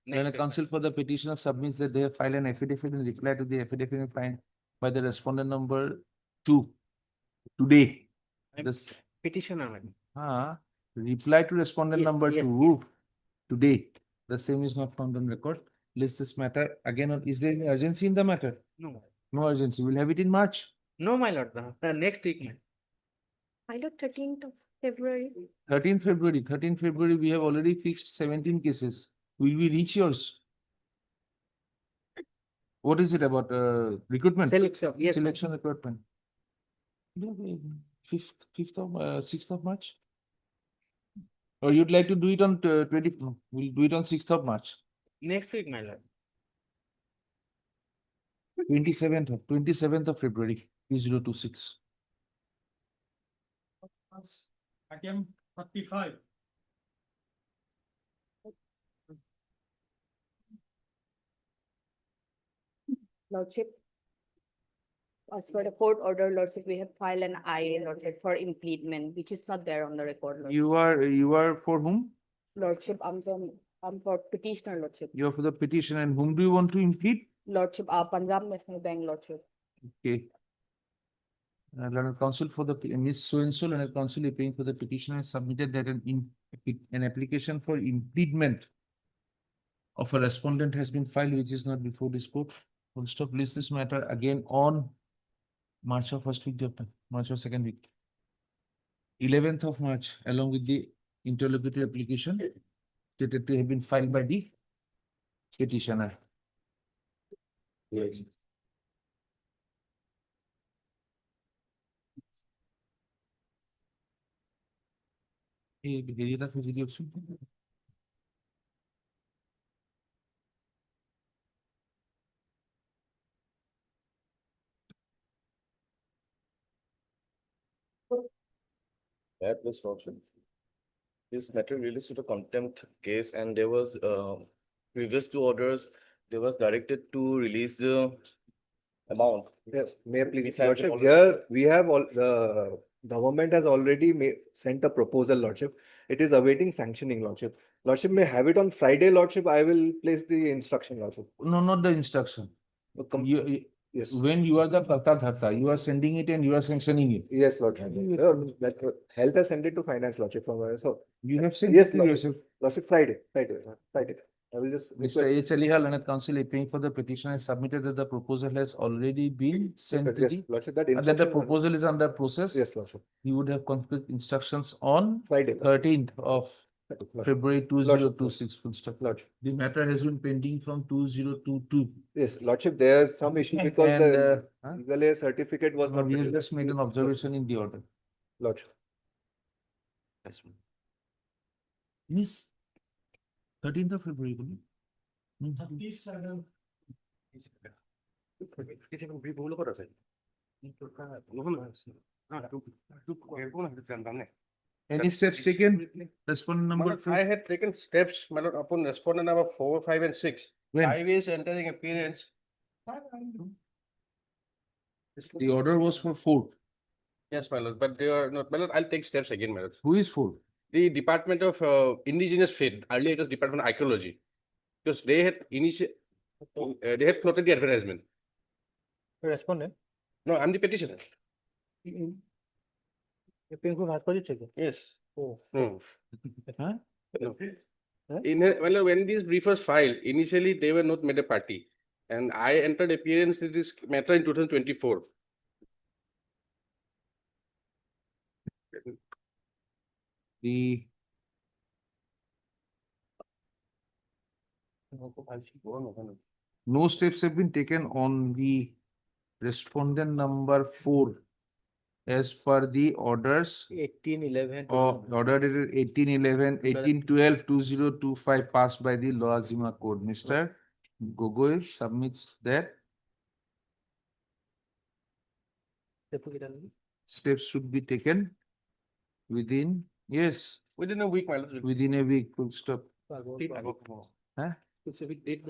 a counsel for the petitioner submits that they have filed an affidavit in reply to the affidavit filed by the respondent number 2 today. This petitioner. Reply to respondent number 2 today. The same is not found on record. List this matter again. Is there any urgency in the matter? No. No urgency. We'll have it in March. No, my lord, next week. My lord, 13th of February. 13th February, we have already fixed 17 cases. Will we reach yours? What is it about recruitment? Selection, yes. Selection recruitment. Fifth of 6th of March? Or you'd like to do it on 20, we'll do it on 6th of March. Next week, my lord. 27th of February, 2026. Item 35. Lordship. As per the court order, Lordship, we have filed an IA, Lordship, for impediment, which is not there on the record. Lordship. You are for whom? Lordship, I'm for petitioner, Lordship. You are for the petition, and whom do you want to impede? Lordship, Punjab National Bank, Lordship. Okay. Learned counsel for the Miss So-and-so, learned counsel appearing for the petitioner has submitted that an application for impediment of a respondent has been filed, which is not before this court. Full stop. List this matter again on March of first week, March of second week. 11th of March, along with the interlocutory application stated to have been filed by the petitioner. Yes. That was option. This matter relates to the contempt case, and there was previous two orders, there was directed to release the amount. Yes, Mayor, please, Which has Lordship, already- here we have all, the government has already sent a proposal, Lordship. It is awaiting sanctioning, Lordship. Lordship may have it on Friday, Lordship. I will place the instruction, Lordship. No, not the instruction. Yes. When you are the Karta Dharta, you are sending it and you are sanctioning it. Yes, Lordship. Health has sent it to finance, Lordship, from so. You have sent Yes, it to Lordship. yourself. Lordship, Friday. I will just. Mr. H. Ali Hal, Learned counsel appearing for the petition has submitted that the proposal has already been sent to Yes, the, Lordship, that and that the instruction- proposal is under process. Yes, Lordship. You would have complete instructions on Friday. 13th of February 2026. Full stop. Lordship. The matter has been pending from 2022. Yes, Lordship, there's some issue because And, the huh? legal aid certificate was not. We have ready. just made an observation in the order. Lordship. Yes. 13th of February. Any steps taken? Respondent number My lord, I had taken steps, my lord, upon respondent number 4, 5, and 6. When? 5 is entering appearance. The order was for 4. Yes, my lord, but they are not, my lord, I'll take steps again, my lord. Who is 4? The Department of Indigenous Faith, earlier it was Department of Archaeology. Because they had they had floated the advertisement. Respondent. No, I'm the petitioner. Yes. Oh. No. Huh? No. Well, when these brief was filed, initially they were not made a party. And I entered appearance in this matter in 2024. The no steps have been taken on the respondent number 4 as per the orders 1811. order dated 18/11/18/12/2025 passed by the Loazima Code. Mr. Gogoi submits that steps should be taken within, yes, Within a week, my lord. within a week, full stop. Huh? Date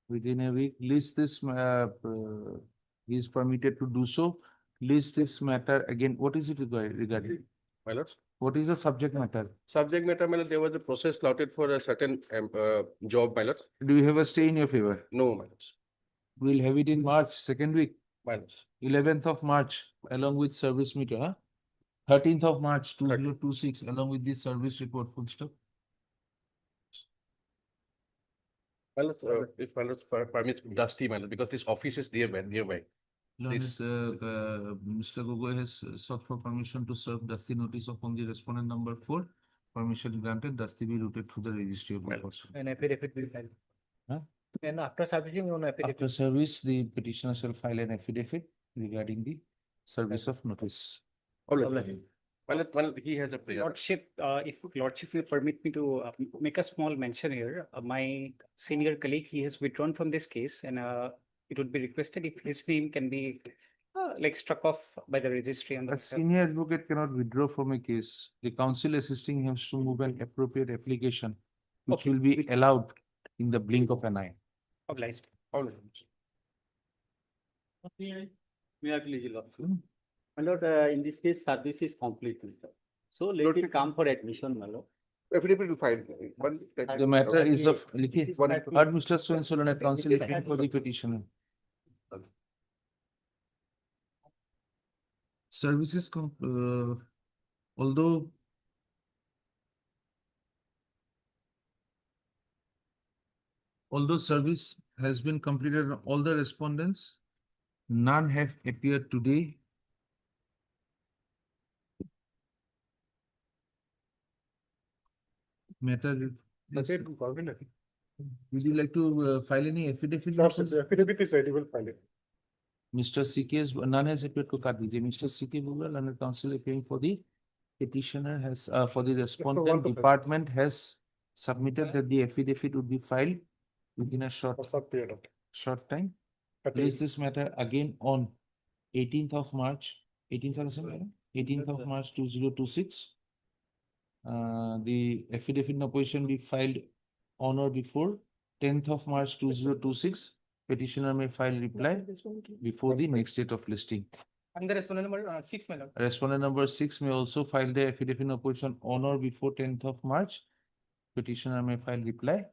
Within a week, list this, he is permitted to do so. List this matter again. What is it regarding? My lord. What is the subject matter? Subject matter, my lord, there was a process slotted for a certain job, my lord. Do you have a stay in your favor? No, my lord. We'll have it in March, second week, My lord. 11th of March, along with service meter, huh? 13th of March, 2026, along with the service report, full stop. My lord, if my lord permits Dusty, my lord, because this office is nearby. Learned, Please. Mr. Gogoi has sought for permission to serve Dusty notice upon the respondent number 4. Permission granted, Dusty be routed to the registry of deeds. An affidavit will file. Huh? And after submitting on affidavit. After service, the petitioner shall file an affidavit regarding the service of notice. All right. Well, he has a prayer. Lordship, if Lordship will permit me to make a small mention here, my senior colleague, he has withdrawn from this case and it would be requested if his name can be like struck off by the registry. On A the senior advocate cannot withdraw from a case. The counsel assisting him has to move an appropriate application, which Okay. will be allowed in the blink of an eye. Obliged. All right. May I please, Lord? My lord, in this case, service is completed. So let it come for admission, my lord. Affidavit will file. The matter is of, heard One- Mr. So-and-so and counsel is being for the petitioner. Services, although service has been completed on all the respondents, none have appeared today. Matter. That's it, Governor. Would you like to file any affidavit? Sure, sir, the affidavit is ready, we'll file it. Mr. CK has, none has appeared to card. Mr. CK Bhugal and the counsel appearing for the petitioner has, for the respondent to file. department has submitted that the affidavit would be filed within a For short period of time. short time. 30 Place this matter again on 18th of March, 18th of December, 18th of March 2026. The affidavit in opposition be filed on or before 10th of March 2026. Petitioner may file reply before the next date of listing. And the respondent number 6, my lord. Respondent number 6 may also file the affidavit in opposition on or before 10th of March. Petitioner may file reply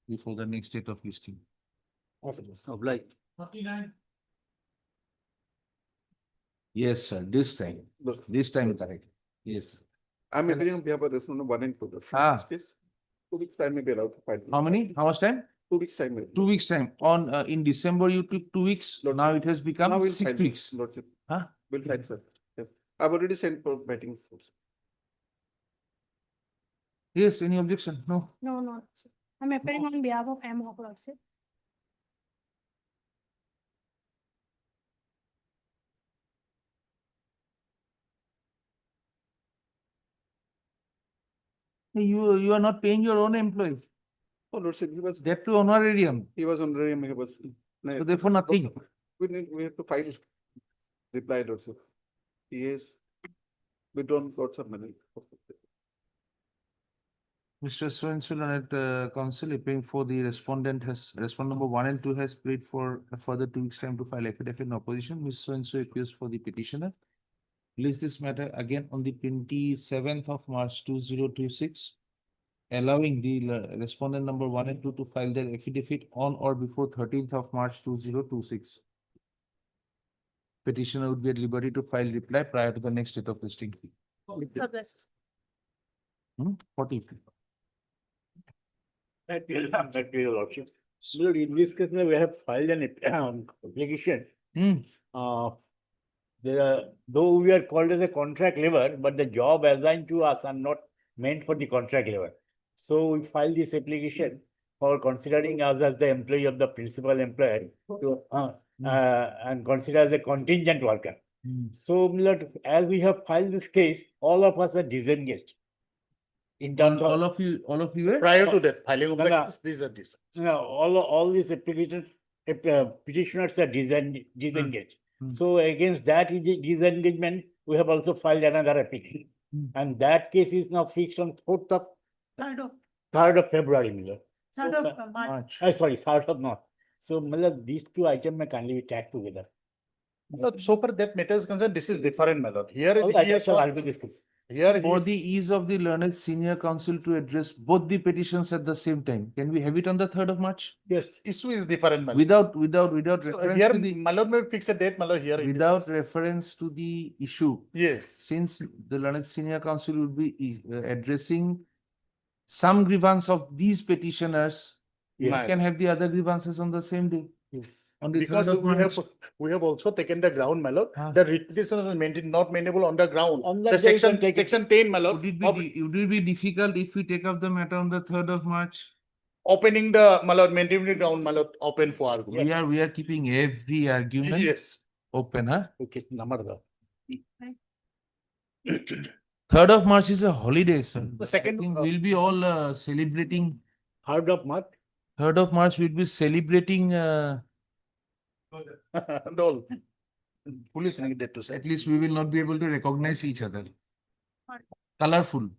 before the next date of listing. Obliged. Yes, sir, this time, correct. Yes. I'm appearing on behalf of respondent 1 and 2. Ah. In this case, 2 weeks time may be allowed to file. How many? How much time? 2 weeks time. 2 weeks time. On, in December, you took 2 weeks. Now it has Now become we'll 6 file, weeks. Lordship. Huh? We'll file, sir. Yeah. I've already sent for betting. Yes, any objection? No. No, not. I'm appearing on behalf of M. Lordship. You are not paying your own employee. Oh, Lordship, That to honorarium. he was honorarium, he was. So therefore nothing. We have to file reply, Lordship. He is withdrawn lots of money. Mr. So-and-so at council appearing for the respondent number 1 and 2 has prayed for a further 2 weeks time to file affidavit in opposition. Ms. So-and-so appears for the petitioner. Release this matter again on the 27th of March 2026, allowing the respondent number 1 and 2 to file their affidavit on or before 13th of March 2026. Petitioner would be at liberty to file reply prior to the next date of listing. 40. Your Lordship. Lord, in this case, we have filed an application. Though we are called as a contract labor, but the job assigned to us are not meant for the contract labor. So we filed this application for considering us as the employee of the principal employer to, and consider as a contingent worker. So, my lord, as we have filed this case, all of us are disengaged. In terms of All of you were? prior to that filing of the case, these are this. All these applications, petitioners are disengaged. So against that disengagement, we have also filed another application. And that case is now fixed on 3rd of February, my lord. So, 3rd of March. sorry, 3rd of March. So, my lord, these two items may kindly be tagged together. So for that matter is concerned, this is different, my lord. Here, I'll be discussed. here, For the ease of the learned senior counsel to address both the petitions at the same time, can we have it on the 3rd of March? Yes. issue is different, my lord. Without So reference here, to the, my lord may fix a date, my lord, here. in this without case. reference to the issue. Yes, Since the learned senior counsel will be addressing some grievance of these petitioners, we Yeah. can have the other grievances on the same day. Yes. On the Because 3rd of March. we have also taken the ground, my lord. Ah. The writ petition is not maintainable on the ground. On The that day you section, can take it. section 10, my lord, Would it be difficult if we take up the matter on the 3rd of March? opening the, my lord, maintainable ground, my lord, open for argument. We are keeping every argument Yes. open, huh? Okay, number the. 3rd of March is a holiday, sir. The second, I think we'll be all celebrating. 3rd of March. 3rd of March, we'll be celebrating, Dole. Police need that to say. at least we will not be able to recognize each other. Colorful,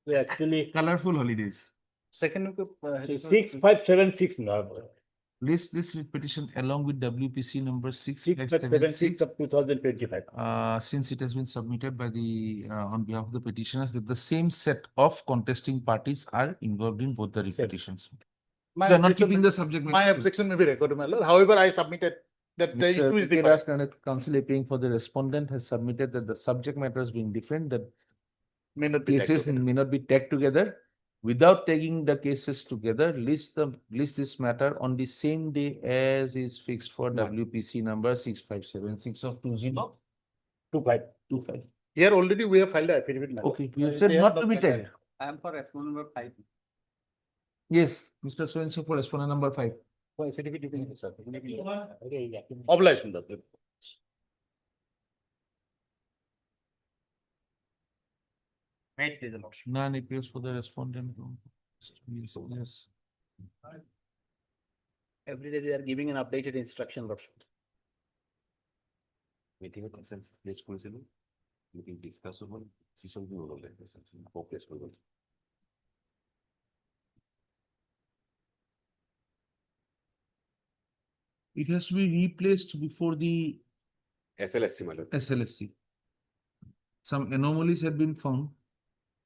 We actually. colorful holidays. Second. 6576 now. List this petition along with WPC number 6576 6576. of 2025. Since it has been submitted by the, on behalf of the petitioners, that the same set of contesting parties are involved in both the petitions. My They are not objection- keeping the subject matter. My objection may be recorded, my lord. However, I submitted that the issue is Mr. different. Council appearing for the respondent has submitted that the subject matter is being different, that May not be. cases accepted. may not be tagged together. Without taking the cases together, list this matter on the same day as is fixed for WPC number 6576 of 2025. Here already we have filed the affidavit, my lord. Okay, you have said not to be tagged. I am for respondent number 5. Yes, Mr. So-and-so for respondent number 5. Obliged, my lord. None appears for the respondent. Yes. Every day they are giving an updated instruction, Lordship. Meeting with consent, place consider. Meeting discussable, decision be oral, focus oral. It has to be replaced before the SLSC, my lord. SLSC. Some anomalies have been found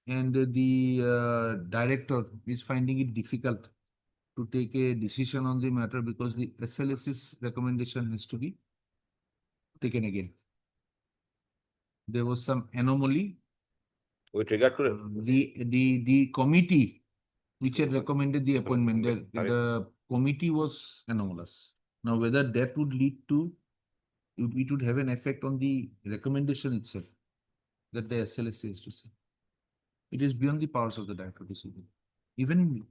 and the director is finding it difficult to take a decision on the matter because the SLSC's recommendation has to be taken again. There was some anomaly. With regard to The committee which had recommended the appointment, the committee was anomalous. Now, whether that would lead to, it would have an effect on the recommendation itself that the SLSC is to say. It is beyond the powers of the director to say. Even in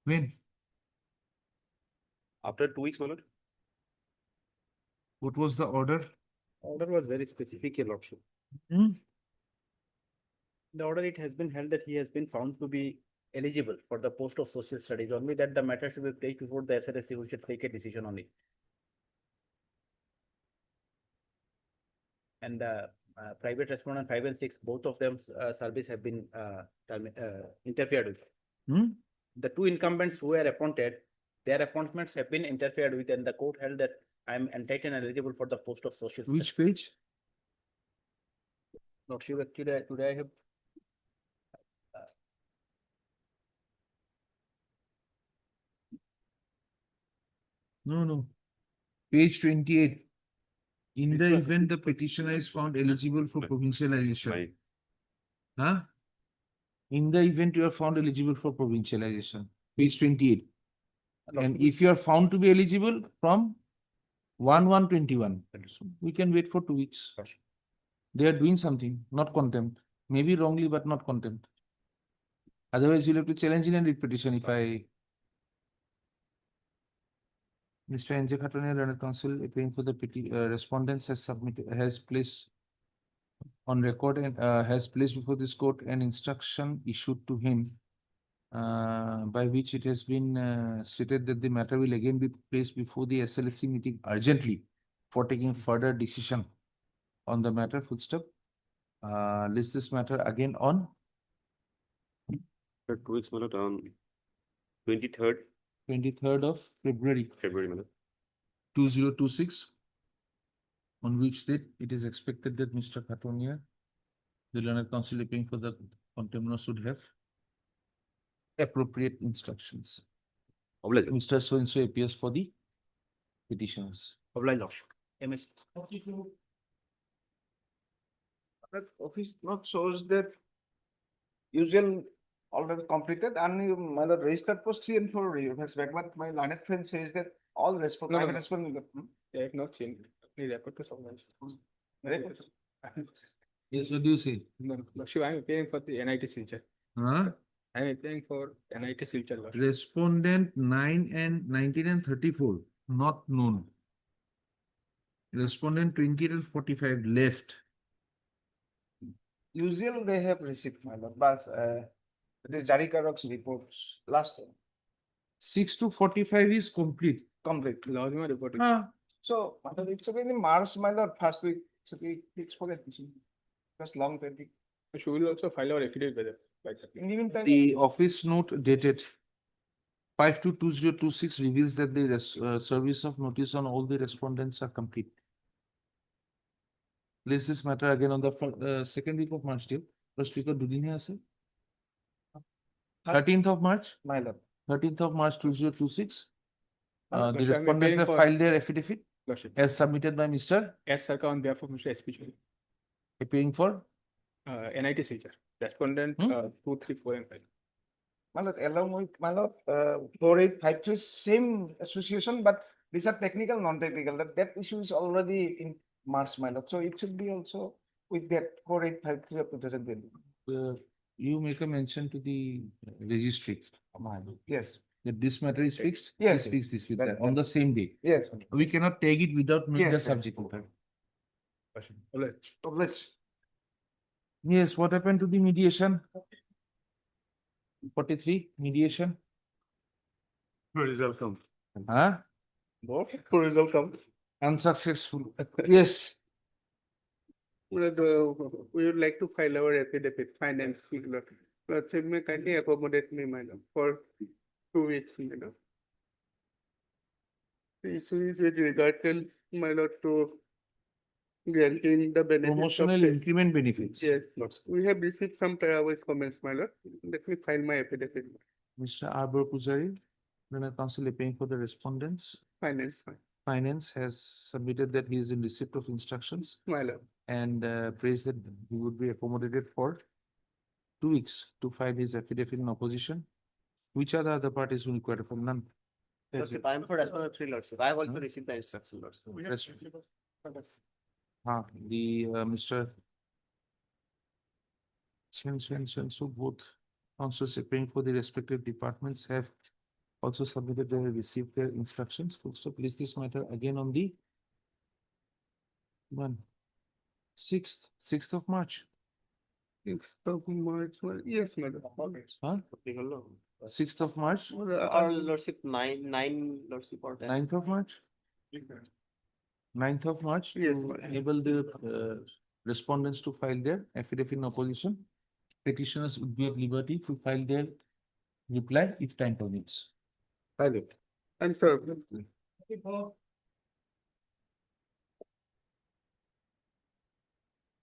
when? After 2 weeks, my lord. What was the order? Order was very specific, your lordship. Hmm? The order, it has been held that he has been found to be eligible for the post of social studies, only that the matter should be placed before the SLSC, who should take a decision on it. And the private respondent 5 and 6, both of them service have been interfered with. Hmm? The 2 incumbents who were appointed, their appointments have been interfered with, and the court held that I am entitled and eligible for the post of social studies. Which page? Not sure, today I have. No. Page 28. In the event the petitioner is found eligible for provincialization. Huh? In the event you are found eligible for provincialization, page 28. And if you are found to be eligible from 1/1/21, we can wait for 2 weeks. They are doing something, not contempt. Maybe wrongly, but not contempt. Otherwise, you'll have to challenge in a writ petition if I. Mr. N.J. Khatania, Learned Counsel, appearing for the respondents has placed on record and has placed before this court an instruction issued to him by which it has been stated that the matter will again be placed before the SLSC meeting urgently for taking further decision on the matter, full stop. List this matter again on 2 weeks, my lord, on 23rd 23rd of February February, my lord. 2026, on which date it is expected that Mr. Khatania, the Learned Counsel appearing for the contemptor, should have appropriate instructions. Obliged. Mr. So-and-so appears for the petitioners. Obliged, lordship. MS. That office not shows that usual already completed and you, my lord, registered post 3 and 4 reverse back, but my learned friend says that all respond, I have responded. I have not changed. Please record to someone. Yes, what do you say? No, Lordship, I am appearing for the NIT signature. Huh? I am appearing for NIT signature, Lordship. Respondent 9 and 19 and 34, not known. Respondent 28 and 45 left. Usually they have received, my lord, but it is Jari Karok's reports last time. 6 to 45 is complete. Complete. Lodge my report. So, my lord, it's okay in March, my lord, first week, it's okay, it's for it. Just long 20. So we will also file our affidavit with it. Like that. In the meantime, The office note dated 5/2/2026 reveals that the service of notice on all the respondents are complete. Place this matter again on the second week of March, dear. First week of Dudinia, sir. 13th of March, my lord. 13th of March 2026. The Lordship, I am respondents appearing have for- filed their affidavit Lordship, as submitted by Mr. S. Sarkar on behalf of Mr. SP Chowdhury. appearing for NIT signature. Respondent 2, 3, 4 and 5. My lord, along with my lord, 4853 same association, but these are technical, non-technical. That issue is already in March, my lord. So it should be also with that 4853 of 2020. you make a mention to the registry. Yes. That this matter is fixed. Yes, Please fix this with that- that on the same day. Yes. We cannot take it without knowing the Yes, yes. subject matter. Let's. Yes, what happened to the mediation? 43, mediation? Result come. Huh? Result come. Unsuccessful. Yes. We would like to file our affidavit, finance, Lordship, may kindly accommodate me, madam, for 2 weeks, madam. The issue is with regard to, my lord, to granting the benefits of Promotional test. increment benefits. Yes, we have received some prior comments, my lord. Let me file my affidavit. Mr. Arbor Pujari, Learned Counsel appearing for the respondents. Finance, Finance has submitted that he is in receipt of instructions my lord. and praised that he would be accommodated for 2 weeks to file his affidavit in opposition. Which are the other parties who require for none? Lordship, I am for respondent 3, Lordship. I have also received the instruction, Lordship. Mr. So both counsels appearing for the respective departments have also submitted their received their instructions. Full stop. Place this matter again on the 6th of March. 6th of March, yes, madam. Huh? 6th of March, Or Lordship, 9, Lordship, or 10. 9th of March. 9th of March Yes, to ma'am. enable the respondents to file their affidavit in opposition. Petitioners would be at liberty to file their reply if time permits. File it. I'm sorry.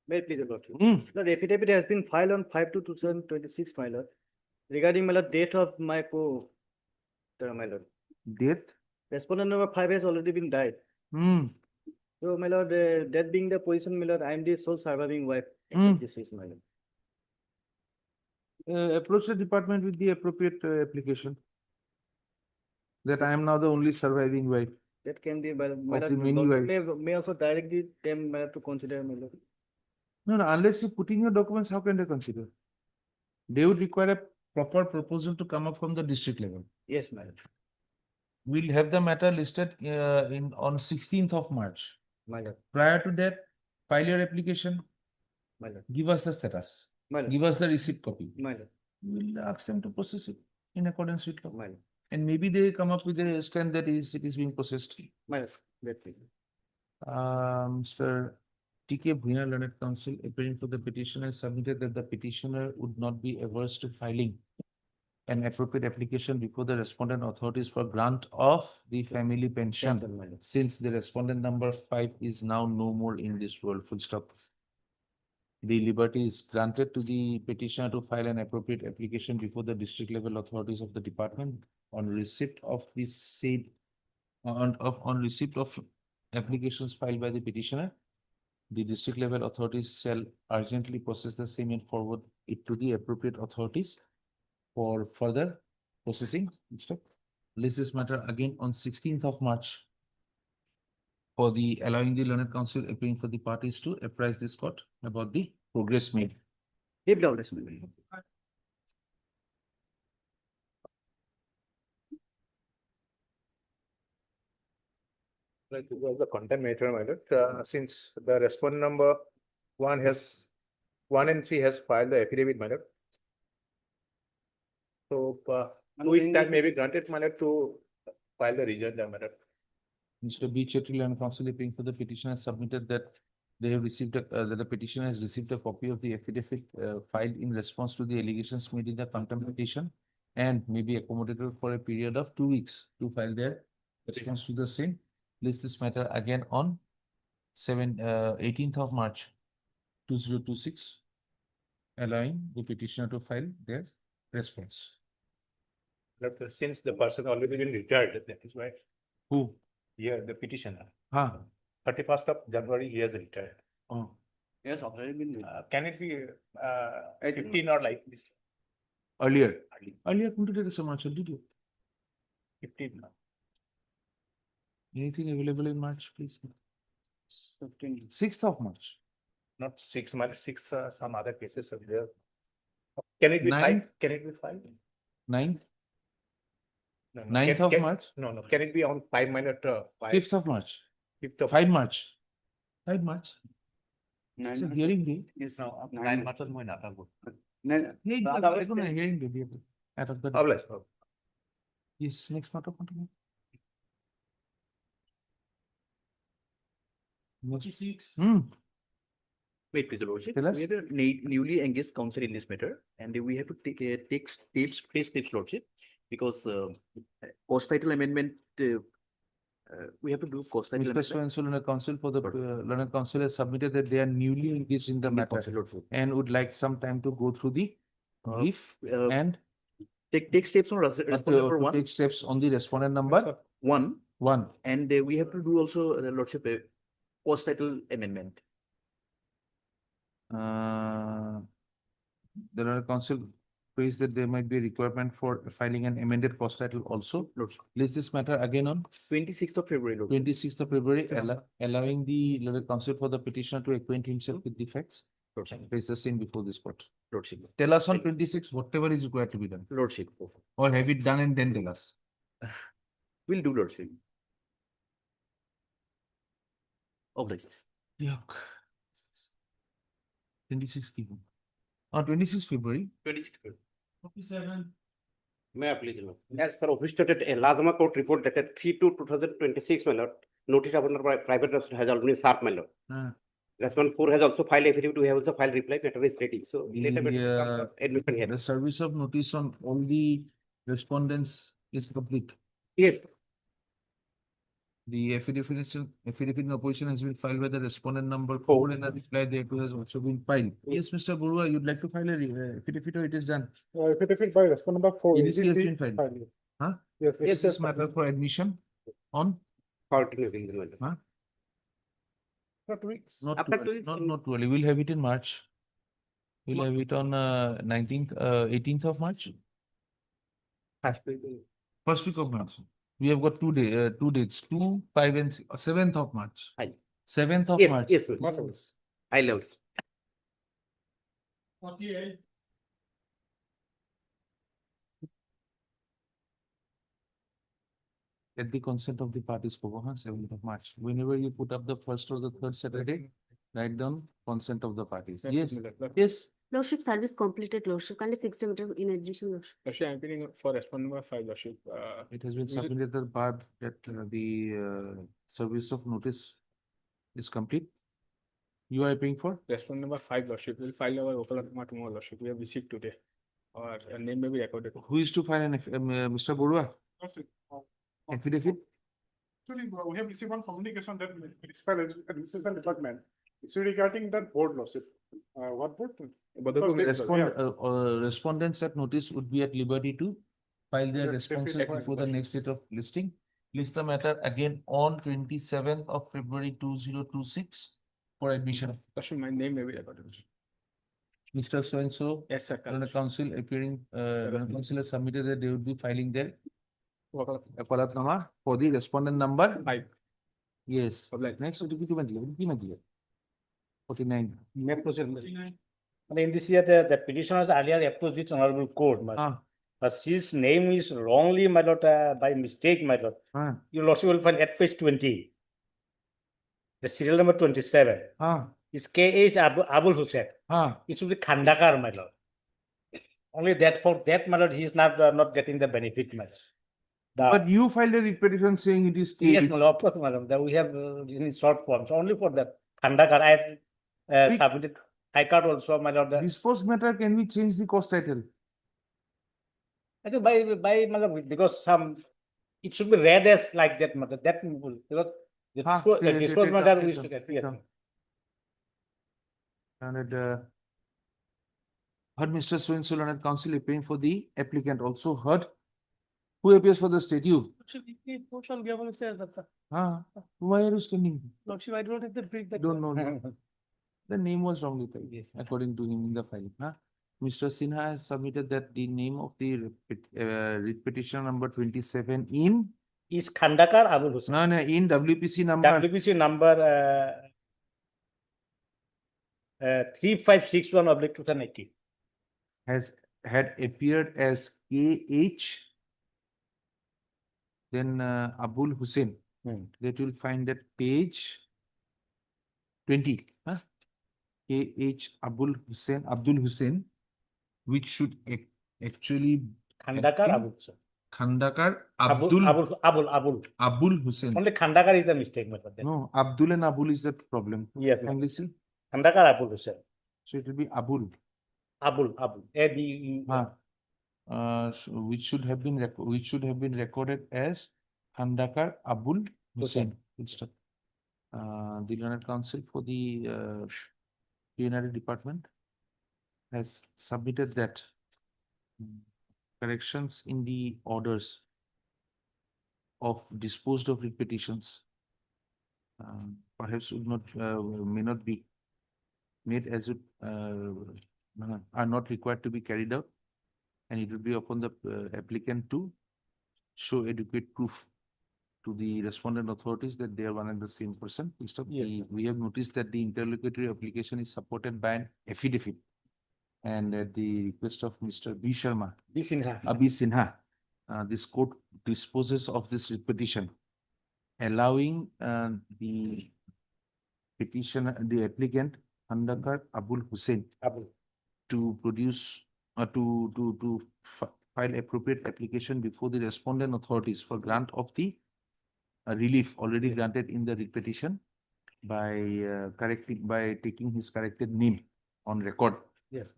May it please, your Lordship. Hmm. The affidavit has been filed on 5/2/2026, my lord, regarding my lord, date of my my lord. Death? Respondent number 5 has already been died. Hmm. So, my lord, that being the position, my lord, I am the sole surviving wife. This is my lord. Approach the department with the appropriate application. That I am now the only surviving wife. That can be, my Of lord, the many Lordship wives. may also direct them, my lord, to consider, my lord. No, unless you put in your documents, how can they consider? They would require a proper proposal to come up from the district level. Yes, my lord. We'll have the matter listed on 16th of March. My lord. Prior to that, file your application, My lord. give us the status, My lord. give us the receipt copy. My lord. We'll ask them to process it in accordance with law. My lord. And maybe they come up with a stand that it is being processed. My lord. That please. Mr. T.K. Bhuyan, Learned Counsel, appearing for the petitioner, submitted that the petitioner would not be averse to filing an appropriate application before the respondent authorities for grant of the family pension, Pension, my lord. since the respondent number 5 is now no more in this world. Full stop. The liberty is granted to the petitioner to file an appropriate application before the district level authorities of the department on receipt of the said on receipt of applications filed by the petitioner. The district level authorities shall urgently process the same and forward it to the appropriate authorities for further processing. List this matter again on 16th of March for the allowing the learned counsel appearing for the parties to apprise this court about the progress made. If down. Like it was the content matter, my lord, since the respondent number one and three has filed the affidavit, my lord. So, which time may be granted, my lord, to file the rejoinder, my lord. Mr. B. Chetri, learned counsel appearing for the petitioner has submitted that they have received that the petitioner has received a copy of the affidavit filed in response to the allegations made in the contempt petition and may be accommodated for a period of 2 weeks to file their response to the same. List this matter again on 18th of March 2026, allowing the petitioner to file their response. But since the person already been retired, that is why. Who? Here, the petitioner. 31st of January, he has retired. Oh. Yes, already been. Can it be 15 or like this? Earlier. Earlier, did you? 15. Anything available in March, please? 15. 6th of March. Not 6 months, some other cases are there. Can it be Nine? 5? Can it be 5? 9th? No, 9th of March? No. Can it be on 5 minute? 5th of March? 5th of 5 March. 5 March. 9 It's a months. hearing day. Yes, No, 9 9 months. months more not good. Hey, it's not a hearing day. Out of the. Yes, next matter. Continue. 46. Wait, please, Your Lordship. Tell us. We have a newly engaged counsel in this matter, and we have to take steps, Lordship, because cost title amendment, we have to do cost title Mr. amendment. So learned counsel for the learned counsel has submitted that they are newly engaged in the matter and would like some time to go through the brief and Take steps on respondent number one. Take steps on the respondent number One, one. and we have to do also, Lordship, cost title amendment. The learned counsel praised that there might be a requirement for filing an amended cost title also. Lordship. List this matter again on 26th of February, Lordship. 26th of February, allowing the learned counsel for the petitioner to acquaint himself with the facts. Lordship. Place the same before this court. Lordship. Tell us on 26 whatever is required to be done. Lordship. Or have it done and then tell us. We'll do, Lordship. Authorized. Yeah. 26 people. On 26 February. 26th February. 47. May I please? Lord? As per office stated, a Lazama court report dated 3/2/2026, my lord. Notice of private has already served, my lord. Respondent 4 has also filed affidavit. We have also filed reply. Matter is ready. So later admission here. The service of notice on all the respondents is complete. Yes. The affidavit in opposition has been filed by the respondent number 4 and the reply thereto has also been filed. Yes, Mr. Borua, you'd like to file a affidavit or it is done? Affidavit by respondent number 4. EDC has been filed. Huh? Yes, Yes, this matter for admission on? Huh? Not 2 weeks. Not After too 2 early. weeks, Not too early. We'll have it in March. We'll have it on 18th of March. First week of March. We have got 2 dates, 2, 5 and 7th of March. 7th of March. Yes, I love it. 48. At the consent of the parties, 7th of March. Whenever you put up the first or the third Saturday, write down consent of the parties. Yes, yes. Lordship service completed, Lordship. Can I fix the matter in addition, Lordship? Lordship, I'm appealing for respondent number 5, Lordship. It has been submitted the bar that the service of notice is complete. You are paying for? Respondent number 5, Lordship. We'll file our open tomorrow, Lordship. We have received today. Our name may be recorded. Who is to file an Mr. Borua? Affidavit? Actually, we have received one communication that municipal administration department. It's regarding that board lawsuit. What board? Respondents at notice would be at liberty to file their responses before the next date of listing. List the matter again on 27th of February 2026 for admission. Lordship, my name may be recorded. Mr. So-and-so. Yes, sir. The council appearing, council has submitted that they would be filing their Wakalatnama for the respondent number. 5. Yes. Next, it will be 49. May proceed. And in this year, the petitioners earlier approached this honorable court, but his name is wrongly, my lord, by mistake, my lord. You also will find at page 20. The serial number 27. Is K.H. Abul Hussain. It should be Khandakar, my lord. Only that for that, my lord, he is not getting the benefit, my lord. But you filed a writ petition saying it is K. Yes, my lord, of course, madam. That we have in short forms only for that Khandakar. I have submitted I card also, my lord. Disposed matter, can we change the cost title? I think by my lord, because it should be read as like that, mother. That because the disposed matter we used to get. Yes. And heard Mr. So-and-so learned counsel appearing for the applicant, also heard who appears for the state. You. Why are you standing? Lordship, I don't have the brief. Don't know. The name was wrongly typed, yes, according to him in the file. Mr. Sinha has submitted that the name of the writ petition number 27 in Is Khandakar Abul Hussain. No, in WPC number. WPC number 3561/2018 had appeared as KH, then Abul Hussain. That will find that page 20. KH Abdul Hussain, which should actually Khandakar Abul Hussain. Khandakar Abul Hussain. Only Khandakar is the mistake, my lord. No, Abdul and Abul is the problem. Yes, can we see? Khandakar Abul Hussain. So it will be Abul. Abul ABU. Which should have been recorded as Khandakar Abul Hussain. The learned counsel for the PNRD department has submitted that corrections in the orders of disposed of writ petitions perhaps would not may not be made as it are not required to be carried out, and it will be upon the applicant to show adequate proof to the respondent authorities that they are one and the same person. We have noticed that the interlocutory application is supported by an affidavit, and at the request of Mr. B. Sharma, B. Sinha, this court disposes of this petition, allowing the applicant Khandakar Abul Hussain to produce to file appropriate application before the respondent authorities for grant of the relief already granted in the writ petition by taking his corrected name on record. Yes.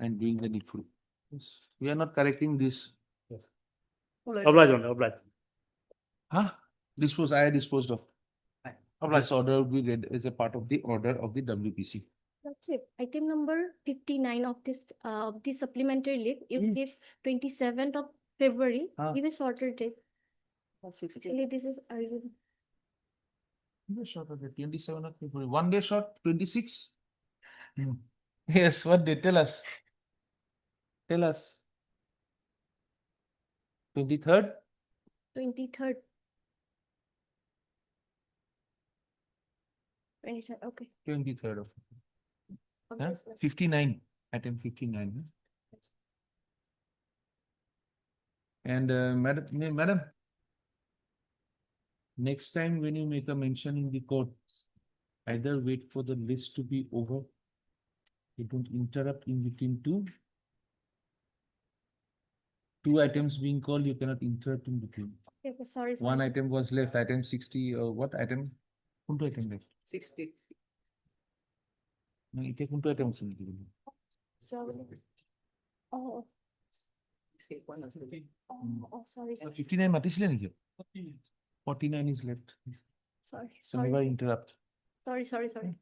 And doing the needful. Yes. We are not correcting this. Yes. Oblige. I disposed of. This order will be read as a part of the order of the WPC. That's it. Item number 59 of this the supplementary leave. You give 27th of February. Give a shorter date. Actually, this is urgent. Short 27th of February. 1 day short, 26. Yes, what they tell us? Tell us. 23rd? 23rd. 23rd, okay. 23rd of Okay, 59. Item 59. And madam, next time when you make a mention in the court, either wait for the list to be over. You don't interrupt in between two items being called, you cannot interrupt in between. Okay, sorry. One item was left, item 60, or what item? Kuntu item left? 60. No, it kuntu item was Sorry. Oh, sorry. 59 matisile niki? 49 is left. Sorry. So never interrupt. Sorry.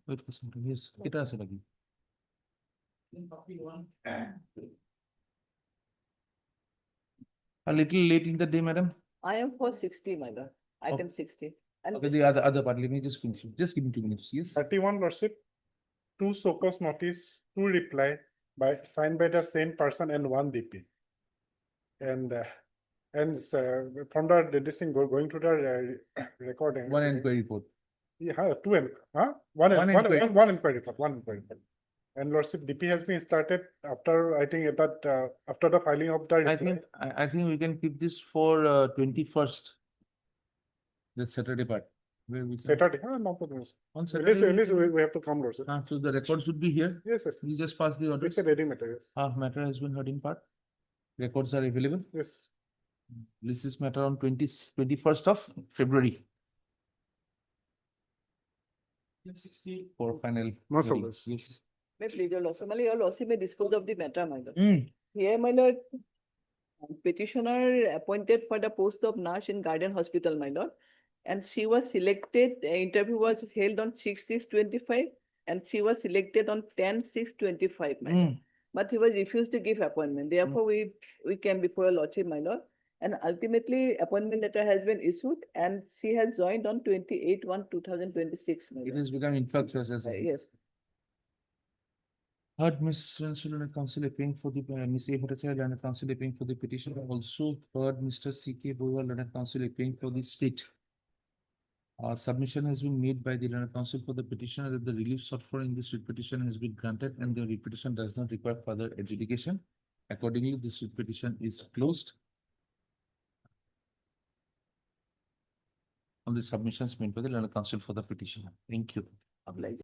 Wait for some time. Yes, it has lagi. A little late in the day, madam. I am for 60, my lord. Item 60. And Okay, the other part, let me just finish it. Just give me 2 minutes, yes? 31 Lordship, 2 so cause notice, 2 reply, signed by the same person and one DP. And from this thing going to the recording. One inquiry report. Yeah, one inquiry report, one inquiry report. And Lordship, DP has been started after, I think, after the filing of the. I think we can keep this for 21st. The Saturday part. Where we can- Saturday, no problem. On At Saturday. least we have to come, Lordship. So the record should be here. Yes, yes. We just pass the orders. It's a ready matter, yes. Matter has been heard in part. Records are available. Yes. This is matter on 21st of February. For final. No hearing. problem. Yes. Legal lawsuit, your lawsuit may dispose of the matter, my lord. Mm. Here, my lord, petitioner appointed for the post of nurse in Guardian Hospital, my lord. And she was selected, the interview was held on 6/6/25 and she was selected on 10/6/25, my lord. But he was refused to give appointment. Therefore, we came before your lordship, my lord. And ultimately, appointment letter has been issued and she has joined on 28/1/2026, my It lord. has become infructuous as well. Yes. Heard Miss Learned Counsel appearing for the Miss A. Bhattacharya, Learned Counsel appearing for the petition. Also heard Mr. C.K. Bowa, Learned Counsel appearing for the state. Submission has been made by the Learned Counsel for the petitioner that the relief sought for in this writ petition has been granted and the writ petition does not require further adjudication. Accordingly, this writ petition is closed. On the submissions made by the Learned Counsel for the petitioner. Thank you.